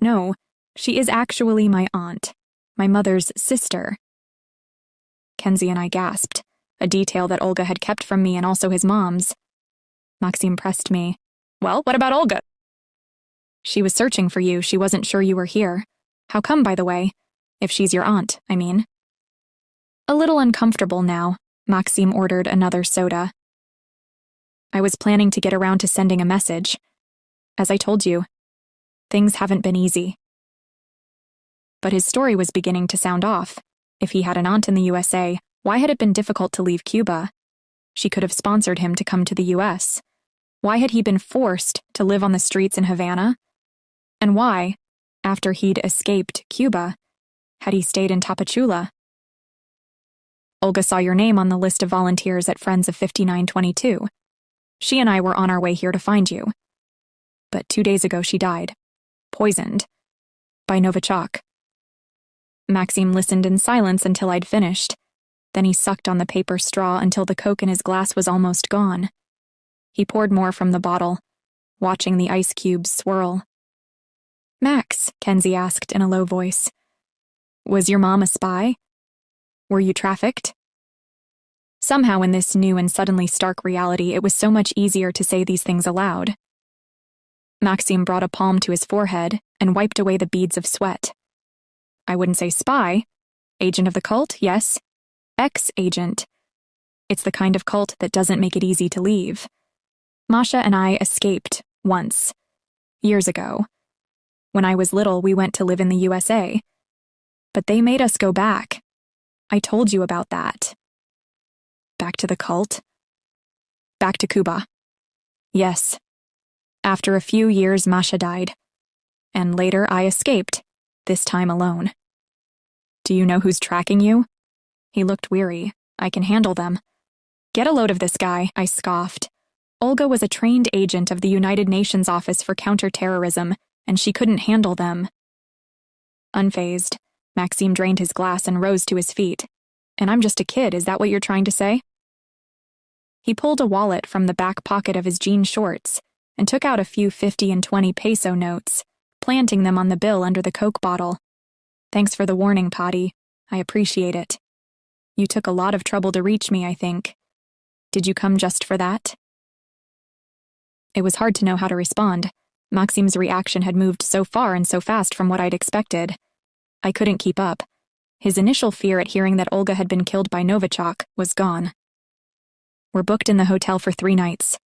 No, she is actually my aunt, my mother's sister. Kenzie and I gasped, a detail that Olga had kept from me and also his mom's. Maxime pressed me. Well, what about Olga? She was searching for you. She wasn't sure you were here. How come, by the way? If she's your aunt, I mean. A little uncomfortable now, Maxime ordered another soda. I was planning to get around to sending a message. As I told you, things haven't been easy. But his story was beginning to sound off. If he had an aunt in the USA, why had it been difficult to leave Cuba? She could have sponsored him to come to the US. Why had he been forced to live on the streets in Havana? And why, after he'd escaped Cuba, had he stayed in Tapachula? Olga saw your name on the list of volunteers at Friends of 5922. She and I were on our way here to find you. But 2 days ago she died. Poisoned. By Novichok. Maxime listened in silence until I'd finished. Then he sucked on the paper straw until the Coke in his glass was almost gone. He poured more from the bottle, watching the ice cubes swirl. "Max," Kenzie asked in a low voice, "was your mom a spy? Were you trafficked?" Somehow in this new and suddenly stark reality, it was so much easier to say these things aloud. Maxime brought a palm to his forehead and wiped away the beads of sweat. "I wouldn't say spy. Agent of the cult, yes. Ex-agent. It's the kind of cult that doesn't make it easy to leave. Masha and I escaped once. Years ago. When I was little, we went to live in the USA. But they made us go back. I told you about that." "Back to the cult?" "Back to Cuba. Yes. After a few years, Masha died. And later, I escaped, this time alone." "Do you know who's tracking you?" He looked weary. "I can handle them." "Get a load of this guy," I scoffed. Olga was a trained agent of the United Nations Office for Counterterrorism, and she couldn't handle them. Unfazed, Maxime drained his glass and rose to his feet. "And I'm just a kid, is that what you're trying to say?" He pulled a wallet from the back pocket of his jean shorts and took out a few 50 and 20 peso notes, planting them on the bill under the Coke bottle. "Thanks for the warning, Potty. I appreciate it. You took a lot of trouble to reach me, I think. Did you come just for that?" It was hard to know how to respond. Maxime's reaction had moved so far and so fast from what I'd expected. I couldn't keep up. His initial fear at hearing that Olga had been killed by Novichok was gone. "We're booked in the hotel for 3 nights,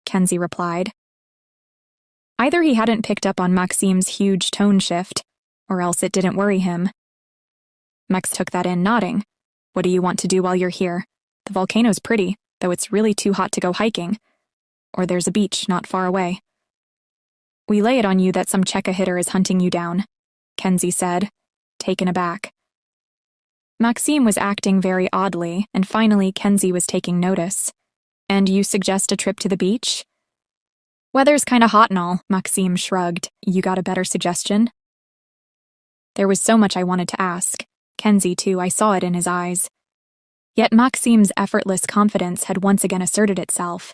Kenzie replied. Either he hadn't picked up on Maxime's huge tone shift, or else it didn't worry him. Max took that in, nodding. "What do you want to do while you're here? The volcano's pretty, though it's really too hot to go hiking. Or there's a beach not far away." "We lay it on you that some Cheka hitter is hunting you down," Kenzie said, taken aback. Maxime was acting very oddly, and finally Kenzie was taking notice. "And you suggest a trip to the beach?" "Weather's kinda hot and all," Maxime shrugged. "You got a better suggestion?" There was so much I wanted to ask. Kenzie, too, I saw it in his eyes. Yet Maxime's effortless confidence had once again asserted itself.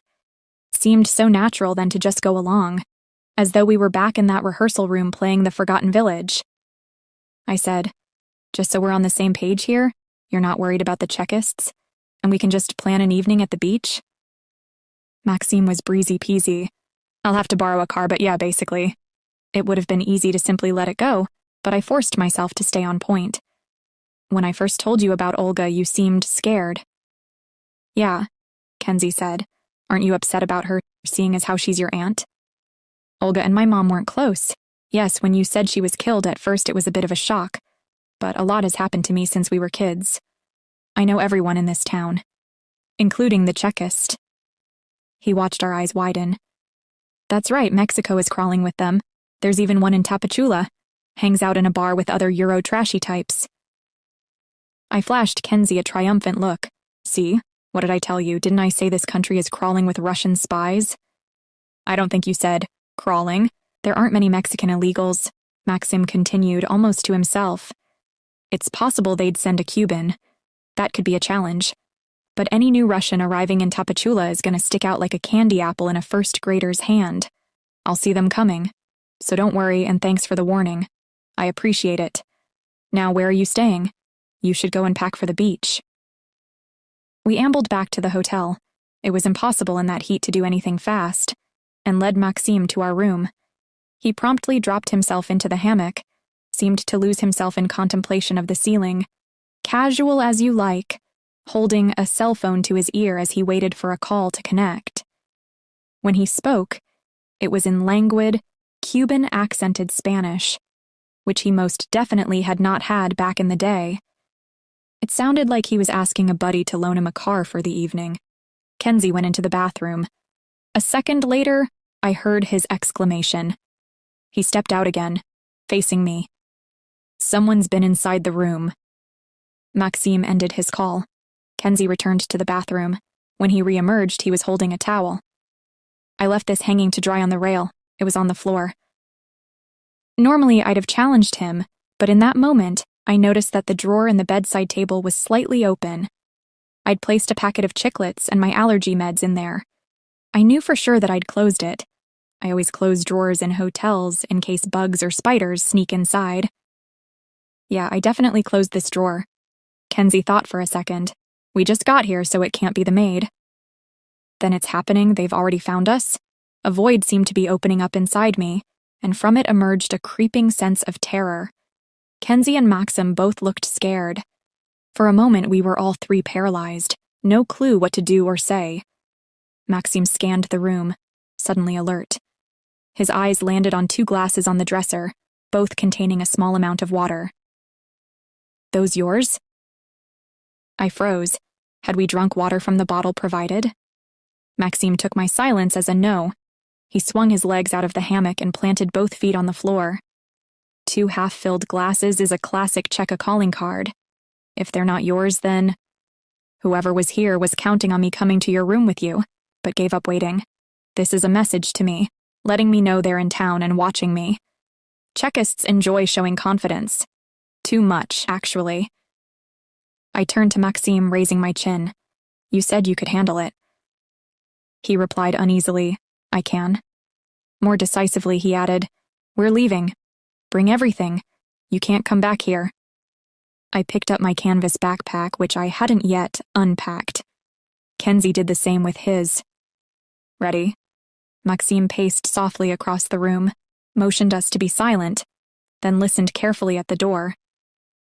It seemed so natural then to just go along, as though we were back in that rehearsal room playing The Forgotten Village. I said, "Just so we're on the same page here, you're not worried about the Chekists, and we can just plan an evening at the beach?" Maxime was breezy-peasy. "I'll have to borrow a car, but yeah, basically. It would have been easy to simply let it go, but I forced myself to stay on point. When I first told you about Olga, you seemed scared." "Yeah," Kenzie said. "Aren't you upset about her, seeing as how she's your aunt?" "Olga and my mom weren't close. Yes, when you said she was killed at first it was a bit of a shock, but a lot has happened to me since we were kids. I know everyone in this town, including the Chekist." He watched our eyes widen. "That's right, Mexico is crawling with them. There's even one in Tapachula. Hangs out in a bar with other Euro trashy types." I flashed Kenzie a triumphant look. "See? What did I tell you? Didn't I say this country is crawling with Russian spies?" "I don't think you said crawling. There aren't many Mexican illegals," Maxim continued, almost to himself. "It's possible they'd send a Cuban. That could be a challenge. But any new Russian arriving in Tapachula is going to stick out like a candy apple in a first grader's hand. I'll see them coming. So don't worry, and thanks for the warning. I appreciate it. Now, where are you staying? You should go and pack for the beach." We ambled back to the hotel. It was impossible in that heat to do anything fast, and led Maxime to our room. He promptly dropped himself into the hammock, seemed to lose himself in contemplation of the ceiling, casual as you like, holding a cell phone to his ear as he waited for a call to connect. When he spoke, it was in languid, Cuban-accented Spanish, which he most definitely had not had back in the day. It sounded like he was asking a buddy to loan him a car for the evening. Kenzie went into the bathroom. A second later, I heard his exclamation. He stepped out again, facing me. "Someone's been inside the room." Maxime ended his call. Kenzie returned to the bathroom. When he re-emerged, he was holding a towel. I left this hanging to dry on the rail. It was on the floor. Normally, I'd have challenged him, but in that moment, I noticed that the drawer in the bedside table was slightly open, I'd placed a packet of chiclets and my allergy meds in there. I knew for sure that I'd closed it. I always close drawers in hotels in case bugs or spiders sneak inside. Yeah, I definitely closed this drawer. Kenzie thought for a second. We just got here, so it can't be the maid. Then it's happening, they've already found us? A void seemed to be opening up inside me, and from it emerged a creeping sense of terror. Kenzie and Maxim both looked scared. For a moment, we were all three paralyzed, no clue what to do or say. Maxim scanned the room, suddenly alert. His eyes landed on 2 glasses on the dresser, both containing a small amount of water. Those yours? I froze. Had we drunk water from the bottle provided? Maxim took my silence as a no. He swung his legs out of the hammock and planted both feet on the floor. 2 half-filled glasses is a classic check a calling card. If they're not yours, then... Whoever was here was counting on me coming to your room with you, but gave up waiting. This is a message to me, letting me know they're in town and watching me. Czechists enjoy showing confidence. Too much, actually. I turned to Maxim, raising my chin. You said you could handle it. He replied uneasily, I can. More decisively, he added, We're leaving. Bring everything. You can't come back here. I picked up my canvas backpack, which I hadn't yet unpacked. Kenzie did the same with his. Ready? Maxim paced softly across the room, motioned us to be silent, then listened carefully at the door.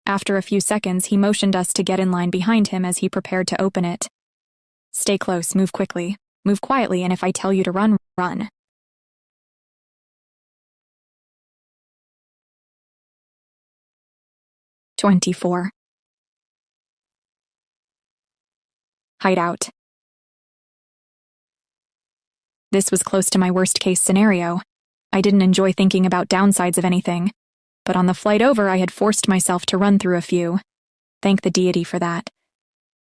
After a few seconds, he motioned us to get in line behind him as he prepared to open it. Stay close, move quickly, move quietly, and if I tell you to run, run. "24. Hideout. This was close to my worst-case scenario. I didn't enjoy thinking about downsides of anything, but on the flight over I had forced myself to run through a few. Thank the deity for that.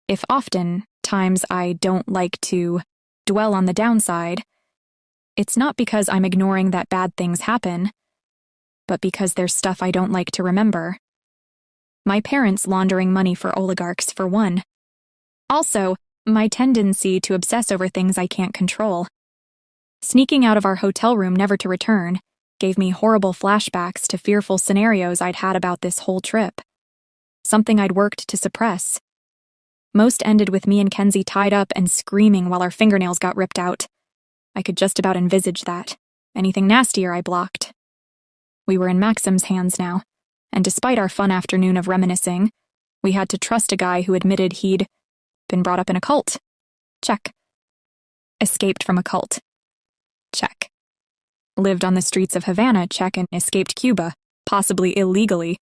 If often times I don't like to dwell on the downside, it's not because I'm ignoring that bad things happen, but because there's stuff I don't like to remember. My parents laundering money for oligarchs, for one. Also, my tendency to obsess over things I can't control. Sneaking out of our hotel room never to return gave me horrible flashbacks to fearful scenarios I'd had about this whole trip. Something I'd worked to suppress. Most ended with me and Kenzie tied up and screaming while our fingernails got ripped out. I could just about envisage that. Anything nastier I blocked. We were in Maxim's hands now, and despite our fun afternoon of reminiscing, we had to trust a guy who admitted he'd been brought up in a cult. Check. Escaped from a cult. Check. Lived on the streets of Havana, check, and escaped Cuba, possibly illegally.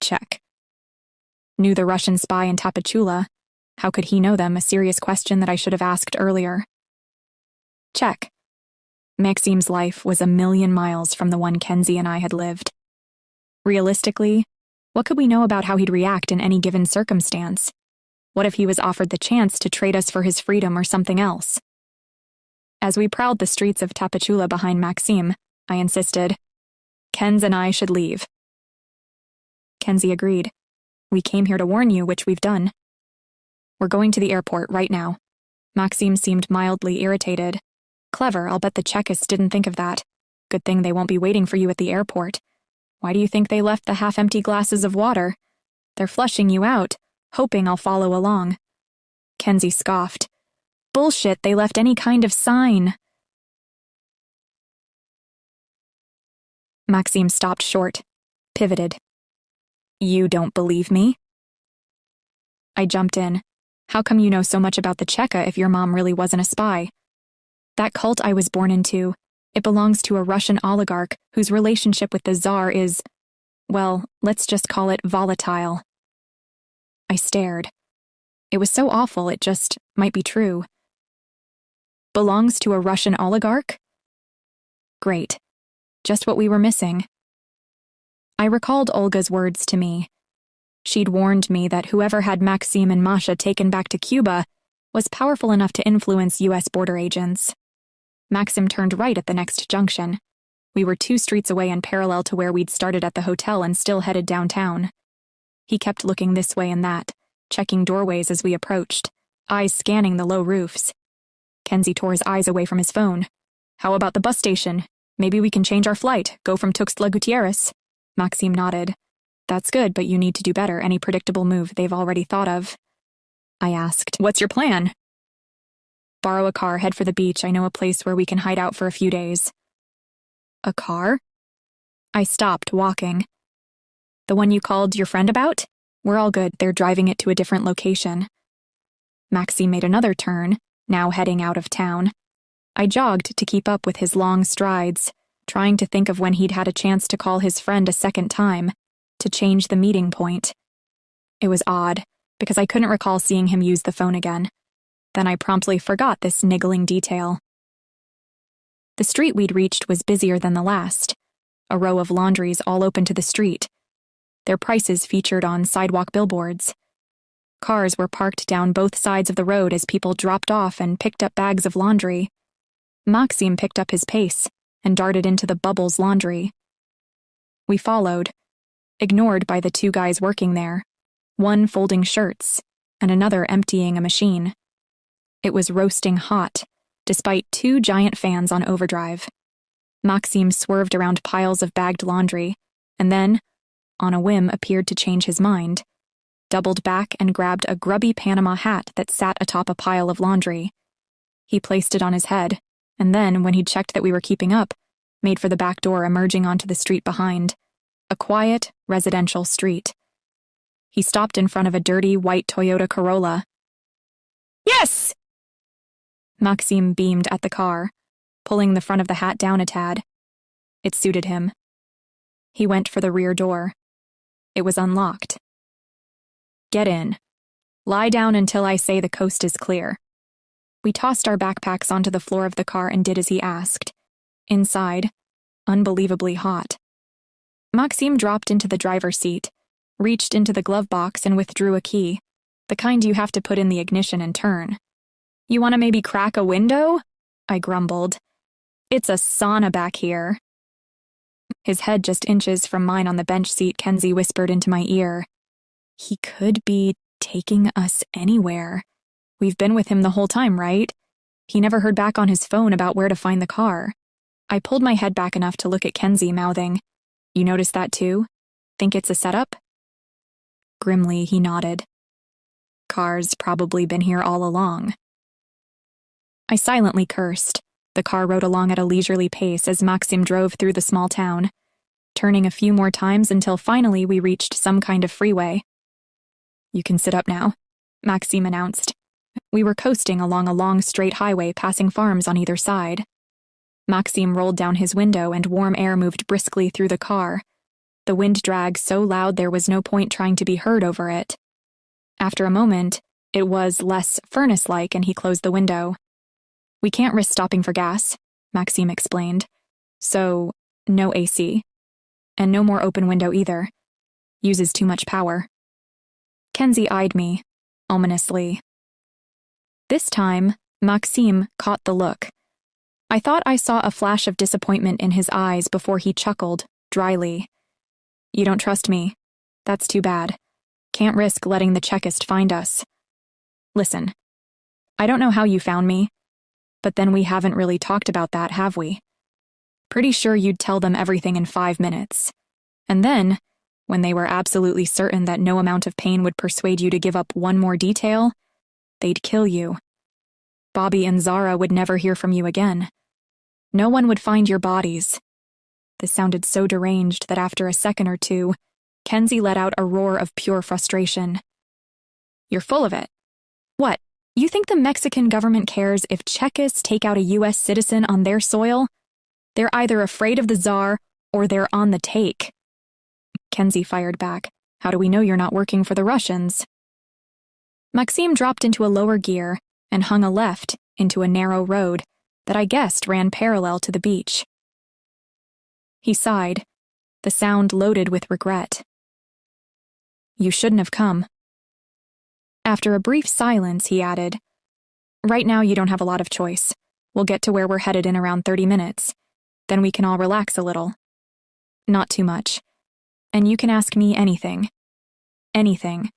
Check. Knew the Russian spy in Tapachula. How could he know them? A serious question that I should have asked earlier. Check. Maxim's life was 1,000,000 miles from the one Kenzie and I had lived. Realistically, what could we know about how he'd react in any given circumstance? What if he was offered the chance to trade us for his freedom or something else? As we prowled the streets of Tapachula behind Maxim, I insisted, Kenz and I should leave. Kenzie agreed. We came here to warn you, which we've done. We're going to the airport right now. Maxim seemed mildly irritated. Clever, I'll bet the Czechists didn't think of that. Good thing they won't be waiting for you at the airport. Why do you think they left the half-empty glasses of water? They're flushing you out, hoping I'll follow along. Kenzie scoffed. Bullshit, they left any kind of sign. Maxim stopped short, pivoted. You don't believe me? I jumped in. How come you know so much about the Cheka if your mom really wasn't a spy? That cult I was born into, it belongs to a Russian oligarch whose relationship with the Tsar is, well, let's just call it volatile. I stared. It was so awful it just might be true. Belongs to a Russian oligarch? Great. Just what we were missing. I recalled Olga's words to me. She'd warned me that whoever had Maxim and Masha taken back to Cuba was powerful enough to influence U.S. border agents. Maxim turned right at the next junction. We were 2 streets away and parallel to where we'd started at the hotel and still headed downtown. He kept looking this way and that, checking doorways as we approached, eyes scanning the low roofs. Kenzie tore his eyes away from his phone. How about the bus station? Maybe we can change our flight, go from Tuxtla Gutierrez. Maxime nodded. That's good, but you need to do better, any predictable move they've already thought of. I asked, what's your plan? Borrow a car, head for the beach. I know a place where we can hide out for a few days. A car? I stopped, walking. The one you called your friend about? We're all good, they're driving it to a different location. Maxime made another turn, now heading out of town. I jogged to keep up with his long strides, trying to think of when he'd had a chance to call his friend a second time, to change the meeting point. It was odd, because I couldn't recall seeing him use the phone again. Then I promptly forgot this niggling detail. The street we'd reached was busier than the last, a row of laundries all open to the street, their prices featured on sidewalk billboards. Cars were parked down both sides of the road as people dropped off and picked up bags of laundry. Maxime picked up his pace and darted into the Bubbles laundry. We followed, ignored by the two guys working there, one folding shirts and another emptying a machine. It was roasting hot, despite two giant fans on overdrive. Maxime swerved around piles of bagged laundry, and then, on a whim, appeared to change his mind, doubled back and grabbed a grubby Panama hat that sat atop a pile of laundry. He placed it on his head, and then, when he'd checked that we were keeping up, made for the back door emerging onto the street behind, a quiet, residential street. He stopped in front of a dirty, white Toyota Corolla. Yes! Maxime beamed at the car, pulling the front of the hat down a tad. It suited him. He went for the rear door. It was unlocked. Get in. Lie down until I say the coast is clear. We tossed our backpacks onto the floor of the car and did as he asked. Inside, unbelievably hot. Maxime dropped into the driver's seat, reached into the glove box and withdrew a key, the kind you have to put in the ignition and turn. You want to maybe crack a window? I grumbled. It's a sauna back here. His head just inches from mine on the bench seat, Kenzie whispered into my ear. He could be taking us anywhere. We've been with him the whole time, right? He never heard back on his phone about where to find the car. I pulled my head back enough to look at Kenzie, mouthing, You noticed that too? Think it's a setup? Grimly, he nodded. Car's probably been here all along. I silently cursed. The car rode along at a leisurely pace as Maxime drove through the small town, turning a few more times until finally we reached some kind of freeway. You can sit up now, Maxime announced. We were coasting along a long straight highway passing farms on either side. Maxime rolled down his window and warm air moved briskly through the car, the wind drag so loud there was no point trying to be heard over it. After a moment, it was less furnace-like and he closed the window. We can't risk stopping for gas, Maxime explained. So, no AC. And no more open window either. Uses too much power. Kenzie eyed me, ominously. This time, Maxime caught the look. I thought I saw a flash of disappointment in his eyes before he chuckled, dryly. You don't trust me. That's too bad. Can't risk letting the checkists find us. Listen, I don't know how you found me, but then we haven't really talked about that, have we? Pretty sure you'd tell them everything in 5 minutes. And then, when they were absolutely certain that no amount of pain would persuade you to give up one more detail, they'd kill you. Bobby and Zara would never hear from you again. No one would find your bodies. This sounded so deranged that after a second or two, Kenzie let out a roar of pure frustration. You're full of it. What, you think the Mexican government cares if Chekists take out a U.S. citizen on their soil? They're either afraid of the Tsar or they're on the take. Kenzie fired back. How do we know you're not working for the Russians? Maxime dropped into a lower gear and hung a left into a narrow road that I guessed ran parallel to the beach. He sighed, the sound loaded with regret. You shouldn't have come. After a brief silence, he added, Right now you don't have a lot of choice. We'll get to where we're headed in around 30 minutes. Then we can all relax a little. Not too much. And you can ask me anything. Anything.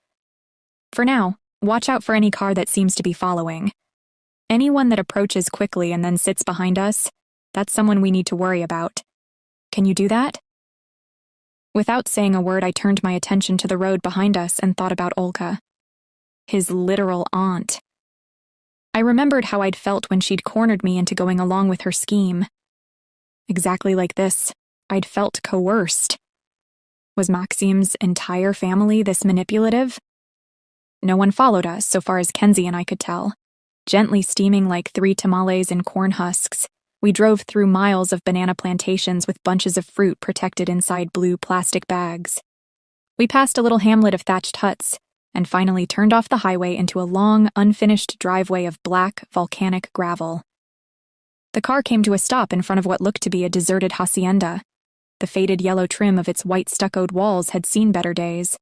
For now, watch out for any car that seems to be following. Anyone that approaches quickly and then sits behind us, that's someone we need to worry about. Can you do that?" Without saying a word, I turned my attention to the road behind us and thought about Olga. His literal aunt. I remembered how I'd felt when she'd cornered me into going along with her scheme. Exactly like this, I'd felt coerced. Was Maxim's entire family this manipulative? No one followed us, so far as Kenzie and I could tell. Gently steaming like 3 tamales in corn husks, we drove through miles of banana plantations with bunches of fruit protected inside blue plastic bags. We passed a little hamlet of thatched huts, and finally turned off the highway into a long, unfinished driveway of black, volcanic gravel. The car came to a stop in front of what looked to be a deserted hacienda. The faded yellow trim of its white stuccoed walls had seen better days.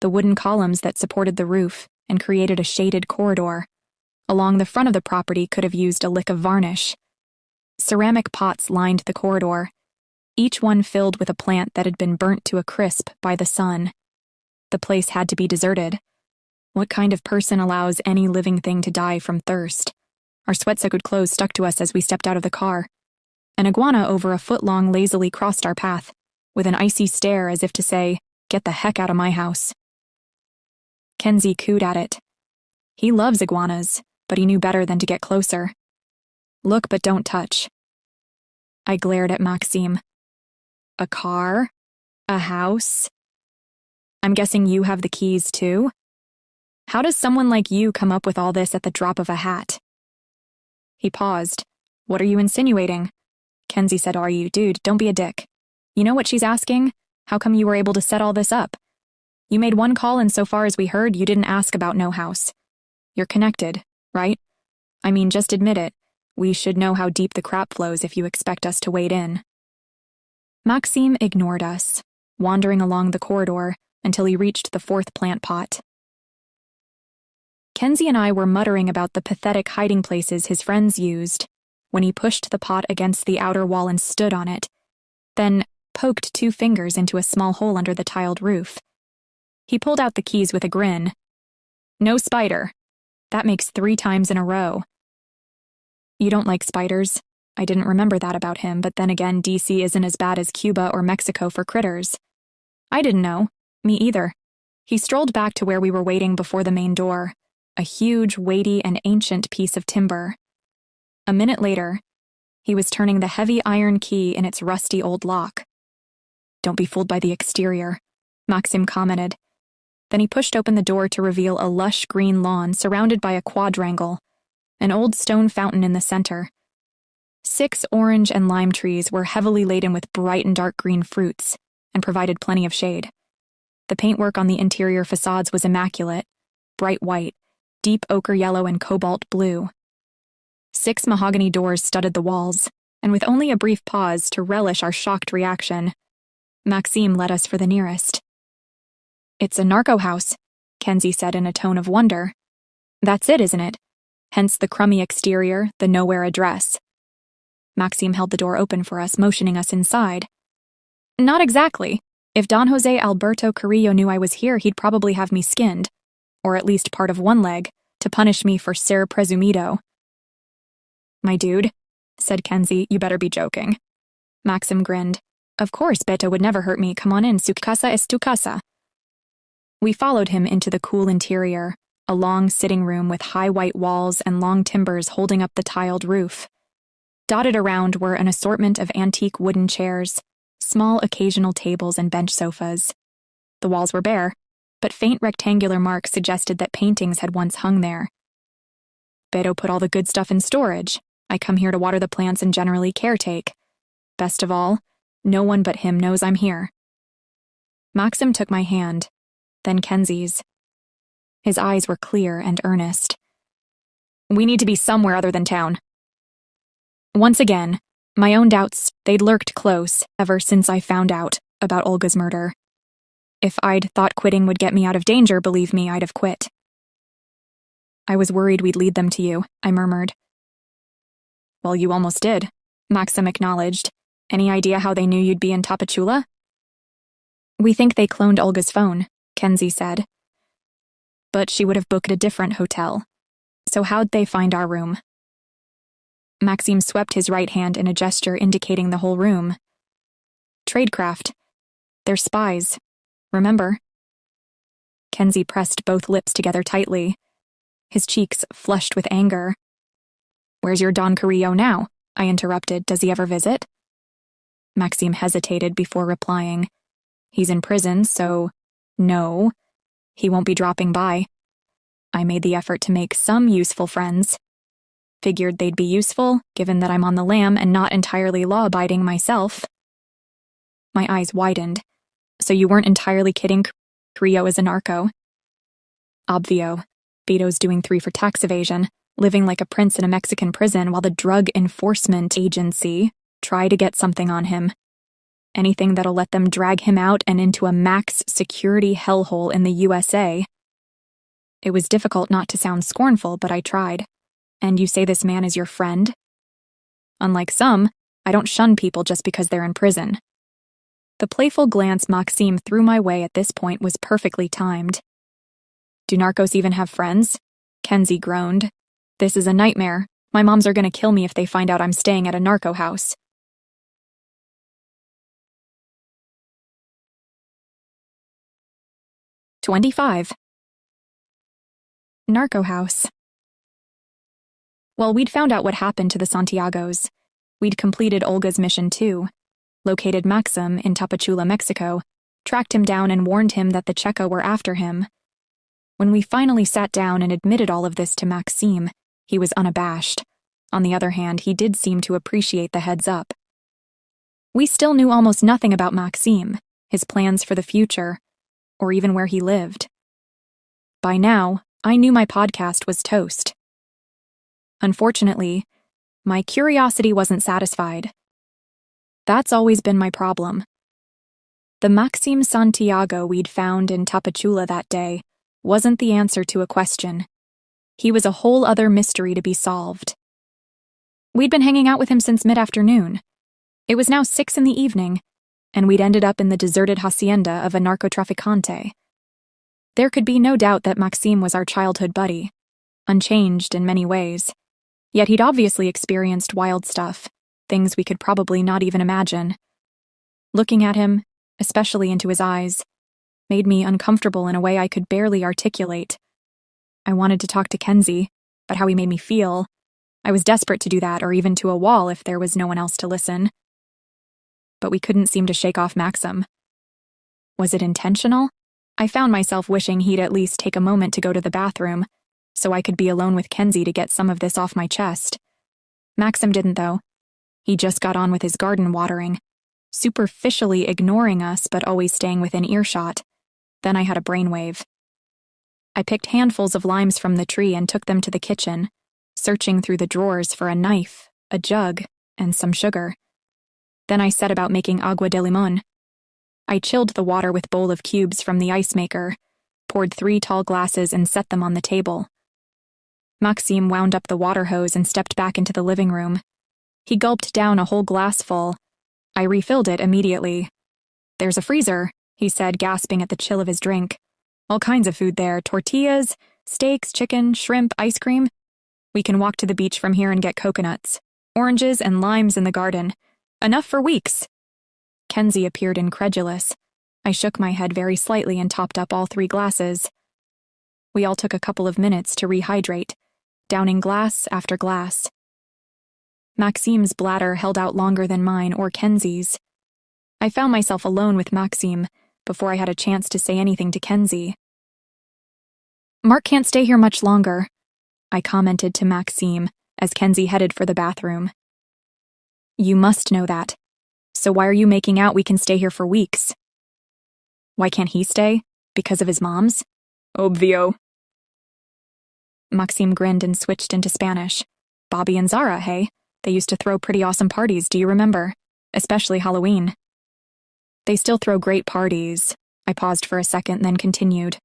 The wooden columns that supported the roof and created a shaded corridor along the front of the property could have used a lick of varnish. Ceramic pots lined the corridor, each one filled with a plant that had been burnt to a crisp by the sun. The place had to be deserted. What kind of person allows any living thing to die from thirst? Our sweat-soaked clothes stuck to us as we stepped out of the car. An iguana over a foot long lazily crossed our path, with an icy stare as if to say, "Get the heck out of my house." Kenzie cooed at it. He loves iguanas, but he knew better than to get closer. Look but don't touch. I glared at Maxim. A car? A house? I'm guessing you have the keys too? How does someone like you come up with all this at the drop of a hat? He paused. What are you insinuating? Kenzie said, "Are you? Dude, don't be a dick. You know what she's asking? How come you were able to set all this up? You made one call and so far as we heard, you didn't ask about no house. You're connected, right? I mean, just admit it. We should know how deep the crap flows if you expect us to wade in." Maxim ignored us, wandering along the corridor until he reached the 4th plant pot. Kenzie and I were muttering about the pathetic hiding places his friends used when he pushed the pot against the outer wall and stood on it, then poked 2 fingers into a small hole under the tiled roof. He pulled out the keys with a grin. "No spider. That makes 3 times in a row." You don't like spiders. I didn't remember that about him, but then again, DC isn't as bad as Cuba or Mexico for critters. I didn't know. Me either. He strolled back to where we were waiting before the main door, a huge, weighty, and ancient piece of timber. A minute later, he was turning the heavy iron key in its rusty old lock. "Don't be fooled by the exterior," Maxim commented. Then he pushed open the door to reveal a lush green lawn surrounded by a quadrangle, an old stone fountain in the center. 6 orange and lime trees were heavily laden with bright and dark green fruits and provided plenty of shade. The paintwork on the interior facades was immaculate, bright white, deep ochre yellow, and cobalt blue. 6 mahogany doors studded the walls, and with only a brief pause to relish our shocked reaction, Maxim led us for the nearest. "It's a narco house," Kenzie said in a tone of wonder. "That's it, isn't it? Hence the crummy exterior, the nowhere address." Maxim held the door open for us, motioning us inside. "Not exactly. If Don Jose Alberto Carrillo knew I was here, he'd probably have me skinned, or at least part of one leg, to punish me for ser presumido." "My dude," said Kenzie, "you better be joking." Maxim grinned. "Of course, Beto would never hurt me. Come on in, su casa es tu casa." We followed him into the cool interior, a long sitting room with high white walls and long timbers holding up the tiled roof. Dotted around were an assortment of antique wooden chairs, small occasional tables and bench sofas. The walls were bare, but faint rectangular marks suggested that paintings had once hung there. "Beto put all the good stuff in storage. I come here to water the plants and generally caretake. Best of all, no one but him knows I'm here." Maxim took my hand, then Kenzie's. His eyes were clear and earnest. "We need to be somewhere other than town." Once again, my own doubts, they'd lurked close ever since I found out about Olga's murder. If I'd thought quitting would get me out of danger, believe me, I'd have quit. "I was worried we'd lead them to you," I murmured. "Well, you almost did," Maxim acknowledged. "Any idea how they knew you'd be in Tapachula?" "We think they cloned Olga's phone," Kenzie said. but she would have booked a different hotel. So how'd they find our room? Maxime swept his right hand in a gesture indicating the whole room. Tradecraft. They're spies. Remember? Kenzie pressed both lips together tightly. His cheeks flushed with anger. Where's your Don Carrillo now? I interrupted. Does he ever visit? Maxime hesitated before replying. He's in prison, so no, he won't be dropping by. I made the effort to make some useful friends. Figured they'd be useful, given that I'm on the lam and not entirely law-abiding myself. My eyes widened. So you weren't entirely kidding? Carrillo is a narco. Obvio. Vito's doing 3 for tax evasion, living like a prince in a Mexican prison while the Drug Enforcement Agency try to get something on him. Anything that'll let them drag him out and into a max security hellhole in the USA. It was difficult not to sound scornful, but I tried. And you say this man is your friend? Unlike some, I don't shun people just because they're in prison. The playful glance Maxime threw my way at this point was perfectly timed. Do narcos even have friends? Kenzie groaned. This is a nightmare. My moms are gonna kill me if they find out I'm staying at a narco house. "25. Narco house. Well, we'd found out what happened to the Santiagos. We'd completed Olga's mission too. Located Maxim in Tapachula, Mexico, tracked him down and warned him that the Checa were after him. When we finally sat down and admitted all of this to Maxime, he was unabashed. On the other hand, he did seem to appreciate the heads up. We still knew almost nothing about Maxime, his plans for the future, or even where he lived. By now, I knew my podcast was toast. Unfortunately, my curiosity wasn't satisfied. That's always been my problem. The Maxime Santiago we'd found in Tapachula that day wasn't the answer to a question. He was a whole other mystery to be solved. We'd been hanging out with him since mid-afternoon. It was now 6 in the evening, and we'd ended up in the deserted hacienda of a narcotraficante. There could be no doubt that Maxime was our childhood buddy, unchanged in many ways. Yet he'd obviously experienced wild stuff, things we could probably not even imagine. Looking at him, especially into his eyes, made me uncomfortable in a way I could barely articulate. I wanted to talk to Kenzie, but how he made me feel, I was desperate to do that or even to a wall if there was no one else to listen. But we couldn't seem to shake off Maxim. Was it intentional? I found myself wishing he'd at least take a moment to go to the bathroom, so I could be alone with Kenzie to get some of this off my chest. Maxim didn't, though. He just got on with his garden watering, superficially ignoring us but always staying within earshot. Then I had a brainwave. I picked handfuls of limes from the tree and took them to the kitchen, searching through the drawers for a knife, a jug, and some sugar. Then I set about making agua de limon. I chilled the water with a bowl of cubes from the ice maker, poured 3 tall glasses and set them on the table. Maxime wound up the water hose and stepped back into the living room. He gulped down a whole glass full. I refilled it immediately. There's a freezer, he said, gasping at the chill of his drink. All kinds of food there, tortillas, steaks, chicken, shrimp, ice cream. We can walk to the beach from here and get coconuts, oranges and limes in the garden. Enough for weeks. Kenzie appeared incredulous. I shook my head very slightly and topped up all 3 glasses. We all took a couple of minutes to rehydrate, downing glass after glass. Maxime's bladder held out longer than mine or Kenzie's. I found myself alone with Maxime before I had a chance to say anything to Kenzie. Mark can't stay here much longer, I commented to Maxime as Kenzie headed for the bathroom. You must know that. So why are you making out we can stay here for weeks? Why can't he stay? Because of his mom's? Obvio. Maxime grinned and switched into Spanish. Bobby and Zara, hey? They used to throw pretty awesome parties, do you remember? Especially Halloween. They still throw great parties. I paused for a second, then continued.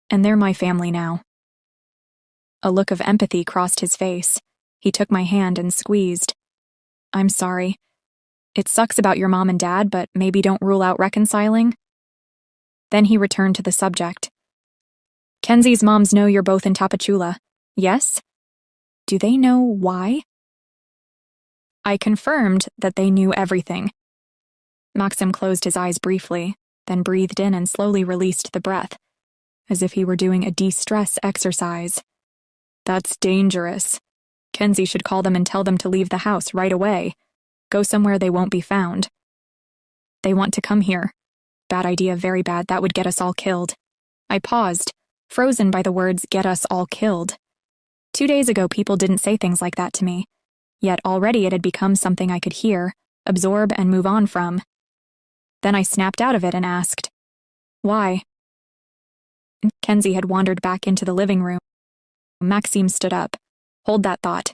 And they're my family now. A look of empathy crossed his face. He took my hand and squeezed. I'm sorry. It sucks about your mom and dad, but maybe don't rule out reconciling. Then he returned to the subject. Kenzie's moms know you're both in Tapachula. Yes? Do they know why? I confirmed that they knew everything. Maxim closed his eyes briefly, then breathed in and slowly released the breath, as if he were doing a de-stress exercise. That's dangerous. Kenzie should call them and tell them to leave the house right away. Go somewhere they won't be found. They want to come here. Bad idea, very bad. That would get us all killed. I paused, frozen by the words, get us all killed. 2 days ago, people didn't say things like that to me. Yet already it had become something I could hear, absorb, and move on from. Then I snapped out of it and asked, why? Kenzie had wandered back into the living room. Maxime stood up. Hold that thought.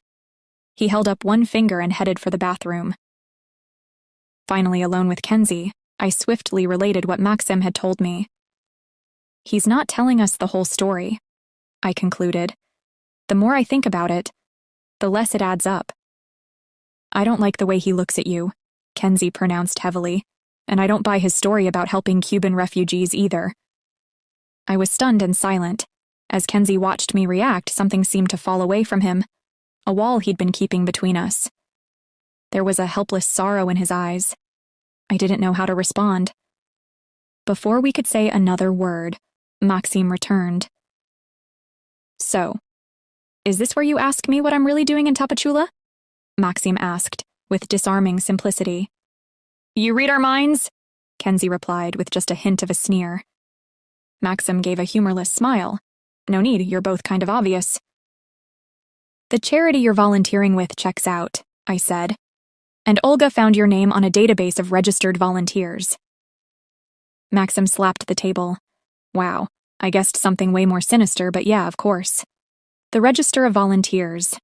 He held up one finger and headed for the bathroom. Finally alone with Kenzie, I swiftly related what Maxim had told me. He's not telling us the whole story, I concluded. The more I think about it, the less it adds up. I don't like the way he looks at you, Kenzie pronounced heavily, and I don't buy his story about helping Cuban refugees either. I was stunned and silent. As Kenzie watched me react, something seemed to fall away from him, a wall he'd been keeping between us. There was a helpless sorrow in his eyes. I didn't know how to respond. Before we could say another word, Maxime returned. So, is this where you ask me what I'm really doing in Tapachula? Maxime asked, with disarming simplicity. You read our minds? Kenzie replied with just a hint of a sneer. Maxim gave a humorless smile. No need, you're both kind of obvious. The charity you're volunteering with checks out, I said. And Olga found your name on a database of registered volunteers. Maxim slapped the table. Wow, I guessed something way more sinister, but yeah, of course. The register of volunteers.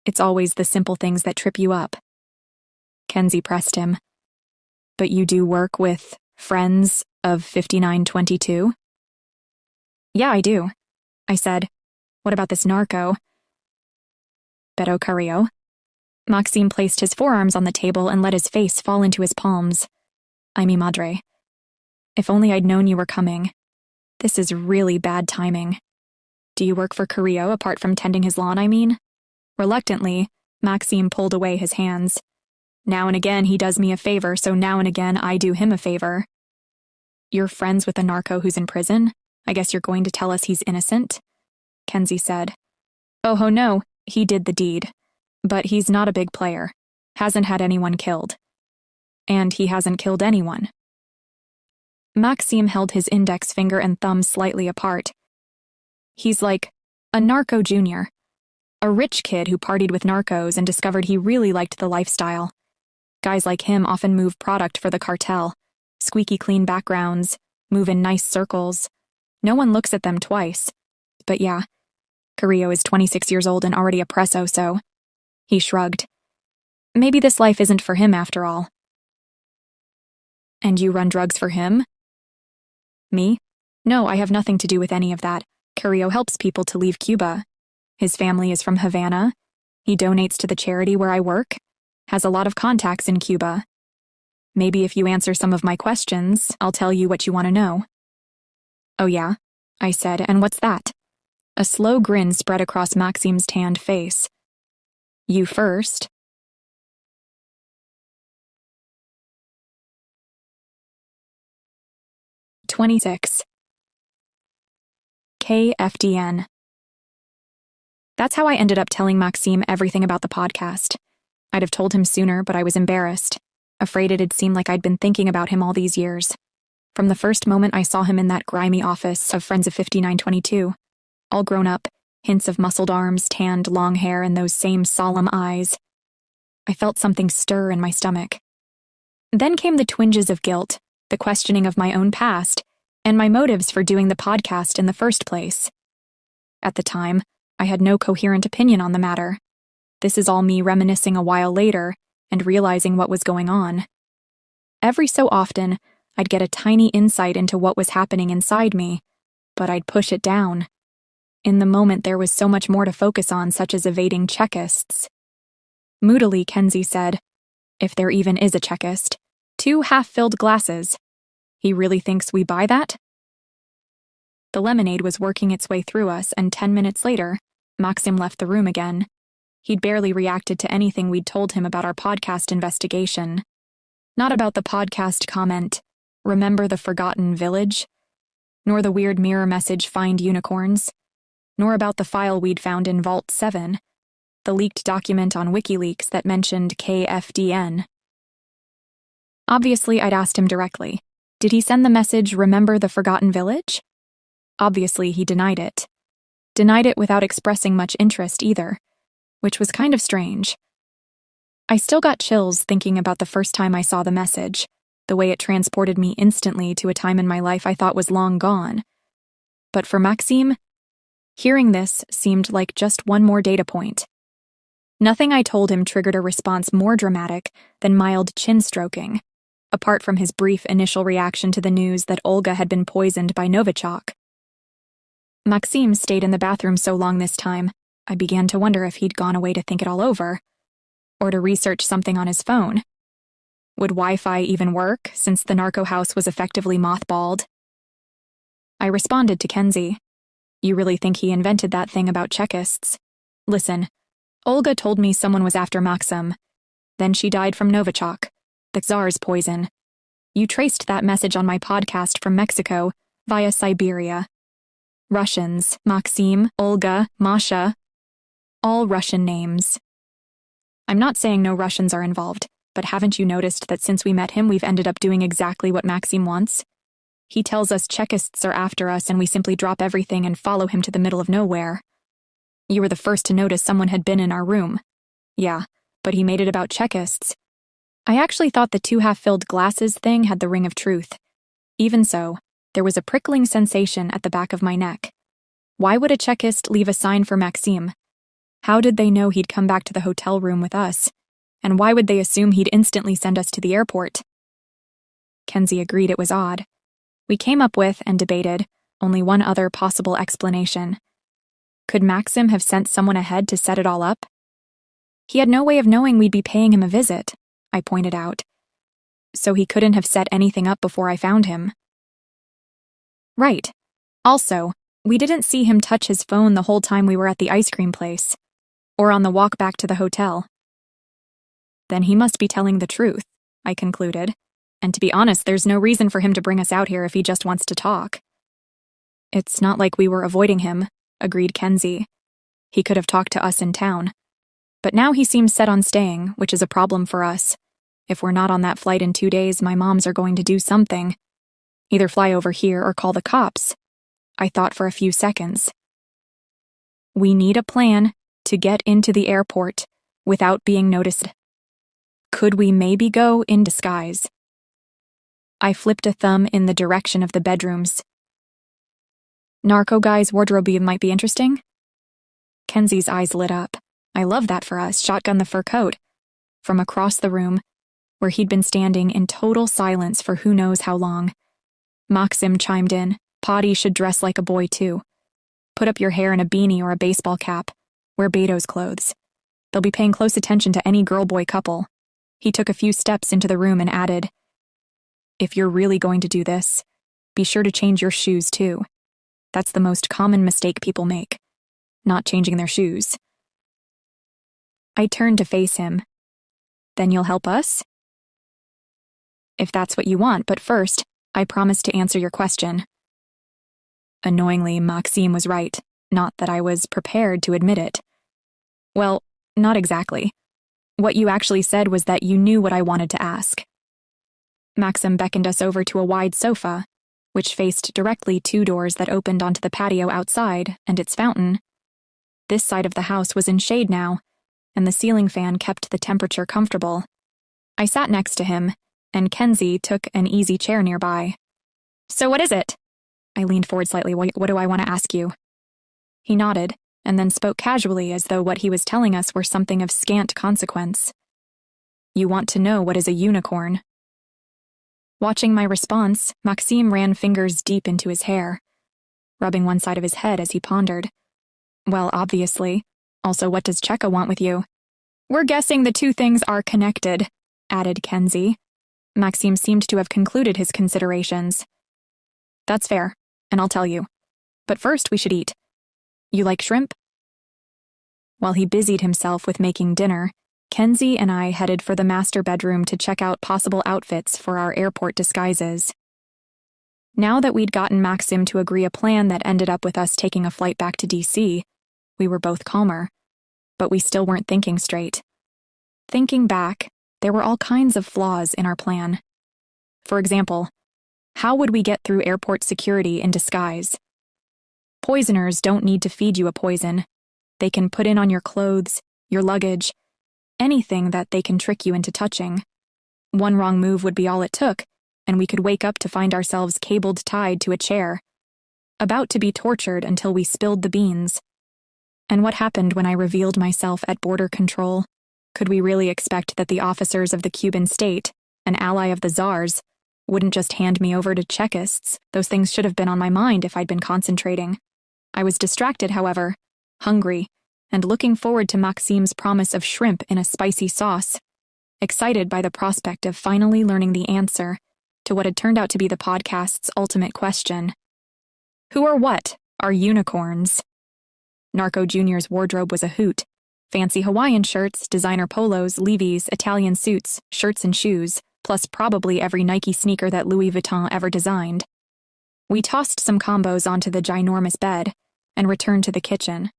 It's always the simple things that trip you up. Kenzie pressed him. But you do work with Friends of 5922? Yeah, I do, I said. What about this narco? Beto Carrillo. Maxime placed his forearms on the table and let his face fall into his palms. Ay mi madre. If only I'd known you were coming. This is really bad timing. Do you work for Carrillo apart from tending his lawn, I mean? Reluctantly, Maxime pulled away his hands. Now and again he does me a favor, so now and again I do him a favor. You're friends with a narco who's in prison? I guess you're going to tell us he's innocent? Kenzie said. Oh no, he did the deed. But he's not a big player. Hasn't had anyone killed. And he hasn't killed anyone. Maxime held his index finger and thumb slightly apart. He's like a narco junior. A rich kid who partied with narcos and discovered he really liked the lifestyle. Guys like him often move product for the cartel. Squeaky clean backgrounds, move in nice circles. No one looks at them twice. But yeah, Carrillo is 26 years old and already a presso, so... He shrugged. Maybe this life isn't for him after all. And you run drugs for him? Me? No, I have nothing to do with any of that. Carrillo helps people to leave Cuba. His family is from Havana. He donates to the charity where I work. Has a lot of contacts in Cuba. Maybe if you answer some of my questions, I'll tell you what you want to know. Oh yeah? I said, and what's that? A slow grin spread across Maxime's tanned face. You first. "26. KFDN. That's how I ended up telling Maxime everything about the podcast. I'd have told him sooner, but I was embarrassed, afraid it'd seem like I'd been thinking about him all these years. From the first moment I saw him in that grimy office of Friends of 5922, all grown up, hints of muscled arms, tanned long hair, and those same solemn eyes. I felt something stir in my stomach. Then came the twinges of guilt, the questioning of my own past, and my motives for doing the podcast in the first place. At the time, I had no coherent opinion on the matter. This is all me reminiscing a while later and realizing what was going on. Every so often, I'd get a tiny insight into what was happening inside me, but I'd push it down. In the moment, there was so much more to focus on, such as evading checkists. Moodily, Kenzie said, if there even is a checkist, 2 half-filled glasses. He really thinks we buy that? The lemonade was working its way through us, and 10 minutes later, Maxim left the room again. He'd barely reacted to anything we'd told him about our podcast investigation. Not about the podcast comment, "Remember the forgotten village?" Nor the weird mirror message, "Find unicorns." Nor about the file we'd found in Vault 7, the leaked document on WikiLeaks that mentioned KFDN. Obviously, I'd asked him directly. Did he send the message, "Remember the forgotten village?" Obviously, he denied it. Denied it without expressing much interest either, which was kind of strange. I still got chills thinking about the first time I saw the message, the way it transported me instantly to a time in my life I thought was long gone. But for Maxim, hearing this seemed like just one more data point. Nothing I told him triggered a response more dramatic than mild chin-stroking, apart from his brief initial reaction to the news that Olga had been poisoned by Novichok. Maxim stayed in the bathroom so long this time, I began to wonder if he'd gone away to think it all over, or to research something on his phone. Would Wi-Fi even work, since the narco house was effectively mothballed? I responded to Kenzie. You really think he invented that thing about Chekists? Listen, Olga told me someone was after Maxim. Then she died from Novichok, the Tsar's poison. You traced that message on my podcast from Mexico via Siberia. Russians, Maxim, Olga, Masha, all Russian names. I'm not saying no Russians are involved, but haven't you noticed that since we met him, we've ended up doing exactly what Maxim wants? He tells us Chekists are after us and we simply drop everything and follow him to the middle of nowhere. You were the first to notice someone had been in our room. Yeah, but he made it about Chekists. I actually thought the two half-filled glasses thing had the ring of truth. Even so, there was a prickling sensation at the back of my neck. Why would a Chekist leave a sign for Maxim? How did they know he'd come back to the hotel room with us? And why would they assume he'd instantly send us to the airport? Kenzie agreed it was odd. We came up with, and debated, only one other possible explanation. Could Maxim have sent someone ahead to set it all up? He had no way of knowing we'd be paying him a visit, I pointed out. So he couldn't have set anything up before I found him. Right. Also, we didn't see him touch his phone the whole time we were at the ice cream place, or on the walk back to the hotel. Then he must be telling the truth, I concluded, and to be honest, there's no reason for him to bring us out here if he just wants to talk. It's not like we were avoiding him, agreed Kenzie. He could have talked to us in town. But now he seems set on staying, which is a problem for us. If we're not on that flight in 2 days, my moms are going to do something. Either fly over here or call the cops. I thought for a few seconds. We need a plan to get into the airport without being noticed. Could we maybe go in disguise? I flipped a thumb in the direction of the bedrooms. Narco guy's wardrobe might be interesting? Kenzie's eyes lit up. I love that for us, shotgun the fur coat. From across the room, where he'd been standing in total silence for who knows how long, Maxim chimed in, Potty should dress like a boy too. Put up your hair in a beanie or a baseball cap. Wear Beto's clothes. They'll be paying close attention to any girl-boy couple. He took a few steps into the room and added, If you're really going to do this, be sure to change your shoes too. That's the most common mistake people make. Not changing their shoes. I turned to face him. Then you'll help us? If that's what you want, but first, I promise to answer your question. Annoyingly, Maxim was right, not that I was prepared to admit it. Well, not exactly. What you actually said was that you knew what I wanted to ask. Maxim beckoned us over to a wide sofa, which faced directly 2 doors that opened onto the patio outside and its fountain. This side of the house was in shade now, and the ceiling fan kept the temperature comfortable. I sat next to him, and Kenzie took an easy chair nearby. So what is it? I leaned forward slightly. What do I want to ask you? He nodded, and then spoke casually as though what he was telling us were something of scant consequence. You want to know what is a unicorn. Watching my response, Maxim ran fingers deep into his hair, rubbing one side of his head as he pondered. Well, obviously. Also, what does Cheka want with you? We're guessing the two things are connected, added Kenzie. Maxim seemed to have concluded his considerations. That's fair, and I'll tell you. But first we should eat. You like shrimp? While he busied himself with making dinner, Kenzie and I headed for the master bedroom to check out possible outfits for our airport disguises. Now that we'd gotten Maxim to agree a plan that ended up with us taking a flight back to DC, we were both calmer, but we still weren't thinking straight. Thinking back, there were all kinds of flaws in our plan. For example, how would we get through airport security in disguise? Poisoners don't need to feed you a poison. They can put in on your clothes, your luggage, anything that they can trick you into touching. One wrong move would be all it took, and we could wake up to find ourselves cabled tied to a chair, about to be tortured until we spilled the beans. And what happened when I revealed myself at border control? Could we really expect that the officers of the Cuban state, an ally of the Tsars, wouldn't just hand me over to Chekists? Those things should have been on my mind if I'd been concentrating. I was distracted, however, hungry, and looking forward to Maxim's promise of shrimp in a spicy sauce, excited by the prospect of finally learning the answer to what had turned out to be the podcast's ultimate question. Who or what are unicorns? Narco Jr.'s wardrobe was a hoot. Fancy Hawaiian shirts, designer polos, Levi's, Italian suits, shirts and shoes, plus probably every Nike sneaker that Louis Vuitton ever designed. We tossed some combos onto the ginormous bed and returned to the kitchen.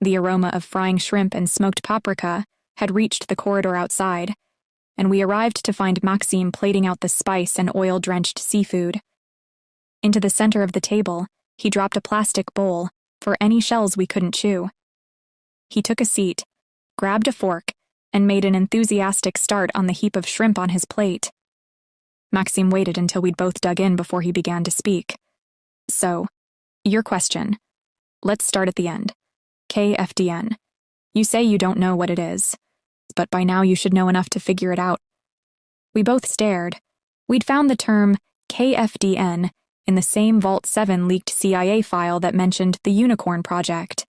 The aroma of frying shrimp and smoked paprika had reached the corridor outside, and we arrived to find Maxim plating out the spice and oil-drenched seafood. Into the center of the table, he dropped a plastic bowl for any shells we couldn't chew. He took a seat, grabbed a fork, and made an enthusiastic start on the heap of shrimp on his plate. Maxim waited until we'd both dug in before he began to speak. So, your question. Let's start at the end. KFDN. You say you don't know what it is, but by now you should know enough to figure it out. We both stared. We'd found the term KFDN in the same Vault 7 leaked CIA file that mentioned the Unicorn Project.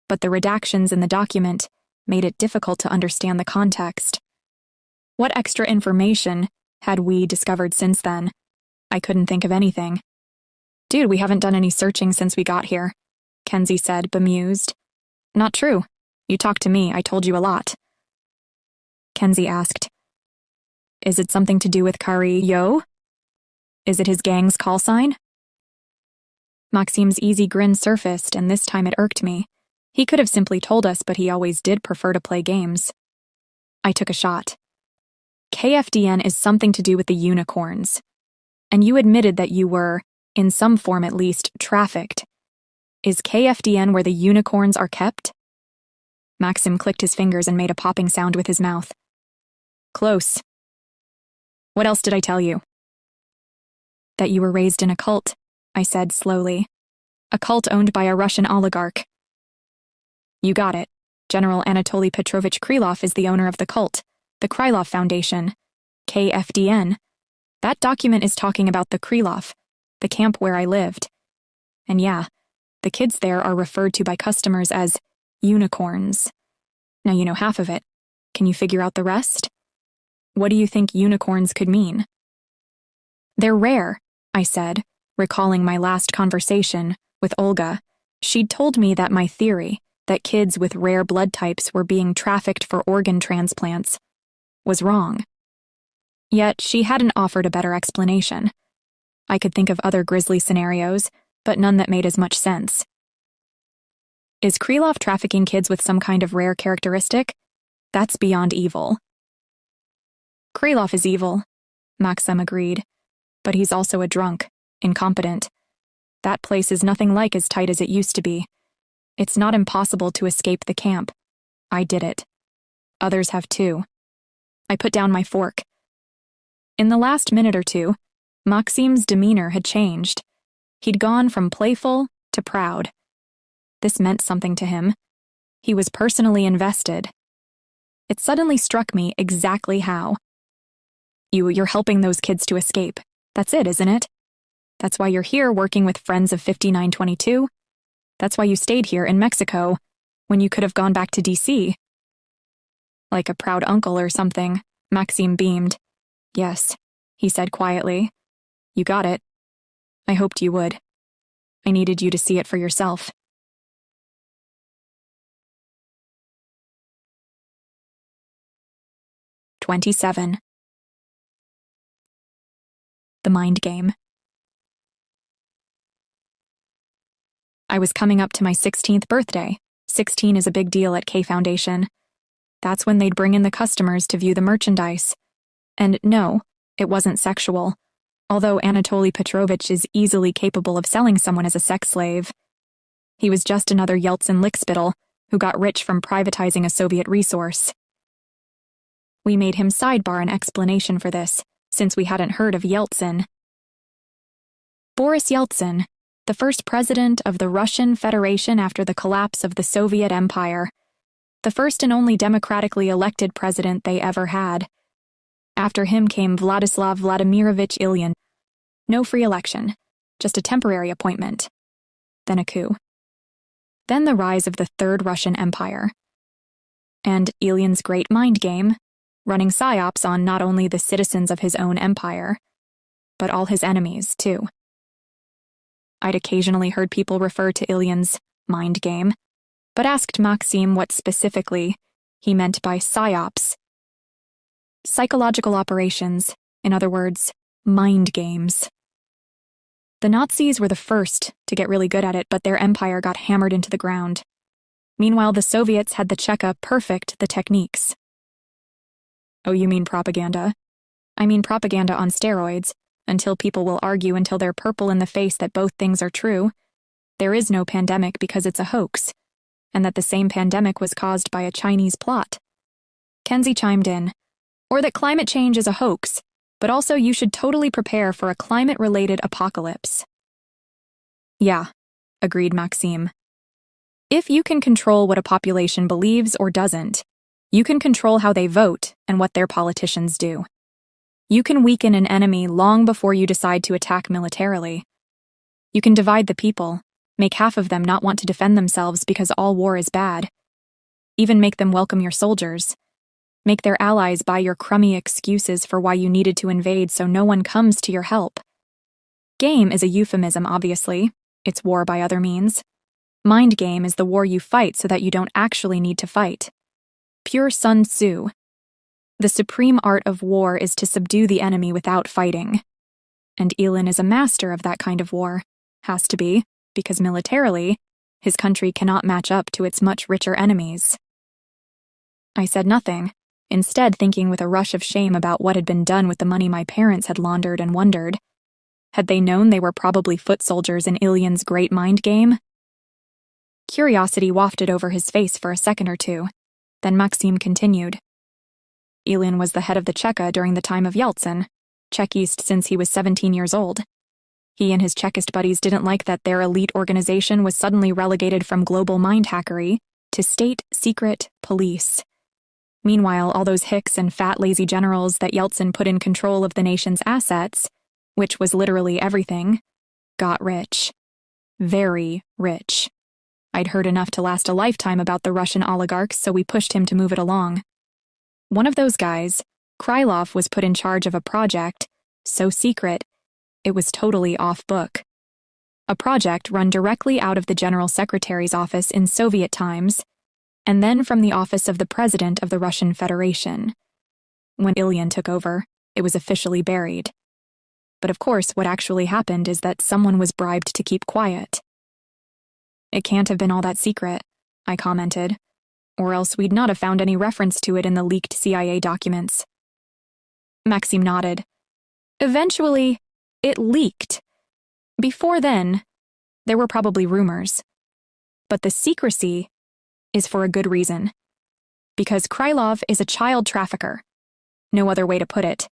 But the redactions in the document made it difficult to understand the context. What extra information had we discovered since then? I couldn't think of anything. Dude, we haven't done any searching since we got here, Kenzie said, bemused. Not true. You talked to me, I told you a lot. Kenzie asked, Is it something to do with Kari Yo? Is it his gang's call sign? Maxim's easy grin surfaced, and this time it irked me. He could have simply told us, but he always did prefer to play games. I took a shot. KFDN is something to do with the unicorns. And you admitted that you were, in some form at least, trafficked. Is KFDN where the unicorns are kept? Maxim clicked his fingers and made a popping sound with his mouth. Close. What else did I tell you? That you were raised in a cult, I said slowly. A cult owned by a Russian oligarch. You got it. General Anatoly Petrovich Krylov is the owner of the cult, the Krylov Foundation, KFDN. That document is talking about the Krylov, the camp where I lived. And yeah, the kids there are referred to by customers as unicorns. Now you know half of it. Can you figure out the rest? What do you think unicorns could mean? They're rare, I said, recalling my last conversation with Olga. She'd told me that my theory, that kids with rare blood types were being trafficked for organ transplants, was wrong. Yet she hadn't offered a better explanation. I could think of other grisly scenarios, but none that made as much sense. Is Krylov trafficking kids with some kind of rare characteristic? That's beyond evil. Krylov is evil, Maxim agreed, but he's also a drunk, incompetent. That place is nothing like as tight as it used to be. It's not impossible to escape the camp. I did it. Others have too. I put down my fork. In the last minute or two, Maxim's demeanor had changed. He'd gone from playful to proud. This meant something to him. He was personally invested. It suddenly struck me exactly how. You're helping those kids to escape. That's it, isn't it? That's why you're here working with Friends of 5922. That's why you stayed here in Mexico when you could have gone back to DC. Like a proud uncle or something, Maxim beamed. Yes, he said quietly. You got it. I hoped you would. I needed you to see it for yourself. "27. The Mind Game. I was coming up to my 16th birthday. 16 is a big deal at K Foundation. That's when they'd bring in the customers to view the merchandise. And no, it wasn't sexual, although Anatoly Petrovich is easily capable of selling someone as a sex slave. He was just another Yeltsin lickspittle who got rich from privatizing a Soviet resource. We made him sidebar an explanation for this, since we hadn't heard of Yeltsin. Boris Yeltsin, the first president of the Russian Federation after the collapse of the Soviet Empire. The first and only democratically elected president they ever had. After him came Vladislav Vladimirovich Ilyin. No free election, just a temporary appointment. Then a coup. Then the rise of the Third Russian Empire. And Ilyin's great mind game, running psyops on not only the citizens of his own empire, but all his enemies, too. I'd occasionally heard people refer to Ilyin's mind game, but asked Maxim what specifically he meant by psyops. Psychological operations, in other words, mind games. The Nazis were the first to get really good at it, but their empire got hammered into the ground. Meanwhile, the Soviets had the Cheka perfect the techniques. Oh, you mean propaganda? I mean propaganda on steroids, until people will argue until they're purple in the face that both things are true. There is no pandemic because it's a hoax, and that the same pandemic was caused by a Chinese plot. Kenzie chimed in, or that climate change is a hoax, but also you should totally prepare for a climate-related apocalypse. Yeah, agreed Maxim. If you can control what a population believes or doesn't, you can control how they vote and what their politicians do. You can weaken an enemy long before you decide to attack militarily. You can divide the people, make half of them not want to defend themselves because all war is bad. Even make them welcome your soldiers. Make their allies buy your crummy excuses for why you needed to invade so no one comes to your help. Game is a euphemism, obviously. It's war by other means. Mind game is the war you fight so that you don't actually need to fight. Pure Sun Tzu. The supreme art of war is to subdue the enemy without fighting. And Ilyin is a master of that kind of war. Has to be, because militarily, his country cannot match up to its much richer enemies. I said nothing, instead thinking with a rush of shame about what had been done with the money my parents had laundered and wondered. Had they known they were probably foot soldiers in Ilyin's great mind game? Curiosity wafted over his face for a second or two. Then Maxim continued. Ilyin was the head of the Cheka during the time of Yeltsin, Chekist since he was 17 years old. He and his Chekist buddies didn't like that their elite organization was suddenly relegated from global mind hackery to state secret police. Meanwhile, all those hicks and fat lazy generals that Yeltsin put in control of the nation's assets, which was literally everything, got rich. Very rich. I'd heard enough to last a lifetime about the Russian oligarchs, so we pushed him to move it along. One of those guys, Krylov, was put in charge of a project, so secret, it was totally off-book. A project run directly out of the General Secretary's office in Soviet times, and then from the office of the President of the Russian Federation. When Ilyin took over, it was officially buried. But of course, what actually happened is that someone was bribed to keep quiet. It can't have been all that secret, I commented, or else we'd not have found any reference to it in the leaked CIA documents. Maxim nodded. Eventually, it leaked. Before then, there were probably rumors. But the secrecy is for a good reason. Because Krylov is a child trafficker. No other way to put it.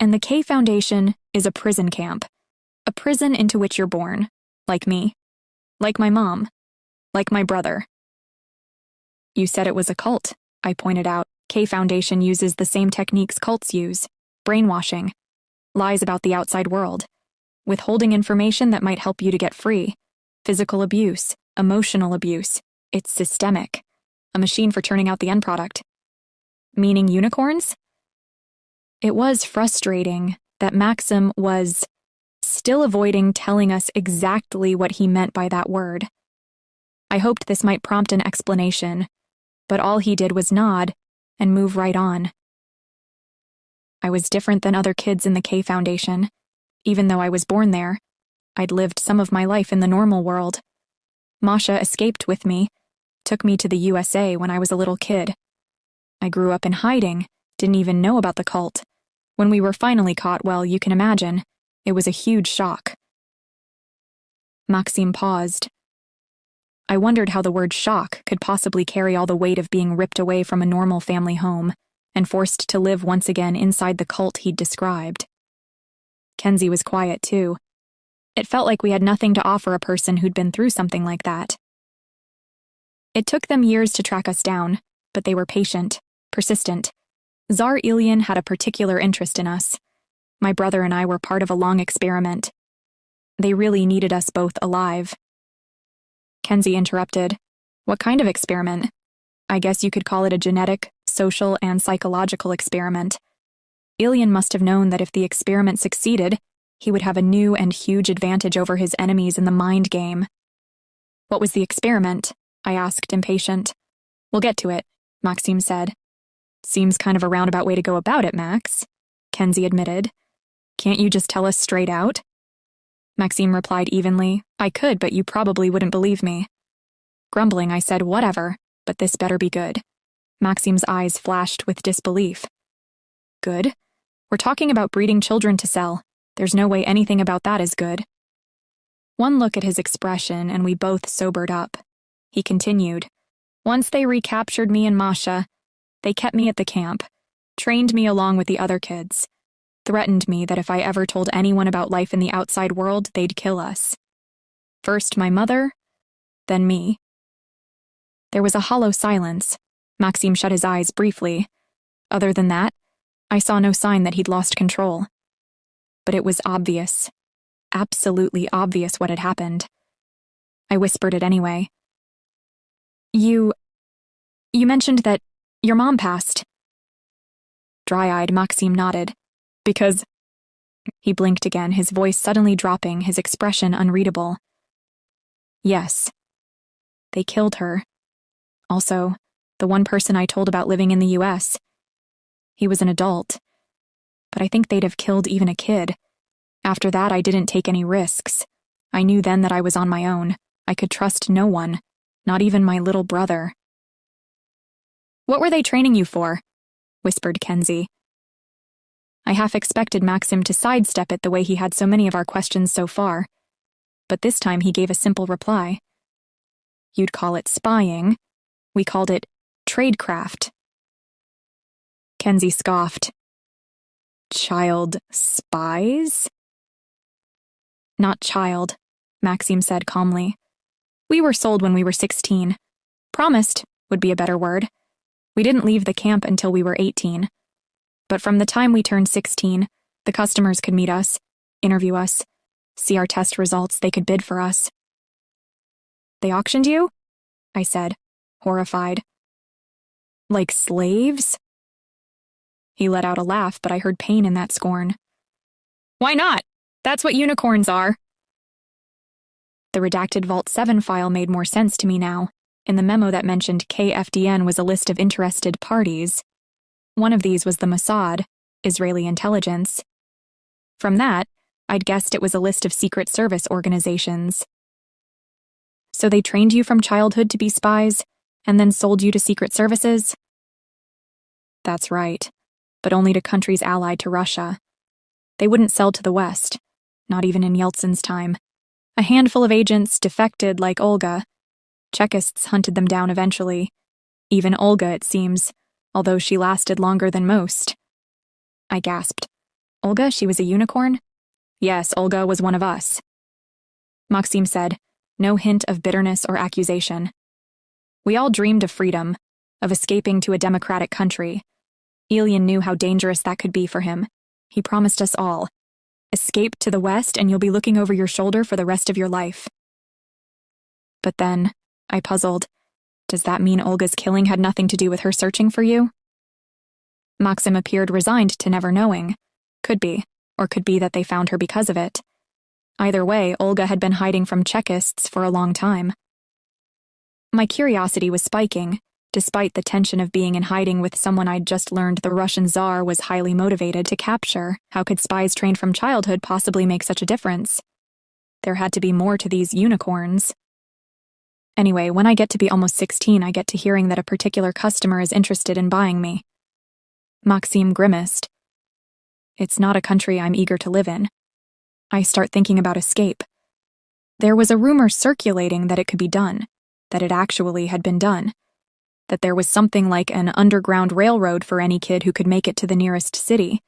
And the K Foundation is a prison camp. A prison into which you're born. Like me. Like my mom. Like my brother. You said it was a cult, I pointed out. K Foundation uses the same techniques cults use. Brainwashing. Lies about the outside world. Withholding information that might help you to get free. Physical abuse. Emotional abuse. It's systemic. A machine for turning out the end product. Meaning unicorns? It was frustrating that Maxim was still avoiding telling us exactly what he meant by that word. I hoped this might prompt an explanation, but all he did was nod and move right on. I was different than other kids in the K Foundation. Even though I was born there, I'd lived some of my life in the normal world. Masha escaped with me, took me to the USA when I was a little kid. I grew up in hiding, didn't even know about the cult. When we were finally caught, well, you can imagine, it was a huge shock. Maxime paused. I wondered how the word shock could possibly carry all the weight of being ripped away from a normal family home and forced to live once again inside the cult he'd described. Kenzie was quiet, too. It felt like we had nothing to offer a person who'd been through something like that. It took them years to track us down, but they were patient, persistent. Tsar Ilian had a particular interest in us. My brother and I were part of a long experiment. They really needed us both alive. Kenzie interrupted. What kind of experiment? I guess you could call it a genetic, social, and psychological experiment. Ilian must have known that if the experiment succeeded, he would have a new and huge advantage over his enemies in the mind game. What was the experiment? I asked, impatient. We'll get to it, Maxime said. Seems kind of a roundabout way to go about it, Max, Kenzie admitted. Can't you just tell us straight out? Maxime replied evenly, I could, but you probably wouldn't believe me. Grumbling, I said, whatever, but this better be good. Maxime's eyes flashed with disbelief. Good? We're talking about breeding children to sell. There's no way anything about that is good. One look at his expression, and we both sobered up. He continued. Once they recaptured me and Masha, they kept me at the camp, trained me along with the other kids, threatened me that if I ever told anyone about life in the outside world, they'd kill us. First my mother, then me. There was a hollow silence. Maxime shut his eyes briefly. Other than that, I saw no sign that he'd lost control. But it was obvious, absolutely obvious what had happened. I whispered it anyway. You mentioned that your mom passed. Dry-eyed, Maxime nodded. Because... He blinked again, his voice suddenly dropping, his expression unreadable. Yes. They killed her. Also, the one person I told about living in the US. He was an adult. But I think they'd have killed even a kid. After that, I didn't take any risks. I knew then that I was on my own. I could trust no one, not even my little brother. What were they training you for? Whispered Kenzie. I half expected Maxim to sidestep it the way he had so many of our questions so far. But this time he gave a simple reply. You'd call it spying. We called it tradecraft. Kenzie scoffed. Child spies? Not child, Maxime said calmly. We were sold when we were 16. Promised would be a better word. We didn't leave the camp until we were 18. But from the time we turned 16, the customers could meet us, interview us, see our test results, they could bid for us. They auctioned you? I said, horrified. Like slaves? He let out a laugh, but I heard pain in that scorn. Why not? That's what unicorns are. The redacted Vault 7 file made more sense to me now. In the memo that mentioned KFDN was a list of interested parties. One of these was the Mossad, Israeli intelligence. From that, I'd guessed it was a list of Secret Service organizations. So they trained you from childhood to be spies, and then sold you to secret services? That's right, but only to countries allied to Russia. They wouldn't sell to the West, not even in Yeltsin's time. A handful of agents defected like Olga. Chekists hunted them down eventually. Even Olga, it seems, although she lasted longer than most. I gasped. Olga, she was a unicorn? Yes, Olga was one of us. Maxime said, no hint of bitterness or accusation. We all dreamed of freedom, of escaping to a democratic country. Ilian knew how dangerous that could be for him. He promised us all. Escape to the West and you'll be looking over your shoulder for the rest of your life. But then, I puzzled, does that mean Olga's killing had nothing to do with her searching for you? Maxim appeared resigned to never knowing. Could be, or could be that they found her because of it. Either way, Olga had been hiding from Chekists for a long time. My curiosity was spiking, despite the tension of being in hiding with someone I'd just learned the Russian Tsar was highly motivated to capture. How could spies trained from childhood possibly make such a difference? There had to be more to these unicorns. Anyway, when I get to be almost 16, I get to hearing that a particular customer is interested in buying me. Maxim grimaced. It's not a country I'm eager to live in. I start thinking about escape. There was a rumor circulating that it could be done, that it actually had been done, that there was something like an underground railroad for any kid who could make it to the nearest city.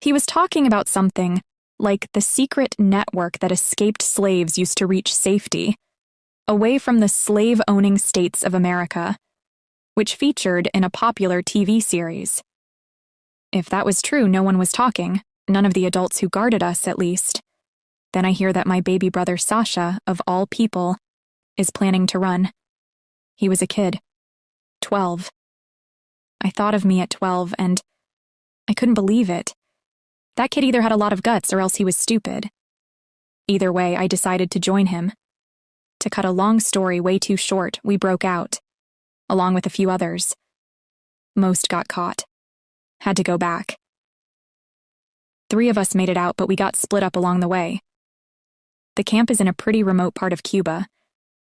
He was talking about something like the secret network that escaped slaves used to reach safety, away from the slave-owning states of America, which featured in a popular TV series. If that was true, no one was talking, none of the adults who guarded us, at least. Then I hear that my baby brother Sasha, of all people, is planning to run. He was a kid. 12. I thought of me at 12, and I couldn't believe it. That kid either had a lot of guts or else he was stupid. Either way, I decided to join him. To cut a long story way too short, we broke out, along with a few others. Most got caught. Had to go back. 3 of us made it out, but we got split up along the way. The camp is in a pretty remote part of Cuba,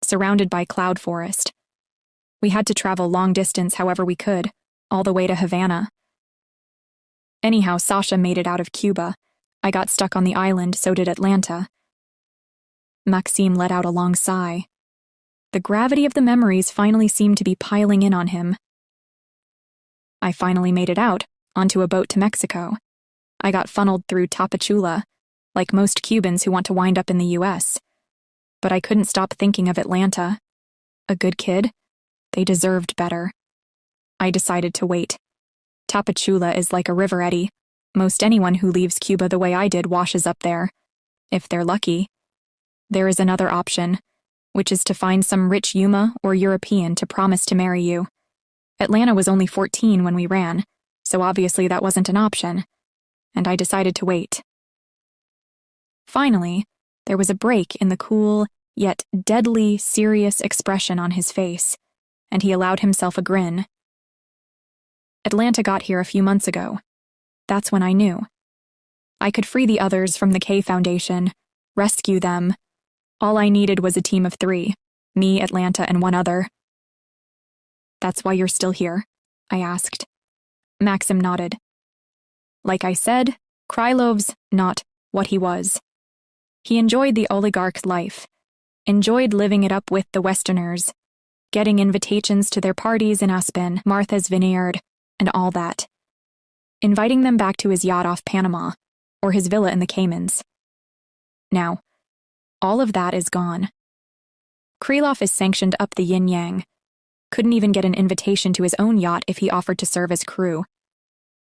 surrounded by cloud forest. We had to travel long distance however we could, all the way to Havana. Anyhow, Sasha made it out of Cuba. I got stuck on the island, so did Atlanta. Maxime let out a long sigh. The gravity of the memories finally seemed to be piling in on him. I finally made it out, onto a boat to Mexico. I got funneled through Tapachula, like most Cubans who want to wind up in the US. But I couldn't stop thinking of Atlanta. A good kid? They deserved better. I decided to wait. Tapachula is like a river eddy. Most anyone who leaves Cuba the way I did washes up there, if they're lucky. There is another option, which is to find some rich Yuma or European to promise to marry you. Atlanta was only 14 when we ran, so obviously that wasn't an option, and I decided to wait. Finally, there was a break in the cool, yet deadly serious expression on his face, and he allowed himself a grin. Atlanta got here a few months ago. That's when I knew. I could free the others from the K Foundation, rescue them. All I needed was a team of 3, me, Atlanta, and 1 other. That's why you're still here? I asked. Maxim nodded. Like I said, Krylov's not what he was. He enjoyed the oligarch's life, enjoyed living it up with the Westerners, getting invitations to their parties in Aspen, Martha's Vineyard, and all that. Inviting them back to his yacht off Panama, or his villa in the Caymans. Now, all of that is gone. Krylov is sanctioned up the yin-yang. Couldn't even get an invitation to his own yacht if he offered to serve as crew.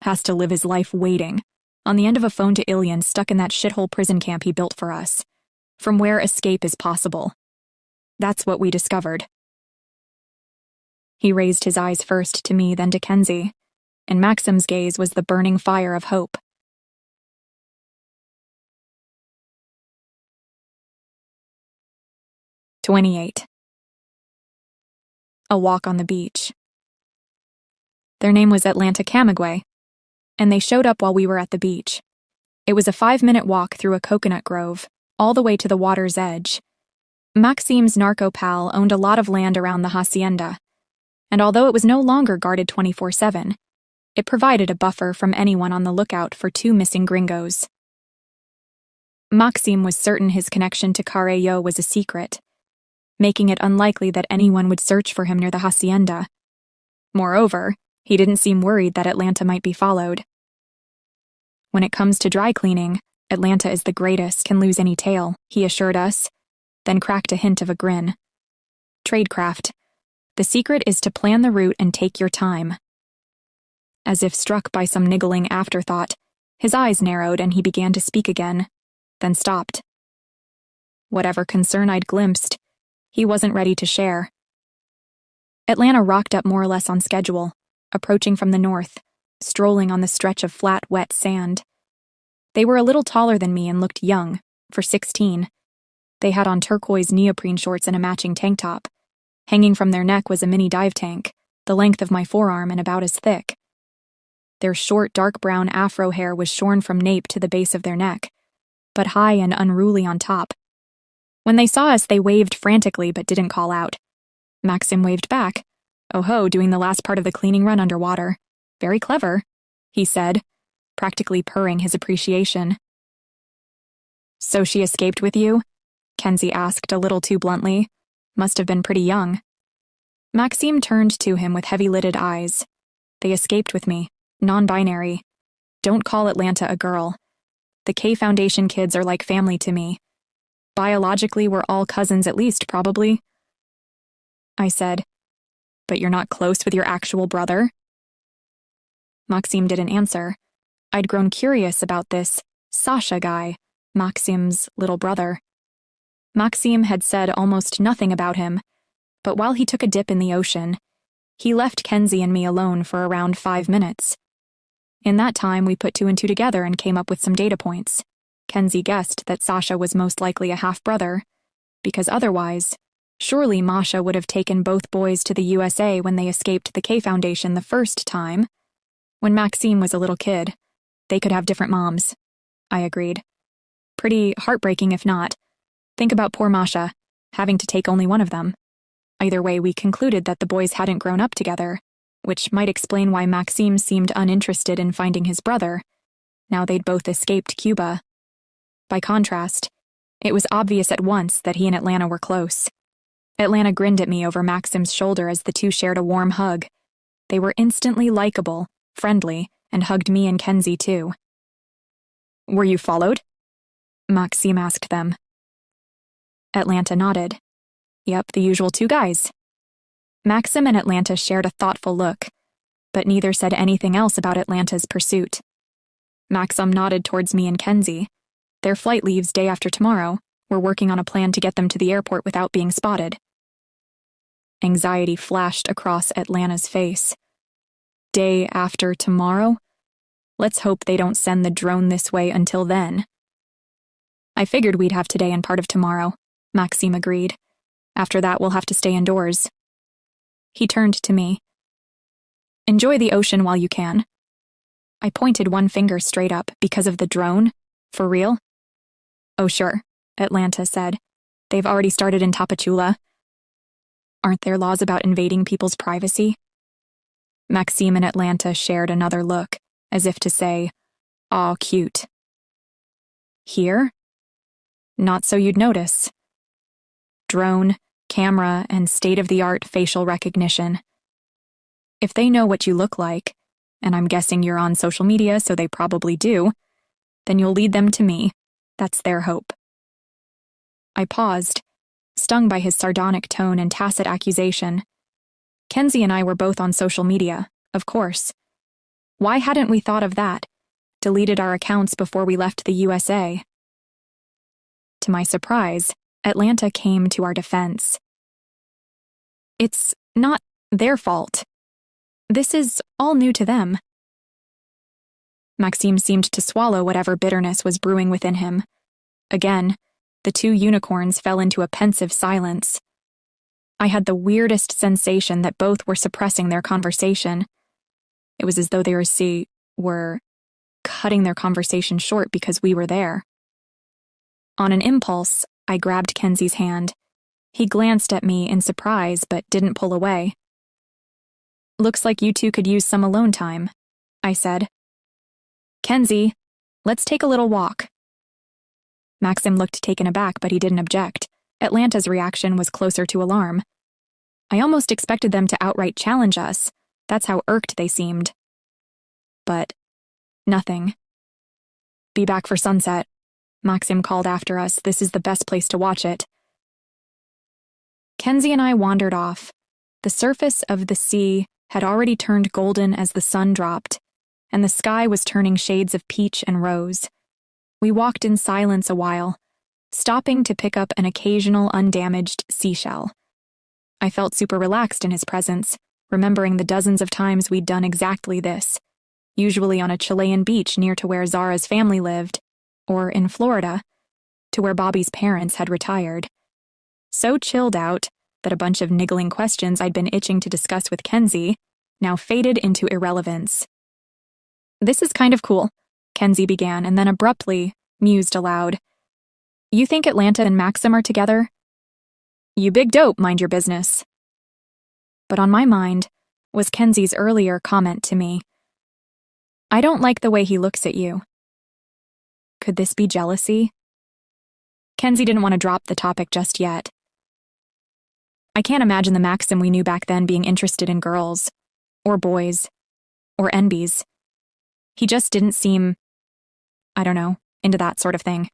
Has to live his life waiting, on the end of a phone to Ilian stuck in that shithole prison camp he built for us, from where escape is possible. That's what we discovered. He raised his eyes first to me, then to Kenzie, and Maxim's gaze was the burning fire of hope. "28. A walk on the beach. Their name was Atlanta Camagüey, and they showed up while we were at the beach. It was a 5-minute walk through a coconut grove, all the way to the water's edge. Maxim's narco pal owned a lot of land around the hacienda, and although it was no longer guarded 24/7, it provided a buffer from anyone on the lookout for 2 missing gringos. Maxim was certain his connection to Carrillo was a secret, making it unlikely that anyone would search for him near the hacienda. Moreover, he didn't seem worried that Atlanta might be followed. When it comes to dry cleaning, Atlanta is the greatest, can lose any tail, he assured us, then cracked a hint of a grin. Tradecraft. The secret is to plan the route and take your time. As if struck by some niggling afterthought, his eyes narrowed and he began to speak again, then stopped. Whatever concern I'd glimpsed, he wasn't ready to share. Atlanta rocked up more or less on schedule, approaching from the north, strolling on the stretch of flat, wet sand. They were a little taller than me and looked young, for 16. They had on turquoise neoprene shorts and a matching tank top. Hanging from their neck was a mini dive tank, the length of my forearm and about as thick. Their short, dark brown afro hair was shorn from nape to the base of their neck, but high and unruly on top. When they saw us, they waved frantically but didn't call out. Maxim waved back. "Oh ho, doing the last part of the cleaning run underwater. Very clever," he said, practically purring his appreciation. "So she escaped with you?" Kenzie asked a little too bluntly. Must have been pretty young. Maxime turned to him with heavy-lidded eyes. "They escaped with me. Non-binary. Don't call Atlanta a girl. The K Foundation kids are like family to me. Biologically, we're all cousins at least, probably." I said, "But you're not close with your actual brother?" Maxime didn't answer. I'd grown curious about this Sasha guy, Maxime's little brother. Maxime had said almost nothing about him, but while he took a dip in the ocean, he left Kenzie and me alone for around 5 minutes. In that time, we put 2 and 2 together and came up with some data points. Kenzie guessed that Sasha was most likely a half-brother, because otherwise, surely Masha would have taken both boys to the USA when they escaped the K Foundation the first time. When Maxime was a little kid, they could have different moms. I agreed. Pretty heartbreaking if not. Think about poor Masha, having to take only one of them. Either way, we concluded that the boys hadn't grown up together, which might explain why Maxime seemed uninterested in finding his brother. Now they'd both escaped Cuba. By contrast, it was obvious at once that he and Atlanta were close. Atlanta grinned at me over Maxime's shoulder as the two shared a warm hug. They were instantly likable, friendly, and hugged me and Kenzie too. "Were you followed?" Maxime asked them. Atlanta nodded. "Yep, the usual 2 guys." Maxim and Atlanta shared a thoughtful look, but neither said anything else about Atlanta's pursuit. Maxim nodded towards me and Kenzie. "Their flight leaves day after tomorrow. We're working on a plan to get them to the airport without being spotted." Anxiety flashed across Atlanta's face. Day after tomorrow? Let's hope they don't send the drone this way until then. "I figured we'd have today and part of tomorrow," Maxime agreed. "After that, we'll have to stay indoors." He turned to me. "Enjoy the ocean while you can." I pointed one finger straight up. "Because of the drone? For real?" "Oh, sure," Atlanta said. "They've already started in Tapachula." "Aren't there laws about invading people's privacy?" Maxime and Atlanta shared another look, as if to say, "Aw, cute." "Here?" "Not so you'd notice. Drone, camera, and state-of-the-art facial recognition. If they know what you look like, and I'm guessing you're on social media, so they probably do, then you'll lead them to me. That's their hope." I paused, stung by his sardonic tone and tacit accusation. Kenzie and I were both on social media, of course. Why hadn't we thought of that? Deleted our accounts before we left the USA? To my surprise, Atlanta came to our defense. "It's not their fault. This is all new to them." Maxime seemed to swallow whatever bitterness was brewing within him. Again, the 2 unicorns fell into a pensive silence. I had the weirdest sensation that both were suppressing their conversation. It was as though they were cutting their conversation short because we were there. On an impulse, I grabbed Kenzie's hand. He glanced at me in surprise but didn't pull away. "Looks like you 2 could use some alone time," I said. "Kenzie, let's take a little walk." Maxim looked taken aback, but he didn't object. Atlanta's reaction was closer to alarm. I almost expected them to outright challenge us. That's how irked they seemed. But nothing. "Be back for sunset," Maxim called after us. "This is the best place to watch it." Kenzie and I wandered off. The surface of the sea had already turned golden as the sun dropped, and the sky was turning shades of peach and rose. We walked in silence a while, stopping to pick up an occasional undamaged seashell. I felt super relaxed in his presence, remembering the dozens of times we'd done exactly this, usually on a Chilean beach near to where Zara's family lived, or in Florida. to where Bobby's parents had retired. So chilled out that a bunch of niggling questions I'd been itching to discuss with Kenzie now faded into irrelevance. "This is kind of cool," Kenzie began, and then abruptly mused aloud. "You think Atlanta and Maxim are together? You big dope, mind your business." But on my mind was Kenzie's earlier comment to me. "I don't like the way he looks at you." Could this be jealousy? Kenzie didn't want to drop the topic just yet. I can't imagine the Maxim we knew back then being interested in girls, or boys, or NBs. He just didn't seem, I don't know, into that sort of thing.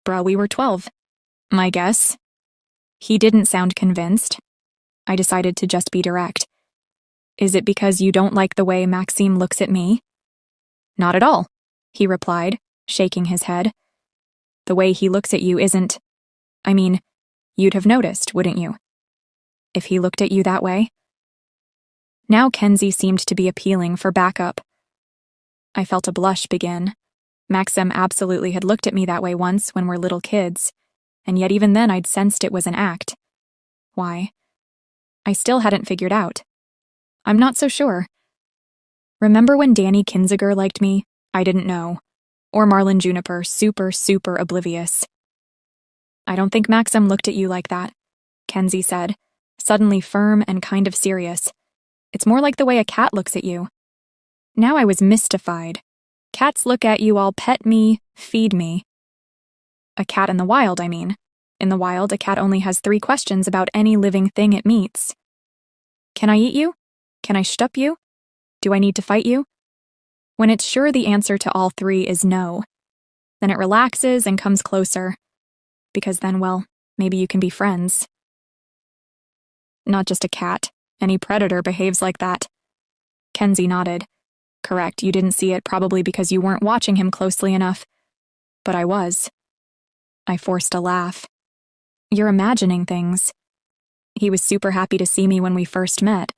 Bruh, we were 12, my guess. He didn't sound convinced. I decided to just be direct. "Is it because you don't like the way Maxime looks at me?" "Not at all," he replied, shaking his head. "The way he looks at you isn't... I mean, you'd have noticed, wouldn't you? If he looked at you that way?" Now Kenzie seemed to be appealing for backup. I felt a blush begin. Maxim absolutely had looked at me that way once when we're little kids, and yet even then I'd sensed it was an act. Why? I still hadn't figured out. I'm not so sure. Remember when Danny Kinziger liked me? I didn't know. Or Marlon Juniper, super oblivious. "I don't think Maxim looked at you like that," Kenzie said, suddenly firm and kind of serious. "It's more like the way a cat looks at you." Now I was mystified. Cats look at you all pet me, feed me. A cat in the wild, I mean. In the wild, a cat only has 3 questions about any living thing it meets. Can I eat you? Can I shtup you? Do I need to fight you? When it's sure the answer to all 3 is no, then it relaxes and comes closer. Because then, well, maybe you can be friends. Not just a cat. Any predator behaves like that. Kenzie nodded. Correct, you didn't see it probably because you weren't watching him closely enough. But I was. I forced a laugh. "You're imagining things. He was super happy to see me when we first met.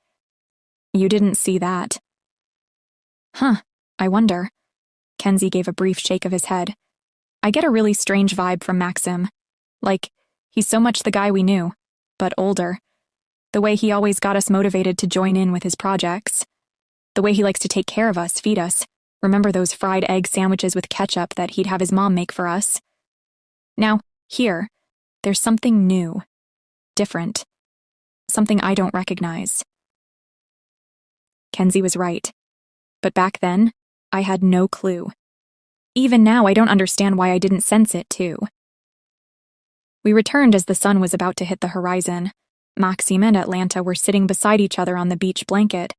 You didn't see that." "Huh, I wonder." Kenzie gave a brief shake of his head. "I get a really strange vibe from Maxim. Like, he's so much the guy we knew, but older. The way he always got us motivated to join in with his projects. The way he likes to take care of us, feed us. Remember those fried egg sandwiches with ketchup that he'd have his mom make for us? Now, here, there's something new. Different. Something I don't recognize." Kenzie was right. But back then, I had no clue. Even now, I don't understand why I didn't sense it, too. We returned as the sun was about to hit the horizon. Maxime and Atlanta were sitting beside each other on the beach blanket.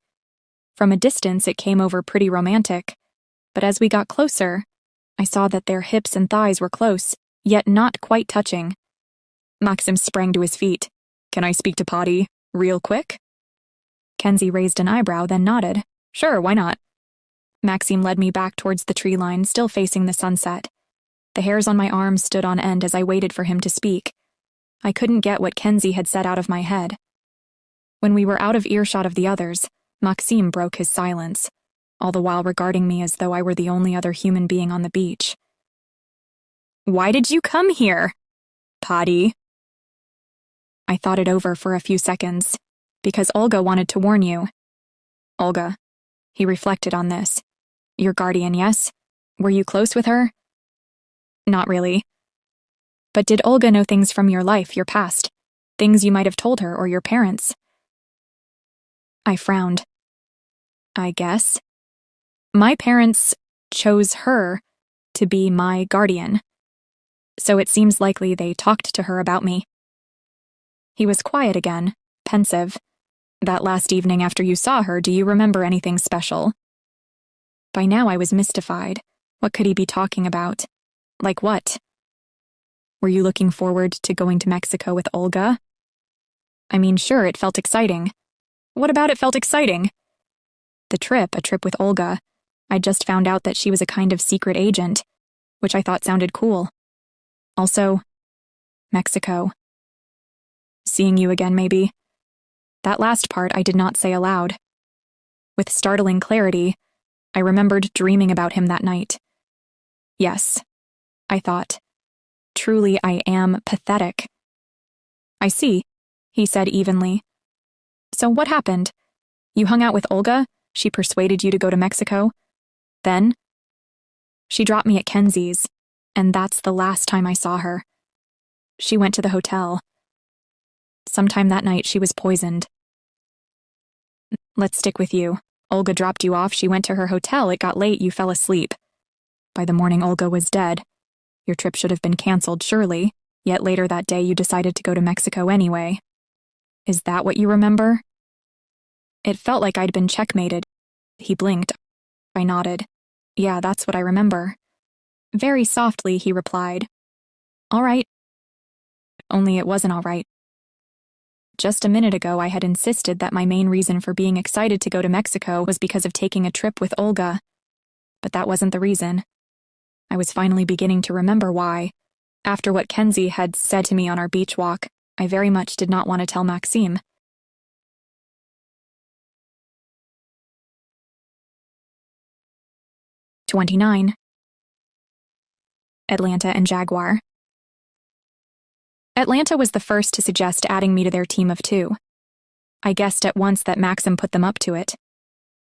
From a distance, it came over pretty romantic. But as we got closer, I saw that their hips and thighs were close, yet not quite touching. Maxime sprang to his feet. "Can I speak to Potty, real quick?" Kenzie raised an eyebrow, then nodded. "Sure, why not?" Maxime led me back towards the tree line, still facing the sunset. The hairs on my arms stood on end as I waited for him to speak. I couldn't get what Kenzie had said out of my head. When we were out of earshot of the others, Maxime broke his silence, all the while regarding me as though I were the only other human being on the beach. "Why did you come here, Potty?" I thought it over for a few seconds, because Olga wanted to warn you. "Olga," he reflected on this. "Your guardian, yes? Were you close with her?" "Not really." "But did Olga know things from your life, your past? Things you might have told her or your parents?" I frowned. "I guess. My parents chose her to be my guardian. So it seems likely they talked to her about me." He was quiet again, pensive. "That last evening after you saw her, do you remember anything special?" By now I was mystified. What could he be talking about? Like what? "Were you looking forward to going to Mexico with Olga?" I mean, sure, it felt exciting. What about it felt exciting? A trip with Olga. I just found out that she was a kind of secret agent, which I thought sounded cool. Also, Mexico. Seeing you again, maybe. That last part I did not say aloud. With startling clarity, I remembered dreaming about him that night. Yes, I thought, truly I am pathetic. I see, he said evenly. So what happened? You hung out with Olga? She persuaded you to go to Mexico? Then? She dropped me at Kenzie's, and that's the last time I saw her. She went to the hotel. Sometime that night, she was poisoned. Let's stick with you. Olga dropped you off, she went to her hotel, it got late, you fell asleep. By the morning, Olga was dead. Your trip should have been cancelled, surely, yet later that day you decided to go to Mexico anyway. Is that what you remember? It felt like I'd been checkmated. He blinked. I nodded. Yeah, that's what I remember. Very softly, he replied. All right. Only it wasn't all right. Just a minute ago, I had insisted that my main reason for being excited to go to Mexico was because of taking a trip with Olga. But that wasn't the reason. I was finally beginning to remember why. After what Kenzie had said to me on our beach walk, I very much did not want to tell Maxime. "29. Atlanta and Jaguar. Atlanta was the first to suggest adding me to their team of 2. I guessed at once that Maxim put them up to it.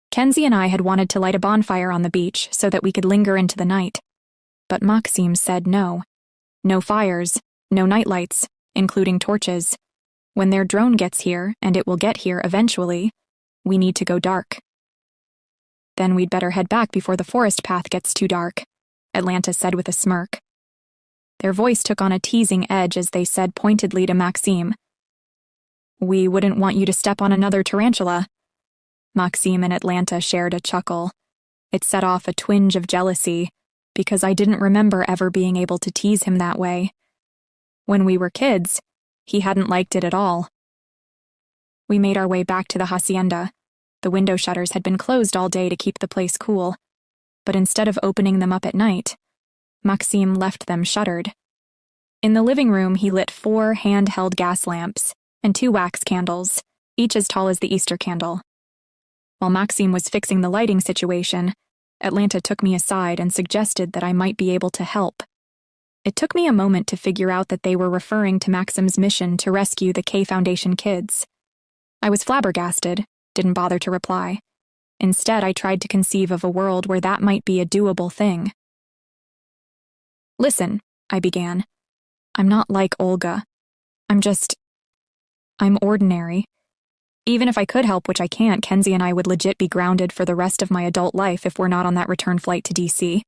Kenzie and I had wanted to light a bonfire on the beach so that we could linger into the night. But Maxim said no. No fires, no nightlights, including torches. When their drone gets here, and it will get here eventually, we need to go dark. Then we'd better head back before the forest path gets too dark, Atlanta said with a smirk. Their voice took on a teasing edge as they said pointedly to Maxime, We wouldn't want you to step on another tarantula. Maxime and Atlanta shared a chuckle. It set off a twinge of jealousy, because I didn't remember ever being able to tease him that way. When we were kids, he hadn't liked it at all. We made our way back to the hacienda. The window shutters had been closed all day to keep the place cool, but instead of opening them up at night, Maxime left them shuttered. In the living room, he lit 4 handheld gas lamps and 2 wax candles, each as tall as the Easter candle. While Maxime was fixing the lighting situation, Atlanta took me aside and suggested that I might be able to help. It took me a moment to figure out that they were referring to Maxime's mission to rescue the K Foundation kids. I was flabbergasted, didn't bother to reply. Instead, I tried to conceive of a world where that might be a doable thing. Listen, I began. I'm not like Olga. I'm ordinary. Even if I could help, which I can't, Kenzie and I would legit be grounded for the rest of my adult life if we're not on that return flight to DC.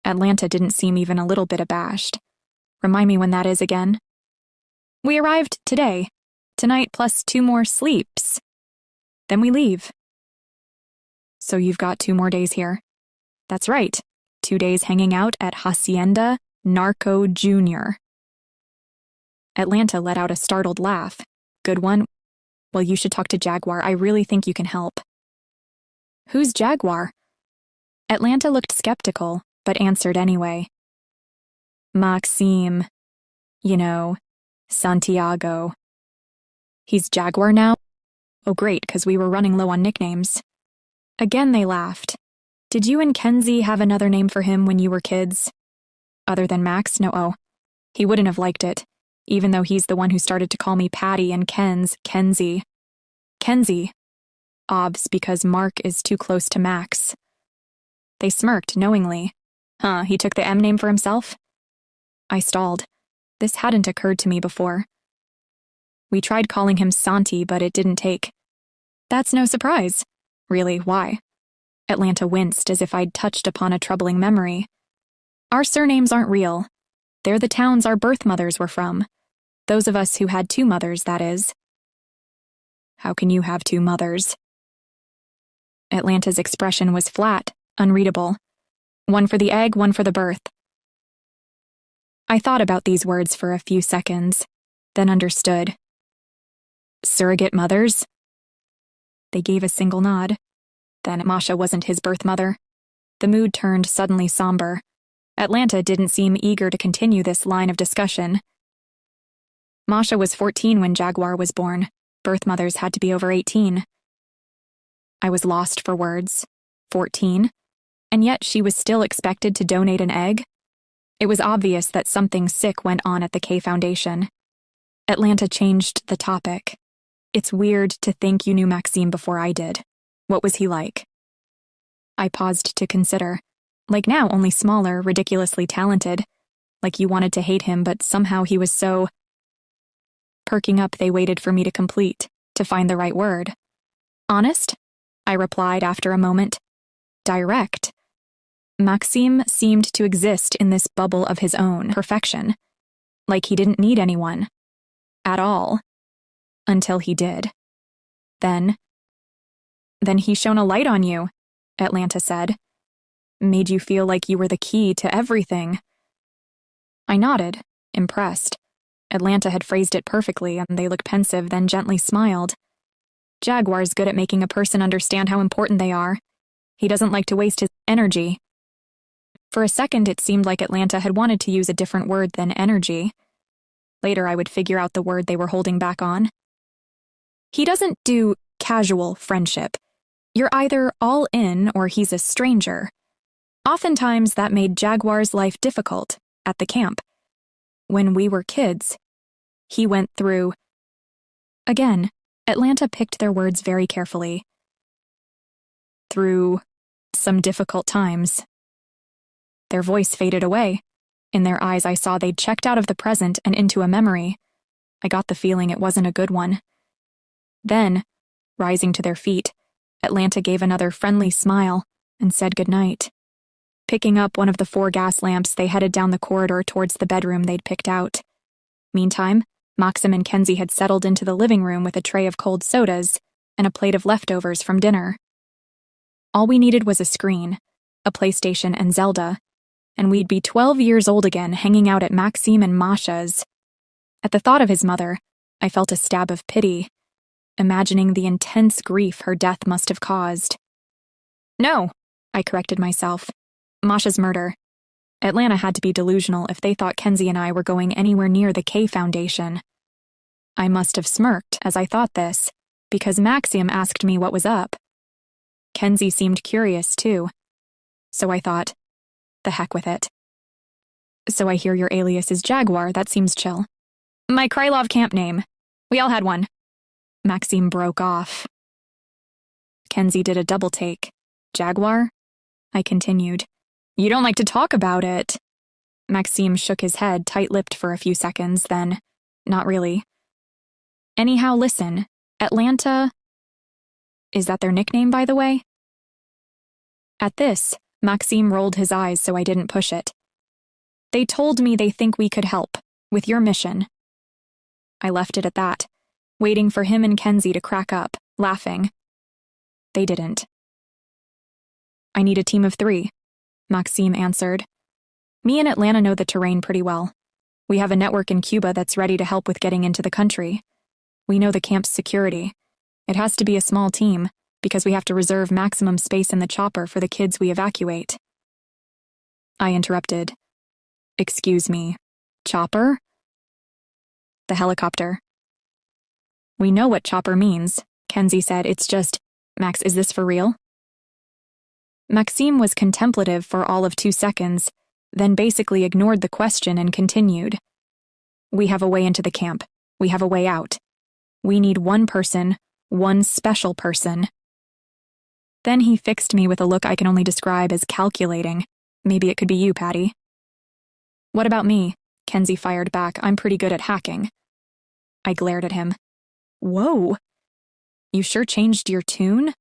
Atlanta didn't seem even a little bit abashed. Remind me when that is again. We arrived today. Tonight plus 2 more sleeps. Then we leave. So you've got 2 more days here. That's right. 2 days hanging out at Hacienda Narco Jr. Atlanta let out a startled laugh. Good one. Well, you should talk to Jaguar. I really think you can help. Who's Jaguar? Atlanta looked skeptical, but answered anyway. Maxime. You know, Santiago. He's Jaguar now? Oh great, 'cause we were running low on nicknames. Again they laughed. Did you and Kenzie have another name for him when you were kids? Other than Max? No, he wouldn't have liked it, even though he's the one who started to call me Patty and Kenzie. Kenzie. Obs, because Mark is too close to Max. They smirked knowingly. Huh, he took the M name for himself? I stalled. This hadn't occurred to me before. We tried calling him Santi, but it didn't take. That's no surprise. Really, why? Atlanta winced as if I'd touched upon a troubling memory. Our surnames aren't real. They're the towns our birth mothers were from. Those of us who had 2 mothers, that is. How can you have 2 mothers? Atlanta's expression was flat, unreadable. One for the egg, one for the birth. I thought about these words for a few seconds, then understood. Surrogate mothers? They gave a single nod. Then Masha wasn't his birth mother. The mood turned suddenly somber. Atlanta didn't seem eager to continue this line of discussion. Masha was 14 when Jaguar was born. Birth mothers had to be over 18. I was lost for words. 14? And yet she was still expected to donate an egg? It was obvious that something sick went on at the K Foundation. Atlanta changed the topic. It's weird to think you knew Maxime before I did. What was he like? I paused to consider. Like now, only smaller, ridiculously talented. Like you wanted to hate him, but somehow he was so... Perking up, they waited for me to complete, to find the right word. Honest? I replied after a moment. Direct. Maxime seemed to exist in this bubble of his own perfection. Like he didn't need anyone. At all. Until he did. Then he shone a light on you, Atlanta said. Made you feel like you were the key to everything. I nodded, impressed. Atlanta had phrased it perfectly, and they looked pensive, then gently smiled. Jaguar's good at making a person understand how important they are. He doesn't like to waste his energy. For a second, it seemed like Atlanta had wanted to use a different word than energy. Later, I would figure out the word they were holding back on. He doesn't do casual friendship. You're either all in or he's a stranger. Oftentimes, that made Jaguar's life difficult at the camp. When we were kids, he went through... Again, Atlanta picked their words very carefully. Through some difficult times. Their voice faded away. In their eyes, I saw they'd checked out of the present and into a memory. I got the feeling it wasn't a good one. Then, rising to their feet, Atlanta gave another friendly smile and said goodnight. Picking up one of the 4 gas lamps, they headed down the corridor towards the bedroom they'd picked out. Meantime, Maxim and Kenzie had settled into the living room with a tray of cold sodas and a plate of leftovers from dinner. All we needed was a screen, a PlayStation, and Zelda, and we'd be 12 years old again hanging out at Maxime and Masha's. At the thought of his mother, I felt a stab of pity, imagining the intense grief her death must have caused. No, I corrected myself. Masha's murder. Atlanta had to be delusional if they thought Kenzie and I were going anywhere near the K Foundation. I must have smirked as I thought this, because Maxime asked me what was up. Kenzie seemed curious, too. So I thought, the heck with it. So I hear your alias is Jaguar, that seems chill. My Krylov camp name. We all had one. Maxime broke off. Kenzie did a double take. Jaguar? I continued. You don't like to talk about it. Maxime shook his head, tight-lipped for a few seconds, then, not really. Anyhow, listen, Atlanta... Is that their nickname, by the way? At this, Maxime rolled his eyes so I didn't push it. They told me they think we could help, with your mission. I left it at that, waiting for him and Kenzie to crack up, laughing. They didn't. I need a team of 3. Maxime answered. Me and Atlanta know the terrain pretty well. We have a network in Cuba that's ready to help with getting into the country. We know the camp's security. It has to be a small team, because we have to reserve maximum space in the chopper for the kids we evacuate. I interrupted. Excuse me, chopper? The helicopter. We know what chopper means, Kenzie said. It's just, Max, is this for real? Maxime was contemplative for all of 2 seconds, then basically ignored the question and continued. We have a way into the camp. We have a way out. We need one person, one special person. Then he fixed me with a look I can only describe as calculating. Maybe it could be you, Patty. What about me? Kenzie fired back. I'm pretty good at hacking. I glared at him. Whoa! You sure changed your tune?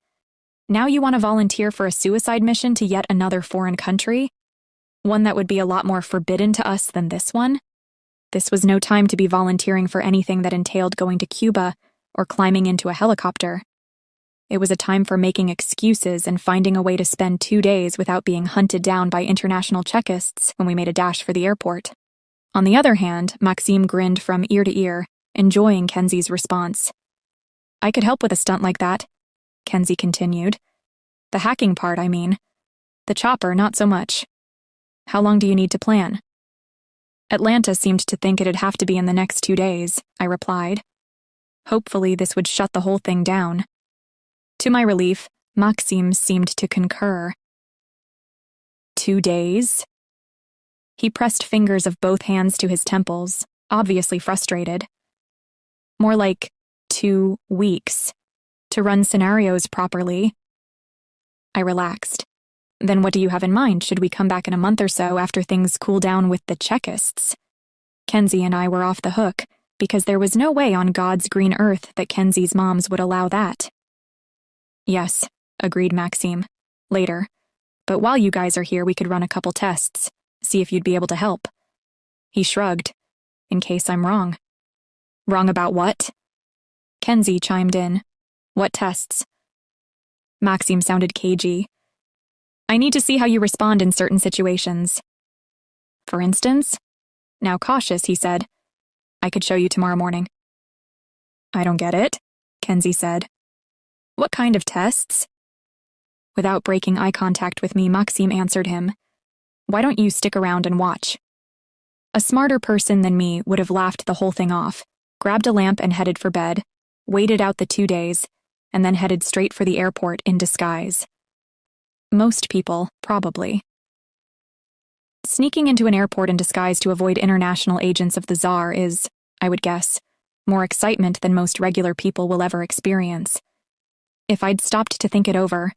Now you want to volunteer for a suicide mission to yet another foreign country? One that would be a lot more forbidden to us than this one? This was no time to be volunteering for anything that entailed going to Cuba or climbing into a helicopter. It was a time for making excuses and finding a way to spend 2 days without being hunted down by international checkists when we made a dash for the airport. On the other hand, Maxime grinned from ear to ear, enjoying Kenzie's response. I could help with a stunt like that, Kenzie continued. The hacking part, I mean. The chopper, not so much. How long do you need to plan? Atlanta seemed to think it'd have to be in the next 2 days, I replied. Hopefully this would shut the whole thing down. To my relief, Maxime seemed to concur. 2 days? He pressed fingers of both hands to his temples, obviously frustrated. More like 2 weeks to run scenarios properly. I relaxed. Then what do you have in mind? Should we come back in a month or so after things cool down with the Czechists? Kenzie and I were off the hook, because there was no way on God's green earth that Kenzie's moms would allow that. Yes, agreed Maxime. Later. But while you guys are here, we could run a couple tests, see if you'd be able to help. He shrugged. In case I'm wrong. Wrong about what? Kenzie chimed in. What tests? Maxime sounded cagey. I need to see how you respond in certain situations. For instance? Now cautious, he said. I could show you tomorrow morning. I don't get it, Kenzie said. What kind of tests? Without breaking eye contact with me, Maxime answered him. Why don't you stick around and watch? A smarter person than me would have laughed the whole thing off, grabbed a lamp and headed for bed, waited out the 2 days, and then headed straight for the airport in disguise. Most people, probably. Sneaking into an airport in disguise to avoid international agents of the Tsar is, I would guess, more excitement than most regular people will ever experience. If I'd stopped to think it over,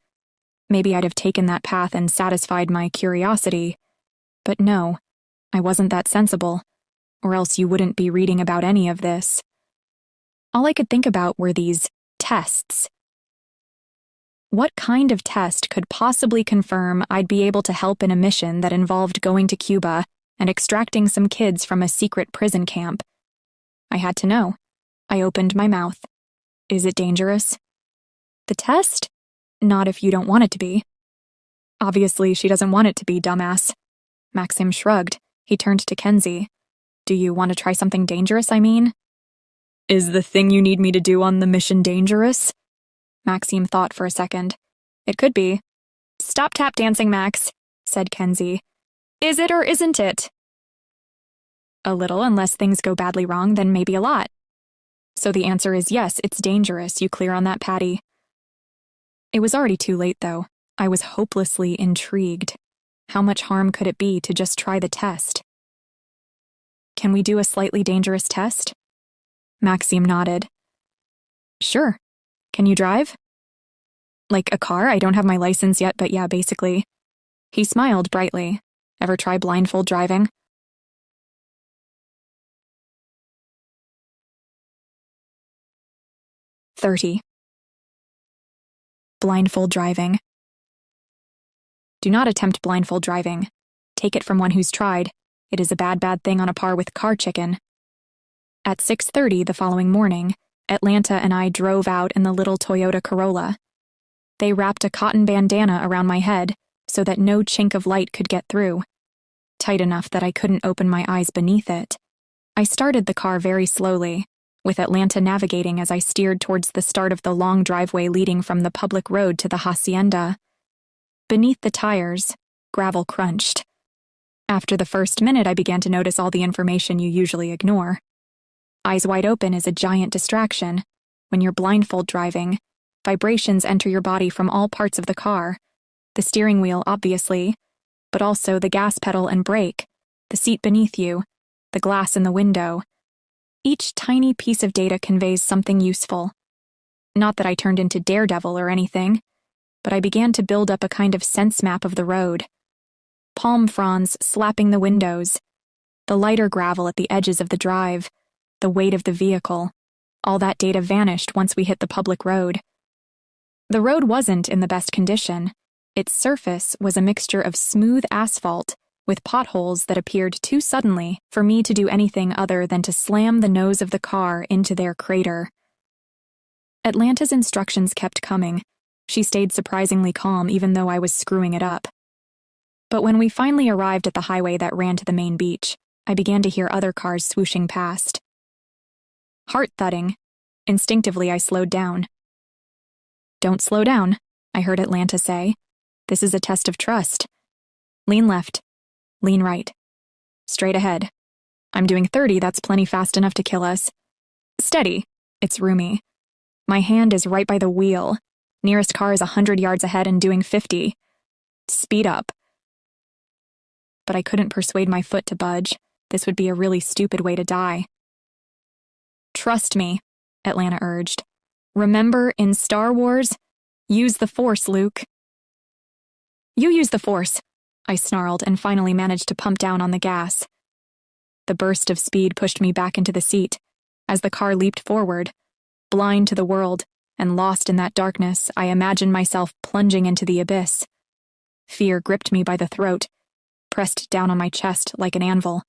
maybe I'd have taken that path and satisfied my curiosity. But no, I wasn't that sensible, or else you wouldn't be reading about any of this. All I could think about were these tests. What kind of test could possibly confirm I'd be able to help in a mission that involved going to Cuba and extracting some kids from a secret prison camp? I had to know. I opened my mouth. Is it dangerous? The test? Not if you don't want it to be. Obviously, she doesn't want it to be, dumbass. Maxim shrugged. He turned to Kenzie. Do you want to try something dangerous, I mean? Is the thing you need me to do on the mission dangerous? Maxime thought for a second. It could be. Stop tap dancing, Max, said Kenzie. Is it or isn't it? A little, unless things go badly wrong, then maybe a lot. So the answer is yes, it's dangerous. You clear on that, Patty? It was already too late, though. I was hopelessly intrigued. How much harm could it be to just try the test? Can we do a slightly dangerous test? Maxime nodded. Sure. Can you drive? Like a car? I don't have my license yet, but yeah, basically. He smiled brightly. Ever try blindfold driving? "30. Blindfold driving. Do not attempt blindfold driving. Take it from one who's tried. It is a bad, bad thing on a par with car chicken. At 6:30 the following morning, Atlanta and I drove out in the little Toyota Corolla. They wrapped a cotton bandana around my head so that no chink of light could get through, tight enough that I couldn't open my eyes beneath it. I started the car very slowly, with Atlanta navigating as I steered towards the start of the long driveway leading from the public road to the hacienda. Beneath the tires, gravel crunched. After the first minute, I began to notice all the information you usually ignore. Eyes wide open is a giant distraction. When you're blindfold driving, vibrations enter your body from all parts of the car. The steering wheel, obviously, but also the gas pedal and brake, the seat beneath you, the glass in the window. Each tiny piece of data conveys something useful. Not that I turned into Daredevil or anything, but I began to build up a kind of sense map of the road. Palm fronds slapping the windows, the lighter gravel at the edges of the drive, the weight of the vehicle. All that data vanished once we hit the public road. The road wasn't in the best condition. Its surface was a mixture of smooth asphalt with potholes that appeared too suddenly for me to do anything other than to slam the nose of the car into their crater. Atlanta's instructions kept coming. She stayed surprisingly calm even though I was screwing it up. But when we finally arrived at the highway that ran to the main beach, I began to hear other cars swooshing past. Heart thudding. Instinctively, I slowed down. Don't slow down, I heard Atlanta say. This is a test of trust. Lean left. Lean right. Straight ahead. I'm doing 30, that's plenty fast enough to kill us. Steady. It's roomy. My hand is right by the wheel. Nearest car is 100 yards ahead and doing 50. Speed up. but I couldn't persuade my foot to budge. This would be a really stupid way to die. Trust me, Atlanta urged. Remember, in Star Wars, use the Force, Luke. You use the Force, I snarled and finally managed to pump down on the gas. The burst of speed pushed me back into the seat. As the car leaped forward, blind to the world and lost in that darkness, I imagined myself plunging into the abyss. Fear gripped me by the throat, pressed down on my chest like an anvil.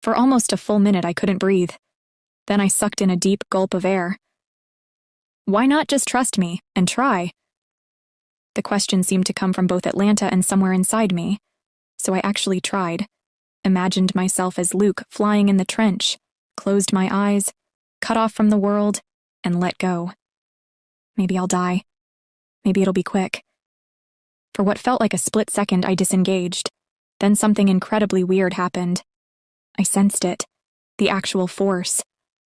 For almost a full minute, I couldn't breathe. Then I sucked in a deep gulp of air. Why not just trust me and try? The question seemed to come from both Atlanta and somewhere inside me, so I actually tried. Imagined myself as Luke flying in the trench, closed my eyes, cut off from the world, and let go. Maybe I'll die. Maybe it'll be quick. For what felt like a split second, I disengaged. Then something incredibly weird happened. I sensed it. The actual force.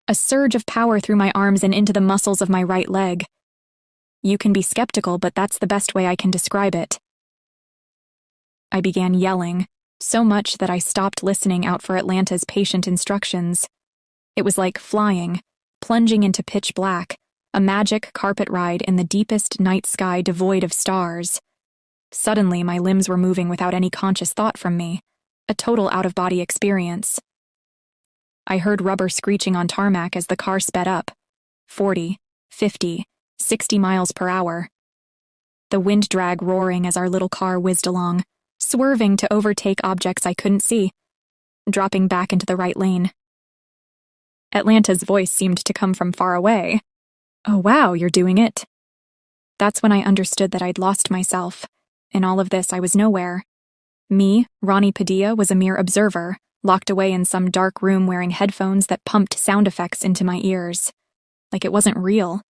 A surge of power through my arms and into the muscles of my right leg. You can be skeptical, but that's the best way I can describe it. I began yelling, so much that I stopped listening out for Atlanta's patient instructions. It was like flying, plunging into pitch black, a magic carpet ride in the deepest night sky devoid of stars. Suddenly, my limbs were moving without any conscious thought from me, a total out-of-body experience. I heard rubber screeching on tarmac as the car sped up, 40, 50, 60 miles per hour. The wind drag roaring as our little car whizzed along, swerving to overtake objects I couldn't see, dropping back into the right lane. Atlanta's voice seemed to come from far away. Oh wow, you're doing it. That's when I understood that I'd lost myself. In all of this, I was nowhere. Me, Roni Padilla, was a mere observer, locked away in some dark room wearing headphones that pumped sound effects into my ears. Like it wasn't real.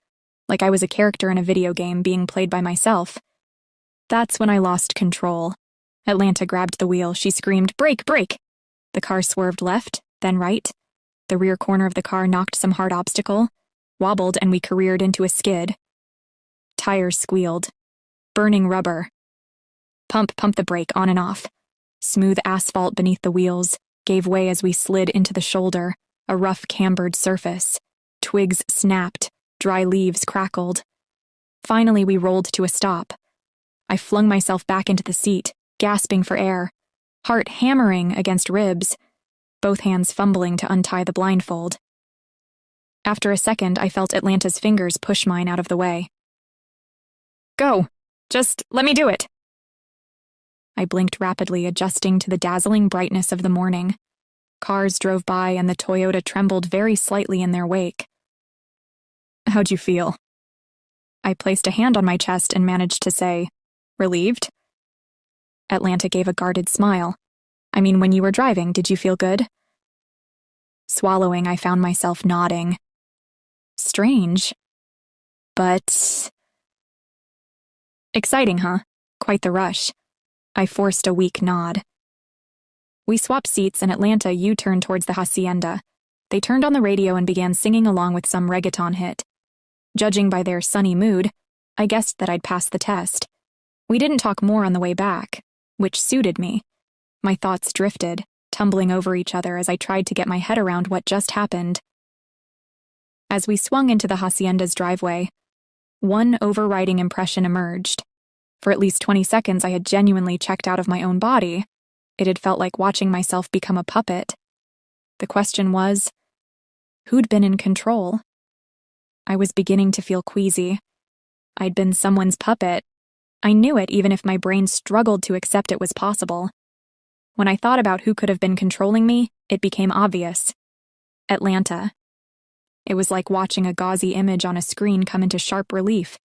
Like I was a character in a video game being played by myself. That's when I lost control. Atlanta grabbed the wheel. She screamed, "Brake, brake!" The car swerved left, then right. The rear corner of the car knocked some hard obstacle, wobbled, and we careered into a skid. Tires squealed. Burning rubber. Pump the brake, on and off. Smooth asphalt beneath the wheels gave way as we slid into the shoulder, a rough cambered surface. Twigs snapped, dry leaves crackled. Finally, we rolled to a stop. I flung myself back into the seat, gasping for air, heart hammering against ribs, both hands fumbling to untie the blindfold. After a second, I felt Atlanta's fingers push mine out of the way. Go! Just let me do it! I blinked rapidly, adjusting to the dazzling brightness of the morning. Cars drove by and the Toyota trembled very slightly in their wake. How'd you feel? I placed a hand on my chest and managed to say, relieved? Atlanta gave a guarded smile. I mean, when you were driving, did you feel good? Swallowing, I found myself nodding. Strange. But... exciting, huh? Quite the rush. I forced a weak nod. We swapped seats and Atlanta U-turned towards the hacienda. They turned on the radio and began singing along with some reggaeton hit. Judging by their sunny mood, I guessed that I'd passed the test. We didn't talk more on the way back, which suited me. My thoughts drifted, tumbling over each other as I tried to get my head around what just happened. As we swung into the hacienda's driveway, one overriding impression emerged. For at least 20 seconds, I had genuinely checked out of my own body. It had felt like watching myself become a puppet. The question was, who'd been in control? I was beginning to feel queasy. I'd been someone's puppet. I knew it even if my brain struggled to accept it was possible. When I thought about who could have been controlling me, it became obvious. Atlanta. It was like watching a gauzy image on a screen come into sharp relief,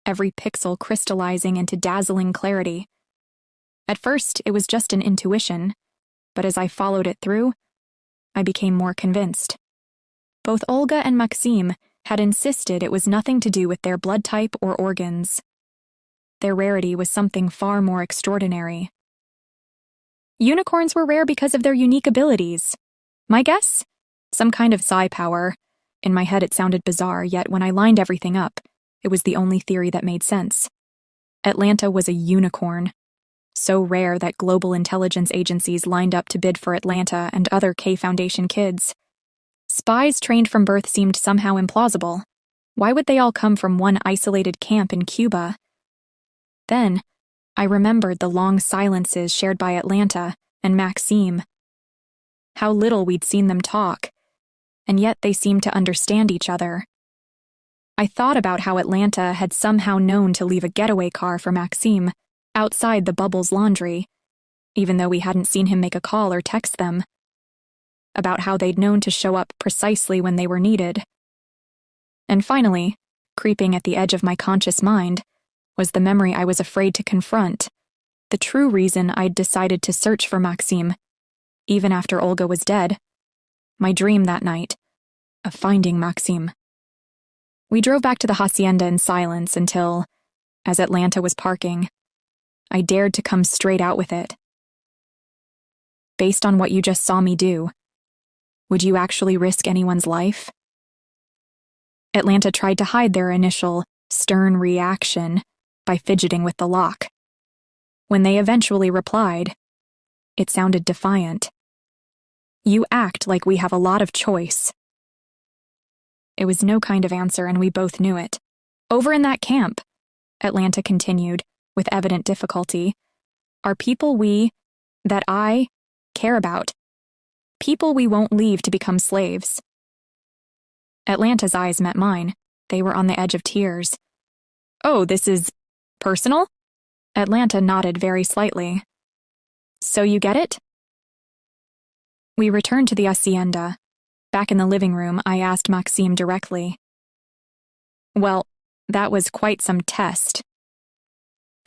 every pixel crystallizing into dazzling clarity. At first, it was just an intuition, but as I followed it through, I became more convinced. Both Olga and Maxime had insisted it was nothing to do with their blood type or organs. Their rarity was something far more extraordinary. Unicorns were rare because of their unique abilities. My guess? Some kind of psi power. In my head it sounded bizarre, yet when I lined everything up, it was the only theory that made sense. Atlanta was a unicorn. so rare that global intelligence agencies lined up to bid for Atlanta and other K Foundation kids. Spies trained from birth seemed somehow implausible. Why would they all come from one isolated camp in Cuba? Then, I remembered the long silences shared by Atlanta and Maxime. How little we'd seen them talk, and yet they seemed to understand each other. I thought about how Atlanta had somehow known to leave a getaway car for Maxime outside the Bubbles laundry, even though we hadn't seen him make a call or text them. About how they'd known to show up precisely when they were needed. And finally, creeping at the edge of my conscious mind, was the memory I was afraid to confront, the true reason I'd decided to search for Maxime, even after Olga was dead. My dream that night, of finding Maxime. We drove back to the hacienda in silence until, as Atlanta was parking, I dared to come straight out with it. Based on what you just saw me do, would you actually risk anyone's life? Atlanta tried to hide their initial, stern reaction by fidgeting with the lock. When they eventually replied, it sounded defiant. You act like we have a lot of choice. It was no kind of answer, and we both knew it. Over in that camp, Atlanta continued, with evident difficulty, are people that I care about. People we won't leave to become slaves. Atlanta's eyes met mine. They were on the edge of tears. Oh, this is personal? Atlanta nodded very slightly. So you get it? We returned to the hacienda. Back in the living room, I asked Maxime directly. Well, that was quite some test.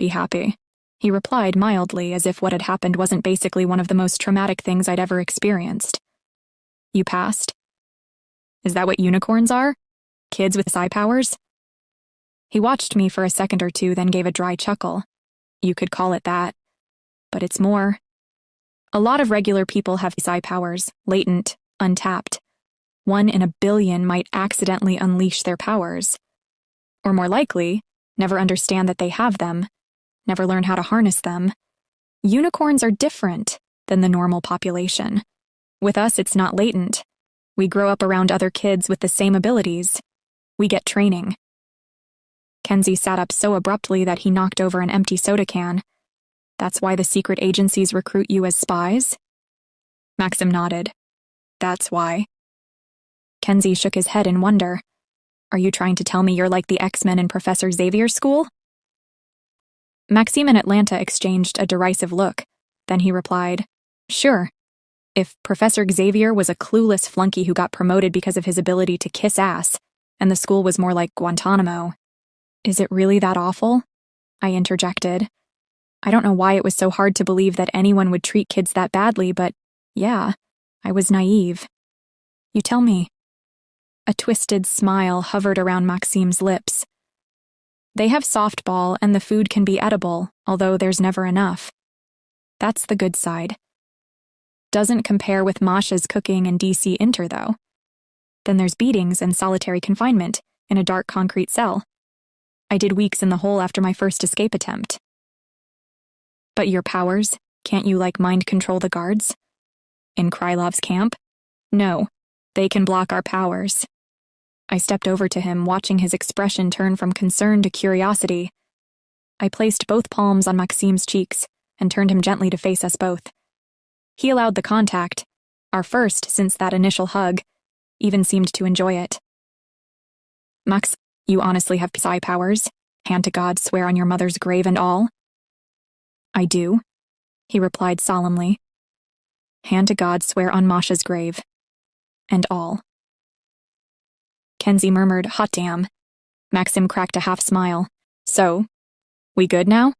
Be happy, he replied mildly, as if what had happened wasn't basically one of the most traumatic things I'd ever experienced. You passed? Is that what unicorns are? Kids with psi powers? He watched me for a second or two, then gave a dry chuckle. You could call it that. But it's more. A lot of regular people have psi powers, latent, untapped. 1 in a billion might accidentally unleash their powers. Or more likely, never understand that they have them, never learn how to harness them. Unicorns are different than the normal population. With us, it's not latent. We grow up around other kids with the same abilities. We get training. Kenzie sat up so abruptly that he knocked over an empty soda can. That's why the secret agencies recruit you as spies? Maxim nodded. That's why. Kenzie shook his head in wonder. Are you trying to tell me you're like the X-Men in Professor Xavier's school? Maxime and Atlanta exchanged a derisive look. Then he replied, Sure. If Professor Xavier was a clueless flunky who got promoted because of his ability to kiss ass, and the school was more like Guantanamo. Is it really that awful? I interjected. I don't know why it was so hard to believe that anyone would treat kids that badly, but yeah, I was naive. You tell me. A twisted smile hovered around Maxime's lips. They have softball, and the food can be edible, although there's never enough. That's the good side. Doesn't compare with Masha's cooking and DC Inter, though. Then there's beatings and solitary confinement in a dark concrete cell. I did weeks in the hole after my first escape attempt. But your powers, can't you mind control the guards? In Krylov's camp? No, they can block our powers. I stepped over to him, watching his expression turn from concern to curiosity. I placed both palms on Maxime's cheeks and turned him gently to face us both. He allowed the contact, our first since that initial hug, even seemed to enjoy it. Max, you honestly have psi powers? Hand to God, swear on your mother's grave and all? I do, he replied solemnly. Hand to God, swear on Masha's grave. And all. Kenzie murmured, hot damn. Maxim cracked a half smile. So, we good now?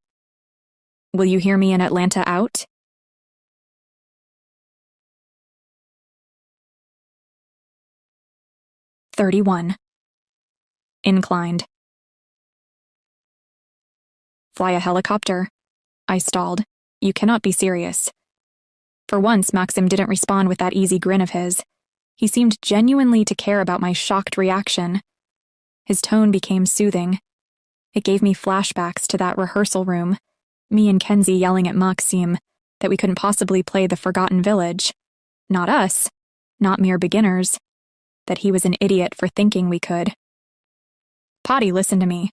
Will you hear me in Atlanta out? "31. Inclined. Fly a helicopter. I stalled. You cannot be serious. For once, Maxim didn't respond with that easy grin of his. He seemed genuinely to care about my shocked reaction. His tone became soothing. It gave me flashbacks to that rehearsal room, Me and Kenzie yelling at Maxim that we couldn't possibly play the Forgotten Village. Not us. Not mere beginners. That he was an idiot for thinking we could. Potty, listen to me.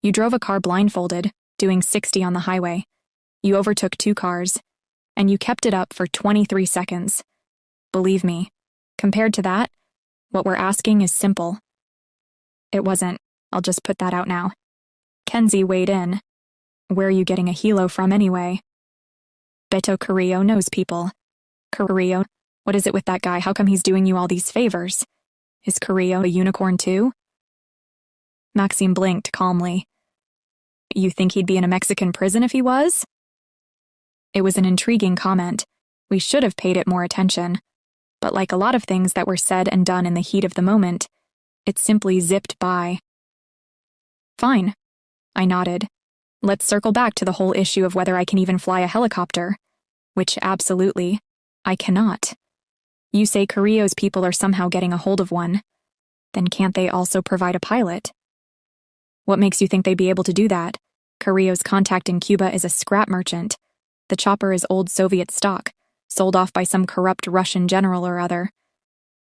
You drove a car blindfolded, doing 60 on the highway. You overtook 2 cars, and you kept it up for 23 seconds. Believe me, compared to that, what we're asking is simple. It wasn't. I'll just put that out now. Kenzie weighed in. Where are you getting a helo from anyway? Beto Carrillo knows people. Carrillo? What is it with that guy? How come he's doing you all these favors? Is Carrillo a unicorn too? Maxime blinked calmly. You think he'd be in a Mexican prison if he was? It was an intriguing comment. We should have paid it more attention. But like a lot of things that were said and done in the heat of the moment, it simply zipped by. Fine. I nodded. Let's circle back to the whole issue of whether I can even fly a helicopter. Which absolutely, I cannot. You say Carrillo's people are somehow getting a hold of one. Then can't they also provide a pilot? What makes you think they'd be able to do that? Carrillo's contact in Cuba is a scrap merchant. The chopper is old Soviet stock, sold off by some corrupt Russian general or other.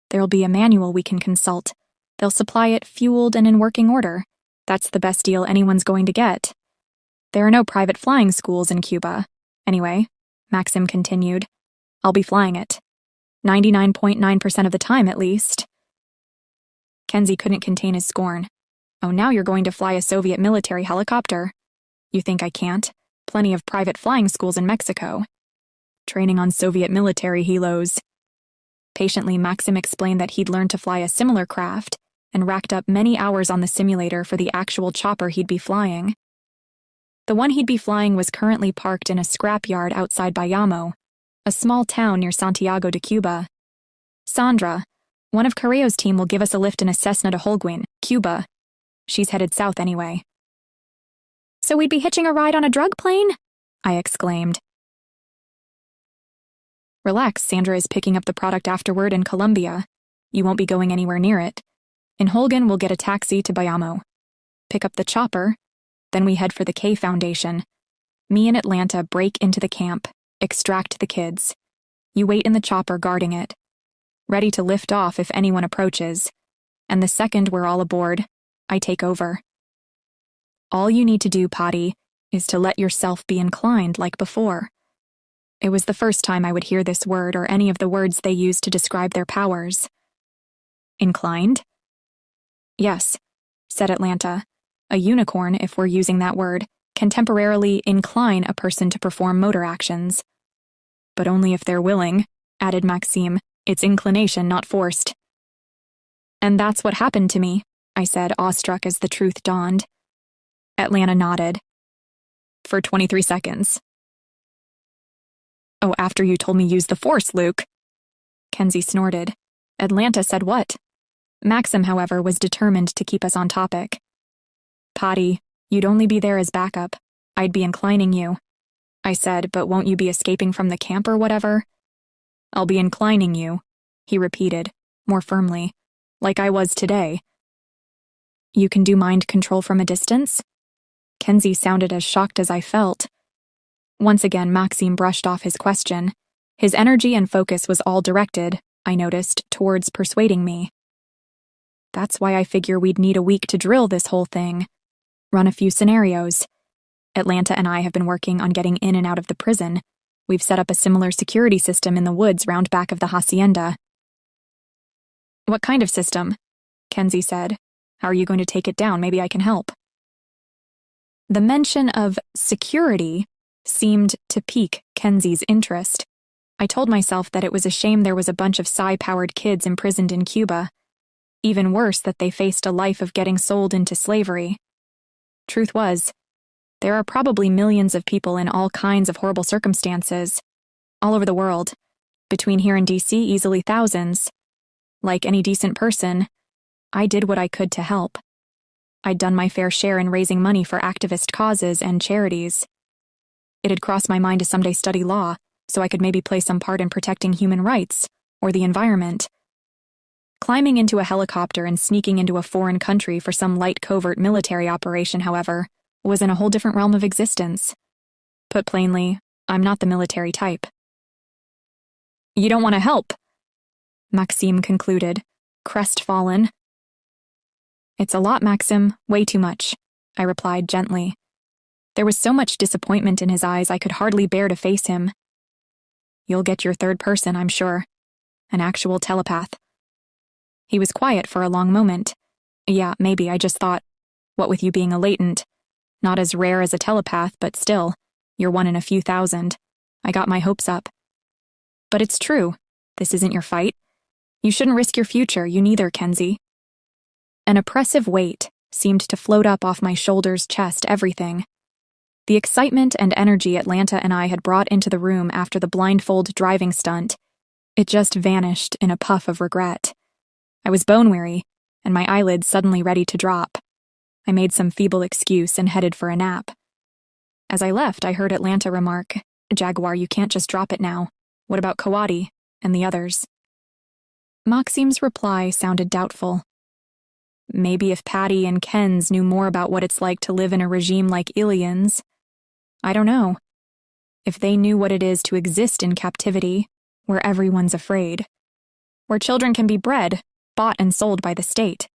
There'll be a manual we can consult. They'll supply it fueled and in working order. That's the best deal anyone's going to get. There are no private flying schools in Cuba. Anyway, Maxim continued, I'll be flying it. 99.9% of the time, at least. Kenzie couldn't contain his scorn. Oh, now you're going to fly a Soviet military helicopter? You think I can't? Plenty of private flying schools in Mexico. Training on Soviet military helos. Patiently, Maxim explained that he'd learned to fly a similar craft and racked up many hours on the simulator for the actual chopper he'd be flying. The one he'd be flying was currently parked in a scrapyard outside Bayamo, a small town near Santiago de Cuba. Sandra, one of Carrillo's team, will give us a lift in a Cessna to Holguin, Cuba. She's headed south anyway. So we'd be hitching a ride on a drug plane? I exclaimed. Relax, Sandra is picking up the product afterward in Colombia. You won't be going anywhere near it. In Holguin, we'll get a taxi to Bayamo. Pick up the chopper, then we head for the K Foundation. Me and Atlanta break into the camp, extract the kids. You wait in the chopper guarding it, ready to lift off if anyone approaches. And the second we're all aboard, I take over. All you need to do, Potty, is to let yourself be inclined like before. It was the first time I would hear this word or any of the words they used to describe their powers. Inclined? Yes, said Atlanta. A unicorn, if we're using that word, can temporarily incline a person to perform motor actions. But only if they're willing, added Maxime. It's inclination, not forced. And that's what happened to me, I said, awestruck as the truth dawned. Atlanta nodded. For 23 seconds. Oh, after you told me use the force, Luke. Kenzie snorted. Atlanta said what? Maxim, however, was determined to keep us on topic. Potty, you'd only be there as backup. I'd be inclining you. I said, but won't you be escaping from the camp or whatever? I'll be inclining you, he repeated, more firmly, like I was today. You can do mind control from a distance? Kenzie sounded as shocked as I felt. Once again, Maxime brushed off his question. His energy and focus was all directed, I noticed, towards persuading me. That's why I figure we'd need a week to drill this whole thing. Run a few scenarios. Atlanta and I have been working on getting in and out of the prison. We've set up a similar security system in the woods round back of the hacienda. What kind of system? Kenzie said. How are you going to take it down? Maybe I can help. The mention of security seemed to pique Kenzie's interest. I told myself that it was a shame there was a bunch of psi-powered kids imprisoned in Cuba. Even worse, that they faced a life of getting sold into slavery. Truth was, there are probably millions of people in all kinds of horrible circumstances, all over the world. Between here and DC, easily thousands. Like any decent person, I did what I could to help. I'd done my fair share in raising money for activist causes and charities. It had crossed my mind to someday study law, so I could maybe play some part in protecting human rights, or the environment. Climbing into a helicopter and sneaking into a foreign country for some light covert military operation, however, was in a whole different realm of existence. Put plainly, I'm not the military type. You don't want to help, Maxime concluded, crestfallen. It's a lot, Maxim, way too much, I replied gently. There was so much disappointment in his eyes I could hardly bear to face him. You'll get your third person, I'm sure. An actual telepath. He was quiet for a long moment. Yeah, maybe, I just thought, what with you being a latent? Not as rare as a telepath, but still, you're one in a few thousand. I got my hopes up. But it's true. This isn't your fight. You shouldn't risk your future, you neither, Kenzie. An oppressive weight seemed to float up off my shoulders, chest, everything. The excitement and energy Atlanta and I had brought into the room after the blindfold driving stunt, it just vanished in a puff of regret. I was bone-weary, and my eyelids suddenly ready to drop. I made some feeble excuse and headed for a nap. As I left, I heard Atlanta remark, Jaguar, you can't just drop it now. What about Kawadi and the others? Maxime's reply sounded doubtful. Maybe if Patty and Kenz knew more about what it's like to live in a regime like Ilian's. I don't know. If they knew what it is to exist in captivity, where everyone's afraid. Where children can be bred, bought and sold by the state.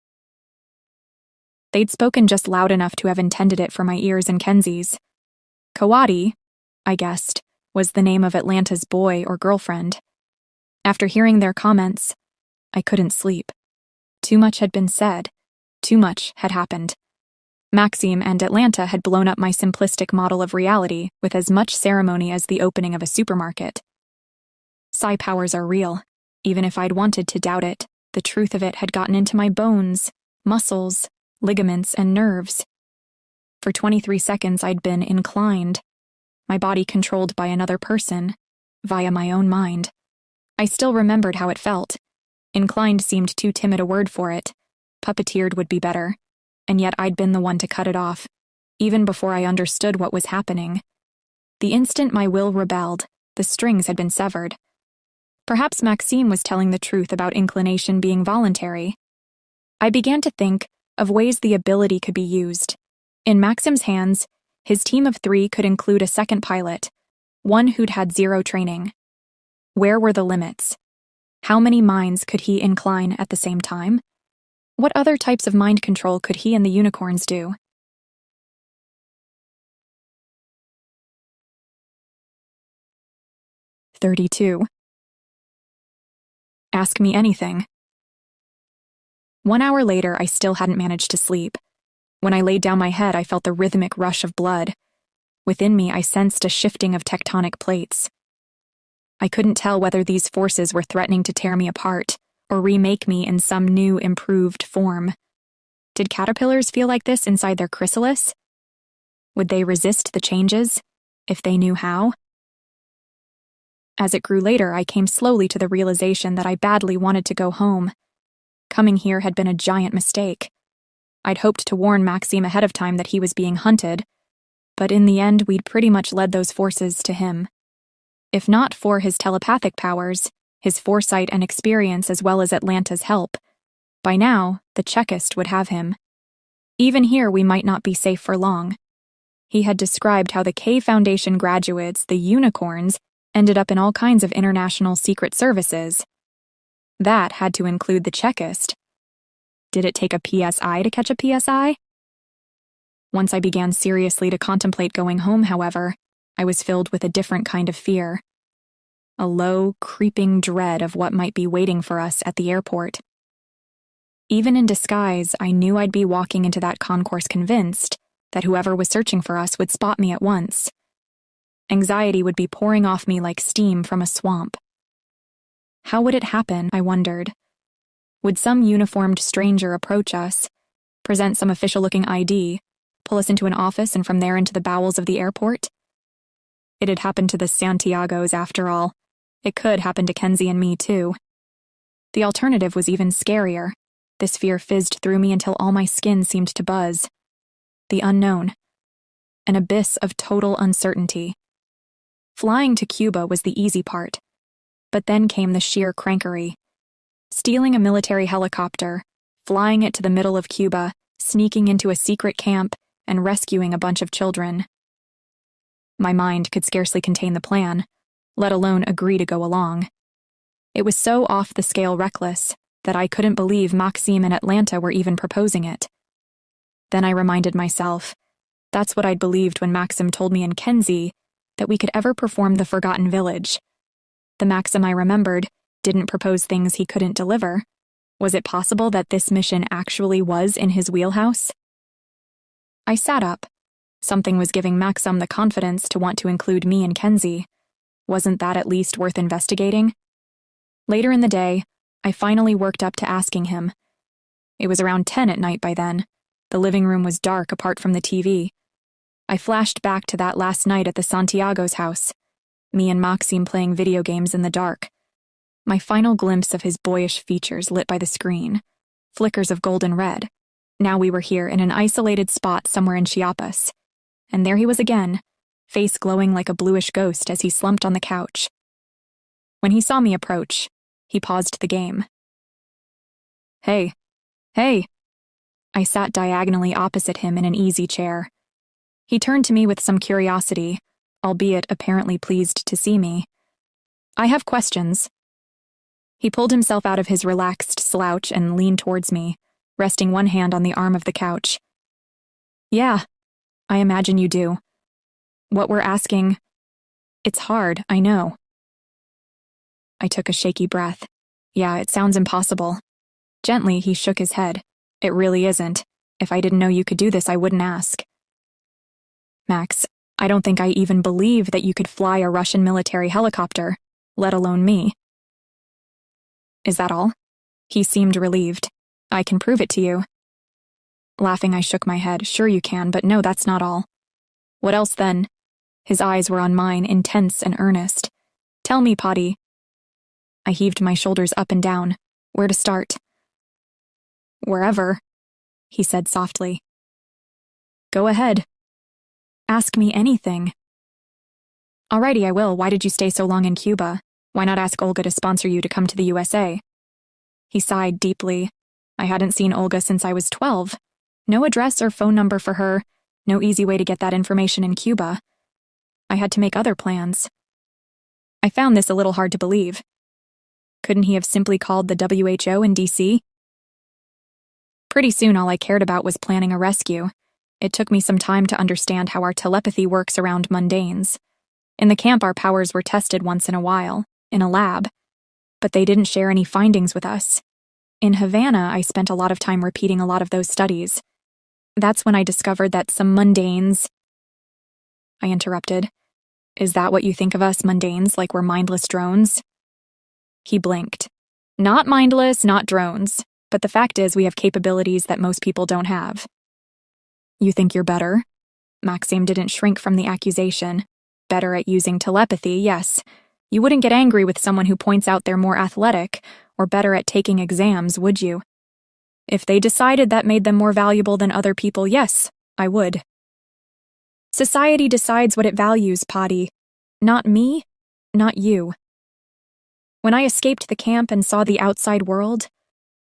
They'd spoken just loud enough to have intended it for my ears and Kenzie's. Kawadi, I guessed, was the name of Atlanta's boy or girlfriend. After hearing their comments, I couldn't sleep. Too much had been said. Too much had happened. Maxime and Atlanta had blown up my simplistic model of reality with as much ceremony as the opening of a supermarket. Psi powers are real. Even if I'd wanted to doubt it, the truth of it had gotten into my bones, muscles, ligaments, and nerves. For 23 seconds I'd been inclined, my body controlled by another person, via my own mind. I still remembered how it felt. Inclined seemed too timid a word for it. Puppeteered would be better. And yet I'd been the one to cut it off, even before I understood what was happening. The instant my will rebelled, the strings had been severed. Perhaps Maxime was telling the truth about inclination being voluntary. I began to think of ways the ability could be used. In Maxime's hands, his team of 3 could include a second pilot, one who'd had 0 training. Where were the limits? How many minds could he incline at the same time? What other types of mind control could he and the unicorns do? "32. Ask me anything." 1 hour later, I still hadn't managed to sleep. When I laid down my head, I felt the rhythmic rush of blood. Within me, I sensed a shifting of tectonic plates. I couldn't tell whether these forces were threatening to tear me apart, or remake me in some new, improved form. Did caterpillars feel like this inside their chrysalis? Would they resist the changes, if they knew how? As it grew later, I came slowly to the realization that I badly wanted to go home. Coming here had been a giant mistake. I'd hoped to warn Maxime ahead of time that he was being hunted, but in the end we'd pretty much led those forces to him. If not for his telepathic powers, his foresight and experience as well as Atlanta's help, by now, the Chekist would have him. Even here we might not be safe for long. He had described how the K Foundation graduates, the unicorns, ended up in all kinds of international secret services. That had to include the Chekist. Did it take a PSI to catch a PSI? Once I began seriously to contemplate going home, however, I was filled with a different kind of fear. A low, creeping dread of what might be waiting for us at the airport. Even in disguise, I knew I'd be walking into that concourse convinced that whoever was searching for us would spot me at once. Anxiety would be pouring off me like steam from a swamp. How would it happen, I wondered? Would some uniformed stranger approach us, present some official-looking ID, pull us into an office and from there into the bowels of the airport? It had happened to the Santiagos after all. It could happen to Kenzie and me, too. The alternative was even scarier. This fear fizzed through me until all my skin seemed to buzz. The unknown. An abyss of total uncertainty. Flying to Cuba was the easy part. But then came the sheer crankery. Stealing a military helicopter, flying it to the middle of Cuba, sneaking into a secret camp, and rescuing a bunch of children. My mind could scarcely contain the plan, let alone agree to go along. It was so off-the-scale reckless that I couldn't believe Maxime and Atlanta were even proposing it. Then I reminded myself, that's what I'd believed when Maxim told me in Kenzie that we could ever perform the Forgotten Village. The Maxim I remembered didn't propose things he couldn't deliver. Was it possible that this mission actually was in his wheelhouse? I sat up. Something was giving Maxim the confidence to want to include me and Kenzie. Wasn't that at least worth investigating? Later in the day, I finally worked up to asking him. It was around 10 at night by then. The living room was dark apart from the TV. I flashed back to that last night at the Santiago's house, me and Maxime playing video games in the dark. My final glimpse of his boyish features lit by the screen, flickers of golden red. Now we were here in an isolated spot somewhere in Chiapas. And there he was again, face glowing like a bluish ghost as he slumped on the couch. When he saw me approach, he paused the game. Hey. I sat diagonally opposite him in an easy chair. He turned to me with some curiosity, albeit apparently pleased to see me. I have questions. He pulled himself out of his relaxed slouch and leaned towards me, resting one hand on the arm of the couch. Yeah, I imagine you do. What we're asking, it's hard, I know. I took a shaky breath. Yeah, it sounds impossible. Gently, he shook his head. It really isn't. If I didn't know you could do this, I wouldn't ask. Max, I don't think I even believe that you could fly a Russian military helicopter, let alone me. Is that all? He seemed relieved. I can prove it to you. Laughing, I shook my head. Sure you can, but no, that's not all. What else then? His eyes were on mine, intense and earnest. Tell me, Potty. I heaved my shoulders up and down. Where to start? Wherever, he said softly. Go ahead. Ask me anything. Alrighty, I will. Why did you stay so long in Cuba? Why not ask Olga to sponsor you to come to the USA? He sighed deeply. I hadn't seen Olga since I was 12. No address or phone number for her. No easy way to get that information in Cuba. I had to make other plans. I found this a little hard to believe. Couldn't he have simply called the WHO in DC? Pretty soon all I cared about was planning a rescue. It took me some time to understand how our telepathy works around mundanes. In the camp our powers were tested once in a while, in a lab. But they didn't share any findings with us. In Havana, I spent a lot of time repeating a lot of those studies. That's when I discovered that some mundanes... I interrupted. Is that what you think of us, mundanes, like we're mindless drones? He blinked. Not mindless, not drones. But the fact is we have capabilities that most people don't have. You think you're better? Maxime didn't shrink from the accusation. Better at using telepathy, yes. You wouldn't get angry with someone who points out they're more athletic, or better at taking exams, would you? If they decided that made them more valuable than other people, yes, I would. Society decides what it values, Potty. Not me, not you. When I escaped the camp and saw the outside world,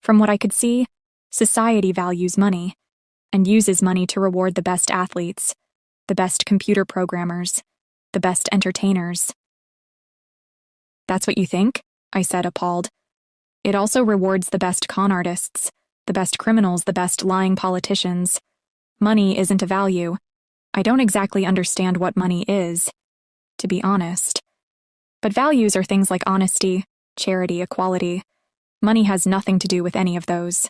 from what I could see, society values money, and uses money to reward the best athletes, the best computer programmers, the best entertainers. That's what you think? I said, appalled. It also rewards the best con artists, the best criminals, the best lying politicians. Money isn't a value. I don't exactly understand what money is, to be honest. But values are things like honesty, charity, equality. Money has nothing to do with any of those.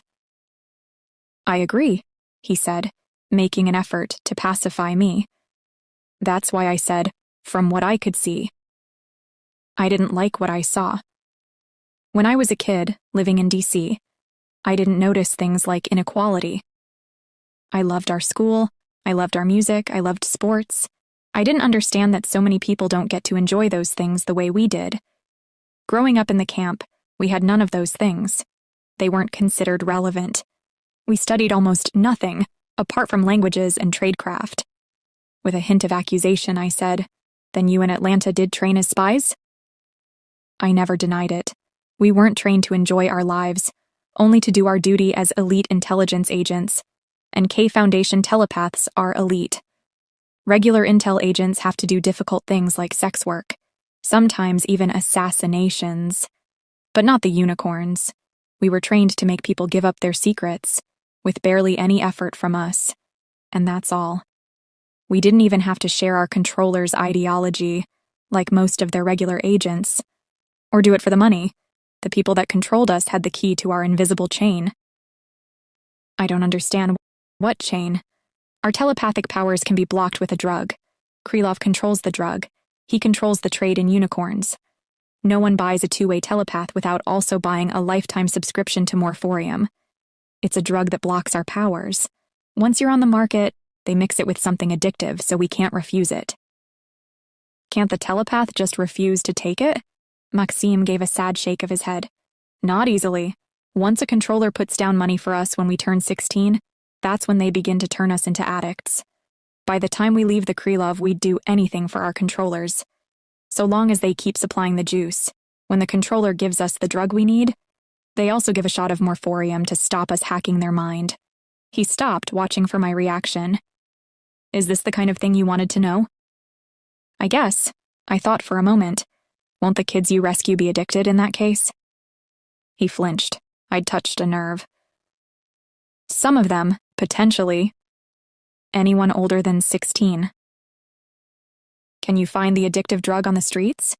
I agree, he said, making an effort to pacify me. That's why I said, from what I could see. I didn't like what I saw. When I was a kid, living in DC, I didn't notice things like inequality. I loved our school, I loved our music, I loved sports. I didn't understand that so many people don't get to enjoy those things the way we did. Growing up in the camp, we had none of those things. They weren't considered relevant. We studied almost nothing, apart from languages and tradecraft. With a hint of accusation, I said, Then you and Atlanta did train as spies? I never denied it. We weren't trained to enjoy our lives, only to do our duty as elite intelligence agents, and K Foundation telepaths are elite. Regular intel agents have to do difficult things like sex work, sometimes even assassinations. But not the unicorns. We were trained to make people give up their secrets, with barely any effort from us. And that's all. We didn't even have to share our controller's ideology, like most of their regular agents. Or do it for the money. The people that controlled us had the key to our invisible chain. I don't understand. What chain? Our telepathic powers can be blocked with a drug. Krylov controls the drug. He controls the trade in unicorns. No one buys a two-way telepath without also buying a lifetime subscription to Morphorium. It's a drug that blocks our powers. Once you're on the market, they mix it with something addictive, so we can't refuse it. Can't the telepath just refuse to take it? Maxim gave a sad shake of his head. Not easily. Once a controller puts down money for us when we turn 16, that's when they begin to turn us into addicts. By the time we leave the Krylov, we'd do anything for our controllers. So long as they keep supplying the juice. When the controller gives us the drug we need, they also give a shot of Morphorium to stop us hacking their mind. He stopped, watching for my reaction. Is this the kind of thing you wanted to know? I guess. I thought for a moment. Won't the kids you rescue be addicted in that case? He flinched. I'd touched a nerve. Some of them, potentially. Anyone older than 16. Can you find the addictive drug on the streets?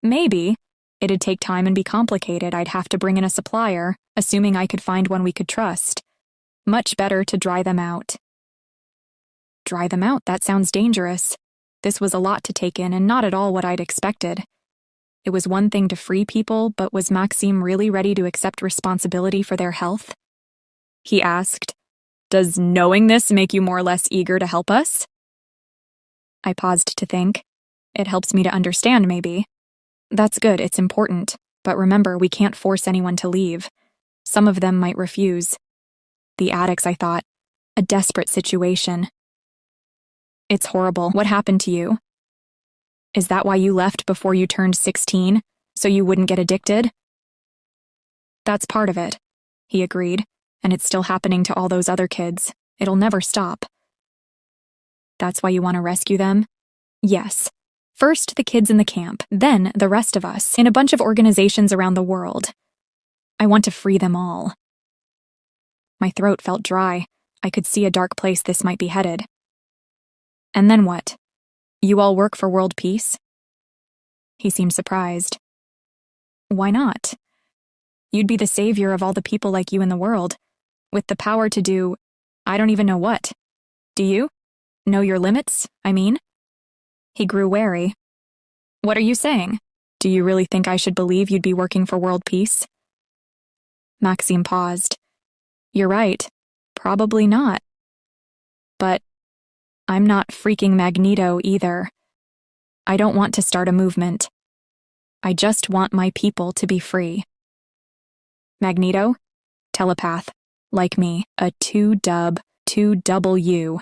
Maybe. It'd take time and be complicated. I'd have to bring in a supplier, assuming I could find one we could trust. Much better to dry them out. Dry them out? That sounds dangerous. This was a lot to take in and not at all what I'd expected. It was one thing to free people, but was Maxim really ready to accept responsibility for their health? He asked, "Does knowing this make you more or less eager to help us?" I paused to think. It helps me to understand, maybe. That's good, it's important. But remember, we can't force anyone to leave. Some of them might refuse. The addicts, I thought. A desperate situation. It's horrible. What happened to you? Is that why you left before you turned 16? So you wouldn't get addicted? That's part of it, he agreed. And it's still happening to all those other kids. It'll never stop. That's why you want to rescue them? Yes. First the kids in the camp, then the rest of us, in a bunch of organizations around the world. I want to free them all. My throat felt dry. I could see a dark place this might be headed. And then what? You all work for world peace? He seemed surprised. Why not? You'd be the savior of all the people like you in the world, with the power to do, I don't even know what. Do you? Know your limits, I mean? He grew wary. What are you saying? Do you really think I should believe you'd be working for world peace? Maxim paused. You're right. Probably not. But I'm not freaking Magneto either. I don't want to start a movement. I just want my people to be free. Magneto? Telepath. Like me. A 2-dub, 2W.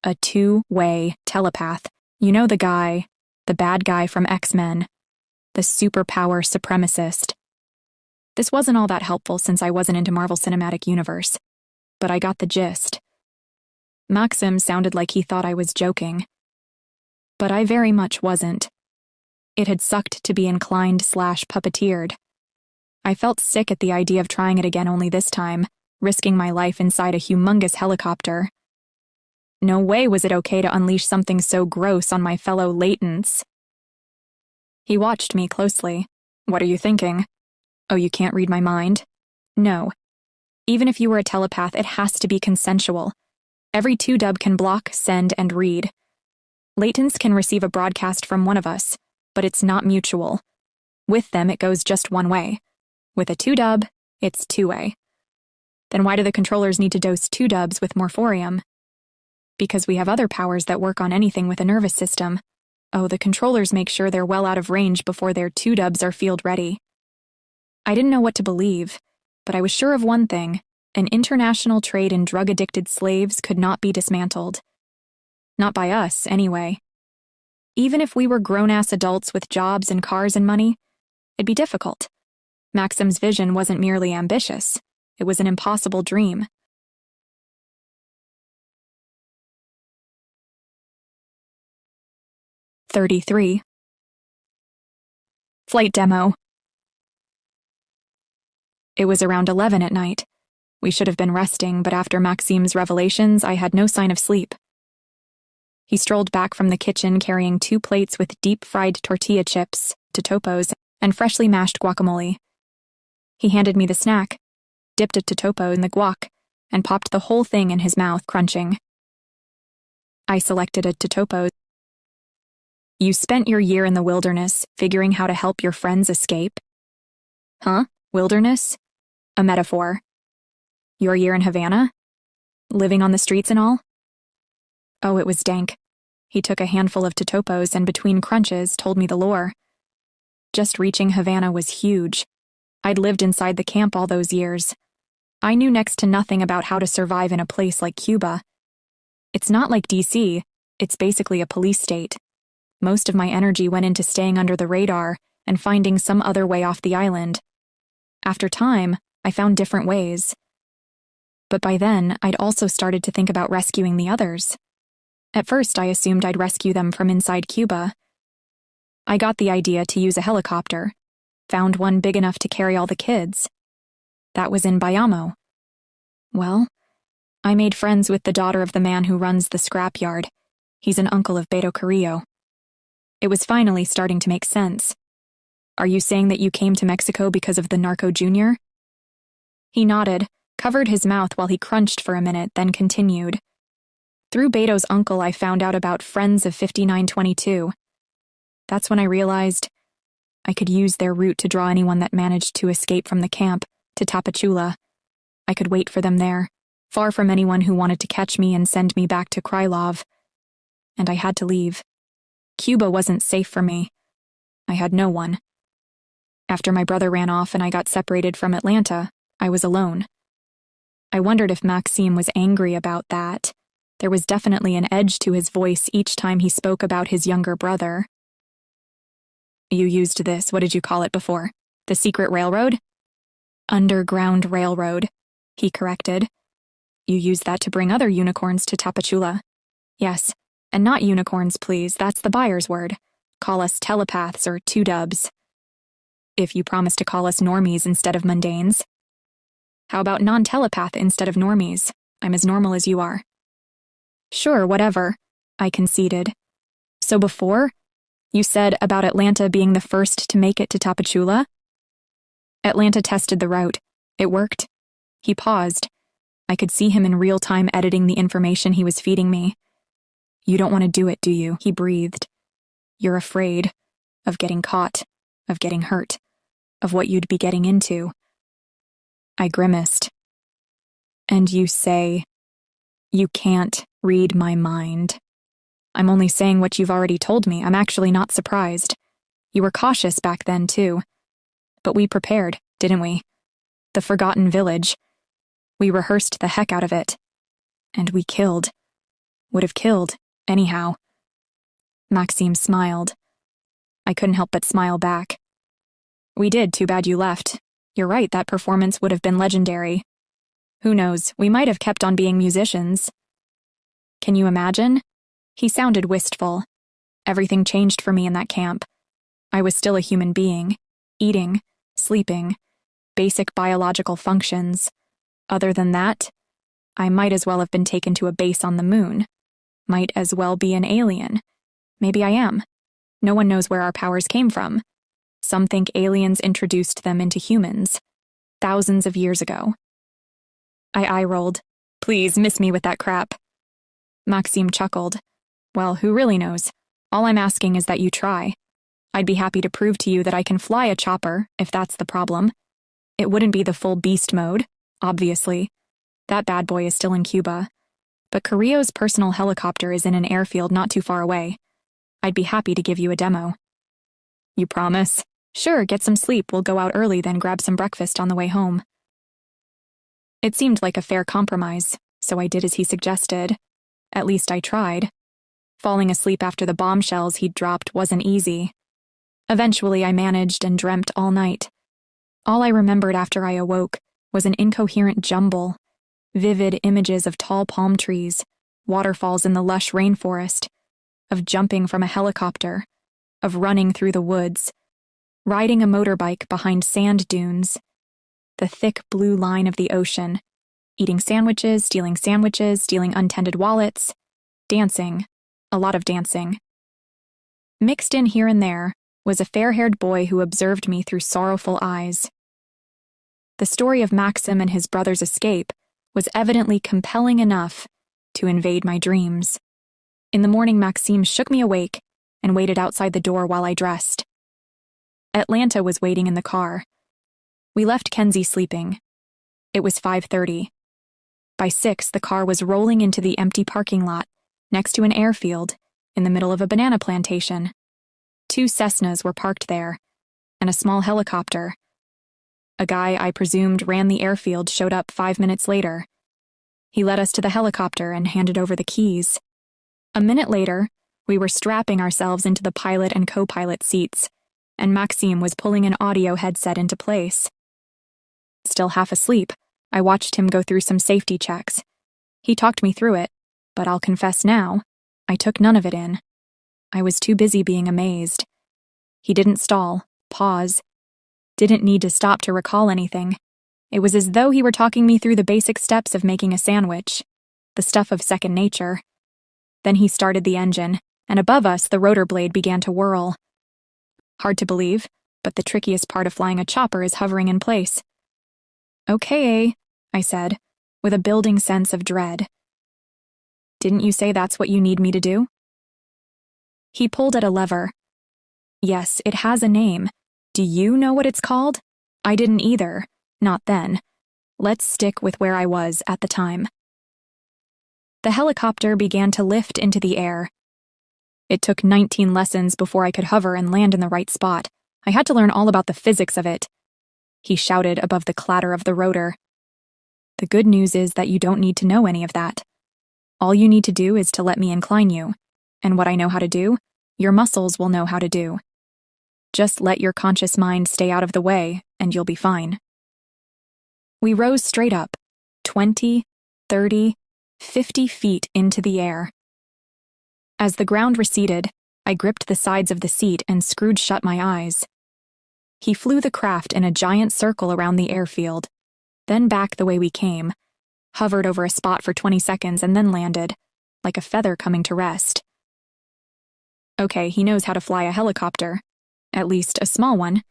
A two-way telepath. You know the guy, the bad guy from X-Men. The superpower supremacist. This wasn't all that helpful since I wasn't into Marvel Cinematic Universe. But I got the gist. Maxim sounded like he thought I was joking. But I very much wasn't. It had sucked to be inclined/puppeteered. I felt sick at the idea of trying it again, only this time, risking my life inside a humongous helicopter. No way was it okay to unleash something so gross on my fellow latents. He watched me closely. What are you thinking? Oh, you can't read my mind? No. Even if you were a telepath, it has to be consensual. Every 2-dub can block, send, and read. Latents can receive a broadcast from one of us, but it's not mutual. With them, it goes just one way. With a 2-dub, it's two-way. Then why do the controllers need to dose 2-dubs with Morphorium? Because we have other powers that work on anything with a nervous system. Oh, the controllers make sure they're well out of range before their 2-dubs are field ready. I didn't know what to believe, but I was sure of one thing. An international trade in drug-addicted slaves could not be dismantled. Not by us, anyway. Even if we were grown-ass adults with jobs and cars and money, it'd be difficult. Maxim's vision wasn't merely ambitious. It was an impossible dream. 33. Flight demo. It was around 11 at night. We should have been resting, but after Maxime's revelations, I had no sign of sleep. He strolled back from the kitchen carrying 2 plates with deep-fried tortilla chips, totopos, and freshly mashed guacamole. He handed me the snack, dipped a totopo in the guac, and popped the whole thing in his mouth, crunching. I selected a totopo. You spent your year in the wilderness figuring how to help your friends escape? Huh? Wilderness? A metaphor. Your year in Havana? Living on the streets and all? Oh, it was dank. He took a handful of totopos and between crunches told me the lore. Just reaching Havana was huge. I'd lived inside the camp all those years. I knew next to nothing about how to survive in a place like Cuba. It's not like DC, it's basically a police state. Most of my energy went into staying under the radar and finding some other way off the island. After time, I found different ways. But by then, I'd also started to think about rescuing the others. At first, I assumed I'd rescue them from inside Cuba. I got the idea to use a helicopter, found one big enough to carry all the kids. That was in Bayamo. Well, I made friends with the daughter of the man who runs the scrapyard. He's an uncle of Beto Carrillo. It was finally starting to make sense. Are you saying that you came to Mexico because of the Narco Jr.? He nodded, covered his mouth while he crunched for a minute, then continued. Through Beto's uncle, I found out about Friends of 5922. That's when I realized I could use their route to draw anyone that managed to escape from the camp to Tapachula. I could wait for them there, far from anyone who wanted to catch me and send me back to Krylov. And I had to leave. Cuba wasn't safe for me. I had no one. After my brother ran off and I got separated from Atlanta, I was alone. I wondered if Maxime was angry about that. There was definitely an edge to his voice each time he spoke about his younger brother. You used this, what did you call it before? The secret railroad? Underground railroad, he corrected. You used that to bring other unicorns to Tapachula. Yes, and not unicorns, please, that's the buyer's word. Call us telepaths or 2-dubs. If you promise to call us normies instead of mundanes. How about non-telepath instead of normies? I'm as normal as you are. Sure, whatever, I conceded. So before, you said about Atlanta being the first to make it to Tapachula? Atlanta tested the route. It worked. He paused. I could see him in real time editing the information he was feeding me. You don't want to do it, do you? He breathed. You're afraid of getting caught, of getting hurt, of what you'd be getting into. I grimaced. And you say, you can't read my mind. I'm only saying what you've already told me. I'm actually not surprised. You were cautious back then, too. But we prepared, didn't we? The Forgotten Village. We rehearsed the heck out of it. And we killed. Would have killed, anyhow. Maxime smiled. I couldn't help but smile back. We did, too bad you left. You're right, that performance would have been legendary. Who knows, we might have kept on being musicians. Can you imagine? He sounded wistful. Everything changed for me in that camp. I was still a human being, eating, sleeping, basic biological functions. Other than that, I might as well have been taken to a base on the moon. Might as well be an alien. Maybe I am. No one knows where our powers came from. Some think aliens introduced them into humans. Thousands of years ago. I eye-rolled. Please, miss me with that crap. Maxime chuckled. Well, who really knows? All I'm asking is that you try. I'd be happy to prove to you that I can fly a chopper, if that's the problem. It wouldn't be the full beast mode, obviously. That bad boy is still in Cuba. But Carrillo's personal helicopter is in an airfield not too far away. I'd be happy to give you a demo. You promise? Sure, get some sleep, we'll go out early, then grab some breakfast on the way home. It seemed like a fair compromise, so I did as he suggested. At least I tried. Falling asleep after the bombshells he'd dropped wasn't easy. Eventually I managed and dreamt all night. All I remembered after I awoke was an incoherent jumble. Vivid images of tall palm trees, waterfalls in the lush rainforest, of jumping from a helicopter, of running through the woods, riding a motorbike behind sand dunes, the thick blue line of the ocean, eating sandwiches, stealing untended wallets, dancing, a lot of dancing. Mixed in here and there was a fair-haired boy who observed me through sorrowful eyes. The story of Maxim and his brother's escape was evidently compelling enough to invade my dreams. In the morning, Maxime shook me awake and waited outside the door while I dressed. Atlanta was waiting in the car. We left Kenzie sleeping. It was 5:30. By 6, the car was rolling into the empty parking lot next to an airfield in the middle of a banana plantation. 2 Cessnas were parked there, and a small helicopter. A guy I presumed ran the airfield showed up 5 minutes later. He led us to the helicopter and handed over the keys. A minute later, we were strapping ourselves into the pilot and co-pilot seats, and Maxime was pulling an audio headset into place. Still half asleep, I watched him go through some safety checks. He talked me through it, but I'll confess now, I took none of it in. I was too busy being amazed. He didn't stall, pause, didn't need to stop to recall anything. It was as though he were talking me through the basic steps of making a sandwich, the stuff of second nature. Then he started the engine, and above us the rotor blade began to whirl. Hard to believe, but the trickiest part of flying a chopper is hovering in place. Okay, I said, with a building sense of dread. Didn't you say that's what you need me to do? He pulled at a lever. Yes, it has a name. Do you know what it's called? I didn't either. Not then. Let's stick with where I was at the time. The helicopter began to lift into the air. It took 19 lessons before I could hover and land in the right spot. I had to learn all about the physics of it. He shouted above the clatter of the rotor. The good news is that you don't need to know any of that. All you need to do is to let me incline you, and what I know how to do, your muscles will know how to do. Just let your conscious mind stay out of the way, and you'll be fine. We rose straight up, 20, 30, 50 feet into the air. As the ground receded, I gripped the sides of the seat and screwed shut my eyes. He flew the craft in a giant circle around the airfield, then back the way we came, hovered over a spot for 20 seconds and then landed, like a feather coming to rest. Okay, he knows how to fly a helicopter, at least a small one.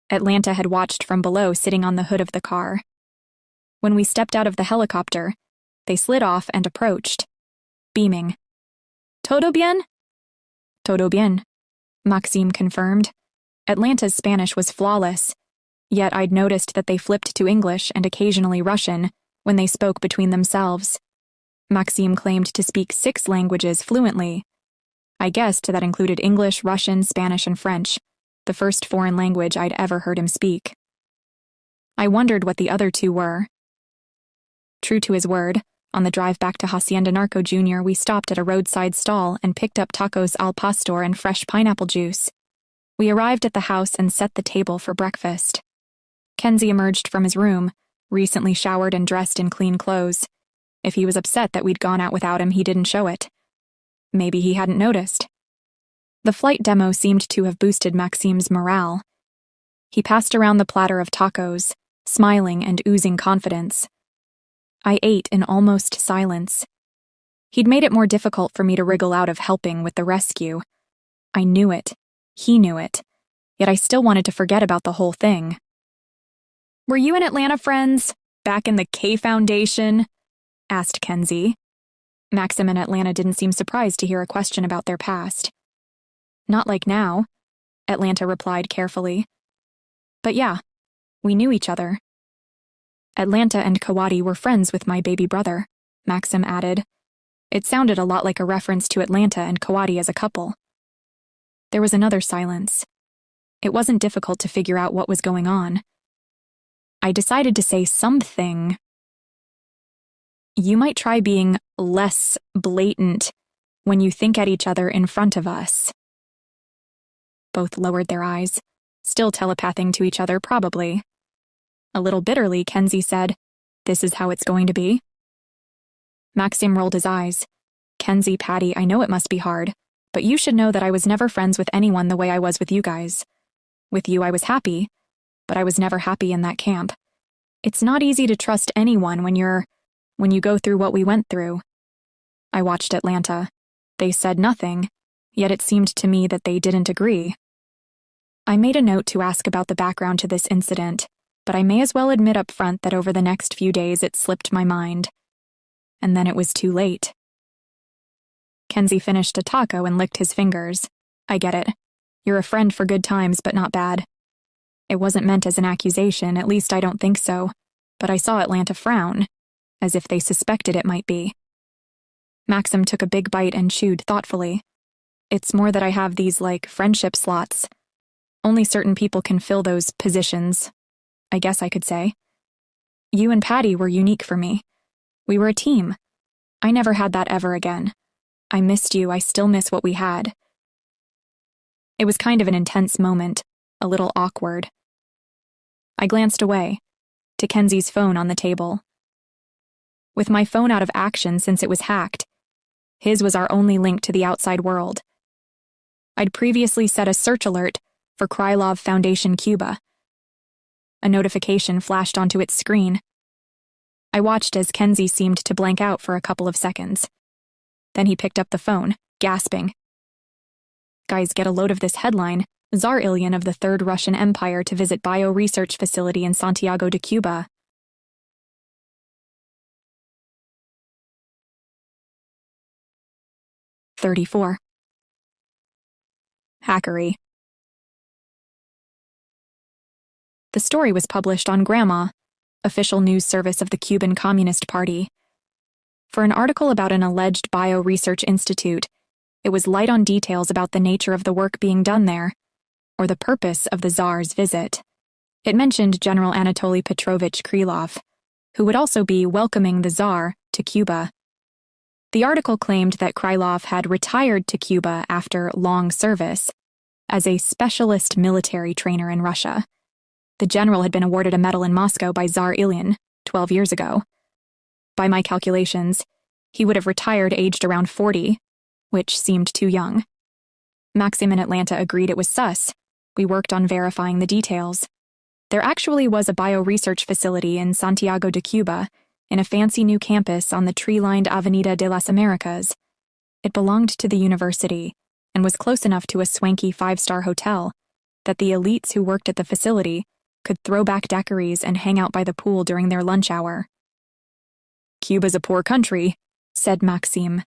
Atlanta had watched from below, sitting on the hood of the car. When we stepped out of the helicopter, they slid off and approached, beaming. Todo bien? Todo bien, Maxime confirmed. Atlanta's Spanish was flawless, yet I'd noticed that they flipped to English and occasionally Russian when they spoke between themselves. Maxime claimed to speak 6 languages fluently. I guessed that included English, Russian, Spanish, and French, the first foreign language I'd ever heard him speak. I wondered what the other 2 were. True to his word, on the drive back to Hacienda Narco Jr., we stopped at a roadside stall and picked up tacos al pastor and fresh pineapple juice. We arrived at the house and set the table for breakfast. Kenzie emerged from his room, recently showered and dressed in clean clothes. If he was upset that we'd gone out without him, he didn't show it. Maybe he hadn't noticed. The flight demo seemed to have boosted Maxime's morale. He passed around the platter of tacos, smiling and oozing confidence. I ate in almost silence. He'd made it more difficult for me to wriggle out of helping with the rescue. I knew it. He knew it. Yet I still wanted to forget about the whole thing. Were you and Atlanta friends? Back in the K Foundation? Asked Kenzie. Maxim and Atlanta didn't seem surprised to hear a question about their past. Not like now, Atlanta replied carefully. But yeah, we knew each other. Atlanta and Kawadi were friends with my baby brother, Maxim added. It sounded a lot like a reference to Atlanta and Kawadi as a couple. There was another silence. It wasn't difficult to figure out what was going on. I decided to say something. You might try being less blatant when you think at each other in front of us. Both lowered their eyes, still telepathing to each other probably. A little bitterly, Kenzie said, "This is how it's going to be?" Maxim rolled his eyes. Kenzie, Patty, I know it must be hard, but you should know that I was never friends with anyone the way I was with you guys. With you I was happy, but I was never happy in that camp. It's not easy to trust anyone when you go through what we went through. I watched Atlanta. They said nothing, yet it seemed to me that they didn't agree. I made a note to ask about the background to this incident, but I may as well admit up front that over the next few days it slipped my mind. And then it was too late. Kenzie finished a taco and licked his fingers. I get it. You're a friend for good times, but not bad. It wasn't meant as an accusation, at least I don't think so, but I saw Atlanta frown, as if they suspected it might be. Maxim took a big bite and chewed thoughtfully. It's more that I have these, friendship slots. Only certain people can fill those positions, I guess I could say. You and Patty were unique for me. We were a team. I never had that ever again. I missed you, I still miss what we had. It was kind of an intense moment, a little awkward. I glanced away, to Kenzie's phone on the table. With my phone out of action since it was hacked, his was our only link to the outside world. I'd previously set a search alert for Krylov Foundation Cuba. A notification flashed onto its screen. I watched as Kenzie seemed to blank out for a couple of seconds. Then he picked up the phone, gasping. Guys, get a load of this headline. Tsar Ilyin of the Third Russian Empire to visit bio-research facility in Santiago de Cuba. "34. Hackery. The story was published on Grandma, official news service of the Cuban Communist Party. For an article about an alleged bio-research institute, it was light on details about the nature of the work being done there, or the purpose of the Tsar's visit. It mentioned General Anatoly Petrovich Krylov, who would also be welcoming the Tsar to Cuba. The article claimed that Krylov had retired to Cuba after long service as a specialist military trainer in Russia. The general had been awarded a medal in Moscow by Tsar Ilyin 12 years ago. By my calculations, he would have retired aged around 40, which seemed too young. Maxim in Atlanta agreed it was sus. We worked on verifying the details. There actually was a bio-research facility in Santiago de Cuba, in a fancy new campus on the tree-lined Avenida de las Americas. It belonged to the university, and was close enough to a swanky 5-star hotel that the elites who worked at the facility could throw back daiquiris and hang out by the pool during their lunch hour. "Cuba's a poor country," said Maxim.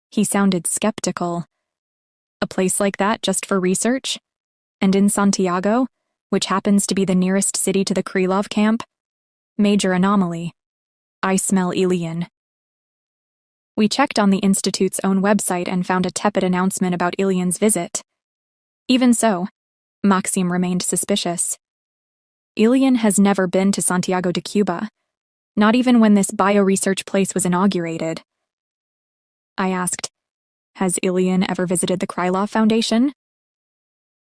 He sounded skeptical. "A place like that just for research? And in Santiago, which happens to be the nearest city to the Krylov camp? Major anomaly. I smell Ilyin." We checked on the Institute's own website and found a tepid announcement about Ilyin's visit. Even so, Maxim remained suspicious. Ilyin has never been to Santiago de Cuba, not even when this bio-research place was inaugurated. I asked, "Has Ilyin ever visited the Krylov Foundation?"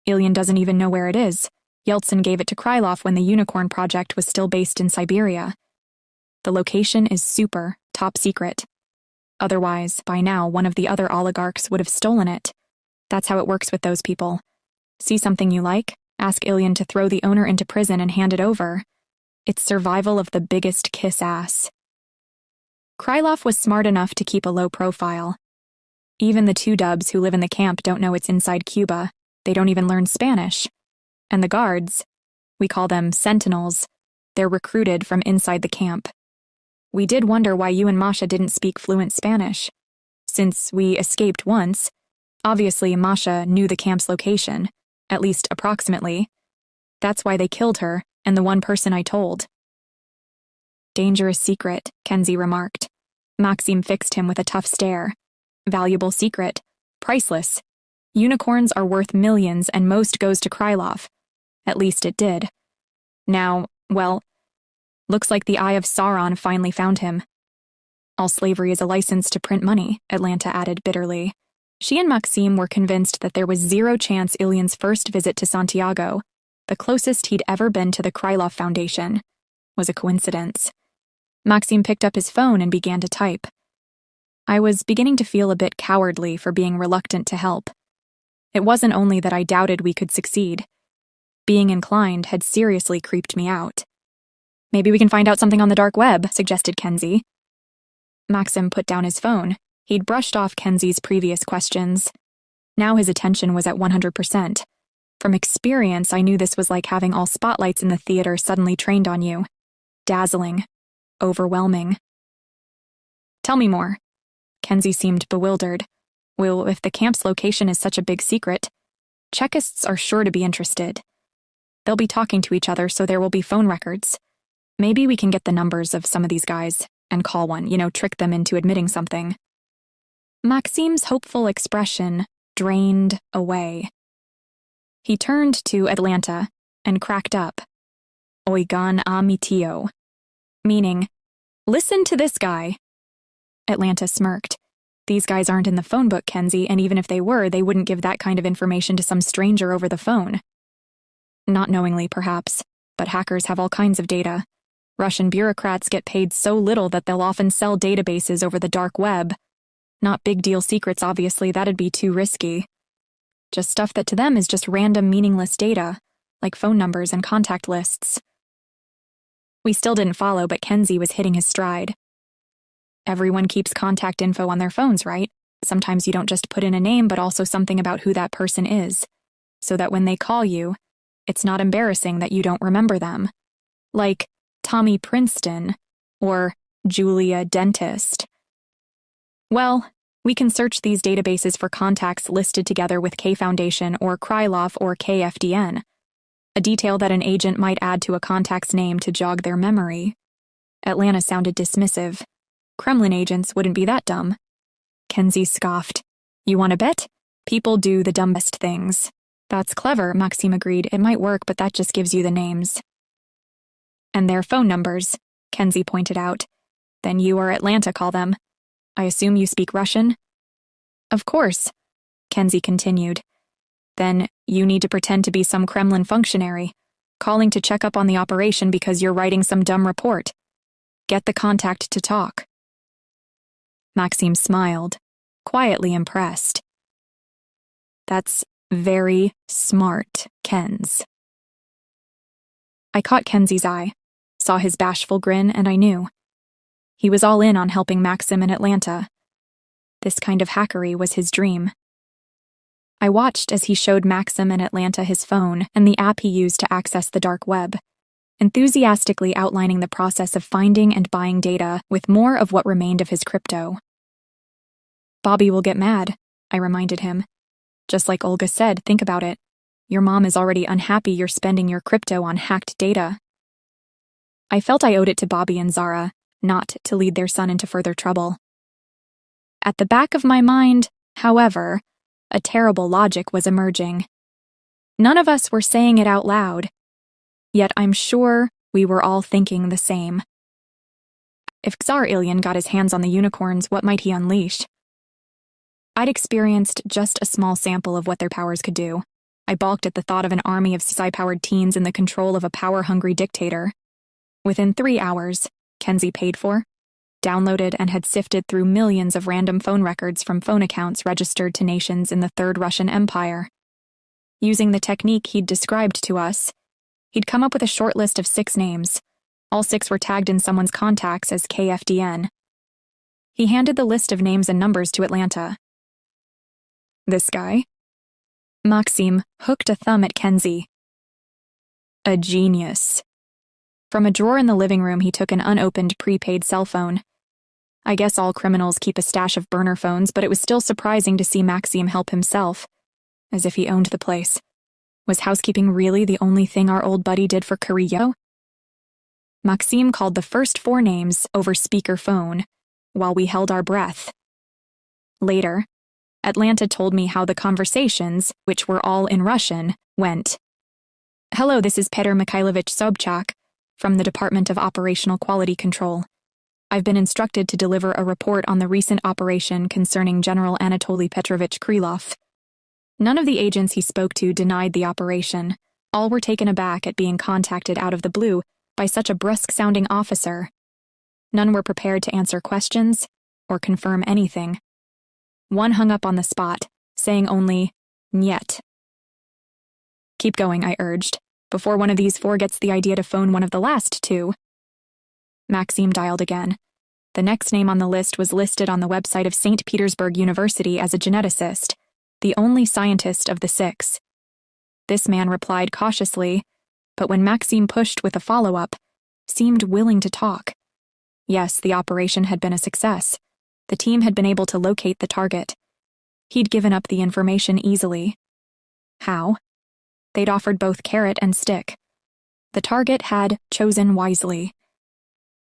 "Ilyin doesn't even know where it is. Yeltsin gave it to Krylov when the Unicorn Project was still based in Siberia. The location is super, top secret. Otherwise, by now, one of the other oligarchs would have stolen it. That's how it works with those people. See something you like? Ask Ilyin to throw the owner into prison and hand it over. It's survival of the biggest kiss ass." Krylov was smart enough to keep a low profile. Even the 2-dubs who live in the camp don't know it's inside Cuba. They don't even learn Spanish. And the guards, we call them sentinels, they're recruited from inside the camp. We did wonder why you and Masha didn't speak fluent Spanish. Since we escaped once, obviously Masha knew the camp's location, at least approximately. That's why they killed her, and the one person I told. "Dangerous secret," Kenzie remarked. Maxim fixed him with a tough stare. "Valuable secret. Priceless. Unicorns are worth millions and most goes to Krylov. At least it did. Now, well, looks like the Eye of Sauron finally found him." "All slavery is a license to print money," Atlanta added bitterly. She and Maxim were convinced that there was zero chance Ilyin's first visit to Santiago, the closest he'd ever been to the Krylov Foundation, was a coincidence. Maxim picked up his phone and began to type. I was beginning to feel a bit cowardly for being reluctant to help. It wasn't only that I doubted we could succeed. Being inclined had seriously creeped me out. Maybe we can find out something on the dark web, suggested Kenzie. Maxim put down his phone. He'd brushed off Kenzie's previous questions. Now his attention was at 100%. From experience, I knew this was like having all spotlights in the theater suddenly trained on you. Dazzling. Overwhelming. Tell me more. Kenzie seemed bewildered. Well, if the camp's location is such a big secret, Chekists are sure to be interested. They'll be talking to each other, so there will be phone records. Maybe we can get the numbers of some of these guys and call one, trick them into admitting something. Maxim's hopeful expression drained away. He turned to Atlanta and cracked up. Oigan a mi tío, meaning, listen to this guy. Atlanta smirked. These guys aren't in the phone book, Kenzie, and even if they were, they wouldn't give that kind of information to some stranger over the phone. Not knowingly, perhaps, but hackers have all kinds of data. Russian bureaucrats get paid so little that they'll often sell databases over the dark web. Not big deal secrets, obviously, that'd be too risky. Just stuff that to them is just random meaningless data, like phone numbers and contact lists. We still didn't follow, but Kenzie was hitting his stride. Everyone keeps contact info on their phones, right? Sometimes you don't just put in a name, but also something about who that person is, so that when they call you, it's not embarrassing that you don't remember them. Like Tommy Princeton or Julia Dentist. Well, we can search these databases for contacts listed together with K Foundation or Krylov or KFDN, a detail that an agent might add to a contact's name to jog their memory. Atlanta sounded dismissive. Kremlin agents wouldn't be that dumb. Kenzie scoffed. You want to bet? People do the dumbest things. That's clever, Maxim agreed. It might work, but that just gives you the names. And their phone numbers, Kenzie pointed out. Then you or Atlanta call them. I assume you speak Russian? Of course, Kenzie continued. Then you need to pretend to be some Kremlin functionary, calling to check up on the operation because you're writing some dumb report. Get the contact to talk. Maxim smiled, quietly impressed. That's very smart, Kenz. I caught Kenzie's eye, saw his bashful grin, and I knew. He was all in on helping Maxim in Atlanta. This kind of hackery was his dream. I watched as he showed Maxim in Atlanta his phone and the app he used to access the dark web, enthusiastically outlining the process of finding and buying data with more of what remained of his crypto. Bobby will get mad, I reminded him. Just like Olga said, think about it. Your mom is already unhappy you're spending your crypto on hacked data. I felt I owed it to Bobby and Zara not to lead their son into further trouble. At the back of my mind, however, a terrible logic was emerging. None of us were saying it out loud, yet I'm sure we were all thinking the same. If Tsar Ilyin got his hands on the unicorns, what might he unleash? I'd experienced just a small sample of what their powers could do. I balked at the thought of an army of psi-powered teens in the control of a power-hungry dictator. Within 3 hours, Kenzie paid for, downloaded, and had sifted through millions of random phone records from phone accounts registered to nations in the Third Russian Empire. Using the technique he'd described to us, he'd come up with a short list of 6 names. All 6 were tagged in someone's contacts as KFDN. He handed the list of names and numbers to Atlanta. This guy? Maxim hooked a thumb at Kenzie. A genius. From a drawer in the living room, he took an unopened prepaid cell phone. I guess all criminals keep a stash of burner phones, but it was still surprising to see Maxim help himself, as if he owned the place. Was housekeeping really the only thing our old buddy did for Carrillo? Maxim called the first 4 names over speakerphone, while we held our breath. Later, Atlanta told me how the conversations, which were all in Russian, went. Hello, this is Petr Mikhailovich Sobchak, from the Department of Operational Quality Control. I've been instructed to deliver a report on the recent operation concerning General Anatoly Petrovich Krylov. None of the agents he spoke to denied the operation. All were taken aback at being contacted out of the blue by such a brusque-sounding officer. None were prepared to answer questions or confirm anything. One hung up on the spot, saying only, "Niet." "Keep going," I urged, "before one of these four gets the idea to phone one of the last two." Maxime dialed again. The next name on the list was listed on the website of St. Petersburg University as a geneticist, the only scientist of the six. This man replied cautiously, but when Maxime pushed with a follow-up, seemed willing to talk. Yes, the operation had been a success. The team had been able to locate the target. He'd given up the information easily. How? They'd offered both carrot and stick. The target had chosen wisely.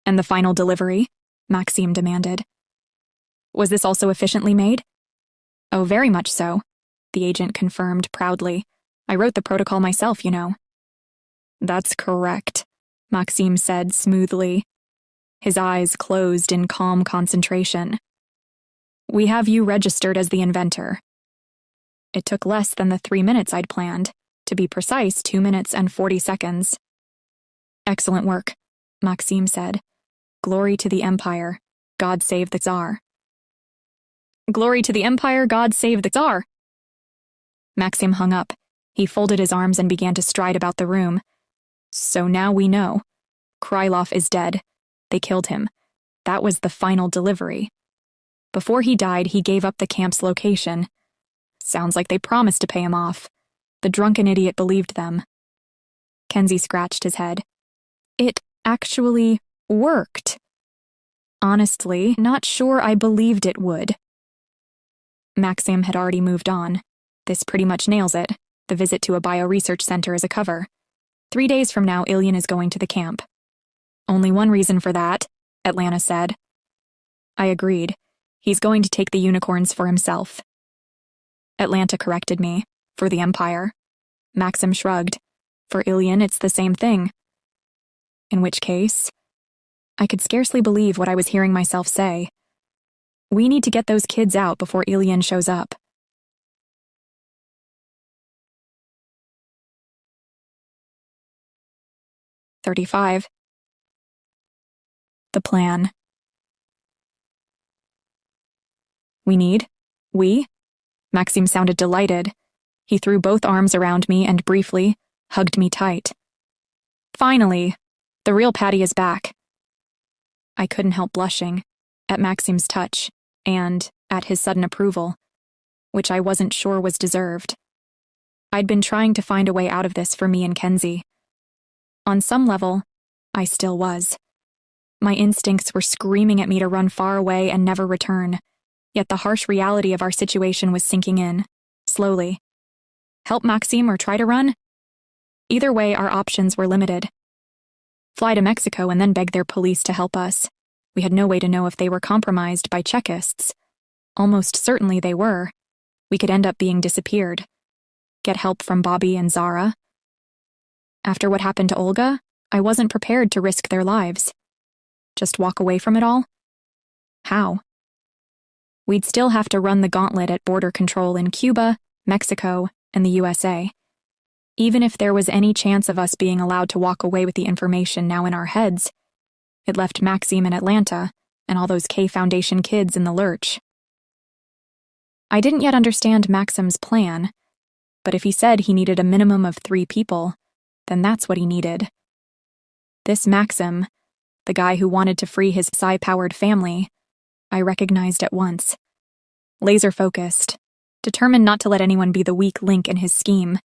"And the final delivery?" Maxime demanded. "Was this also efficiently made?" "Oh, very much so," the agent confirmed proudly. "I wrote the protocol myself, you know." "That's correct," Maxime said smoothly. His eyes closed in calm concentration. "We have you registered as the inventor." It took less than the 3 minutes I'd planned. To be precise, 2 minutes and 40 seconds. "Excellent work," Maxime said. "Glory to the Empire. God save the Tsar." "Glory to the Empire, God save the Tsar." Maxime hung up. He folded his arms and began to stride about the room. "So now we know. Krylov is dead. They killed him. That was the final delivery. Before he died, he gave up the camp's location. Sounds like they promised to pay him off. The drunken idiot believed them." Kenzie scratched his head. "It actually worked. Honestly, not sure I believed it would." Maxim had already moved on. "This pretty much nails it. The visit to a bioresearch center is a cover. 3 days from now, Ilian is going to the camp." "Only one reason for that," Atlanta said. I agreed. "He's going to take the unicorns for himself." Atlanta corrected me. "For the Empire." Maxim shrugged. "For Ilian, it's the same thing." In which case, I could scarcely believe what I was hearing myself say. We need to get those kids out before Ilian shows up. "35. The plan. We? Maxime sounded delighted. He threw both arms around me and briefly hugged me tight. "Finally, the real Patty is back." I couldn't help blushing at Maxime's touch and at his sudden approval, which I wasn't sure was deserved. I'd been trying to find a way out of this for me and Kenzie. On some level, I still was. My instincts were screaming at me to run far away and never return, yet the harsh reality of our situation was sinking in, slowly. Help Maxime or try to run? Either way, our options were limited. Fly to Mexico and then beg their police to help us. We had no way to know if they were compromised by Chekists. Almost certainly they were. We could end up being disappeared. Get help from Bobby and Zara. After what happened to Olga, I wasn't prepared to risk their lives. Just walk away from it all? How? We'd still have to run the gauntlet at border control in Cuba, Mexico, and the USA. Even if there was any chance of us being allowed to walk away with the information now in our heads, it left Maxime in Atlanta and all those K Foundation kids in the lurch. I didn't yet understand Maxime's plan, but if he said he needed a minimum of 3 people, then that's what he needed. This Maxime, the guy who wanted to free his psi-powered family, I recognized at once. Laser-focused, determined not to let anyone be the weak link in his scheme.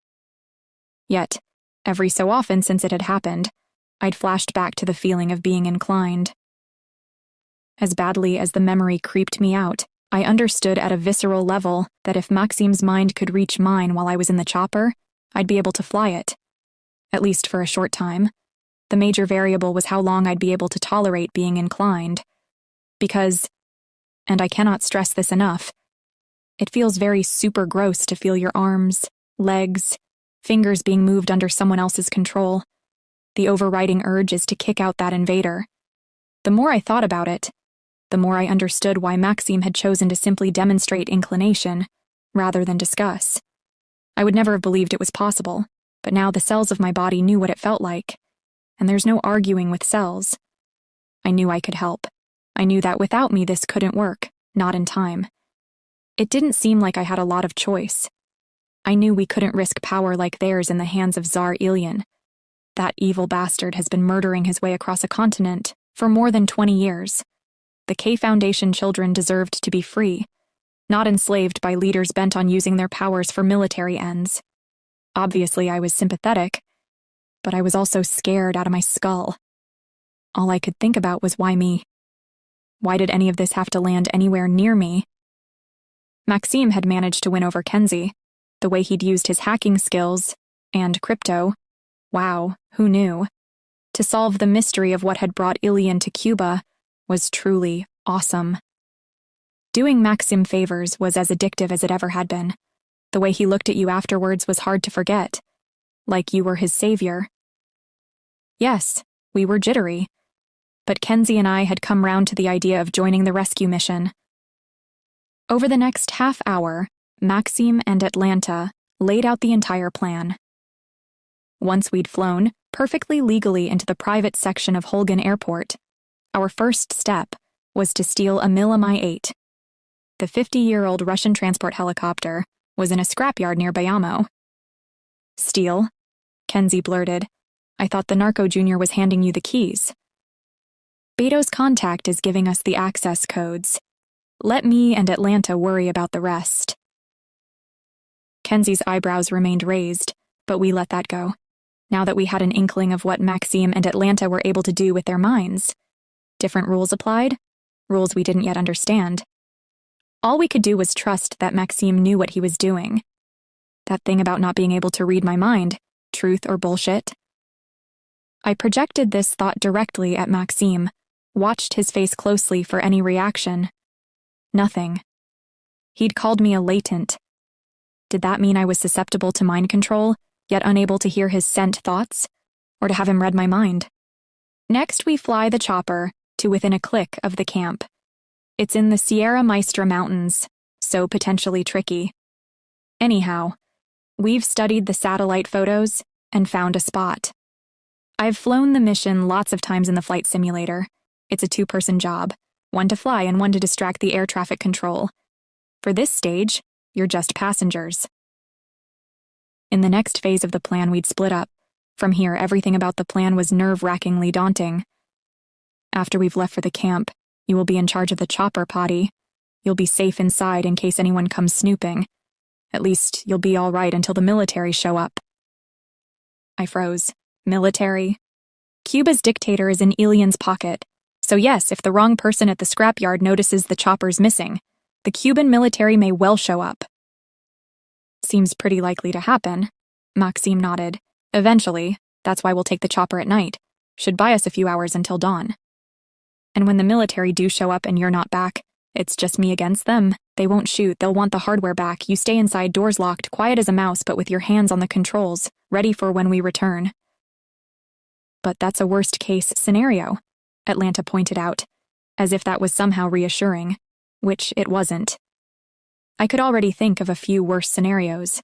Yet, every so often since it had happened, I'd flashed back to the feeling of being inclined. As badly as the memory creeped me out, I understood at a visceral level that if Maxime's mind could reach mine while I was in the chopper, I'd be able to fly it. At least for a short time. The major variable was how long I'd be able to tolerate being inclined. Because, and I cannot stress this enough, it feels very super gross to feel your arms, legs, fingers being moved under someone else's control. The overriding urge is to kick out that invader. The more I thought about it, the more I understood why Maxime had chosen to simply demonstrate inclination, rather than discuss. I would never have believed it was possible, but now the cells of my body knew what it felt like. And there's no arguing with cells. I knew I could help. I knew that without me this couldn't work, not in time. It didn't seem like I had a lot of choice. I knew we couldn't risk power like theirs in the hands of Tsar Ilyin. That evil bastard has been murdering his way across a continent for more than 20 years. The K Foundation children deserved to be free, not enslaved by leaders bent on using their powers for military ends. Obviously, I was sympathetic, but I was also scared out of my skull. All I could think about was why me? Why did any of this have to land anywhere near me? Maxime had managed to win over Kenzie. The way he'd used his hacking skills, and crypto, wow, who knew? To solve the mystery of what had brought Ilyin to Cuba was truly awesome. Doing Maxim favors was as addictive as it ever had been. The way he looked at you afterwards was hard to forget, like you were his savior. Yes, we were jittery, but Kenzie and I had come round to the idea of joining the rescue mission. Over the next half hour, Maxime and Atlanta laid out the entire plan. Once we'd flown perfectly legally into the private section of Holgan Airport, our first step was to steal a Mi-8. The 50-year-old Russian transport helicopter was in a scrapyard near Bayamo. Steal? Kenzie blurted. I thought the narco junior was handing you the keys. Beto's contact is giving us the access codes. Let me and Atlanta worry about the rest. Kenzie's eyebrows remained raised, but we let that go, now that we had an inkling of what Maxime and Atlanta were able to do with their minds. Different rules applied, rules we didn't yet understand. All we could do was trust that Maxime knew what he was doing. That thing about not being able to read my mind, truth or bullshit. I projected this thought directly at Maxime, watched his face closely for any reaction. Nothing. He'd called me a latent. Did that mean I was susceptible to mind control, yet unable to hear his sent thoughts, or to have him read my mind? Next, we fly the chopper to within a click of the camp. It's in the Sierra Maestra Mountains, so potentially tricky. Anyhow, we've studied the satellite photos and found a spot. I've flown the mission lots of times in the flight simulator. It's a two-person job, one to fly and one to distract the air traffic control. For this stage, you're just passengers. In the next phase of the plan, we'd split up. From here, everything about the plan was nerve-wrackingly daunting. After we've left for the camp, you will be in charge of the chopper potty. You'll be safe inside in case anyone comes snooping. At least, you'll be all right until the military show up. I froze. Military? Cuba's dictator is in Ilyin's pocket. So yes, if the wrong person at the scrapyard notices the chopper's missing, the Cuban military may well show up. Seems pretty likely to happen. Maxime nodded. Eventually, that's why we'll take the chopper at night. Should buy us a few hours until dawn. And when the military do show up and you're not back, it's just me against them. They won't shoot, they'll want the hardware back. You stay inside, doors locked, quiet as a mouse but with your hands on the controls, ready for when we return. But that's a worst-case scenario, Atlanta pointed out, as if that was somehow reassuring, which it wasn't. I could already think of a few worse scenarios.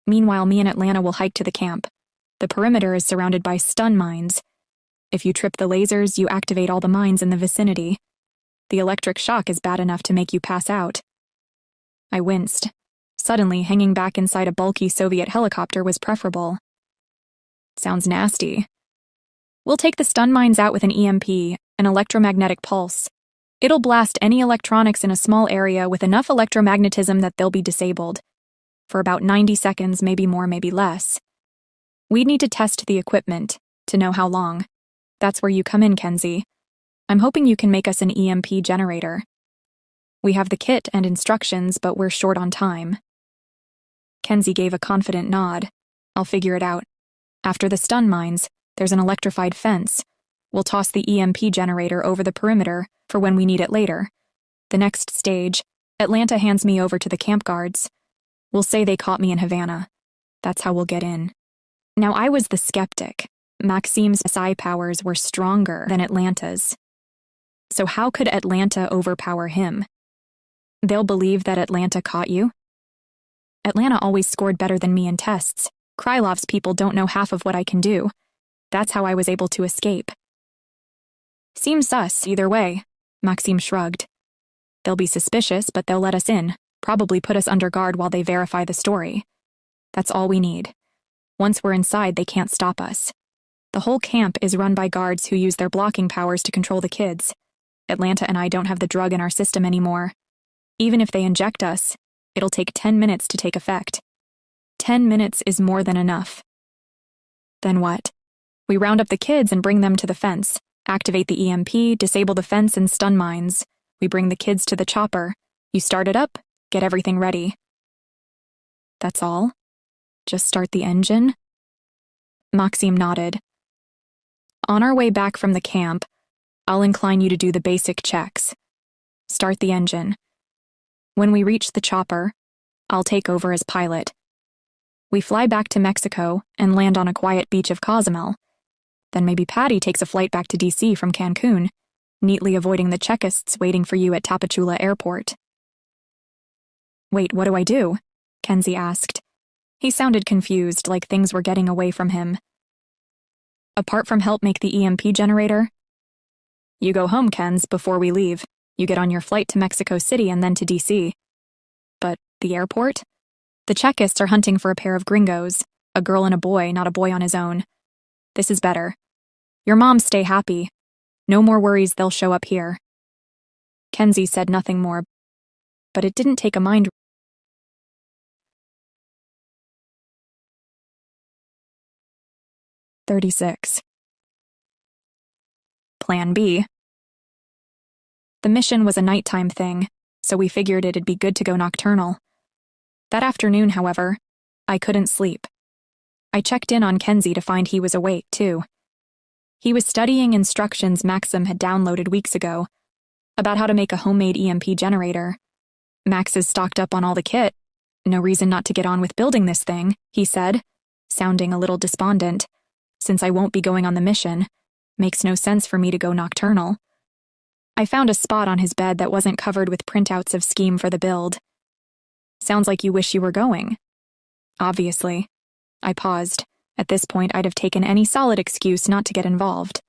Meanwhile, me and Atlanta will hike to the camp. The perimeter is surrounded by stun mines. If you trip the lasers, you activate all the mines in the vicinity. The electric shock is bad enough to make you pass out. I winced. Suddenly, hanging back inside a bulky Soviet helicopter was preferable. Sounds nasty. We'll take the stun mines out with an EMP, an electromagnetic pulse. It'll blast any electronics in a small area with enough electromagnetism that they'll be disabled. For about 90 seconds, maybe more, maybe less. We'd need to test the equipment to know how long. That's where you come in, Kenzie. I'm hoping you can make us an EMP generator. We have the kit and instructions, but we're short on time. Kenzie gave a confident nod. I'll figure it out. After the stun mines, there's an electrified fence. We'll toss the EMP generator over the perimeter for when we need it later. The next stage, Atlanta hands me over to the camp guards. We'll say they caught me in Havana. That's how we'll get in. Now, I was the skeptic. Maxime's psi powers were stronger than Atlanta's. So how could Atlanta overpower him? They'll believe that Atlanta caught you? Atlanta always scored better than me in tests. Krylov's people don't know half of what I can do. That's how I was able to escape. Seems sus, either way, Maxime shrugged. They'll be suspicious, but they'll let us in, probably put us under guard while they verify the story. That's all we need. Once we're inside, they can't stop us. The whole camp is run by guards who use their blocking powers to control the kids. Atlanta and I don't have the drug in our system anymore. Even if they inject us, it'll take 10 minutes to take effect. 10 minutes is more than enough. Then what? We round up the kids and bring them to the fence, activate the EMP, disable the fence and stun mines. We bring the kids to the chopper. You start it up, get everything ready. That's all? Just start the engine? Maxime nodded. On our way back from the camp, I'll incline you to do the basic checks. Start the engine. When we reach the chopper, I'll take over as pilot. We fly back to Mexico and land on a quiet beach of Cozumel. Then maybe Patty takes a flight back to DC from Cancun, neatly avoiding the checkists waiting for you at Tapachula Airport. Wait, what do I do? Kenzie asked. He sounded confused, like things were getting away from him. Apart from help make the EMP generator? You go home, Kenz, before we leave. You get on your flight to Mexico City and then to DC. But the airport? The checkists are hunting for a pair of gringos, a girl and a boy, not a boy on his own. This is better. Your moms stay happy. No more worries, they'll show up here. Kenzie said nothing more, but it didn't take a mind. 36. Plan B. The mission was a nighttime thing, so we figured it'd be good to go nocturnal. That afternoon, however, I couldn't sleep. I checked in on Kenzie to find he was awake, too. He was studying instructions Maxim had downloaded weeks ago about how to make a homemade EMP generator. Max is stocked up on all the kit. No reason not to get on with building this thing, he said, sounding a little despondent. Since I won't be going on the mission, makes no sense for me to go nocturnal. I found a spot on his bed that wasn't covered with printouts of scheme for the build. Sounds like you wish you were going. Obviously. I paused. At this point, I'd have taken any solid excuse not to get involved.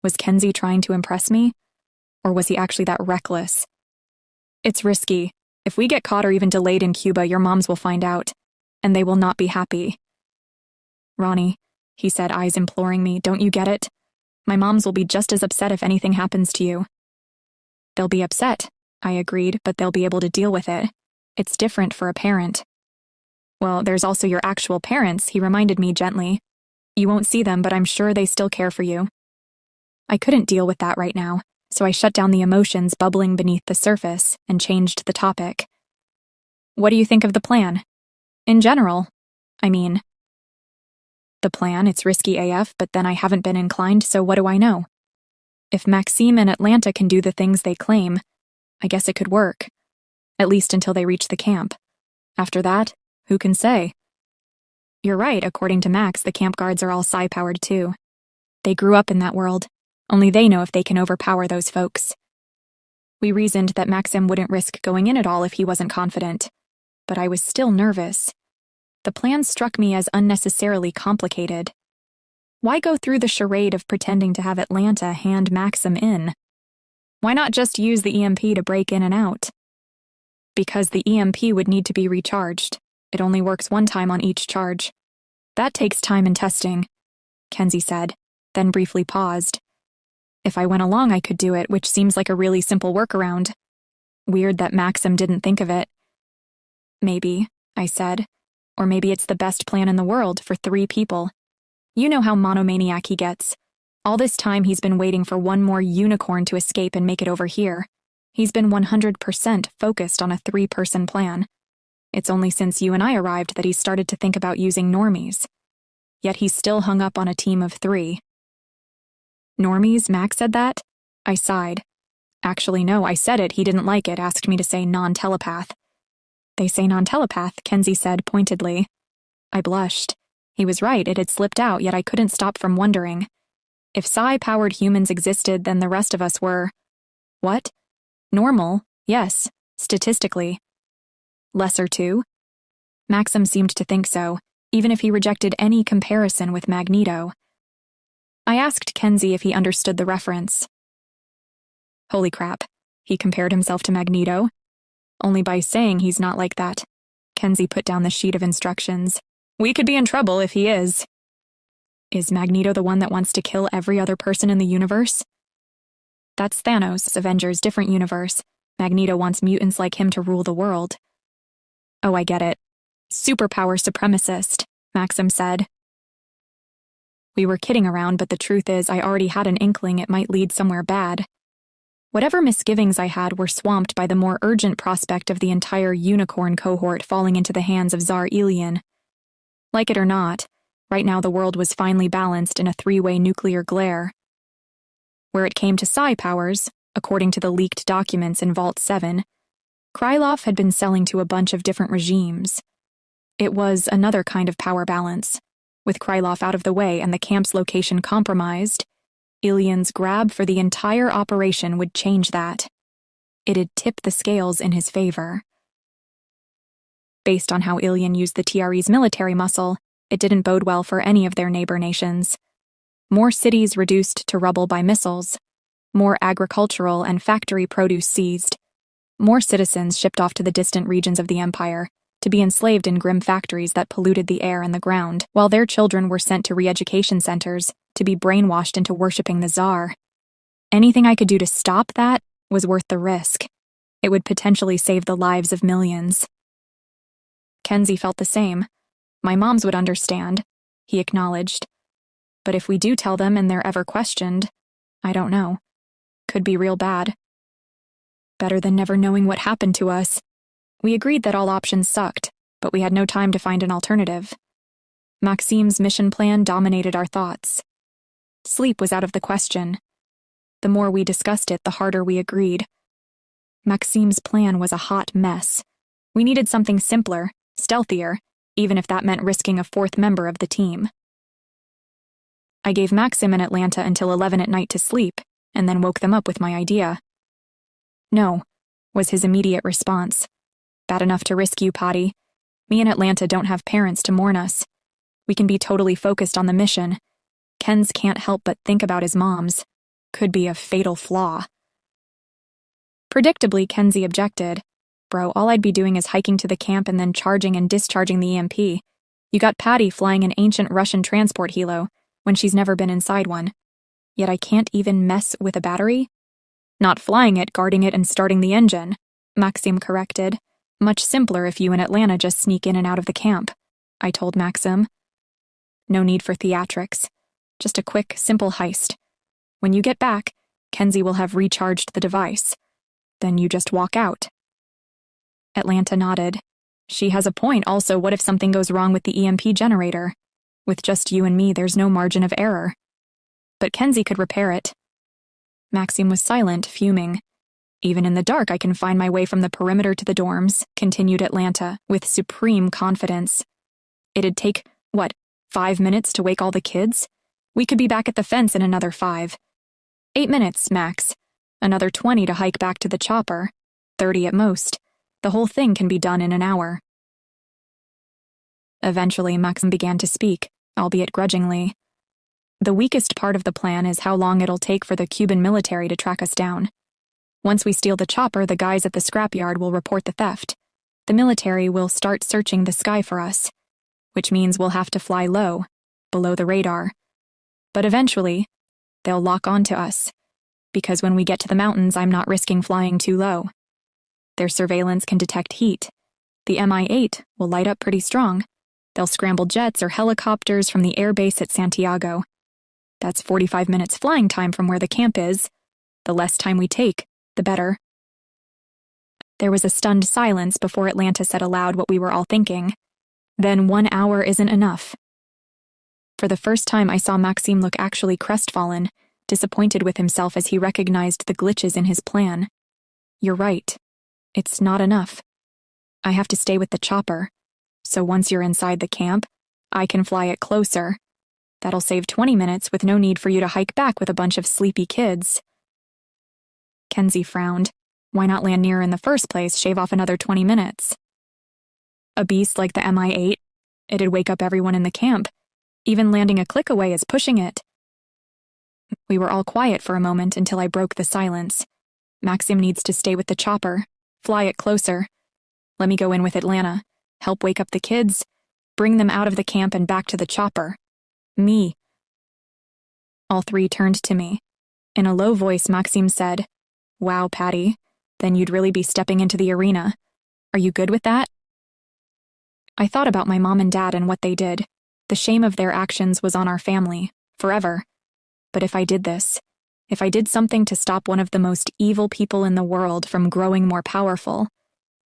Was Kenzie trying to impress me? Or was he actually that reckless? It's risky. If we get caught or even delayed in Cuba, your moms will find out, and they will not be happy. Roni, he said, eyes imploring me, don't you get it? My moms will be just as upset if anything happens to you. They'll be upset, I agreed, but they'll be able to deal with it. It's different for a parent. Well, there's also your actual parents, he reminded me gently. You won't see them, but I'm sure they still care for you. I couldn't deal with that right now, so I shut down the emotions bubbling beneath the surface and changed the topic. What do you think of the plan? In general, I mean. The plan, it's risky AF, but then I haven't been inclined, so what do I know? If Maxime and Atlanta can do the things they claim, I guess it could work. At least until they reach the camp. After that, who can say? You're right, according to Max, the camp guards are all psi-powered too. They grew up in that world. Only they know if they can overpower those folks. We reasoned that Maxim wouldn't risk going in at all if he wasn't confident. But I was still nervous. The plan struck me as unnecessarily complicated. Why go through the charade of pretending to have Atlanta hand Maxim in? Why not just use the EMP to break in and out? Because the EMP would need to be recharged. It only works one time on each charge. That takes time and testing, Kenzie said, then briefly paused. If I went along, I could do it, which seems like a really simple workaround. Weird that Maxim didn't think of it. Maybe, I said. Or maybe it's the best plan in the world for 3 people. You know how monomaniac he gets. All this time he's been waiting for one more unicorn to escape and make it over here. He's been 100% focused on a 3-person plan. It's only since you and I arrived that he's started to think about using normies. Yet he's still hung up on a team of 3. Normies, Max said that? I sighed. Actually, no, I said it, he didn't like it, asked me to say non-telepath. They say non-telepath, Kenzie said pointedly. I blushed. He was right, it had slipped out, yet I couldn't stop from wondering. If psi-powered humans existed, then the rest of us were... What? Normal, yes, statistically. Lesser too? Maxim seemed to think so, even if he rejected any comparison with Magneto. I asked Kenzie if he understood the reference. Holy crap. He compared himself to Magneto. Only by saying he's not like that. Kenzie put down the sheet of instructions. We could be in trouble if he is. Is Magneto the one that wants to kill every other person in the universe? That's Thanos' Avengers' different universe. Magneto wants mutants like him to rule the world. Oh, I get it. Superpower supremacist, Maxim said. We were kidding around, but the truth is I already had an inkling it might lead somewhere bad. Whatever misgivings I had were swamped by the more urgent prospect of the entire unicorn cohort falling into the hands of Tsar Elian. Like it or not, right now the world was finely balanced in a three-way nuclear glare. Where it came to psi powers, according to the leaked documents in Vault 7, Krylov had been selling to a bunch of different regimes. It was another kind of power balance. With Krylov out of the way and the camp's location compromised, Elian's grab for the entire operation would change that. It'd tip the scales in his favor. Based on how Elian used the TRE's military muscle, it didn't bode well for any of their neighbor nations. More cities reduced to rubble by missiles, more agricultural and factory produce seized, more citizens shipped off to the distant regions of the Empire, to be enslaved in grim factories that polluted the air and the ground, while their children were sent to re-education centers to be brainwashed into worshipping the Tsar. Anything I could do to stop that was worth the risk. It would potentially save the lives of millions. Kenzie felt the same. My moms would understand, he acknowledged. But if we do tell them and they're ever questioned, I don't know. Could be real bad. Better than never knowing what happened to us. We agreed that all options sucked, but we had no time to find an alternative. Maxim's mission plan dominated our thoughts. Sleep was out of the question. The more we discussed it, the harder we agreed. Maxim's plan was a hot mess. We needed something simpler, stealthier, even if that meant risking a fourth member of the team. I gave Maxim and Atlanta until 11 at night to sleep, and then woke them up with my idea. No, was his immediate response. Bad enough to risk you, Potty. Me and Atlanta don't have parents to mourn us. We can be totally focused on the mission. Kenz can't help but think about his moms. Could be a fatal flaw. Predictably, Kenzie objected. Bro, all I'd be doing is hiking to the camp and then charging and discharging the EMP. You got Patty flying an ancient Russian transport helo when she's never been inside one. Yet I can't even mess with a battery? Not flying it, guarding it, and starting the engine, Maxim corrected. Much simpler if you and Atlanta just sneak in and out of the camp, I told Maxim. No need for theatrics. Just a quick, simple heist. When you get back, Kenzie will have recharged the device. Then you just walk out. Atlanta nodded. She has a point. Also, what if something goes wrong with the EMP generator? With just you and me, there's no margin of error. But Kenzie could repair it. Maxim was silent, fuming. Even in the dark, I can find my way from the perimeter to the dorms, continued Atlanta, with supreme confidence. It'd take, 5 minutes to wake all the kids? We could be back at the fence in another 5. 8 minutes, max. Another 20 to hike back to the chopper. 30 at most. The whole thing can be done in an hour. Eventually, Maxim began to speak, albeit grudgingly. The weakest part of the plan is how long it'll take for the Cuban military to track us down. Once we steal the chopper, the guys at the scrapyard will report the theft. The military will start searching the sky for us, which means we'll have to fly low, below the radar. But eventually, they'll lock onto us, because when we get to the mountains, I'm not risking flying too low. Their surveillance can detect heat. The Mi-8 will light up pretty strong. They'll scramble jets or helicopters from the air base at Santiago. That's 45 minutes flying time from where the camp is. The less time we take, the better. There was a stunned silence before Atlanta said aloud what we were all thinking. Then 1 hour isn't enough. For the first time, I saw Maxim look actually crestfallen, disappointed with himself as he recognized the glitches in his plan. You're right. It's not enough. I have to stay with the chopper. So once you're inside the camp, I can fly it closer. That'll save 20 minutes with no need for you to hike back with a bunch of sleepy kids. Kenzie frowned. Why not land nearer in the first place, shave off another 20 minutes? A beast like the Mi-8, it'd wake up everyone in the camp. Even landing a click away is pushing it. We were all quiet for a moment until I broke the silence. Maxim needs to stay with the chopper, fly it closer. Let me go in with Atlanta, help wake up the kids, bring them out of the camp and back to the chopper. Me. All three turned to me. In a low voice, Maxim said, "Wow, Patty, then you'd really be stepping into the arena. Are you good with that?" I thought about my mom and dad and what they did. The shame of their actions was on our family, forever. But if I did this, if I did something to stop one of the most evil people in the world from growing more powerful,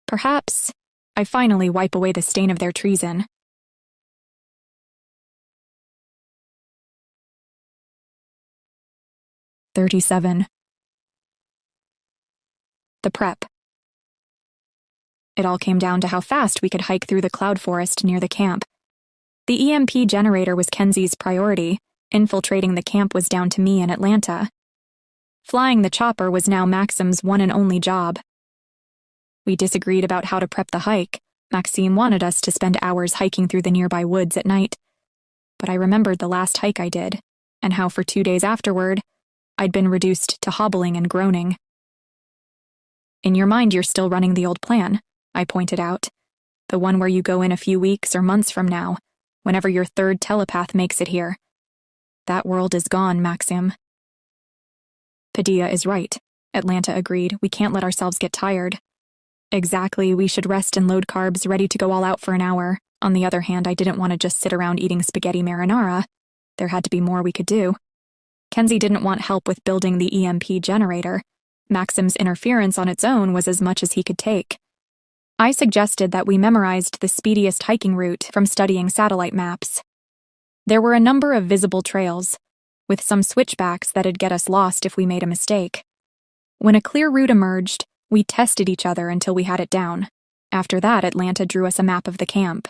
perhaps I finally wipe away the stain of their treason. "37. The prep. It all came down to how fast we could hike through the cloud forest near the camp. The EMP generator was Kenzie's priority. Infiltrating the camp was down to me in Atlanta. Flying the chopper was now Maxim's one and only job. We disagreed about how to prep the hike. Maxim wanted us to spend hours hiking through the nearby woods at night. But I remembered the last hike I did, and how for 2 days afterward, I'd been reduced to hobbling and groaning. "In your mind, you're still running the old plan," I pointed out. "The one where you go in a few weeks or months from now, whenever your third telepath makes it here. That world is gone, Maxim." "Padilla is right," Atlanta agreed. "We can't let ourselves get tired." "Exactly, we should rest and load carbs, ready to go all out for an hour." On the other hand, I didn't want to just sit around eating spaghetti marinara. There had to be more we could do. Kenzie didn't want help with building the EMP generator. Maxim's interference on its own was as much as he could take. I suggested that we memorized the speediest hiking route from studying satellite maps. There were a number of visible trails, with some switchbacks that'd get us lost if we made a mistake. When a clear route emerged, we tested each other until we had it down. After that, Atlanta drew us a map of the camp.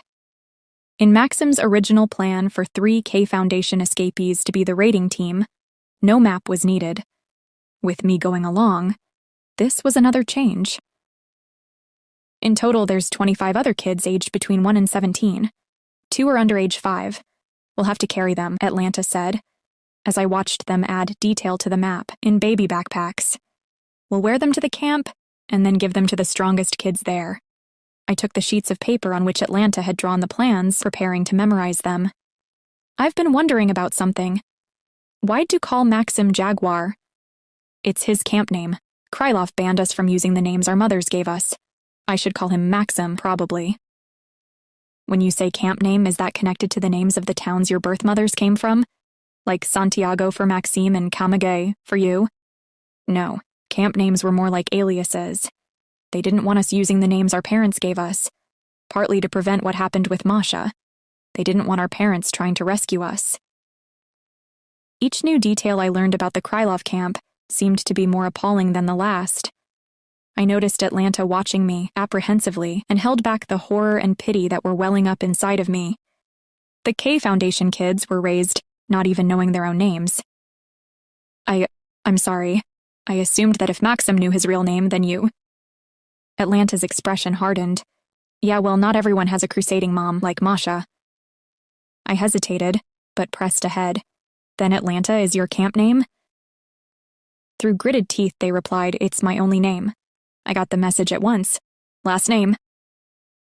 In Maxim's original plan for 3 K Foundation escapees to be the raiding team, no map was needed. With me going along, this was another change. In total, there's 25 other kids aged between 1 and 17. 2 are under age 5. We'll have to carry them, Atlanta said, as I watched them add detail to the map in baby backpacks. We'll wear them to the camp and then give them to the strongest kids there. I took the sheets of paper on which Atlanta had drawn the plans, preparing to memorize them. I've been wondering about something. Why'd you call Maxim Jaguar? It's his camp name. Krylov banned us from using the names our mothers gave us. I should call him Maxim, probably. When you say camp name, is that connected to the names of the towns your birth mothers came from? Like Santiago for Maxime and Kamagay for you? No, camp names were more like aliases. They didn't want us using the names our parents gave us, partly to prevent what happened with Masha. They didn't want our parents trying to rescue us. Each new detail I learned about the Krylov camp seemed to be more appalling than the last. I noticed Atlanta watching me apprehensively and held back the horror and pity that were welling up inside of me. The K Foundation kids were raised not even knowing their own names. I'm sorry. I assumed that if Maxim knew his real name, then you... Atlanta's expression hardened. Yeah, well, not everyone has a crusading mom like Masha. I hesitated, but pressed ahead. Then Atlanta is your camp name? Through gritted teeth, they replied, "It's my only name." I got the message at once. "Last name?"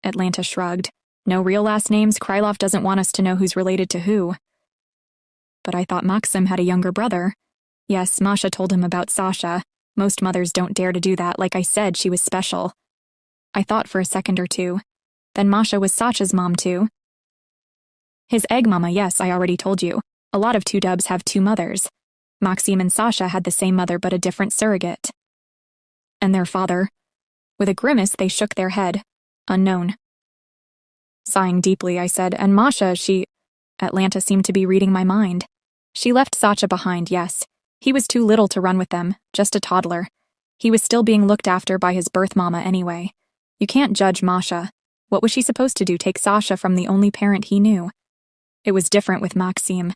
Atlanta shrugged. "No real last names. Krylov doesn't want us to know who's related to who." But I thought Maxim had a younger brother. Yes, Masha told him about Sasha. Most mothers don't dare to do that. Like I said, she was special. I thought for a second or two. Then Masha was Sasha's mom too. His egg mama, yes, I already told you. A lot of 2-dubs have 2 mothers. Maxim and Sasha had the same mother but a different surrogate. And their father. With a grimace, they shook their head. Unknown. Sighing deeply, I said, "And Masha, she..." Atlanta seemed to be reading my mind. "She left Sasha behind, yes. He was too little to run with them, just a toddler. He was still being looked after by his birth mama anyway. You can't judge Masha. What was she supposed to do, take Sasha from the only parent he knew? It was different with Maxim.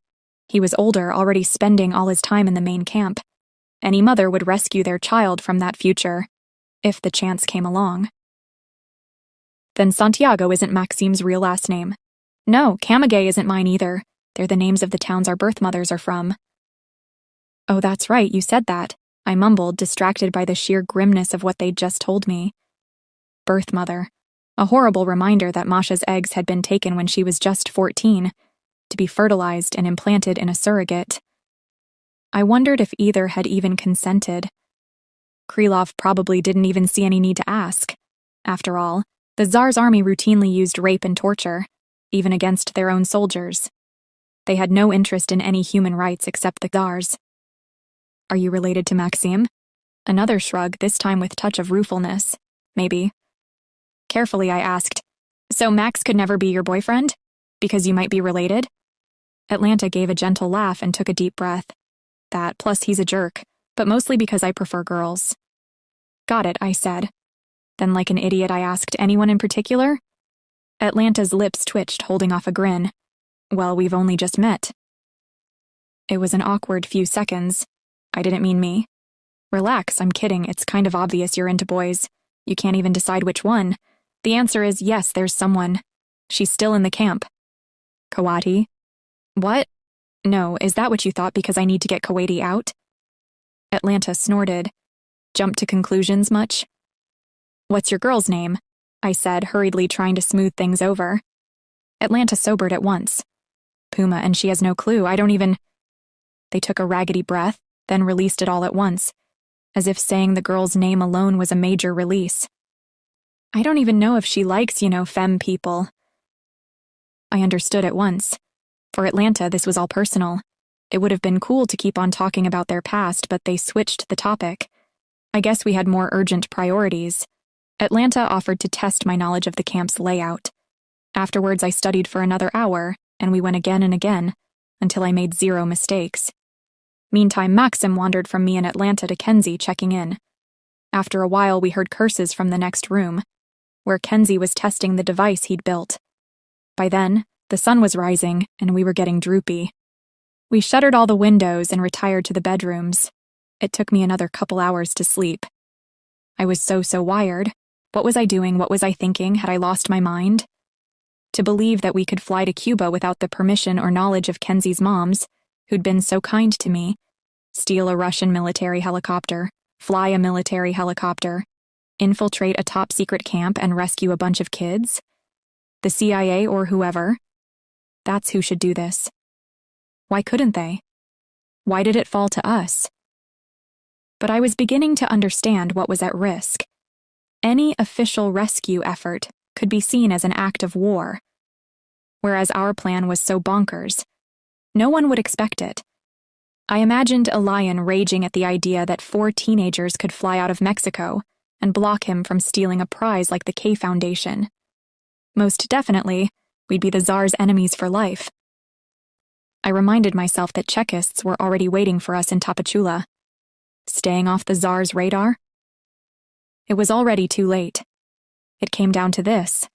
He was older, already spending all his time in the main camp. Any mother would rescue their child from that future, if the chance came along." "Then Santiago isn't Maxim's real last name." "No, Kamagay isn't mine either. They're the names of the towns our birth mothers are from." "Oh, that's right, you said that. I mumbled, distracted by the sheer grimness of what they'd just told me. Birth mother. A horrible reminder that Masha's eggs had been taken when she was just 14, to be fertilized and implanted in a surrogate. I wondered if either had even consented. Krylov probably didn't even see any need to ask. After all, the Tsar's army routinely used rape and torture, even against their own soldiers. They had no interest in any human rights except the Tsar's. Are you related to Maxim? Another shrug, this time with touch of ruefulness. Maybe. Carefully, I asked, so Max could never be your boyfriend? Because you might be related? Atlanta gave a gentle laugh and took a deep breath. That, plus he's a jerk, but mostly because I prefer girls. Got it, I said. Then like an idiot I asked, anyone in particular? Atlanta's lips twitched, holding off a grin. Well, we've only just met. It was an awkward few seconds. I didn't mean me. Relax, I'm kidding, it's kind of obvious you're into boys. You can't even decide which one. The answer is yes, there's someone. She's still in the camp. Kawati? What? No, is that what you thought because I need to get Kawati out? Atlanta snorted. Jumped to conclusions much? What's your girl's name? I said, hurriedly trying to smooth things over. Atlanta sobered at once. Puma, and she has no clue, I don't even... They took a raggedy breath, then released it all at once, as if saying the girl's name alone was a major release. I don't even know if she likes, femme people. I understood at once. For Atlanta, this was all personal. It would have been cool to keep on talking about their past, but they switched the topic. I guess we had more urgent priorities. Atlanta offered to test my knowledge of the camp's layout. Afterwards, I studied for another hour, and we went again and again, until I made 0 mistakes. Meantime, Maxim wandered from me in Atlanta to Kenzie checking in. After a while, we heard curses from the next room, where Kenzie was testing the device he'd built. By then, the sun was rising, and we were getting droopy. We shuttered all the windows and retired to the bedrooms. It took me another couple hours to sleep. I was so wired. What was I doing? What was I thinking? Had I lost my mind? To believe that we could fly to Cuba without the permission or knowledge of Kenzie's moms, who'd been so kind to me, steal a Russian military helicopter, fly a military helicopter, infiltrate a top-secret camp and rescue a bunch of kids? The CIA or whoever? That's who should do this. Why couldn't they? Why did it fall to us? But I was beginning to understand what was at risk. Any official rescue effort could be seen as an act of war, whereas our plan was so bonkers. No one would expect it. I imagined a lion raging at the idea that 4 teenagers could fly out of Mexico and block him from stealing a prize like the K Foundation. Most definitely, we'd be the Tsar's enemies for life. I reminded myself that Chekists were already waiting for us in Tapachula. Staying off the Tsar's radar? It was already too late. It came down to this.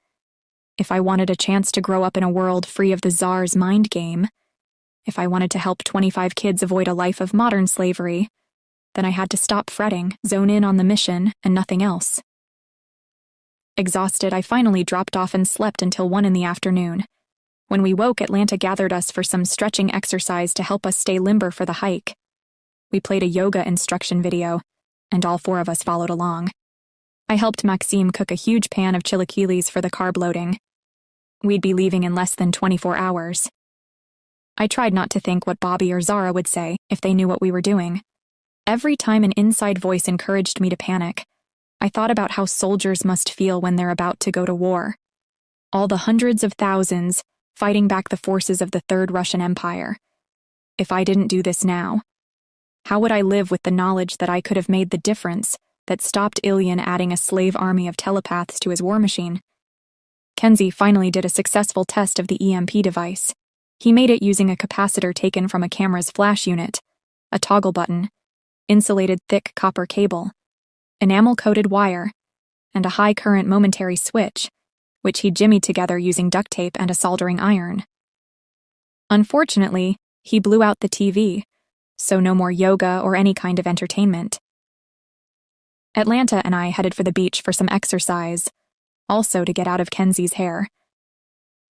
If I wanted a chance to grow up in a world free of the Tsar's mind game, if I wanted to help 25 kids avoid a life of modern slavery, then I had to stop fretting, zone in on the mission, and nothing else. Exhausted, I finally dropped off and slept until 1 in the afternoon. When we woke, Atlanta gathered us for some stretching exercise to help us stay limber for the hike. We played a yoga instruction video, and all 4 of us followed along. I helped Maxime cook a huge pan of chilaquiles for the carb loading. We'd be leaving in less than 24 hours. I tried not to think what Bobby or Zara would say if they knew what we were doing. Every time an inside voice encouraged me to panic, I thought about how soldiers must feel when they're about to go to war. All the hundreds of thousands fighting back the forces of the Third Russian Empire. If I didn't do this now, how would I live with the knowledge that I could have made the difference that stopped Ilyan adding a slave army of telepaths to his war machine? Kenzie finally did a successful test of the EMP device. He made it using a capacitor taken from a camera's flash unit, a toggle button, insulated thick copper cable, enamel-coated wire, and a high-current momentary switch, which he jimmied together using duct tape and a soldering iron. Unfortunately, he blew out the TV, so no more yoga or any kind of entertainment. Atlanta and I headed for the beach for some exercise, also to get out of Kenzie's hair.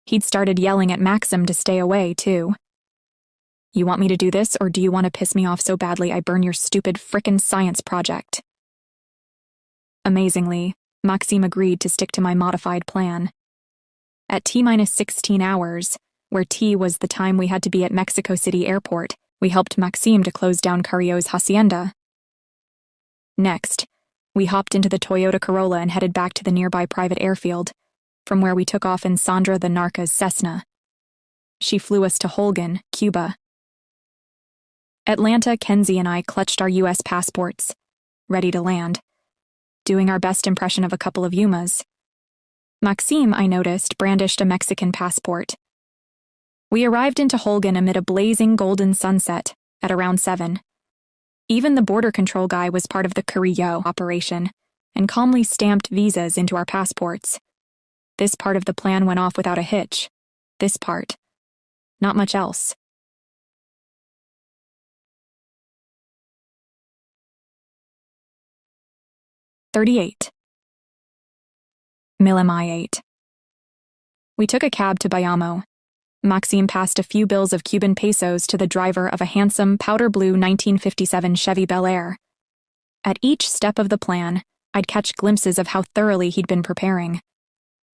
He'd started yelling at Maxim to stay away, too. You want me to do this, or do you want to piss me off so badly I burn your stupid frickin' science project? Amazingly, Maxime agreed to stick to my modified plan. At T-minus 16 hours, where T was the time we had to be at Mexico City Airport, we helped Maxime to close down Carrillo's hacienda. Next, we hopped into the Toyota Corolla and headed back to the nearby private airfield, from where we took off in Sandra the Narca's Cessna. She flew us to Holguin, Cuba. Atlanta, Kenzie, and I clutched our U.S. passports, ready to land, doing our best impression of a couple of Yumas. Maxime, I noticed, brandished a Mexican passport. We arrived into Holguin amid a blazing golden sunset at around 7. Even the border control guy was part of the Carrillo operation and calmly stamped visas into our passports. This part of the plan went off without a hitch. This part. Not much else. $38. $8. We took a cab to Bayamo. Maxime passed a few bills of Cuban pesos to the driver of a handsome powder blue 1957 Chevy Bel Air. At each step of the plan, I'd catch glimpses of how thoroughly he'd been preparing.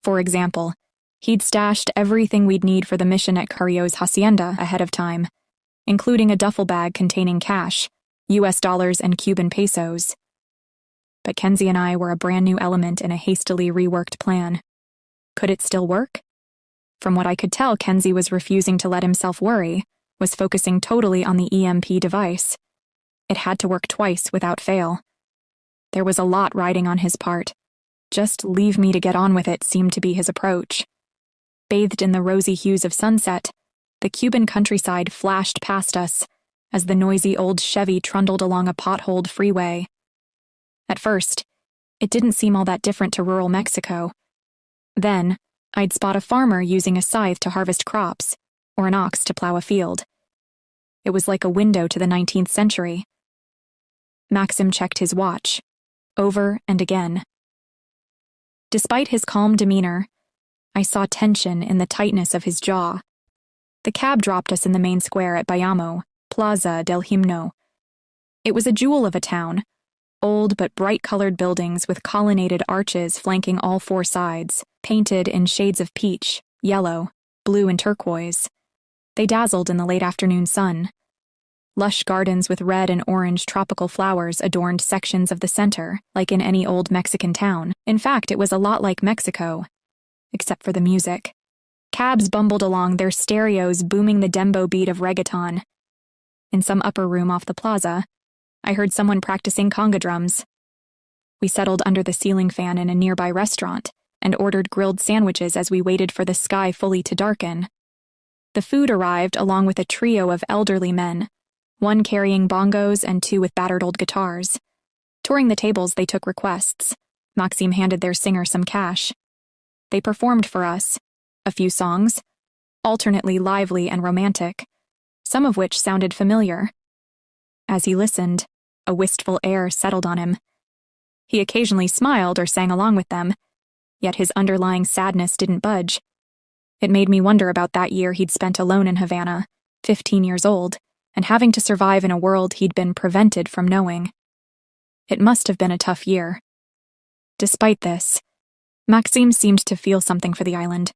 For example, he'd stashed everything we'd need for the mission at Carrillo's hacienda ahead of time, including a duffel bag containing cash, US dollars and Cuban pesos. But Kenzie and I were a brand new element in a hastily reworked plan. Could it still work? From what I could tell, Kenzie was refusing to let himself worry, was focusing totally on the EMP device. It had to work twice without fail. There was a lot riding on his part. Just leave me to get on with it seemed to be his approach. Bathed in the rosy hues of sunset, the Cuban countryside flashed past us as the noisy old Chevy trundled along a potholed freeway. At first, it didn't seem all that different to rural Mexico. Then, I'd spot a farmer using a scythe to harvest crops, or an ox to plow a field. It was like a window to the 19th century. Maxim checked his watch, over and again. Despite his calm demeanor, I saw tension in the tightness of his jaw. The cab dropped us in the main square at Bayamo, Plaza del Himno. It was a jewel of a town, old but bright-colored buildings with colonnaded arches flanking all 4 sides, painted in shades of peach, yellow, blue, and turquoise. They dazzled in the late afternoon sun. Lush gardens with red and orange tropical flowers adorned sections of the center, like in any old Mexican town. In fact, it was a lot like Mexico, except for the music. Cabs bumbled along, their stereos booming the dembow beat of reggaeton. In some upper room off the plaza, I heard someone practicing conga drums. We settled under the ceiling fan in a nearby restaurant and ordered grilled sandwiches as we waited for the sky fully to darken. The food arrived along with a trio of elderly men, one carrying bongos and 2 with battered old guitars. Touring the tables, they took requests. Maxime handed their singer some cash. They performed for us, a few songs, alternately lively and romantic, some of which sounded familiar. As he listened, a wistful air settled on him. He occasionally smiled or sang along with them, yet his underlying sadness didn't budge. It made me wonder about that year he'd spent alone in Havana, 15 years old, and having to survive in a world he'd been prevented from knowing. It must have been a tough year. Despite this, Maxime seemed to feel something for the island.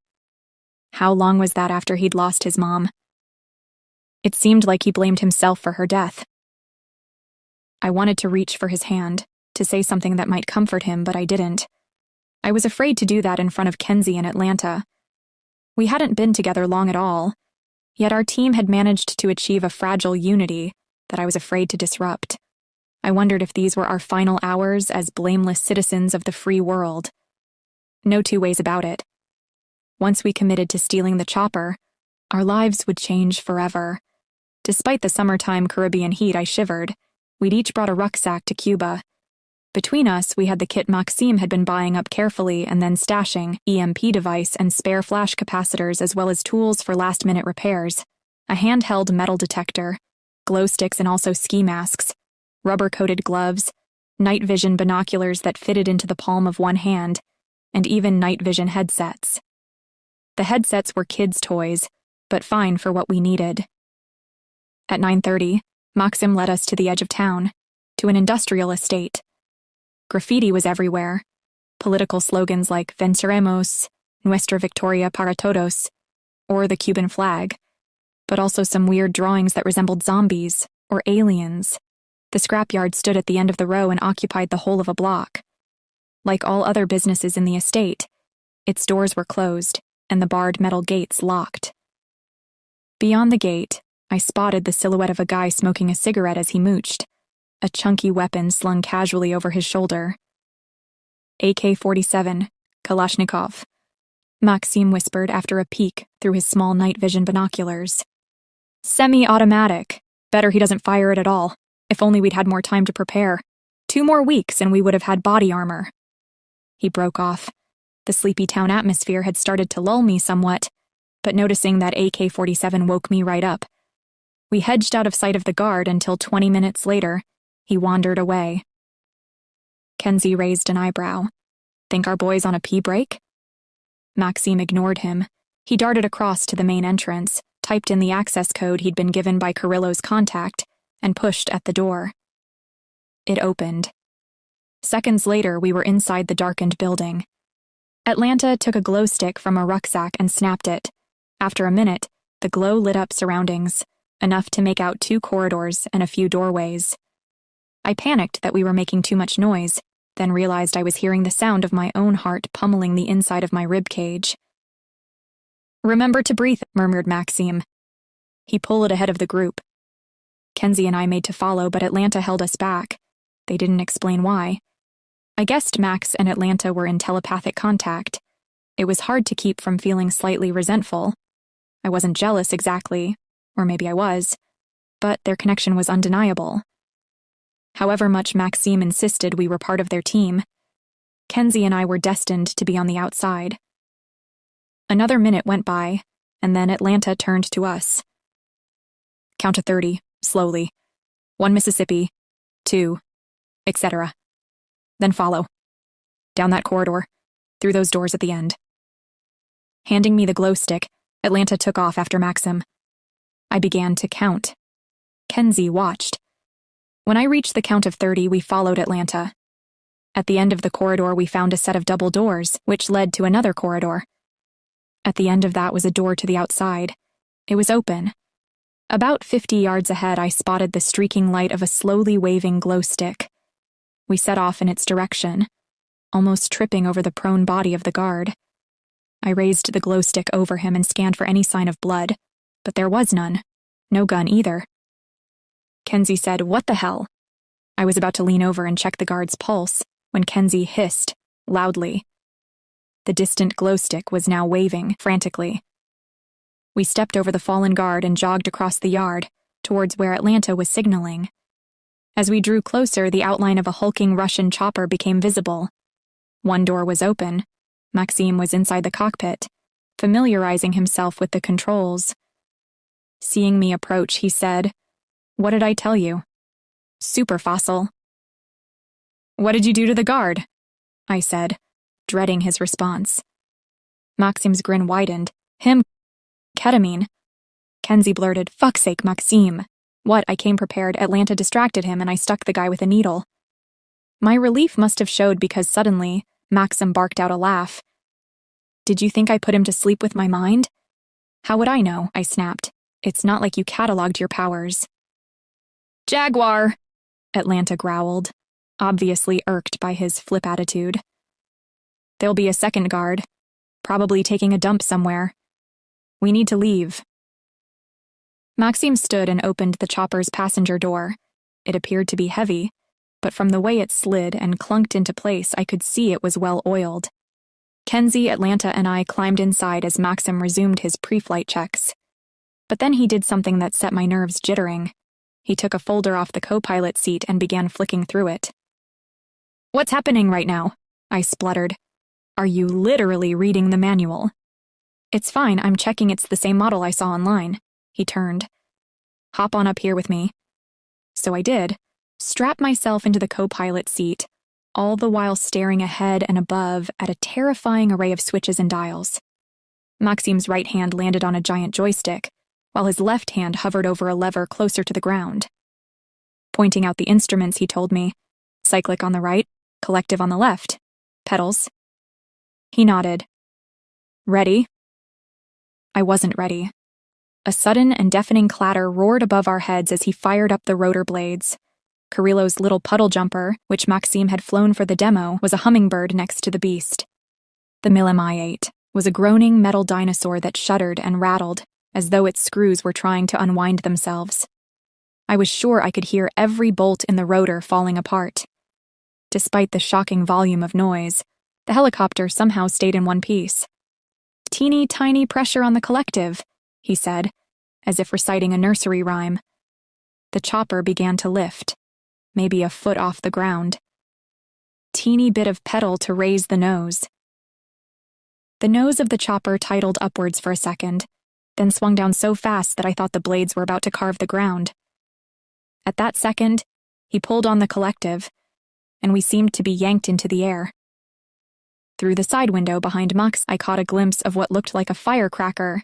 How long was that after he'd lost his mom? It seemed like he blamed himself for her death. I wanted to reach for his hand, to say something that might comfort him, but I didn't. I was afraid to do that in front of Kenzie in Atlanta. We hadn't been together long at all, yet our team had managed to achieve a fragile unity that I was afraid to disrupt. I wondered if these were our final hours as blameless citizens of the free world. No 2 ways about it. Once we committed to stealing the chopper, our lives would change forever. Despite the summertime Caribbean heat, I shivered. We'd each brought a rucksack to Cuba. Between us, we had the kit Maxime had been buying up carefully and then stashing, EMP device and spare flash capacitors, as well as tools for last-minute repairs, a handheld metal detector, glow sticks and also ski masks, rubber-coated gloves, night vision binoculars that fitted into the palm of one hand, and even night vision headsets. The headsets were kids' toys, but fine for what we needed. At 9:30, Maxim led us to the edge of town, to an industrial estate. Graffiti was everywhere. Political slogans like Venceremos, Nuestra Victoria para Todos, or the Cuban flag, but also some weird drawings that resembled zombies or aliens. The scrapyard stood at the end of the row and occupied the whole of a block. Like all other businesses in the estate, its doors were closed and the barred metal gates locked. Beyond the gate, I spotted the silhouette of a guy smoking a cigarette as he mooched, a chunky weapon slung casually over his shoulder. AK-47, Kalashnikov, Maxim whispered after a peek through his small night vision binoculars. Semi-automatic. Better he doesn't fire it at all. If only we'd had more time to prepare. 2 more weeks and we would have had body armor. He broke off. The sleepy town atmosphere had started to lull me somewhat, but noticing that AK-47 woke me right up. We hedged out of sight of the guard until 20 minutes later, he wandered away. Kenzie raised an eyebrow. Think our boy's on a pee break? Maxim ignored him. He darted across to the main entrance, typed in the access code he'd been given by Carrillo's contact, and pushed at the door. It opened. Seconds later, we were inside the darkened building. Atlanta took a glow stick from a rucksack and snapped it. After a minute, the glow lit up surroundings, enough to make out 2 corridors and a few doorways. I panicked that we were making too much noise, then realized I was hearing the sound of my own heart pummeling the inside of my rib cage. Remember to breathe, murmured Maxim. He pulled ahead of the group. Kenzie and I made to follow, but Atlanta held us back. They didn't explain why. I guessed Max and Atlanta were in telepathic contact. It was hard to keep from feeling slightly resentful. I wasn't jealous exactly, or maybe I was, but their connection was undeniable. However much Maxim insisted we were part of their team, Kenzie and I were destined to be on the outside. Another minute went by, and then Atlanta turned to us. Count to 30, slowly. 1 Mississippi, 2, etc. Then follow. Down that corridor, through those doors at the end. Handing me the glow stick, Atlanta took off after Maxim. I began to count. Kenzie watched. When I reached the count of 30, we followed Atlanta. At the end of the corridor, we found a set of double doors, which led to another corridor. At the end of that was a door to the outside. It was open. About 50 yards ahead, I spotted the streaking light of a slowly waving glow stick. We set off in its direction, almost tripping over the prone body of the guard. I raised the glow stick over him and scanned for any sign of blood, but there was none. No gun either. Kenzie said, "What the hell?" I was about to lean over and check the guard's pulse when Kenzie hissed, loudly. The distant glow stick was now waving frantically. We stepped over the fallen guard and jogged across the yard, towards where Atlanta was signaling. As we drew closer, the outline of a hulking Russian chopper became visible. One door was open. Maxim was inside the cockpit, familiarizing himself with the controls. Seeing me approach, he said, "What did I tell you? Super fossil." "What did you do to the guard?" I said, dreading his response. Maxim's grin widened. "Him, ketamine." Kenzie blurted, "Fuck's sake, Maxim." What? I came prepared. Atlanta distracted him and I stuck the guy with a needle. My relief must have showed because suddenly, Maxim barked out a laugh. "Did you think I put him to sleep with my mind?" "How would I know?" I snapped. "It's not like you cataloged your powers." "Jaguar," Atlanta growled, obviously irked by his flip attitude. "There'll be a second guard, probably taking a dump somewhere. We need to leave." Maxim stood and opened the chopper's passenger door. It appeared to be heavy, but from the way it slid and clunked into place, I could see it was well oiled. Kenzie, Atlanta, and I climbed inside as Maxim resumed his pre-flight checks. But then he did something that set my nerves jittering. He took a folder off the co-pilot seat and began flicking through it. "What's happening right now?" I spluttered. "Are you literally reading the manual?" "It's fine, I'm checking it's the same model I saw online." He turned. "Hop on up here with me." So I did, strapped myself into the co-pilot seat, all the while staring ahead and above at a terrifying array of switches and dials. Maxim's right hand landed on a giant joystick, while his left hand hovered over a lever closer to the ground. Pointing out the instruments, he told me, cyclic on the right, collective on the left, pedals. He nodded. Ready? I wasn't ready. A sudden and deafening clatter roared above our heads as he fired up the rotor blades. Carrillo's little puddle jumper, which Maxime had flown for the demo, was a hummingbird next to the beast. The Millimai-8 was a groaning metal dinosaur that shuddered and rattled, as though its screws were trying to unwind themselves. I was sure I could hear every bolt in the rotor falling apart. Despite the shocking volume of noise, the helicopter somehow stayed in one piece. Teeny tiny pressure on the collective, he said, as if reciting a nursery rhyme. The chopper began to lift, maybe a foot off the ground. Teeny bit of pedal to raise the nose. The nose of the chopper tidled upwards for a second, then swung down so fast that I thought the blades were about to carve the ground. At that second, he pulled on the collective, and we seemed to be yanked into the air. Through the side window behind Max, I caught a glimpse of what looked like a firecracker.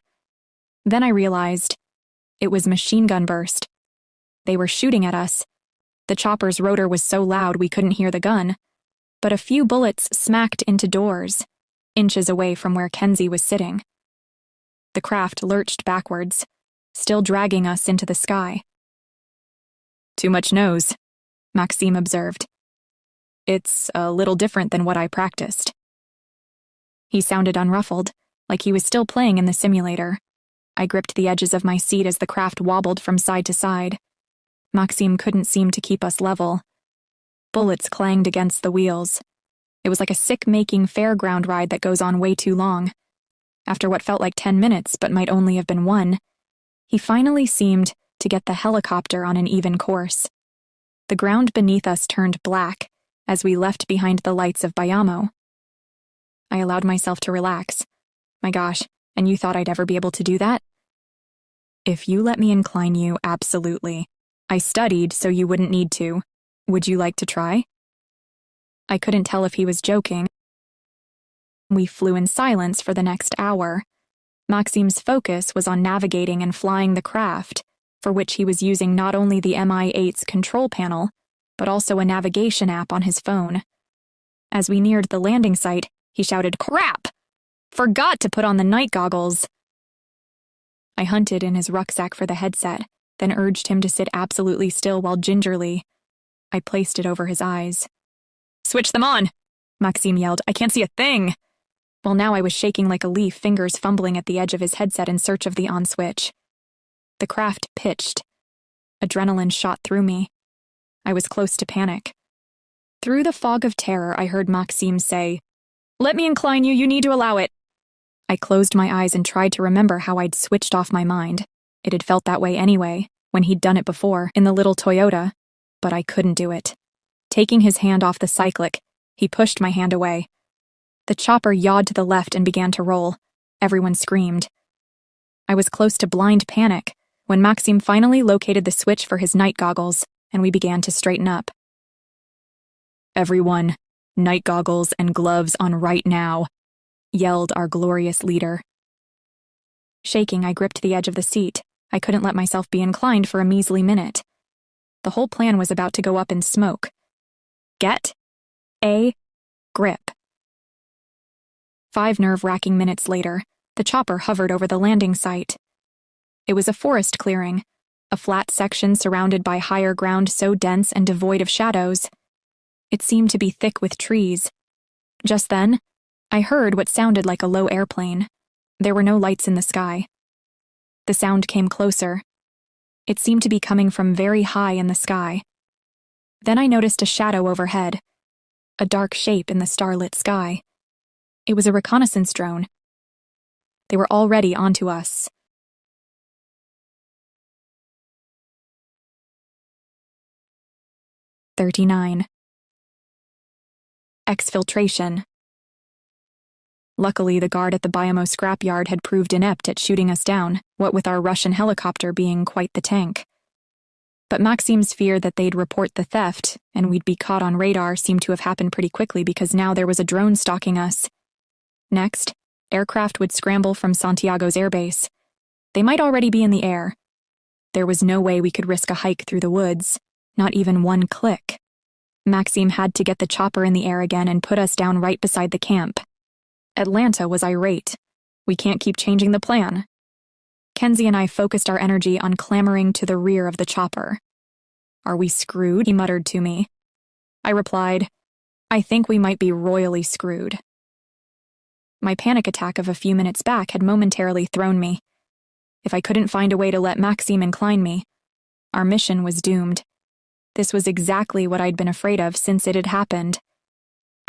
Then I realized it was machine gun burst. They were shooting at us. The chopper's rotor was so loud we couldn't hear the gun, but a few bullets smacked into doors, inches away from where Kenzie was sitting. The craft lurched backwards, still dragging us into the sky. Too much nose, Maxime observed. It's a little different than what I practiced. He sounded unruffled, like he was still playing in the simulator. I gripped the edges of my seat as the craft wobbled from side to side. Maxime couldn't seem to keep us level. Bullets clanged against the wheels. It was like a sick-making fairground ride that goes on way too long. After what felt like 10 minutes, but might only have been 1, he finally seemed to get the helicopter on an even course. The ground beneath us turned black as we left behind the lights of Bayamo. I allowed myself to relax. My gosh, and you thought I'd ever be able to do that? If you let me incline you, absolutely. I studied so you wouldn't need to. Would you like to try? I couldn't tell if he was joking. We flew in silence for the next hour. Maxime's focus was on navigating and flying the craft, for which he was using not only the Mi-8's control panel, but also a navigation app on his phone. As we neared the landing site, he shouted, "Crap! Forgot to put on the night goggles!" I hunted in his rucksack for the headset, then urged him to sit absolutely still while gingerly I placed it over his eyes. "Switch them on!" Maxime yelled. "I can't see a thing!" Well, now I was shaking like a leaf, fingers fumbling at the edge of his headset in search of the on switch. The craft pitched. Adrenaline shot through me. I was close to panic. Through the fog of terror, I heard Maxime say, "Let me incline you, you need to allow it." I closed my eyes and tried to remember how I'd switched off my mind. It had felt that way anyway, when he'd done it before, in the little Toyota, but I couldn't do it. Taking his hand off the cyclic, he pushed my hand away. The chopper yawed to the left and began to roll. Everyone screamed. I was close to blind panic when Maxime finally located the switch for his night goggles, and we began to straighten up. "Everyone, night goggles and gloves on right now," yelled our glorious leader. Shaking, I gripped the edge of the seat. I couldn't let myself be inclined for a measly minute. The whole plan was about to go up in smoke. Get a grip. 5 nerve-wracking minutes later, the chopper hovered over the landing site. It was a forest clearing, a flat section surrounded by higher ground so dense and devoid of shadows. It seemed to be thick with trees. Just then, I heard what sounded like a low airplane. There were no lights in the sky. The sound came closer. It seemed to be coming from very high in the sky. Then I noticed a shadow overhead, a dark shape in the starlit sky. It was a reconnaissance drone. They were already onto us. "39. Exfiltration. Luckily, the guard at the Bayamo scrapyard had proved inept at shooting us down, what with our Russian helicopter being quite the tank. But Maxime's fear that they'd report the theft and we'd be caught on radar seemed to have happened pretty quickly because now there was a drone stalking us. Next, aircraft would scramble from Santiago's airbase. They might already be in the air. There was no way we could risk a hike through the woods, not even one click. Maxime had to get the chopper in the air again and put us down right beside the camp. Atlanta was irate. We can't keep changing the plan. Kenzie and I focused our energy on clambering to the rear of the chopper. Are we screwed? He muttered to me. I replied, I think we might be royally screwed. My panic attack of a few minutes back had momentarily thrown me. If I couldn't find a way to let Maxime incline me, our mission was doomed. This was exactly what I'd been afraid of since it had happened.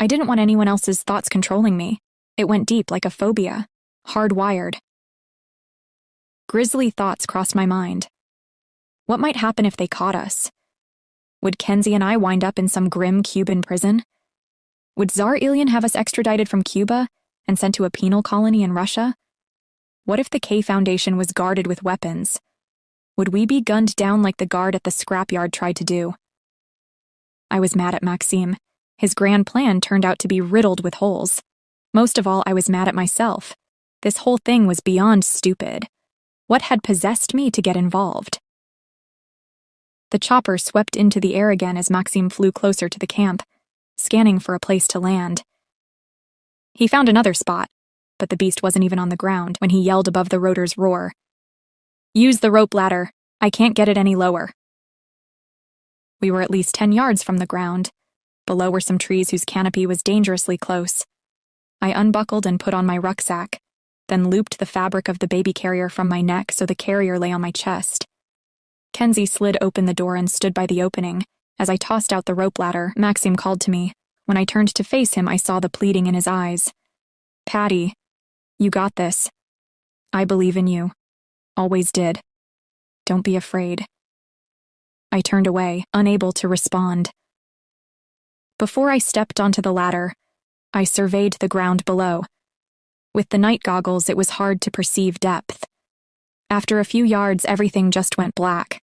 I didn't want anyone else's thoughts controlling me. It went deep like a phobia, hardwired. Grisly thoughts crossed my mind. What might happen if they caught us? Would Kenzie and I wind up in some grim Cuban prison? Would Tsar Ilyin have us extradited from Cuba and sent to a penal colony in Russia? What if the K Foundation was guarded with weapons? Would we be gunned down like the guard at the scrapyard tried to do? I was mad at Maxime. His grand plan turned out to be riddled with holes. Most of all, I was mad at myself. This whole thing was beyond stupid. What had possessed me to get involved? The chopper swept into the air again as Maxime flew closer to the camp, scanning for a place to land. He found another spot, but the beast wasn't even on the ground when he yelled above the rotor's roar. Use the rope ladder. I can't get it any lower. We were at least 10 yards from the ground. Below were some trees whose canopy was dangerously close. I unbuckled and put on my rucksack, then looped the fabric of the baby carrier from my neck so the carrier lay on my chest. Kenzie slid open the door and stood by the opening. As I tossed out the rope ladder, Maxime called to me. When I turned to face him, I saw the pleading in his eyes. Patty, you got this. I believe in you. Always did. Don't be afraid. I turned away, unable to respond. Before I stepped onto the ladder, I surveyed the ground below. With the night goggles, it was hard to perceive depth. After a few yards, everything just went black.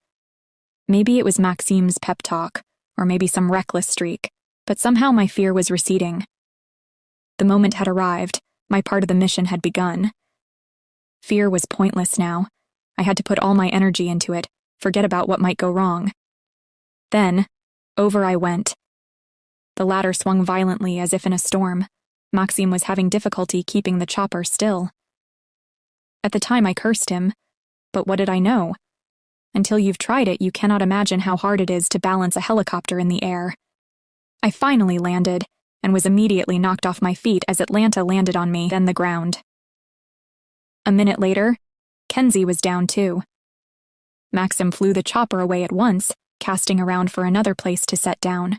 Maybe it was Maxime's pep talk, or maybe some reckless streak, but somehow my fear was receding. The moment had arrived. My part of the mission had begun. Fear was pointless now. I had to put all my energy into it, forget about what might go wrong. Then, over I went. The ladder swung violently as if in a storm. Maxime was having difficulty keeping the chopper still. At the time I cursed him, but what did I know? Until you've tried it, you cannot imagine how hard it is to balance a helicopter in the air. I finally landed, and was immediately knocked off my feet as Atlanta landed on me, then the ground. A minute later, Kenzie was down too. Maxim flew the chopper away at once, casting around for another place to set down.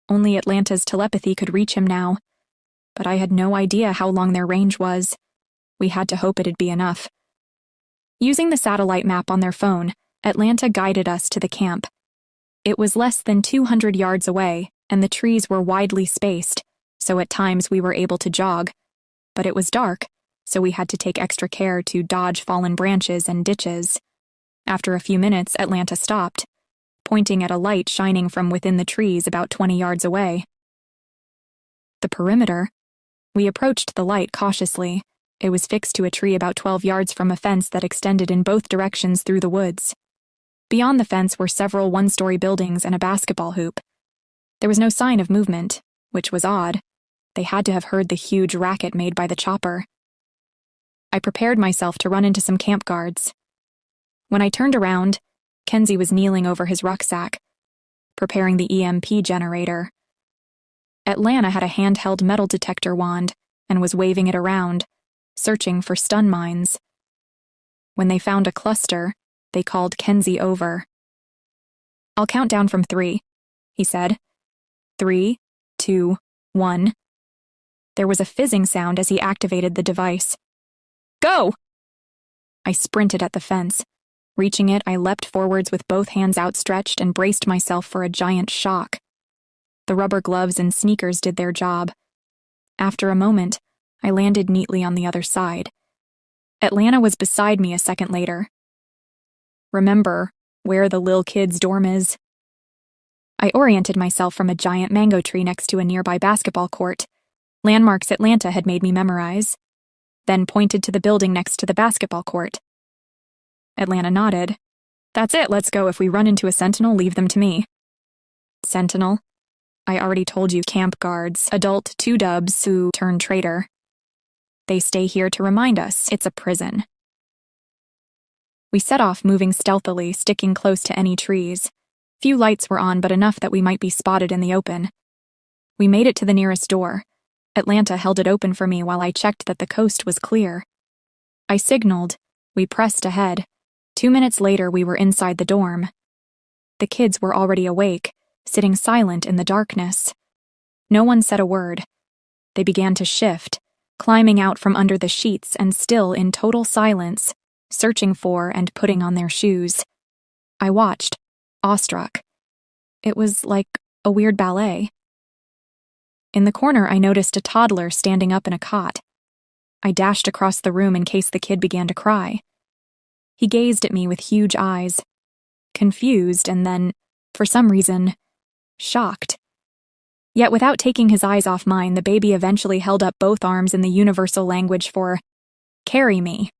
Only Atlanta's telepathy could reach him now, but I had no idea how long their range was. We had to hope it'd be enough. Using the satellite map on their phone, Atlanta guided us to the camp. It was less than 200 yards away, and the trees were widely spaced, so at times we were able to jog. But it was dark, so we had to take extra care to dodge fallen branches and ditches. After a few minutes, Atlanta stopped, pointing at a light shining from within the trees about 20 yards away. The perimeter? We approached the light cautiously. It was fixed to a tree about 12 yards from a fence that extended in both directions through the woods. Beyond the fence were several one-story buildings and a basketball hoop. There was no sign of movement, which was odd. They had to have heard the huge racket made by the chopper. I prepared myself to run into some camp guards. When I turned around, Kenzie was kneeling over his rucksack, preparing the EMP generator. Atlanta had a handheld metal detector wand and was waving it around, searching for stun mines. When they found a cluster, they called Kenzie over. I'll count down from 3, he said. 3, 2, 1. There was a fizzing sound as he activated the device. Go! I sprinted at the fence. Reaching it, I leapt forwards with both hands outstretched and braced myself for a giant shock. The rubber gloves and sneakers did their job. After a moment, I landed neatly on the other side. Atlanta was beside me a second later. Remember where the lil kid's dorm is? I oriented myself from a giant mango tree next to a nearby basketball court. Landmarks Atlanta had made me memorize. Then pointed to the building next to the basketball court, Atlanta nodded. That's it, let's go. If we run into a sentinel, leave them to me. Sentinel? I already told you, camp guards, adult 2-dubs who turn traitor. They stay here to remind us it's a prison. We set off, moving stealthily, sticking close to any trees. Few lights were on, but enough that we might be spotted in the open. We made it to the nearest door. Atlanta held it open for me while I checked that the coast was clear. I signaled. We pressed ahead. 2 minutes later, we were inside the dorm. The kids were already awake, sitting silent in the darkness. No one said a word. They began to shift, climbing out from under the sheets and still in total silence, searching for and putting on their shoes. I watched, awestruck. It was like a weird ballet. In the corner, I noticed a toddler standing up in a cot. I dashed across the room in case the kid began to cry. He gazed at me with huge eyes, confused and then, for some reason, shocked. Yet without taking his eyes off mine, the baby eventually held up both arms in the universal language for, "Carry me."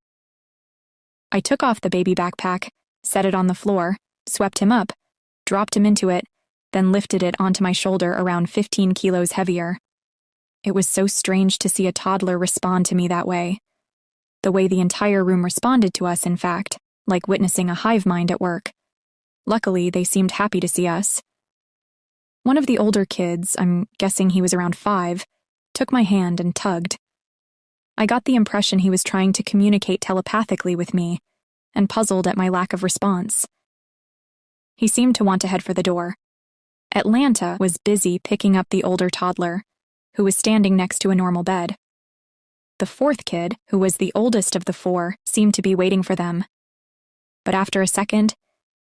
I took off the baby backpack, set it on the floor, swept him up, dropped him into it, then lifted it onto my shoulder around 15 kilos heavier. It was so strange to see a toddler respond to me that way. The way the entire room responded to us, in fact, like witnessing a hive mind at work. Luckily, they seemed happy to see us. One of the older kids, I'm guessing he was around 5, took my hand and tugged. I got the impression he was trying to communicate telepathically with me, and puzzled at my lack of response. He seemed to want to head for the door. Atlanta was busy picking up the older toddler, who was standing next to a normal bed. The 4th kid, who was the oldest of the 4, seemed to be waiting for them. But after a second,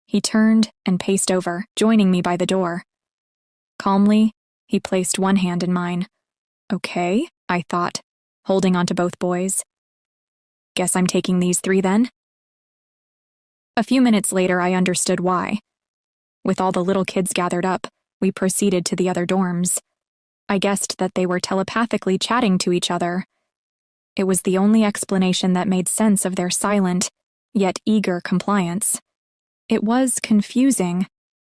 he turned and paced over, joining me by the door. Calmly, he placed one hand in mine. Okay, I thought, holding onto both boys. Guess I'm taking these 3 then? A few minutes later, I understood why. With all the little kids gathered up, we proceeded to the other dorms. I guessed that they were telepathically chatting to each other. It was the only explanation that made sense of their silent, yet eager compliance. It was confusing.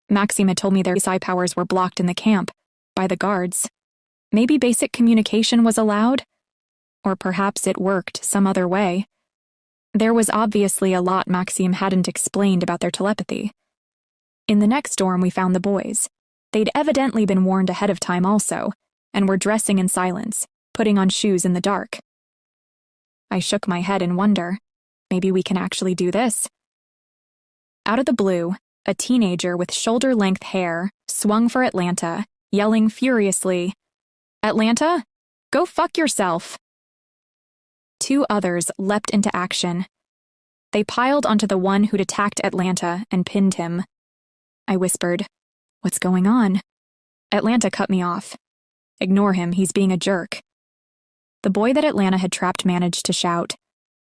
Maxime had told me their psi powers were blocked in the camp, by the guards. Maybe basic communication was allowed? Or perhaps it worked some other way. There was obviously a lot Maxime hadn't explained about their telepathy. In the next dorm, we found the boys. They'd evidently been warned ahead of time also, and were dressing in silence, putting on shoes in the dark. I shook my head in wonder. Maybe we can actually do this. Out of the blue, a teenager with shoulder-length hair swung for Atlanta, yelling furiously, "Atlanta, go fuck yourself!" 2 others leapt into action. They piled onto the one who'd attacked Atlanta and pinned him. I whispered, "What's going on?" Atlanta cut me off. "Ignore him, he's being a jerk." The boy that Atlanta had trapped managed to shout,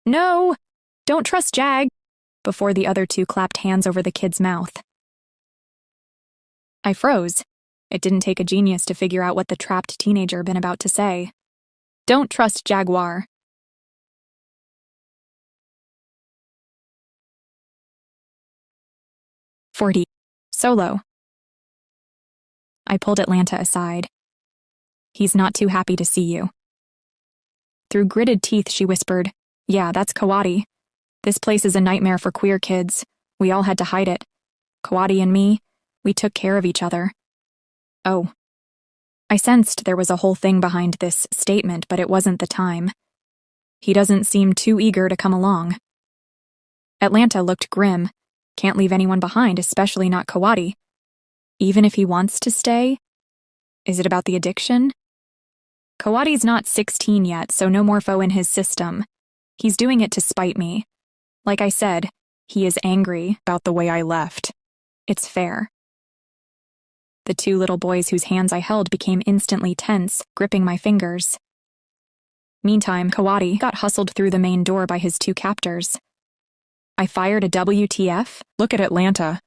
"No! Don't trust Jag!" before the other 2 clapped hands over the kid's mouth. I froze. It didn't take a genius to figure out what the trapped teenager had been about to say. Don't trust Jaguar. "40. Solo." I pulled Atlanta aside. "He's not too happy to see you." Through gritted teeth, she whispered, "Yeah, that's Kawadi. This place is a nightmare for queer kids. We all had to hide it. Kawadi and me, we took care of each other." Oh. I sensed there was a whole thing behind this statement, but it wasn't the time. He doesn't seem too eager to come along. Atlanta looked grim. Can't leave anyone behind, especially not Kawadi. Even if he wants to stay? Is it about the addiction? Kawadi's not 16 yet, so no morpho in his system. He's doing it to spite me. Like I said, he is angry about the way I left. It's fair. The 2 little boys whose hands I held became instantly tense, gripping my fingers. Meantime, Kawadi got hustled through the main door by his 2 captors. I fired a WTF, look at Atlanta,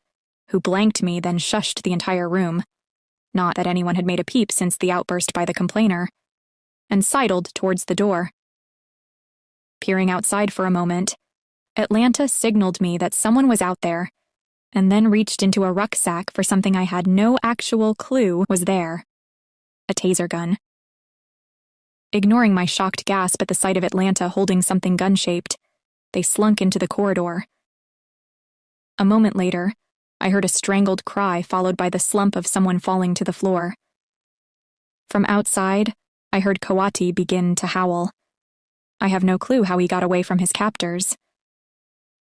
who blanked me, then shushed the entire room. Not that anyone had made a peep since the outburst by the complainer, and sidled towards the door. Peering outside for a moment, Atlanta signaled me that someone was out there, and then reached into a rucksack for something I had no actual clue was there. A taser gun. Ignoring my shocked gasp at the sight of Atlanta holding something gun-shaped, they slunk into the corridor. A moment later, I heard a strangled cry followed by the slump of someone falling to the floor. From outside, I heard Kawati begin to howl. I have no clue how he got away from his captors.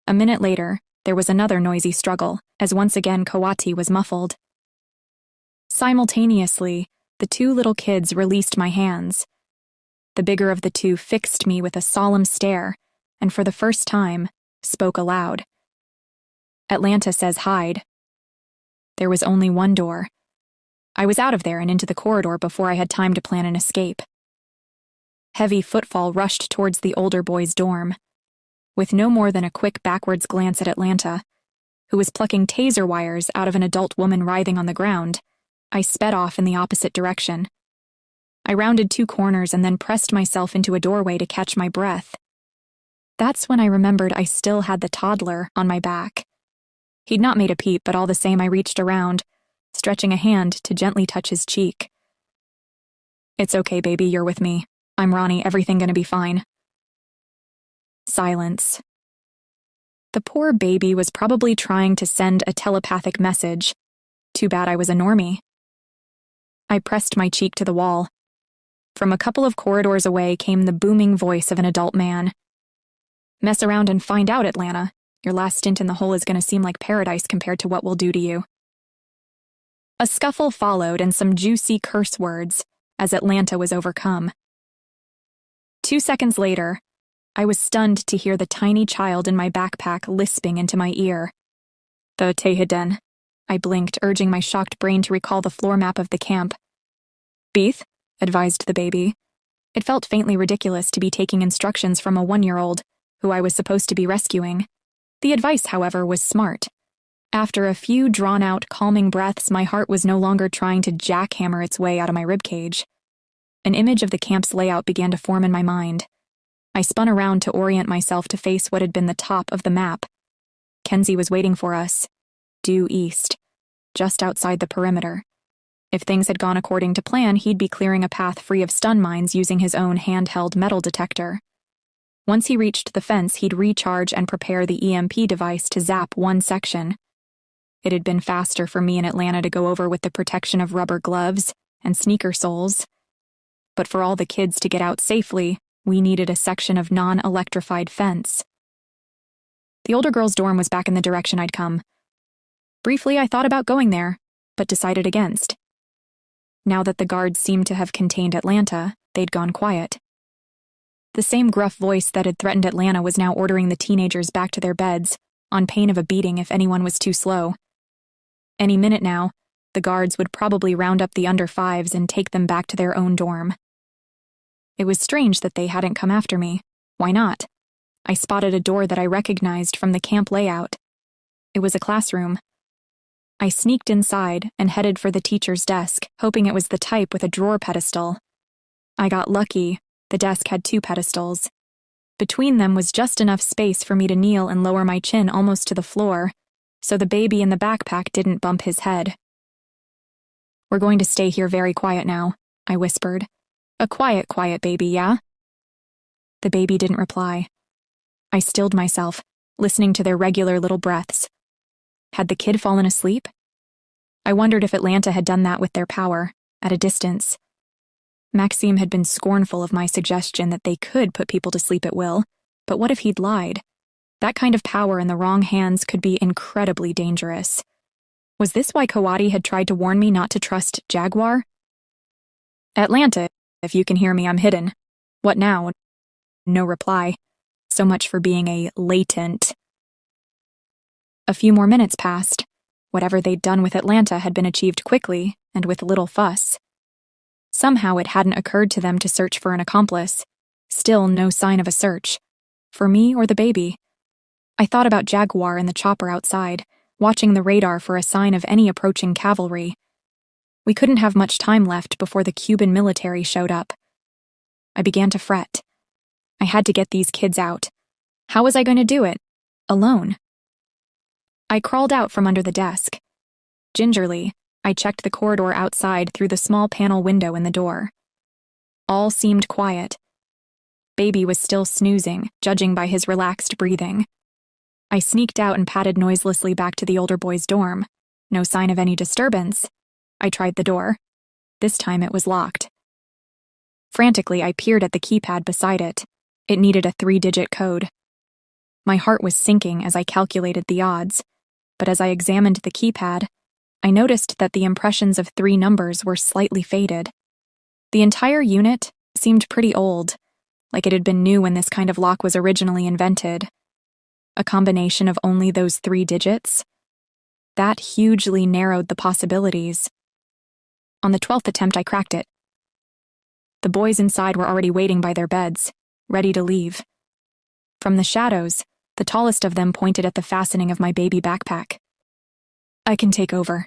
A minute later, there was another noisy struggle, as once again Kawati was muffled. Simultaneously, the two little kids released my hands. The bigger of the two fixed me with a solemn stare, and for the first time, spoke aloud. Atlanta says hide. There was only one door. I was out of there and into the corridor before I had time to plan an escape. Heavy footfall rushed towards the older boy's dorm. With no more than a quick backwards glance at Atlanta, who was plucking taser wires out of an adult woman writhing on the ground, I sped off in the opposite direction. I rounded 2 corners and then pressed myself into a doorway to catch my breath. That's when I remembered I still had the toddler on my back. He'd not made a peep, but all the same I reached around, stretching a hand to gently touch his cheek. It's okay, baby, you're with me. I'm Roni, everything gonna be fine. Silence. The poor baby was probably trying to send a telepathic message. Too bad I was a normie. I pressed my cheek to the wall. From a couple of corridors away came the booming voice of an adult man. Mess around and find out, Atlanta. Your last stint in the hole is going to seem like paradise compared to what we'll do to you. A scuffle followed and some juicy curse words as Atlanta was overcome. 2 seconds later, I was stunned to hear the tiny child in my backpack lisping into my ear. The Tehiden. I blinked, urging my shocked brain to recall the floor map of the camp. Beeth, advised the baby. It felt faintly ridiculous to be taking instructions from a 1-year-old, who I was supposed to be rescuing. The advice, however, was smart. After a few drawn-out, calming breaths, my heart was no longer trying to jackhammer its way out of my ribcage. An image of the camp's layout began to form in my mind. I spun around to orient myself to face what had been the top of the map. Kenzie was waiting for us, due east, just outside the perimeter. If things had gone according to plan, he'd be clearing a path free of stun mines using his own handheld metal detector. Once he reached the fence, he'd recharge and prepare the EMP device to zap one section. It had been faster for me in Atlanta to go over with the protection of rubber gloves and sneaker soles. But for all the kids to get out safely, we needed a section of non-electrified fence. The older girl's dorm was back in the direction I'd come. Briefly, I thought about going there, but decided against. Now that the guards seemed to have contained Atlanta, they'd gone quiet. The same gruff voice that had threatened Atlanta was now ordering the teenagers back to their beds, on pain of a beating if anyone was too slow. Any minute now, the guards would probably round up the under 5s and take them back to their own dorm. It was strange that they hadn't come after me. Why not? I spotted a door that I recognized from the camp layout. It was a classroom. I sneaked inside and headed for the teacher's desk, hoping it was the type with a drawer pedestal. I got lucky. The desk had 2 pedestals. Between them was just enough space for me to kneel and lower my chin almost to the floor, so the baby in the backpack didn't bump his head. We're going to stay here very quiet now, I whispered. A quiet baby, yeah? The baby didn't reply. I stilled myself, listening to their regular little breaths. Had the kid fallen asleep? I wondered if Atlanta had done that with their power, at a distance. Maxime had been scornful of my suggestion that they could put people to sleep at will, but what if he'd lied? That kind of power in the wrong hands could be incredibly dangerous. Was this why Kawati had tried to warn me not to trust Jaguar? Atlanta, if you can hear me, I'm hidden. What now? No reply. So much for being a latent. A few more minutes passed. Whatever they'd done with Atlanta had been achieved quickly and with little fuss. Somehow it hadn't occurred to them to search for an accomplice. Still no sign of a search. For me or the baby. I thought about Jaguar and the chopper outside, watching the radar for a sign of any approaching cavalry. We couldn't have much time left before the Cuban military showed up. I began to fret. I had to get these kids out. How was I going to do it? alone. I crawled out from under the desk. Gingerly, I checked the corridor outside through the small panel window in the door. All seemed quiet. Baby was still snoozing, judging by his relaxed breathing. I sneaked out and padded noiselessly back to the older boy's dorm. No sign of any disturbance. I tried the door. This time it was locked. Frantically, I peered at the keypad beside it. It needed a 3-digit code. My heart was sinking as I calculated the odds, but as I examined the keypad, I noticed that the impressions of 3 numbers were slightly faded. The entire unit seemed pretty old, like it had been new when this kind of lock was originally invented. A combination of only those 3 digits? That hugely narrowed the possibilities. On the 12th attempt, I cracked it. The boys inside were already waiting by their beds, ready to leave. From the shadows, the tallest of them pointed at the fastening of my baby backpack. I can take over.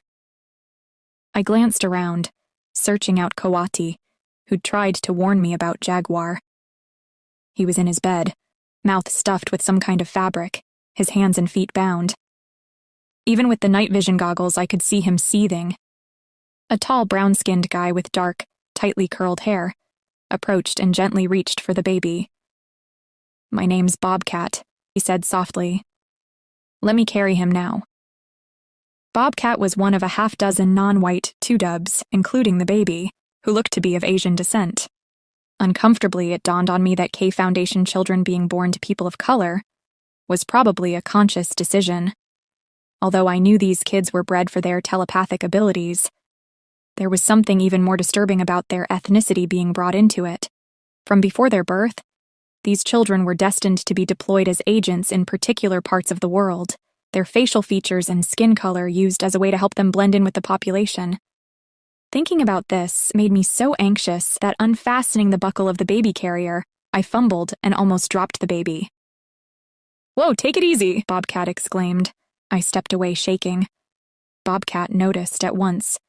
I glanced around, searching out Kawati, who'd tried to warn me about Jaguar. He was in his bed, mouth stuffed with some kind of fabric, his hands and feet bound. Even with the night vision goggles, I could see him seething. A tall, brown-skinned guy with dark, tightly curled hair approached and gently reached for the baby. "My name's Bobcat," he said softly. "Let me carry him now." Bobcat was one of a half-dozen non-white 2-dubs, including the baby, who looked to be of Asian descent. Uncomfortably, it dawned on me that K Foundation children being born to people of color was probably a conscious decision. Although I knew these kids were bred for their telepathic abilities, there was something even more disturbing about their ethnicity being brought into it. From before their birth, these children were destined to be deployed as agents in particular parts of the world, their facial features and skin color used as a way to help them blend in with the population. Thinking about this made me so anxious that unfastening the buckle of the baby carrier, I fumbled and almost dropped the baby. "Whoa, take it easy," Bobcat exclaimed. I stepped away shaking. Bobcat noticed at once.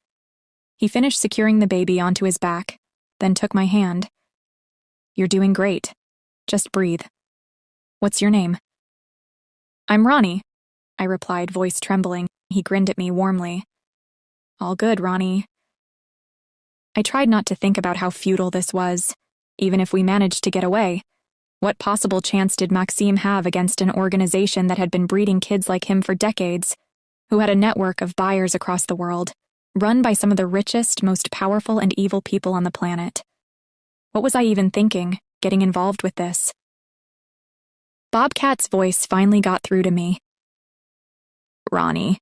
He finished securing the baby onto his back, then took my hand. "You're doing great. Just breathe. What's your name?" "I'm Roni," I replied, voice trembling. He grinned at me warmly. "All good, Roni." I tried not to think about how futile this was. Even if we managed to get away, what possible chance did Maxime have against an organization that had been breeding kids like him for decades, who had a network of buyers across the world, run by some of the richest, most powerful and evil people on the planet? What was I even thinking, getting involved with this? Bobcat's voice finally got through to me. "Roni,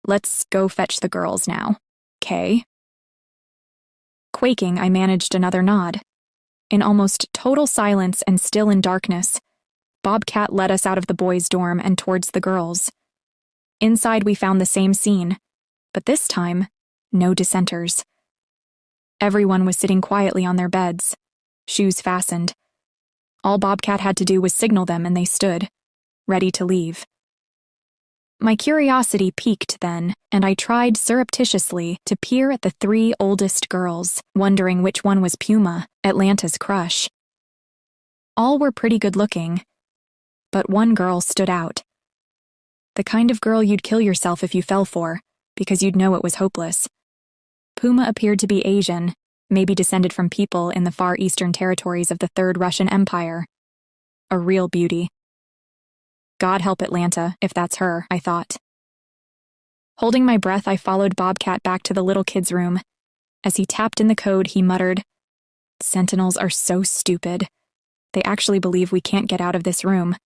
let's go fetch the girls now, 'kay?" Quaking, I managed another nod. In almost total silence and still in darkness, Bobcat led us out of the boys' dorm and towards the girls. Inside we found the same scene, but this time, no dissenters. Everyone was sitting quietly on their beds, shoes fastened. All Bobcat had to do was signal them and they stood, ready to leave. My curiosity piqued then, and I tried surreptitiously to peer at the 3 oldest girls, wondering which one was Puma, Atlanta's crush. All were pretty good-looking, but one girl stood out. The kind of girl you'd kill yourself if you fell for, because you'd know it was hopeless. Puma appeared to be Asian, maybe descended from people in the far eastern territories of the Third Russian Empire. A real beauty. God help Atlanta, if that's her, I thought. Holding my breath, I followed Bobcat back to the little kid's room. As he tapped in the code, he muttered, "Sentinels are so stupid. They actually believe we can't get out of this room."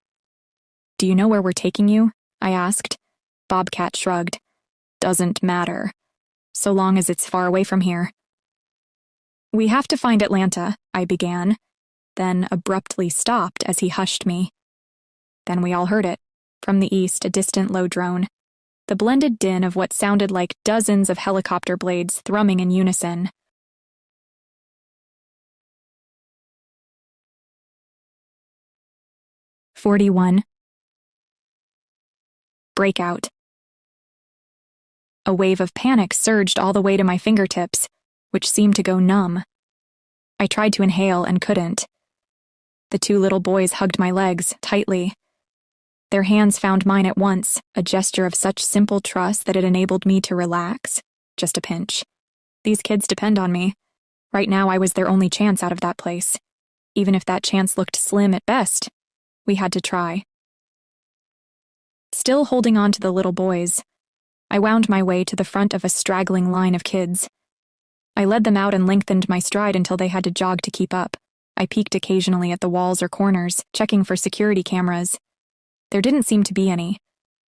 "Do you know where we're taking you?" I asked. Bobcat shrugged. "Doesn't matter, so long as it's far away from here." "We have to find Atlanta," I began, then abruptly stopped as he hushed me. Then we all heard it. From the east, a distant low drone. The blended din of what sounded like dozens of helicopter blades thrumming in unison. "41. Breakout." A wave of panic surged all the way to my fingertips, which seemed to go numb. I tried to inhale and couldn't. The 2 little boys hugged my legs tightly. Their hands found mine at once, a gesture of such simple trust that it enabled me to relax. Just a pinch. These kids depend on me. Right now I was their only chance out of that place. Even if that chance looked slim at best, we had to try. Still holding on to the little boys, I wound my way to the front of a straggling line of kids. I led them out and lengthened my stride until they had to jog to keep up. I peeked occasionally at the walls or corners, checking for security cameras. There didn't seem to be any.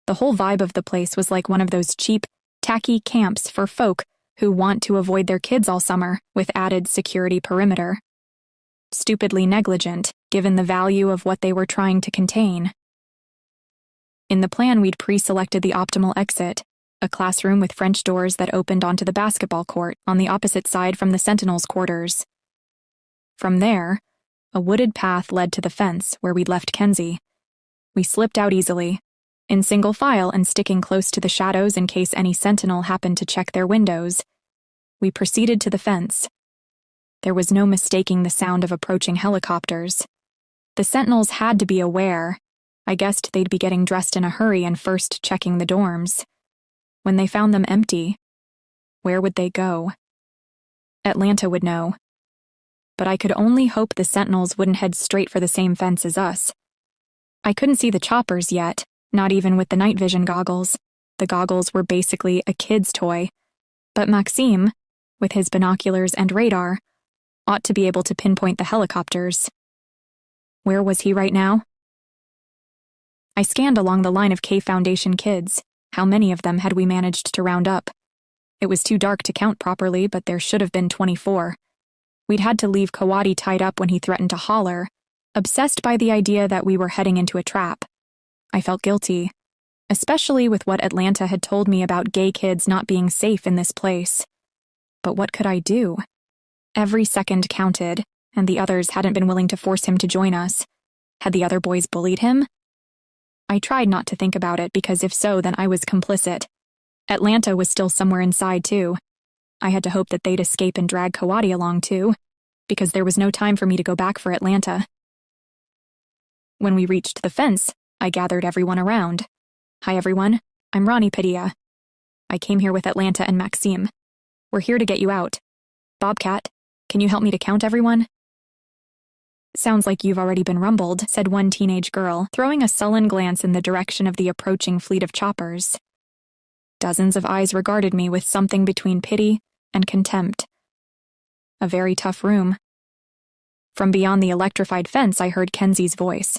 The whole vibe of the place was like one of those cheap, tacky camps for folk who want to avoid their kids all summer with added security perimeter. Stupidly negligent, given the value of what they were trying to contain. In the plan, we'd pre-selected the optimal exit, a classroom with French doors that opened onto the basketball court on the opposite side from the sentinels' quarters. From there, a wooded path led to the fence where we'd left Kenzie. We slipped out easily, in single file and sticking close to the shadows in case any sentinel happened to check their windows. We proceeded to the fence. There was no mistaking the sound of approaching helicopters. The sentinels had to be aware. I guessed they'd be getting dressed in a hurry and first checking the dorms. When they found them empty, where would they go? Atlanta would know. But I could only hope the sentinels wouldn't head straight for the same fence as us. I couldn't see the choppers yet, not even with the night vision goggles. The goggles were basically a kid's toy. But Maxime, with his binoculars and radar, ought to be able to pinpoint the helicopters. Where was he right now? I scanned along the line of K Foundation kids. How many of them had we managed to round up? It was too dark to count properly, but there should have been 24. We'd had to leave Kawadi tied up when he threatened to holler, obsessed by the idea that we were heading into a trap. I felt guilty, especially with what Atlanta had told me about gay kids not being safe in this place. But what could I do? Every second counted, and the others hadn't been willing to force him to join us. Had the other boys bullied him? I tried not to think about it because if so, then I was complicit. Atlanta was still somewhere inside, too. I had to hope that they'd escape and drag Kawadi along, too, because there was no time for me to go back for Atlanta. When we reached the fence, I gathered everyone around. Hi, everyone. I'm Roni Padilla. I came here with Atlanta and Maxime. We're here to get you out. Bobcat, can you help me to count everyone? Sounds like you've already been rumbled, said one teenage girl, throwing a sullen glance in the direction of the approaching fleet of choppers. Dozens of eyes regarded me with something between pity and contempt. A very tough room. From beyond the electrified fence, I heard Kenzie's voice.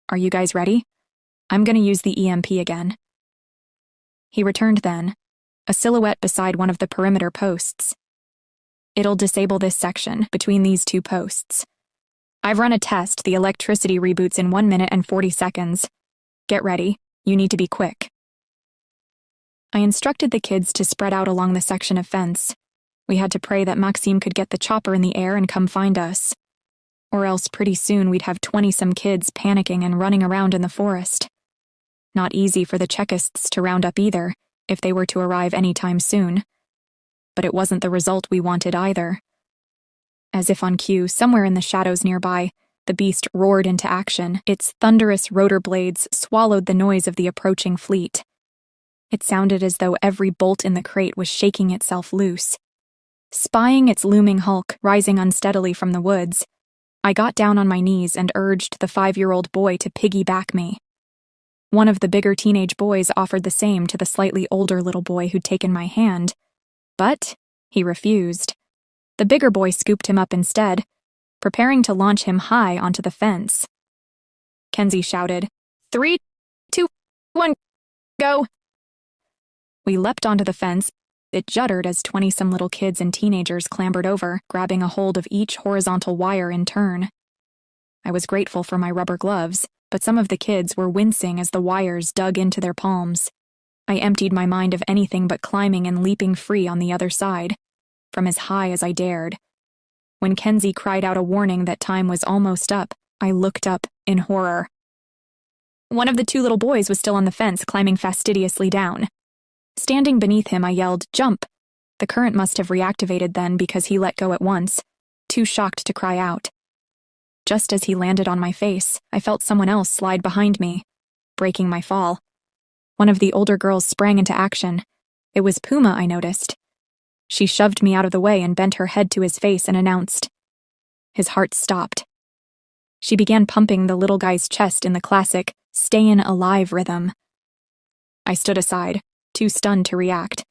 Are you guys ready? I'm going to use the EMP again. He returned then, a silhouette beside one of the perimeter posts. It'll disable this section, between these two posts. I've run a test. The electricity reboots in 1 minute and 40 seconds. Get ready. You need to be quick. I instructed the kids to spread out along the section of fence. We had to pray that Maxime could get the chopper in the air and come find us. Or else pretty soon we'd have 20-some kids panicking and running around in the forest. Not easy for the Czechists to round up either, if they were to arrive anytime soon. But it wasn't the result we wanted either. As if on cue, somewhere in the shadows nearby, the beast roared into action. Its thunderous rotor blades swallowed the noise of the approaching fleet. It sounded as though every bolt in the crate was shaking itself loose. Spying its looming hulk rising unsteadily from the woods, I got down on my knees and urged the 5-year-old boy to piggyback me. One of the bigger teenage boys offered the same to the slightly older little boy who'd taken my hand, but he refused. The bigger boy scooped him up instead, preparing to launch him high onto the fence. Kenzie shouted, 3, 2, 1, go! We leapt onto the fence. It juddered as 20-some little kids and teenagers clambered over, grabbing a hold of each horizontal wire in turn. I was grateful for my rubber gloves, but some of the kids were wincing as the wires dug into their palms. I emptied my mind of anything but climbing and leaping free on the other side, from as high as I dared. When Kenzie cried out a warning that time was almost up, I looked up in horror. One of the 2 little boys was still on the fence, climbing fastidiously down. Standing beneath him, I yelled, "Jump!" The current must have reactivated then because he let go at once, too shocked to cry out. Just as he landed on my face, I felt someone else slide behind me, breaking my fall. One of the older girls sprang into action. It was Puma, I noticed. She shoved me out of the way and bent her head to his face and announced. His heart stopped. She began pumping the little guy's chest in the classic "stayin' alive" rhythm. I stood aside, too stunned to react.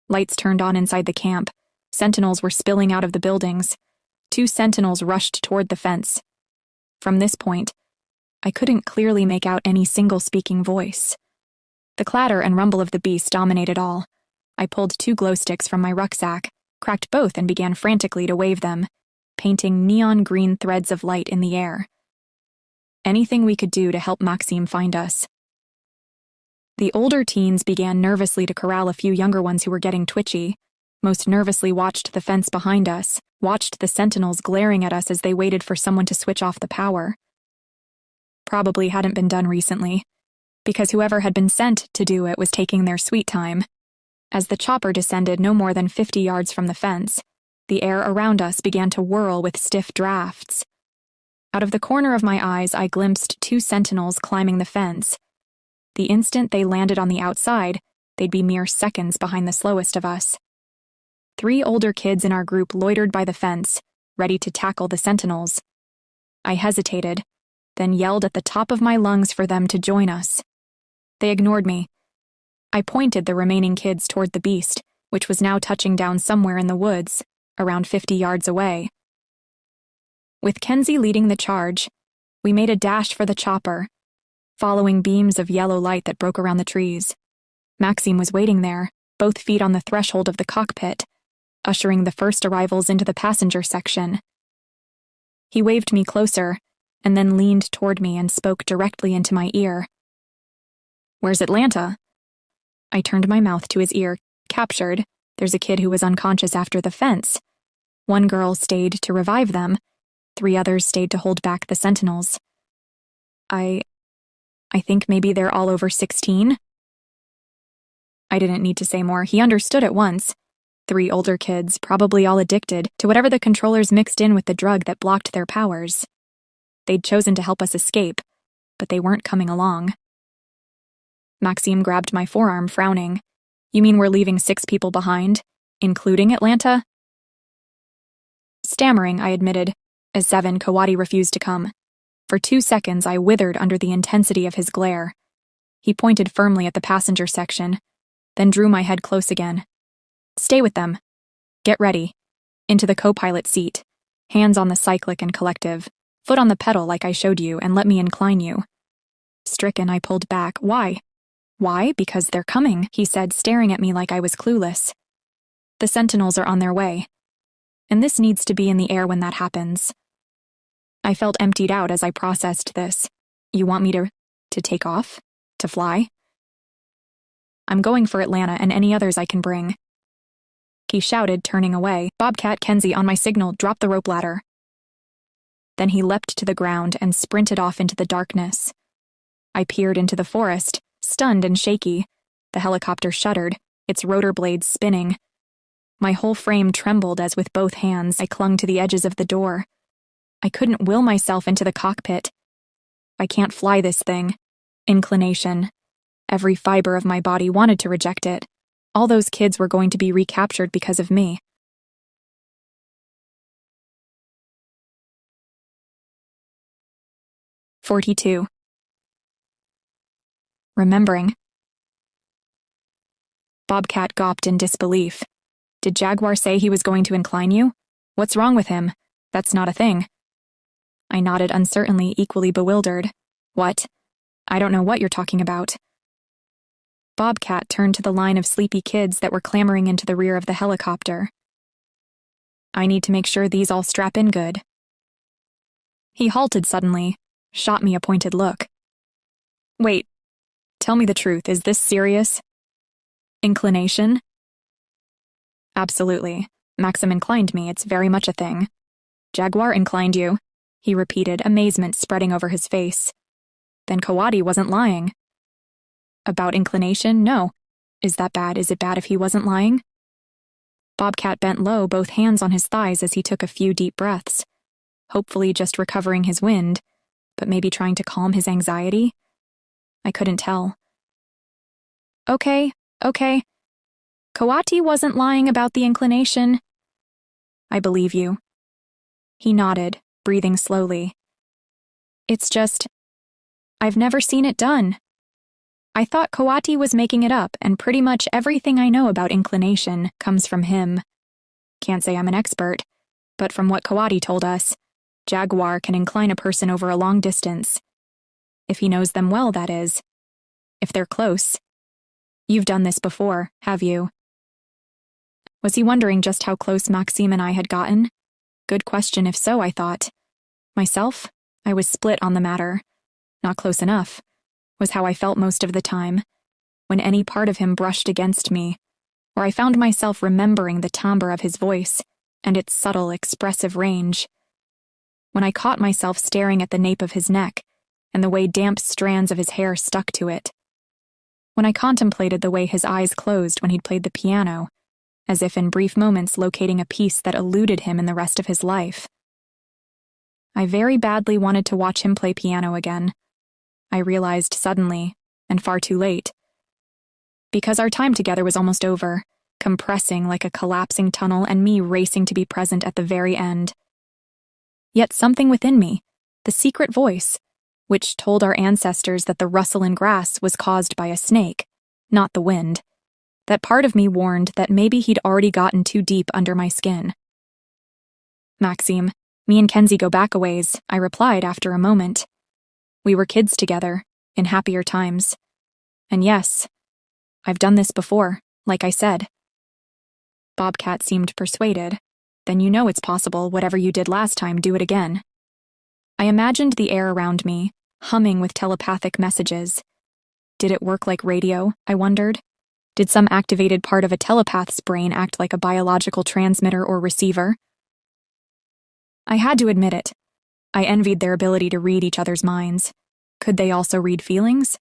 Lights turned on inside the camp. Sentinels were spilling out of the buildings. 2 sentinels rushed toward the fence. From this point, I couldn't clearly make out any single speaking voice. The clatter and rumble of the beast dominated all. I pulled 2 glow sticks from my rucksack, cracked both and began frantically to wave them, painting neon green threads of light in the air. Anything we could do to help Maxime find us. The older teens began nervously to corral a few younger ones who were getting twitchy. Most nervously watched the fence behind us, watched the sentinels glaring at us as they waited for someone to switch off the power. Probably hadn't been done recently, because whoever had been sent to do it was taking their sweet time. As the chopper descended no more than 50 yards from the fence, the air around us began to whirl with stiff drafts. Out of the corner of my eyes, I glimpsed 2 sentinels climbing the fence. The instant they landed on the outside, they'd be mere seconds behind the slowest of us. 3 older kids in our group loitered by the fence, ready to tackle the sentinels. I hesitated, then yelled at the top of my lungs for them to join us. They ignored me. I pointed the remaining kids toward the beast, which was now touching down somewhere in the woods, around 50 yards away. With Kenzie leading the charge, we made a dash for the chopper, following beams of yellow light that broke around the trees. Maxime was waiting there, both feet on the threshold of the cockpit, ushering the first arrivals into the passenger section. He waved me closer, and then leaned toward me and spoke directly into my ear. "Where's Atlanta?" I turned my mouth to his ear. "Captured. There's a kid who was unconscious after the fence. 1 girl stayed to revive them. 3 others stayed to hold back the sentinels. I think maybe they're all over 16. I didn't need to say more. He understood at once. 3 older kids, probably all addicted to whatever the controllers mixed in with the drug that blocked their powers. They'd chosen to help us escape, but they weren't coming along. Maxime grabbed my forearm, frowning. "You mean we're leaving 6 people behind, including Atlanta?" Stammering, I admitted, as 7 Kawadi refused to come. For 2 seconds, I withered under the intensity of his glare. He pointed firmly at the passenger section, then drew my head close again. "Stay with them. Get ready. Into the co-pilot seat. Hands on the cyclic and collective. Foot on the pedal like I showed you, and let me incline you." Stricken, I pulled back. "Why?" "Why? Because they're coming," he said, staring at me like I was clueless. "The sentinels are on their way. And this needs to be in the air when that happens." I felt emptied out as I processed this. "You want me to take off? To fly?" "I'm going for Atlanta and any others I can bring." He shouted, turning away. "Bobcat, Kenzie, on my signal, drop the rope ladder." Then he leapt to the ground and sprinted off into the darkness. I peered into the forest, stunned and shaky. The helicopter shuddered, its rotor blades spinning. My whole frame trembled as with both hands I clung to the edges of the door. I couldn't will myself into the cockpit. I can't fly this thing. Inclination. Every fiber of my body wanted to reject it. All those kids were going to be recaptured because of me. "42. Remembering." Bobcat gawped in disbelief. "Did Jaguar say he was going to incline you? What's wrong with him? That's not a thing." I nodded uncertainly, equally bewildered. "What? I don't know what you're talking about." Bobcat turned to the line of sleepy kids that were clambering into the rear of the helicopter. "I need to make sure these all strap in good." He halted suddenly, shot me a pointed look. "Wait, tell me the truth, is this serious?" "Inclination?" "Absolutely. Maxim inclined me, it's very much a thing." "Jaguar inclined you?" he repeated, amazement spreading over his face. "Then Kawadi wasn't lying." "About inclination? No. Is that bad? Is it bad if he wasn't lying?" Bobcat bent low, both hands on his thighs as he took a few deep breaths. hopefully just recovering his wind, but maybe trying to calm his anxiety? I couldn't tell. Okay. Kawati wasn't lying about the inclination. I believe you. He nodded, breathing slowly. It's just, I've never seen it done. I thought Kawati was making it up, and pretty much everything I know about inclination comes from him. Can't say I'm an expert, but from what Kawati told us, Jaguar can incline a person over a long distance. If he knows them well, that is. If they're close. You've done this before, have you? Was he wondering just how close Maxime and I had gotten? Good question if so, I thought. Myself, I was split on the matter. Not close enough, was how I felt most of the time, when any part of him brushed against me, or I found myself remembering the timbre of his voice and its subtle, expressive range. When I caught myself staring at the nape of his neck and the way damp strands of his hair stuck to it. When I contemplated the way his eyes closed when he'd played the piano, as if in brief moments locating a piece that eluded him in the rest of his life. I very badly wanted to watch him play piano again. I realized suddenly, and far too late. Because our time together was almost over, compressing like a collapsing tunnel and me racing to be present at the very end. Yet something within me, the secret voice, which told our ancestors that the rustle in grass was caused by a snake, not the wind. That part of me warned that maybe he'd already gotten too deep under my skin. Maxime, me and Kenzie go back a ways, I replied after a moment. We were kids together, in happier times. And yes, I've done this before, like I said. Bobcat seemed persuaded. Then you know it's possible, whatever you did last time, do it again. I imagined the air around me, humming with telepathic messages. Did it work like radio, I wondered? Did some activated part of a telepath's brain act like a biological transmitter or receiver? I had to admit it. I envied their ability to read each other's minds. Could they also read feelings?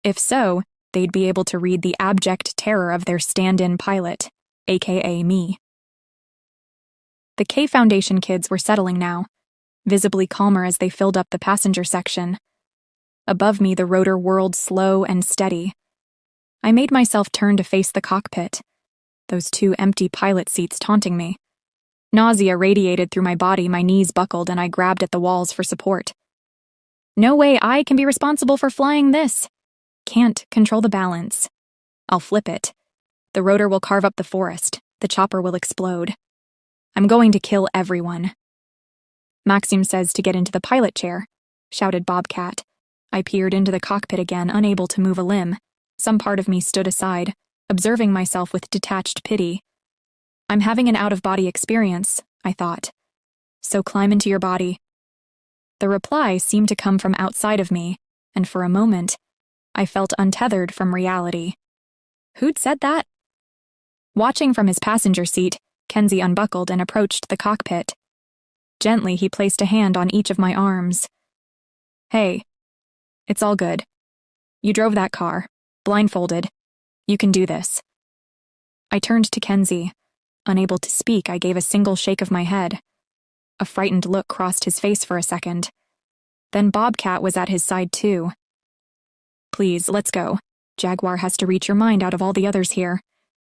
If so, they'd be able to read the abject terror of their stand-in pilot, aka me. The K Foundation kids were settling now, visibly calmer as they filled up the passenger section. Above me, the rotor whirled slow and steady. I made myself turn to face the cockpit, those two empty pilot seats taunting me. Nausea radiated through my body, my knees buckled, and I grabbed at the walls for support. No way I can be responsible for flying this. Can't control the balance. I'll flip it. The rotor will carve up the forest. The chopper will explode. I'm going to kill everyone. Maxime says to get into the pilot chair, shouted Bobcat. I peered into the cockpit again, unable to move a limb. Some part of me stood aside, observing myself with detached pity. I'm having an out-of-body experience, I thought. So climb into your body. The reply seemed to come from outside of me, and for a moment, I felt untethered from reality. Who'd said that? Watching from his passenger seat, Kenzie unbuckled and approached the cockpit. Gently, he placed a hand on each of my arms. Hey, it's all good. You drove that car, blindfolded. You can do this. I turned to Kenzie. Unable to speak, I gave a single shake of my head. A frightened look crossed his face for a second. Then Bobcat was at his side too. Please, let's go. Jaguar has to reach your mind out of all the others here.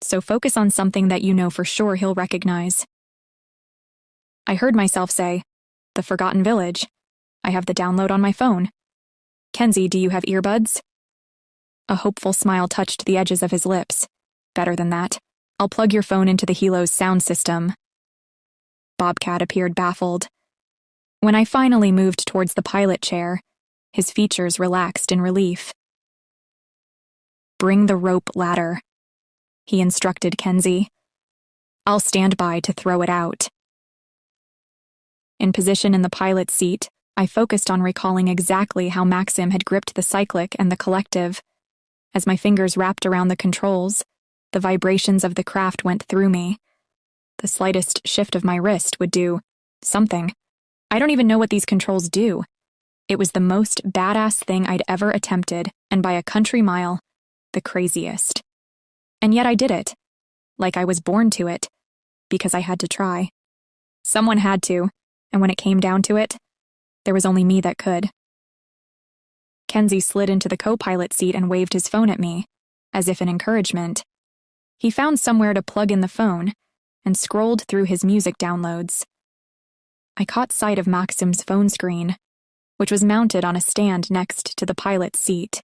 So focus on something that you know for sure he'll recognize. I heard myself say, The Forgotten Village. I have the download on my phone. Kenzie, do you have earbuds? A hopeful smile touched the edges of his lips. Better than that. I'll plug your phone into the Helo's sound system. Bobcat appeared baffled. When I finally moved towards the pilot chair, his features relaxed in relief. Bring the rope ladder, he instructed Kenzie. I'll stand by to throw it out. In position in the pilot's seat, I focused on recalling exactly how Maxim had gripped the cyclic and the collective. As my fingers wrapped around the controls, the vibrations of the craft went through me. The slightest shift of my wrist would do something. I don't even know what these controls do. It was the most badass thing I'd ever attempted, and by a country mile, the craziest. And yet I did it. Like I was born to it. Because I had to try. Someone had to, and when it came down to it, there was only me that could. Kenzie slid into the co-pilot seat and waved his phone at me, as if in encouragement. He found somewhere to plug in the phone and scrolled through his music downloads. I caught sight of Maxim's phone screen, which was mounted on a stand next to the pilot's seat.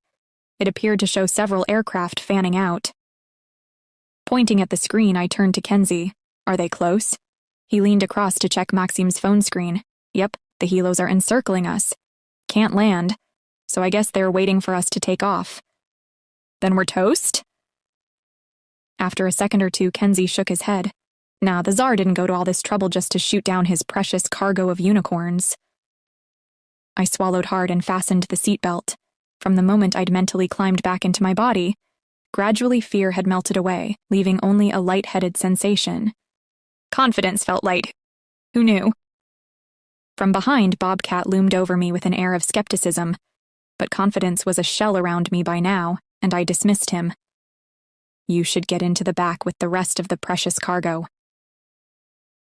It appeared to show several aircraft fanning out. Pointing at the screen, I turned to Kenzie. Are they close? He leaned across to check Maxim's phone screen. Yep, the helos are encircling us. Can't land, so I guess they're waiting for us to take off. Then we're toast? After a second or two, Kenzie shook his head. Nah, the Tsar didn't go to all this trouble just to shoot down his precious cargo of unicorns. I swallowed hard and fastened the seatbelt. From the moment I'd mentally climbed back into my body, gradually fear had melted away, leaving only a light-headed sensation. Confidence felt light. Who knew? From behind, Bobcat loomed over me with an air of skepticism, but confidence was a shell around me by now, and I dismissed him. You should get into the back with the rest of the precious cargo.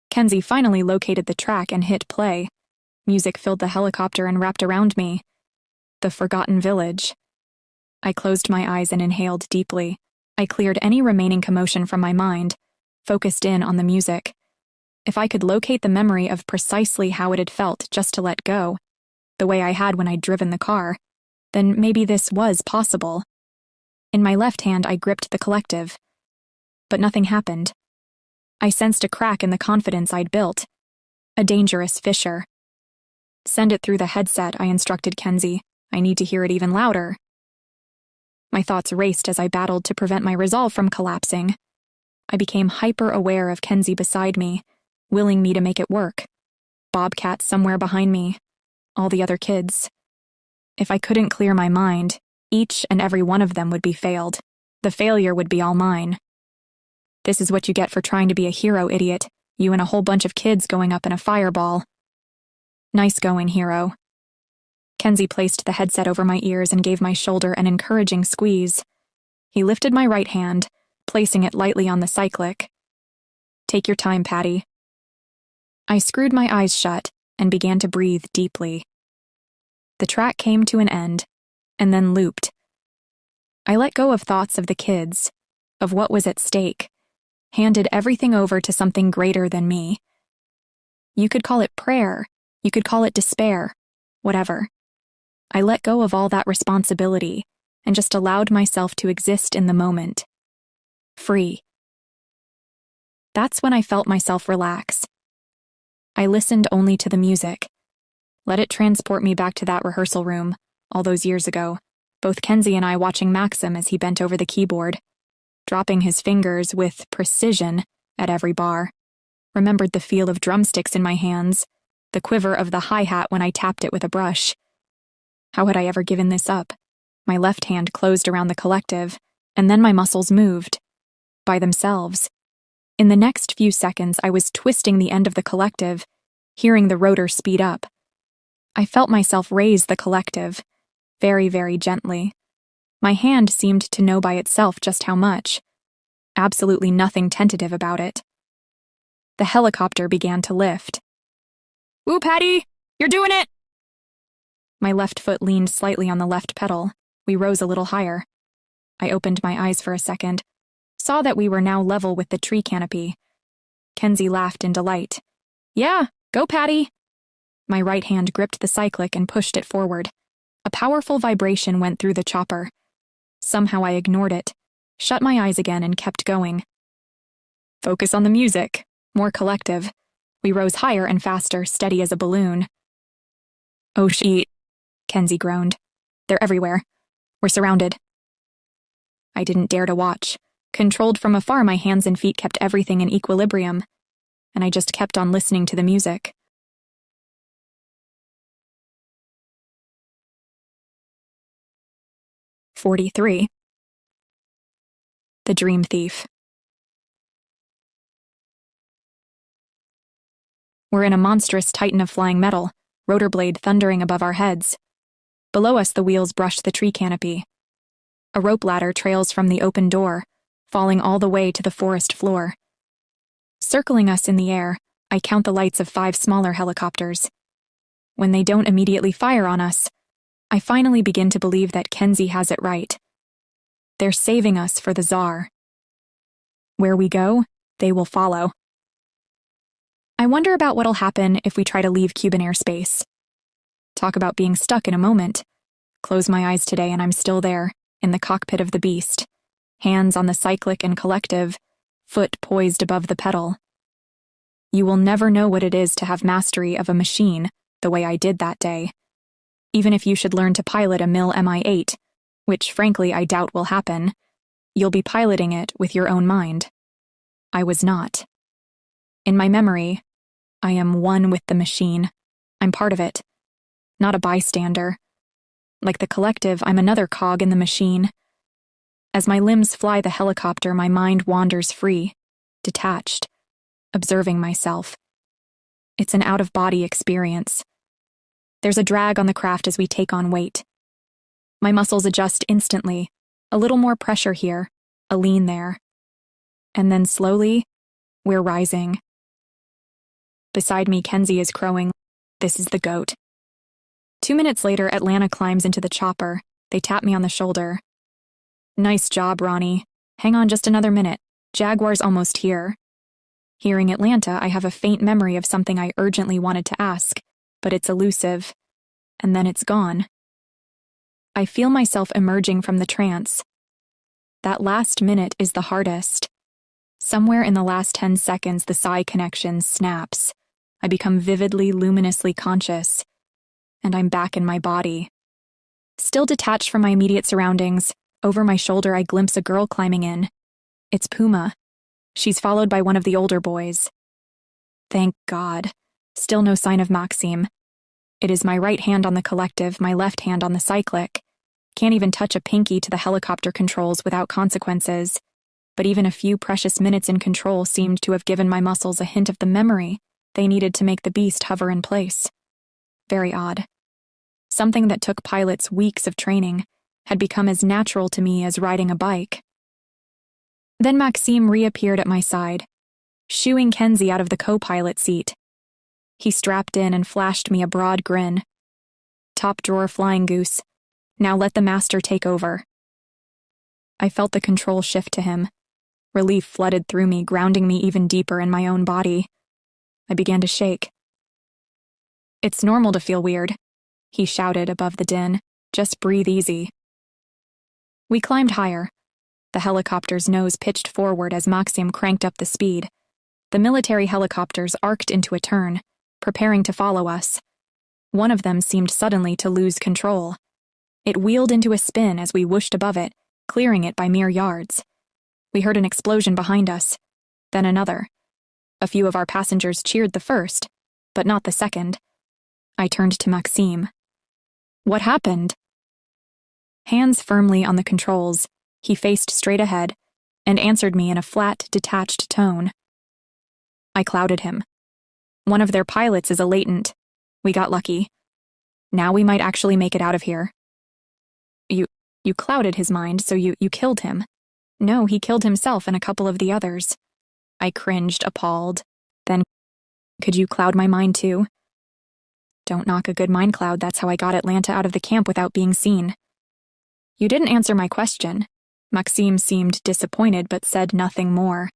Kenzie finally located the track and hit play. Music filled the helicopter and wrapped around me. The forgotten village. I closed my eyes and inhaled deeply. I cleared any remaining commotion from my mind, focused in on the music. If I could locate the memory of precisely how it had felt just to let go, the way I had when I'd driven the car, then maybe this was possible. In my left hand, I gripped the collective. But nothing happened. I sensed a crack in the confidence I'd built. A dangerous fissure. Send it through the headset, I instructed Kenzie. I need to hear it even louder. My thoughts raced as I battled to prevent my resolve from collapsing. I became hyper-aware of Kenzie beside me, willing me to make it work. Bobcat somewhere behind me. All the other kids. If I couldn't clear my mind, each and every one of them would be failed. The failure would be all mine. This is what you get for trying to be a hero, idiot. You and a whole bunch of kids going up in a fireball. Nice going, hero. Kenzie placed the headset over my ears and gave my shoulder an encouraging squeeze. He lifted my right hand, placing it lightly on the cyclic. Take your time, Patty. I screwed my eyes shut and began to breathe deeply. The track came to an end, and then looped. I let go of thoughts of the kids, of what was at stake, handed everything over to something greater than me. You could call it prayer, you could call it despair, whatever. I let go of all that responsibility and just allowed myself to exist in the moment. Free. That's when I felt myself relax. I listened only to the music. Let it transport me back to that rehearsal room, all those years ago, both Kenzie and I watching Maxim as he bent over the keyboard, dropping his fingers with precision at every bar. Remembered the feel of drumsticks in my hands, the quiver of the hi-hat when I tapped it with a brush. How had I ever given this up? My left hand closed around the collective, and then my muscles moved. By themselves. In the next few seconds, I was twisting the end of the collective, hearing the rotor speed up. I felt myself raise the collective, very, very gently. My hand seemed to know by itself just how much. Absolutely nothing tentative about it. The helicopter began to lift. Woo, Patty! You're doing it! My left foot leaned slightly on the left pedal. We rose a little higher. I opened my eyes for a second, saw that we were now level with the tree canopy. Kenzie laughed in delight. Yeah, go, Patty! My right hand gripped the cyclic and pushed it forward. A powerful vibration went through the chopper. Somehow I ignored it, shut my eyes again and kept going. Focus on the music. More collective. We rose higher and faster, steady as a balloon. Oh shit, Kenzie groaned. They're everywhere. We're surrounded. I didn't dare to watch. Controlled from afar, my hands and feet kept everything in equilibrium, and I just kept on listening to the music. "43. The Dream Thief. We're in a monstrous titan of flying metal, rotor blade thundering above our heads. Below us, the wheels brush the tree canopy. A rope ladder trails from the open door, falling all the way to the forest floor. Circling us in the air, I count the lights of 5 smaller helicopters. When they don't immediately fire on us, I finally begin to believe that Kenzie has it right. They're saving us for the Tsar. Where we go, they will follow. I wonder about what'll happen if we try to leave Cuban airspace. Talk about being stuck in a moment. Close my eyes today and I'm still there, in the cockpit of the beast. Hands on the cyclic and collective, foot poised above the pedal. You will never know what it is to have mastery of a machine the way I did that day. Even if you should learn to pilot a Mil Mi-8, which frankly I doubt will happen, you'll be piloting it with your own mind. I was not. In my memory, I am one with the machine. I'm part of it, not a bystander. Like the collective, I'm another cog in the machine. As my limbs fly the helicopter, my mind wanders free, detached, observing myself. It's an out-of-body experience. There's a drag on the craft as we take on weight. My muscles adjust instantly, a little more pressure here, a lean there. And then slowly, we're rising. Beside me, Kenzie is crowing, "This is the goat." 2 minutes later, Atlanta climbs into the chopper. They tap me on the shoulder. "Nice job, Roni. Hang on just another minute. Jaguar's almost here." Hearing Atlanta, I have a faint memory of something I urgently wanted to ask, but it's elusive. And then it's gone. I feel myself emerging from the trance. That last minute is the hardest. Somewhere in the last 10 seconds, the psi connection snaps. I become vividly, luminously conscious. And I'm back in my body. Still detached from my immediate surroundings, over my shoulder I glimpse a girl climbing in. It's Puma. She's followed by one of the older boys. Thank God. Still no sign of Maxime. It is my right hand on the collective, my left hand on the cyclic. Can't even touch a pinky to the helicopter controls without consequences. But even a few precious minutes in control seemed to have given my muscles a hint of the memory they needed to make the beast hover in place. Very odd. Something that took pilots weeks of training had become as natural to me as riding a bike. Then Maxime reappeared at my side, shooing Kenzie out of the co-pilot seat. He strapped in and flashed me a broad grin. "Top drawer flying goose. Now let the master take over." I felt the control shift to him. Relief flooded through me, grounding me even deeper in my own body. I began to shake. "It's normal to feel weird," he shouted above the din. "Just breathe easy." We climbed higher. The helicopter's nose pitched forward as Maxime cranked up the speed. The military helicopters arced into a turn, preparing to follow us. One of them seemed suddenly to lose control. It wheeled into a spin as we whooshed above it, clearing it by mere yards. We heard an explosion behind us, then another. A few of our passengers cheered the first, but not the second. I turned to Maxime. "What happened?" Hands firmly on the controls, he faced straight ahead and answered me in a flat, detached tone. I clouded him. "One of their pilots is a latent. We got lucky. Now we might actually make it out of here." You clouded his mind, so you killed him." "No, he killed himself and a couple of the others." I cringed, appalled. "Then, could you cloud my mind too?" "Don't knock a good mind cloud, that's how I got Atlanta out of the camp without being seen." "You didn't answer my question." Maxime seemed disappointed but said nothing more.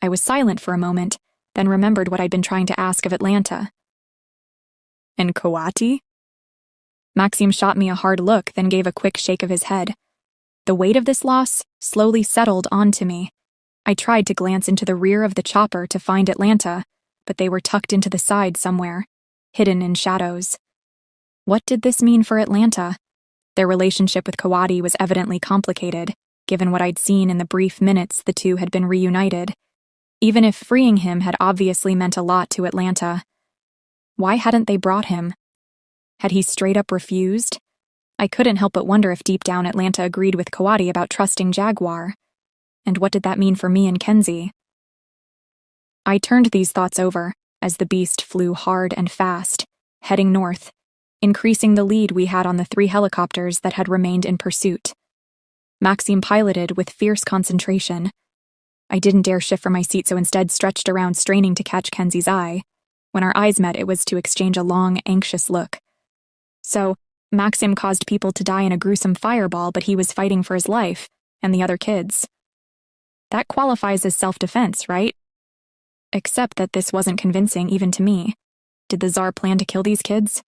I was silent for a moment, then remembered what I'd been trying to ask of Atlanta. "And Kawati?" Maxime shot me a hard look, then gave a quick shake of his head. The weight of this loss slowly settled onto me. I tried to glance into the rear of the chopper to find Atlanta, but they were tucked into the side somewhere, hidden in shadows. What did this mean for Atlanta? Their relationship with Kawati was evidently complicated, given what I'd seen in the brief minutes the two had been reunited. Even if freeing him had obviously meant a lot to Atlanta. Why hadn't they brought him? Had he straight up refused? I couldn't help but wonder if deep down Atlanta agreed with Kawati about trusting Jaguar. And what did that mean for me and Kenzie? I turned these thoughts over as the beast flew hard and fast, heading north, increasing the lead we had on the 3 helicopters that had remained in pursuit. Maxime piloted with fierce concentration. I didn't dare shift from my seat, so instead stretched around, straining to catch Kenzie's eye. When our eyes met, it was to exchange a long, anxious look. So, Maxim caused people to die in a gruesome fireball, but he was fighting for his life, and the other kids. That qualifies as self-defense, right? Except that this wasn't convincing, even to me. Did the Tsar plan to kill these kids?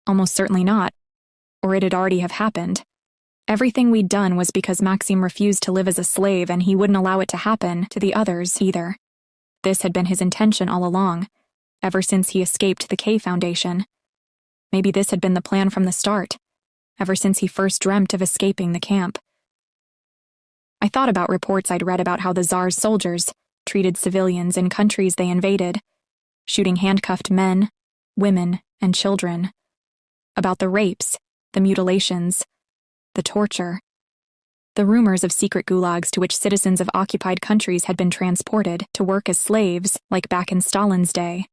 Almost certainly not. Or it'd already have happened. Everything we'd done was because Maxim refused to live as a slave, and he wouldn't allow it to happen to the others either. This had been his intention all along, ever since he escaped the K Foundation. Maybe this had been the plan from the start, ever since he first dreamt of escaping the camp. I thought about reports I'd read about how the Tsar's soldiers treated civilians in countries they invaded, shooting handcuffed men, women, and children. About the rapes, the mutilations, the torture. The rumors of secret gulags to which citizens of occupied countries had been transported to work as slaves, like back in Stalin's day.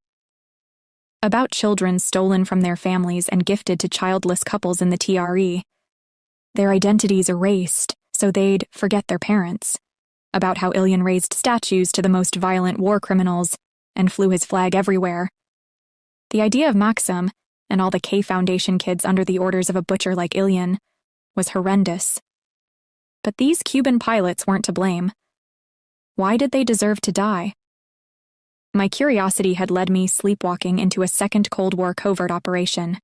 About children stolen from their families and gifted to childless couples in the TRE. Their identities erased so they'd forget their parents. About how Ilyan raised statues to the most violent war criminals and flew his flag everywhere. The idea of Maxim and all the K Foundation kids under the orders of a butcher like Ilyan was horrendous. But these Cuban pilots weren't to blame. Why did they deserve to die? My curiosity had led me sleepwalking into a second Cold War covert operation.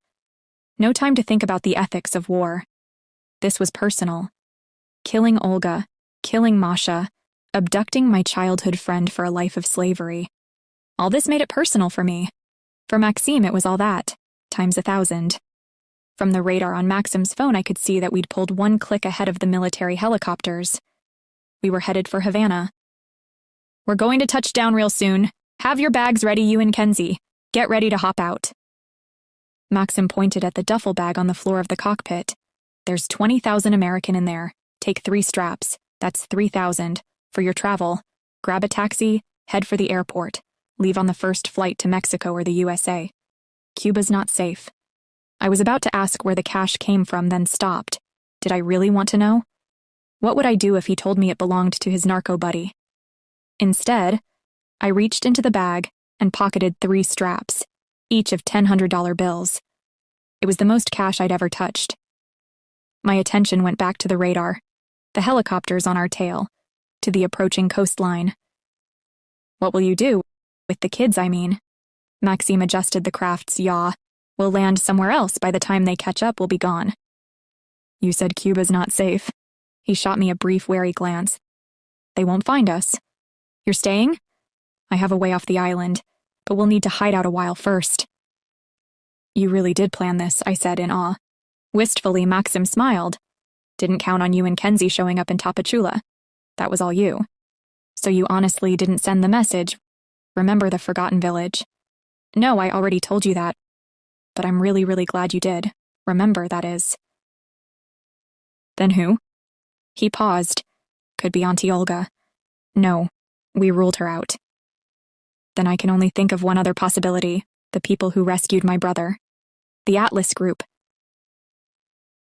No time to think about the ethics of war. This was personal. Killing Olga, killing Masha, abducting my childhood friend for a life of slavery. All this made it personal for me. For Maxim, it was all that, times 1,000. From the radar on Maxim's phone, I could see that we'd pulled one click ahead of the military helicopters. We were headed for Havana. "We're going to touch down real soon. Have your bags ready, you and Kenzie. Get ready to hop out." Maxim pointed at the duffel bag on the floor of the cockpit. "There's 20,000 American in there. Take 3 straps. That's 3,000. For your travel, grab a taxi, head for the airport. Leave on the first flight to Mexico or the USA. Cuba's not safe." I was about to ask where the cash came from, then stopped. Did I really want to know? What would I do if he told me it belonged to his narco buddy? Instead, I reached into the bag and pocketed 3 straps, each of $100 bills. It was the most cash I'd ever touched. My attention went back to the radar, the helicopters on our tail, to the approaching coastline. "What will you do? With the kids, I mean." Maxim adjusted the craft's yaw. "We'll land somewhere else. By the time they catch up, we'll be gone." "You said Cuba's not safe." He shot me a brief, wary glance. "They won't find us." "You're staying?" "I have a way off the island, but we'll need to hide out a while first." "You really did plan this," I said in awe. Wistfully, Maxim smiled. "Didn't count on you and Kenzie showing up in Tapachula. That was all you. So you honestly didn't send the message, 'Remember the forgotten village'?" "No, I already told you that. But I'm really, really glad you did. Remember, that is." "Then who?" He paused. "Could be Auntie Olga." "No, we ruled her out." "Then I can only think of one other possibility, the people who rescued my brother. The Atlas group."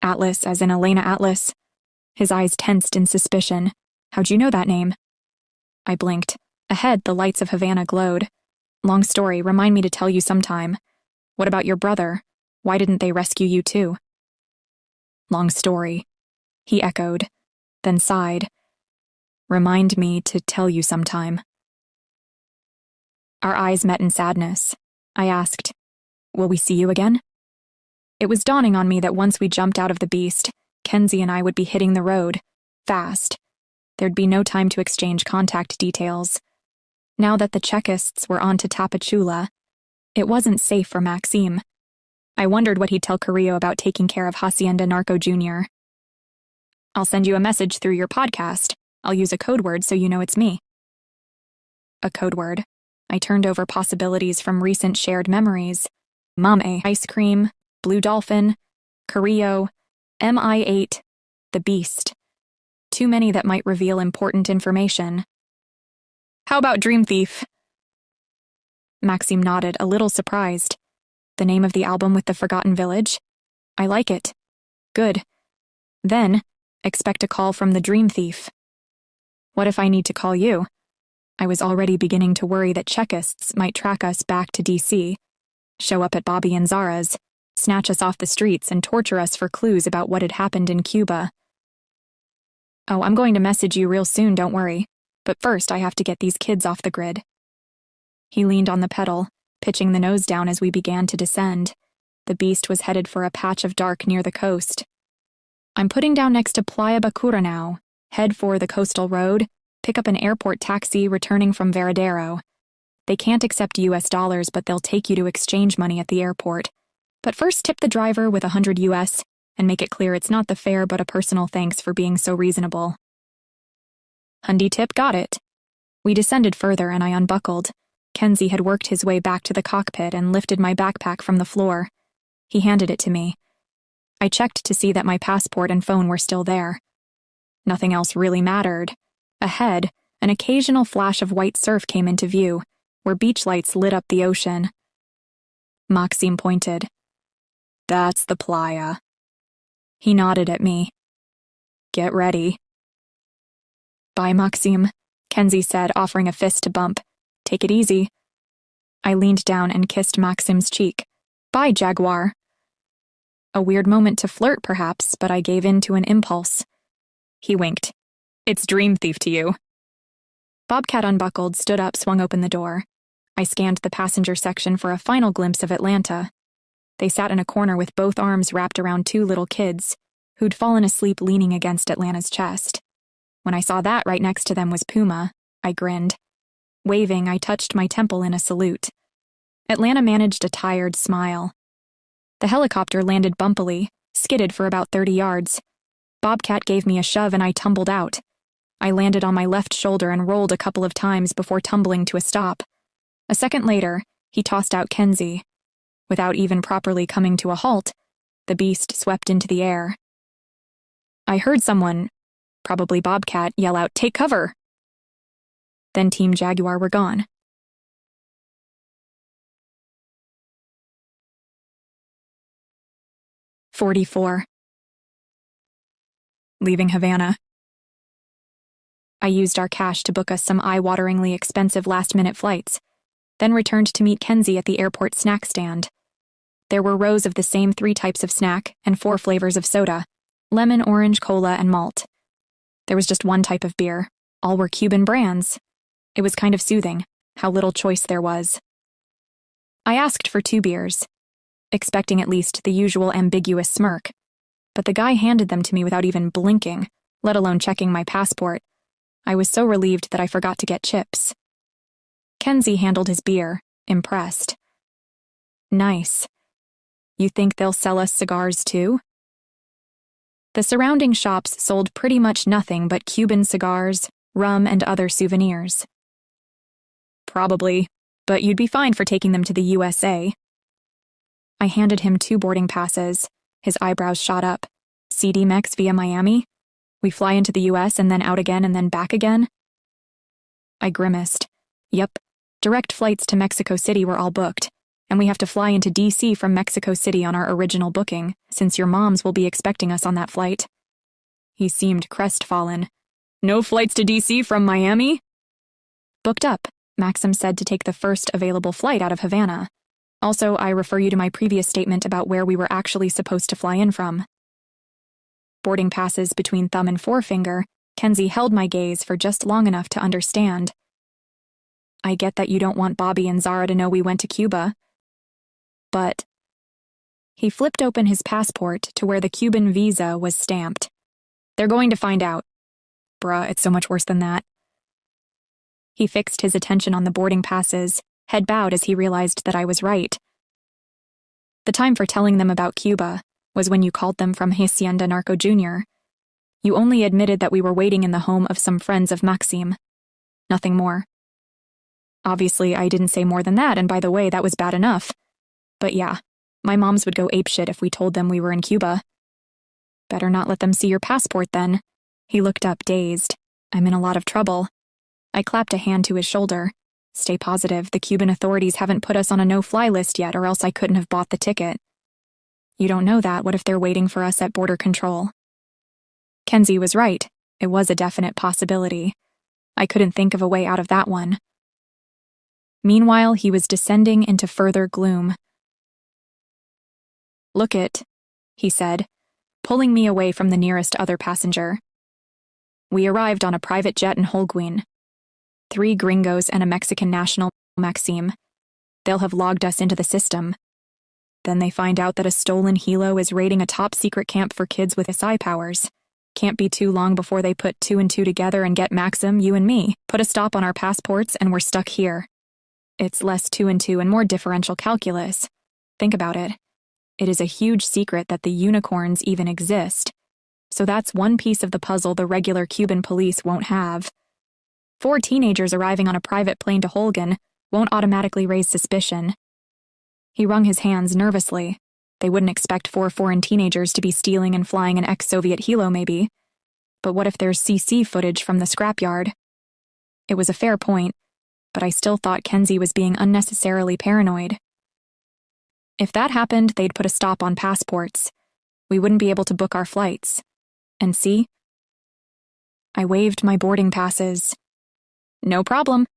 "Atlas, as in Elena Atlas?" His eyes tensed in suspicion. "How'd you know that name?" I blinked. Ahead, the lights of Havana glowed. "Long story, remind me to tell you sometime. What about your brother? Why didn't they rescue you too?" "Long story," he echoed, then sighed. "Remind me to tell you sometime." Our eyes met in sadness. I asked, "Will we see you again?" It was dawning on me that once we jumped out of the beast, Kenzie and I would be hitting the road, fast. There'd be no time to exchange contact details. Now that the Chekists were on to Tapachula, it wasn't safe for Maxim. I wondered what he'd tell Carrillo about taking care of Hacienda Narco Jr. "I'll send you a message through your podcast. I'll use a code word so you know it's me." A code word. I turned over possibilities from recent shared memories. Mame, ice cream, Blue Dolphin, Carrillo, MI8, the Beast. Too many that might reveal important information. "How about Dream Thief?" Maxim nodded, a little surprised. "The name of the album with the forgotten village? I like it. Good. Then, expect a call from the Dream Thief." "What if I need to call you?" I was already beginning to worry that Czechists might track us back to DC, show up at Bobby and Zara's, snatch us off the streets, and torture us for clues about what had happened in Cuba. "Oh, I'm going to message you real soon, don't worry. But first I have to get these kids off the grid." He leaned on the pedal, pitching the nose down as we began to descend. The beast was headed for a patch of dark near the coast. "I'm putting down next to Playa Bacura now. Head for the coastal road, pick up an airport taxi returning from Veradero. They can't accept US dollars, but they'll take you to exchange money at the airport. But first tip the driver with 100 US and make it clear it's not the fare but a personal thanks for being so reasonable." Hundy tip, got it. We descended further and I unbuckled. Kenzie had worked his way back to the cockpit and lifted my backpack from the floor. He handed it to me. I checked to see that my passport and phone were still there. Nothing else really mattered. Ahead, an occasional flash of white surf came into view, where beach lights lit up the ocean. Maxim pointed. "That's the playa." He nodded at me. "Get ready." "Bye, Maxim," Kenzie said, offering a fist to bump. "Take it easy." I leaned down and kissed Maxim's cheek. "Bye, Jaguar." A weird moment to flirt, perhaps, but I gave in to an impulse. He winked. "It's Dream Thief to you." Bobcat unbuckled, stood up, swung open the door. I scanned the passenger section for a final glimpse of Atlanta. They sat in a corner with both arms wrapped around two little kids, who'd fallen asleep leaning against Atlanta's chest. When I saw that right next to them was Puma, I grinned. Waving, I touched my temple in a salute. Atlanta managed a tired smile. The helicopter landed bumpily, skidded for about 30 yards. Bobcat gave me a shove and I tumbled out. I landed on my left shoulder and rolled a couple of times before tumbling to a stop. A second later, he tossed out Kenzie. Without even properly coming to a halt, the beast swept into the air. I heard someone, probably Bobcat, yell out, "Take cover!" Then Team Jaguar were gone. "44. Leaving Havana. I used our cash to book us some eye-wateringly expensive last-minute flights, then returned to meet Kenzie at the airport snack stand. There were rows of the same 3 types of snack and 4 flavors of soda: lemon, orange, cola, and malt. There was just one type of beer. All were Cuban brands. It was kind of soothing, how little choice there was. I asked for 2 beers, expecting at least the usual ambiguous smirk, but the guy handed them to me without even blinking, let alone checking my passport. I was so relieved that I forgot to get chips. Kenzie handled his beer, impressed. "Nice. You think they'll sell us cigars too?" The surrounding shops sold pretty much nothing but Cuban cigars, rum, and other souvenirs. "Probably, but you'd be fine for taking them to the USA. I handed him 2 boarding passes. His eyebrows shot up. "CDMEX via Miami? We fly into the US and then out again and then back again?" I grimaced. "Yup, direct flights to Mexico City were all booked, and we have to fly into DC from Mexico City on our original booking, since your moms will be expecting us on that flight." He seemed crestfallen. "No flights to DC from Miami?" "Booked up," Maxim said, to take the first available flight out of Havana. "Also, I refer you to my previous statement about where we were actually supposed to fly in from." Boarding passes between thumb and forefinger, Kenzie held my gaze for just long enough to understand. "I get that you don't want Bobby and Zara to know we went to Cuba. But..." He flipped open his passport to where the Cuban visa was stamped. "They're going to find out. Bruh, it's so much worse than that." He fixed his attention on the boarding passes, head bowed as he realized that I was right. "The time for telling them about Cuba was when you called them from Hacienda Narco Jr. You only admitted that we were waiting in the home of some friends of Maxim. Nothing more. Obviously, I didn't say more than that, and by the way, that was bad enough. But yeah, my moms would go apeshit if we told them we were in Cuba." "Better not let them see your passport, then." He looked up, dazed. "I'm in a lot of trouble." I clapped a hand to his shoulder. "Stay positive, the Cuban authorities haven't put us on a no-fly list yet, or else I couldn't have bought the ticket." "You don't know that. What if they're waiting for us at border control?" Kenzie was right. It was a definite possibility. I couldn't think of a way out of that one. Meanwhile, he was descending into further gloom. "Look it," he said, pulling me away from the nearest other passenger. "We arrived on a private jet in Holguin. 3 gringos and a Mexican national, Maxime. They'll have logged us into the system. Then they find out that a stolen helo is raiding a top-secret camp for kids with SI powers. Can't be too long before they put 2 and 2 together and get Maxim, you and me, put a stop on our passports, and we're stuck here. It's less 2 and 2 and more differential calculus. Think about it. It is a huge secret that the unicorns even exist. So that's one piece of the puzzle the regular Cuban police won't have. 4 teenagers arriving on a private plane to Holguin won't automatically raise suspicion." He wrung his hands nervously. They wouldn't expect 4 foreign teenagers to be stealing and flying an ex-Soviet helo, maybe. But what if there's CC footage from the scrapyard? It was a fair point, but I still thought Kenzie was being unnecessarily paranoid. If that happened, they'd put a stop on passports. We wouldn't be able to book our flights. And see? I waved my boarding passes. "No problem."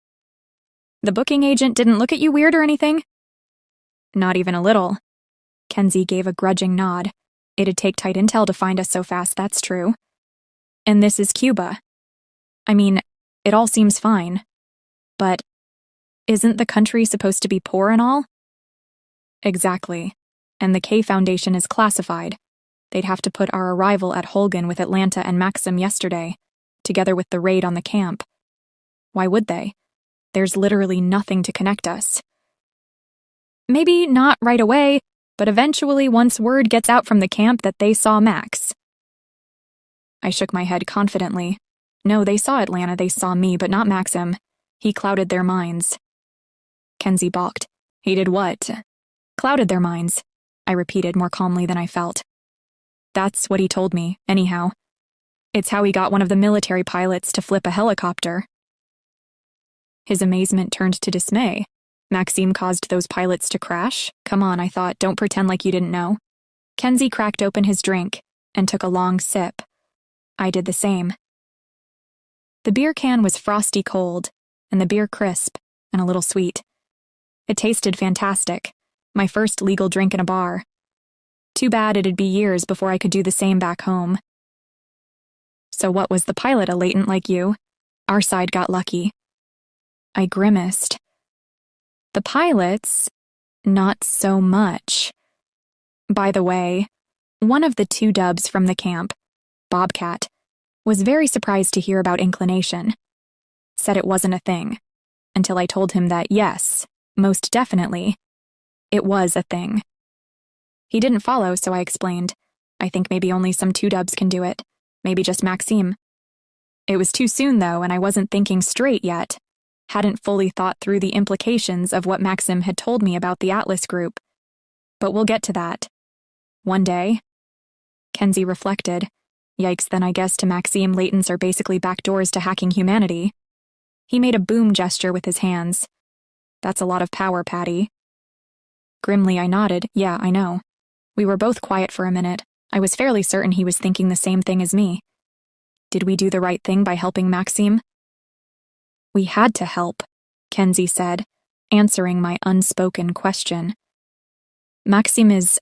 "The booking agent didn't look at you weird or anything?" "Not even a little." Kenzie gave a grudging nod. "It'd take tight intel to find us so fast, that's true. And this is Cuba. I mean, it all seems fine. But isn't the country supposed to be poor and all?" "Exactly. And the K Foundation is classified. They'd have to put our arrival at Holguin with Atlanta and Maxim yesterday, together with the raid on the camp. Why would they? There's literally nothing to connect us." "Maybe not right away, but eventually once word gets out from the camp that they saw Max." I shook my head confidently. "No, they saw Atlanta, they saw me, but not Maxim. He clouded their minds." Kenzie balked. "He did what?" "Clouded their minds," I repeated more calmly than I felt. "That's what he told me, anyhow. It's how he got one of the military pilots to flip a helicopter." His amazement turned to dismay. "Maxime caused those pilots to crash? Come on," I thought, "don't pretend like you didn't know." Kenzie cracked open his drink and took a long sip. I did the same. The beer can was frosty cold, and the beer crisp and a little sweet. It tasted fantastic. My first legal drink in a bar. Too bad it'd be years before I could do the same back home. "So what, was the pilot a latent like you? Our side got lucky." I grimaced. "The pilots? Not so much. By the way, one of the 2 dubs from the camp, Bobcat, was very surprised to hear about inclination. Said it wasn't a thing, until I told him that yes, most definitely, it was a thing. He didn't follow, so I explained. I think maybe only some 2 dubs can do it, maybe just Maxime. It was too soon, though, and I wasn't thinking straight yet. Hadn't fully thought through the implications of what Maxim had told me about the Atlas group. But we'll get to that. One day." Kenzie reflected. "Yikes, then I guess to Maxime, latents are basically backdoors to hacking humanity." He made a boom gesture with his hands. "That's a lot of power, Patty." Grimly I nodded. "Yeah, I know." We were both quiet for a minute. I was fairly certain he was thinking the same thing as me. Did we do the right thing by helping Maxime? "We had to help," Kenzie said, answering my unspoken question. "Maxim is,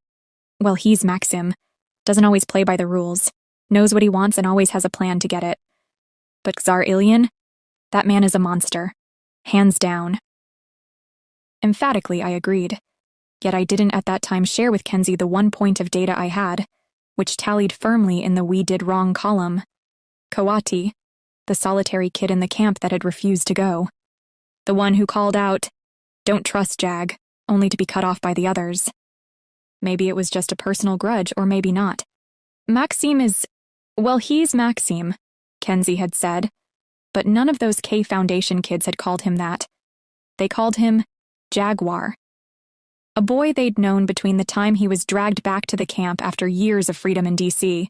well, he's Maxim. Doesn't always play by the rules. Knows what he wants and always has a plan to get it. But Czar Ilian? That man is a monster. Hands down." Emphatically, I agreed. Yet I didn't at that time share with Kenzie the one point of data I had, which tallied firmly in the "we did wrong" column. Kawati, the solitary kid in the camp that had refused to go. The one who called out, "Don't trust Jag," only to be cut off by the others. Maybe it was just a personal grudge, or maybe not. "Maxime is, well, he's Maxime," Kenzie had said, but none of those K Foundation kids had called him that. They called him Jaguar. A boy they'd known between the time he was dragged back to the camp after years of freedom in DC,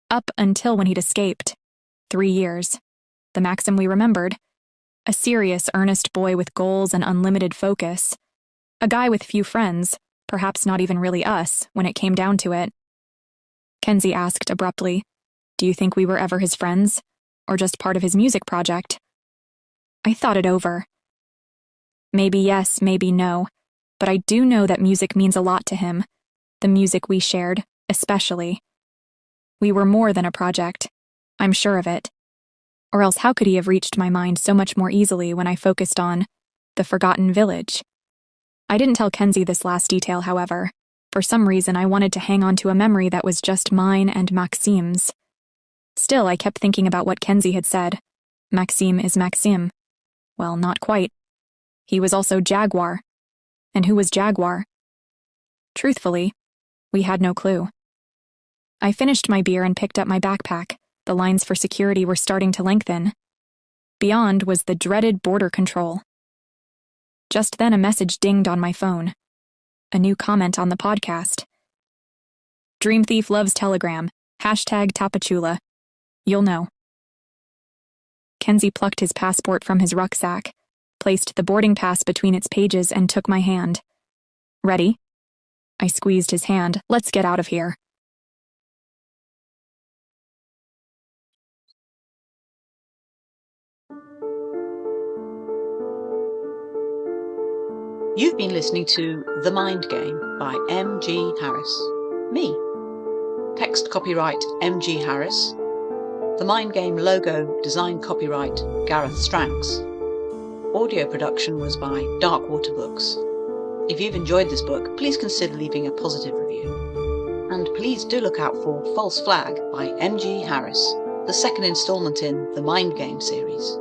up until when he'd escaped. 3 years. The Maxim we remembered. A serious, earnest boy with goals and unlimited focus. A guy with few friends, perhaps not even really us, when it came down to it. Kenzie asked abruptly, "Do you think we were ever his friends? Or just part of his music project?" I thought it over. Maybe yes, maybe no, but I do know that music means a lot to him. The music we shared, especially. We were more than a project. I'm sure of it. Or else how could he have reached my mind so much more easily when I focused on the forgotten village? I didn't tell Kenzie this last detail, however. For some reason, I wanted to hang on to a memory that was just mine and Maxime's. Still, I kept thinking about what Kenzie had said. Maxime is Maxime. Well, not quite. He was also Jaguar. And who was Jaguar? Truthfully, we had no clue. I finished my beer and picked up my backpack. The lines for security were starting to lengthen. Beyond was the dreaded border control. Just then a message dinged on my phone. A new comment on the podcast. Dream Thief loves Telegram. #Tapachula. You'll know. Kenzie plucked his passport from his rucksack, placed the boarding pass between its pages, and took my hand. Ready? I squeezed his hand. Let's get out of here. You've been listening to The Mind Game by M.G. Harris. Me. Text copyright M.G. Harris. The Mind Game logo design copyright Gareth Stranks. Audio production was by Darkwater Books. If you've enjoyed this book, please consider leaving a positive review. And please do look out for False Flag by M.G. Harris, the second instalment in the Mind Game series.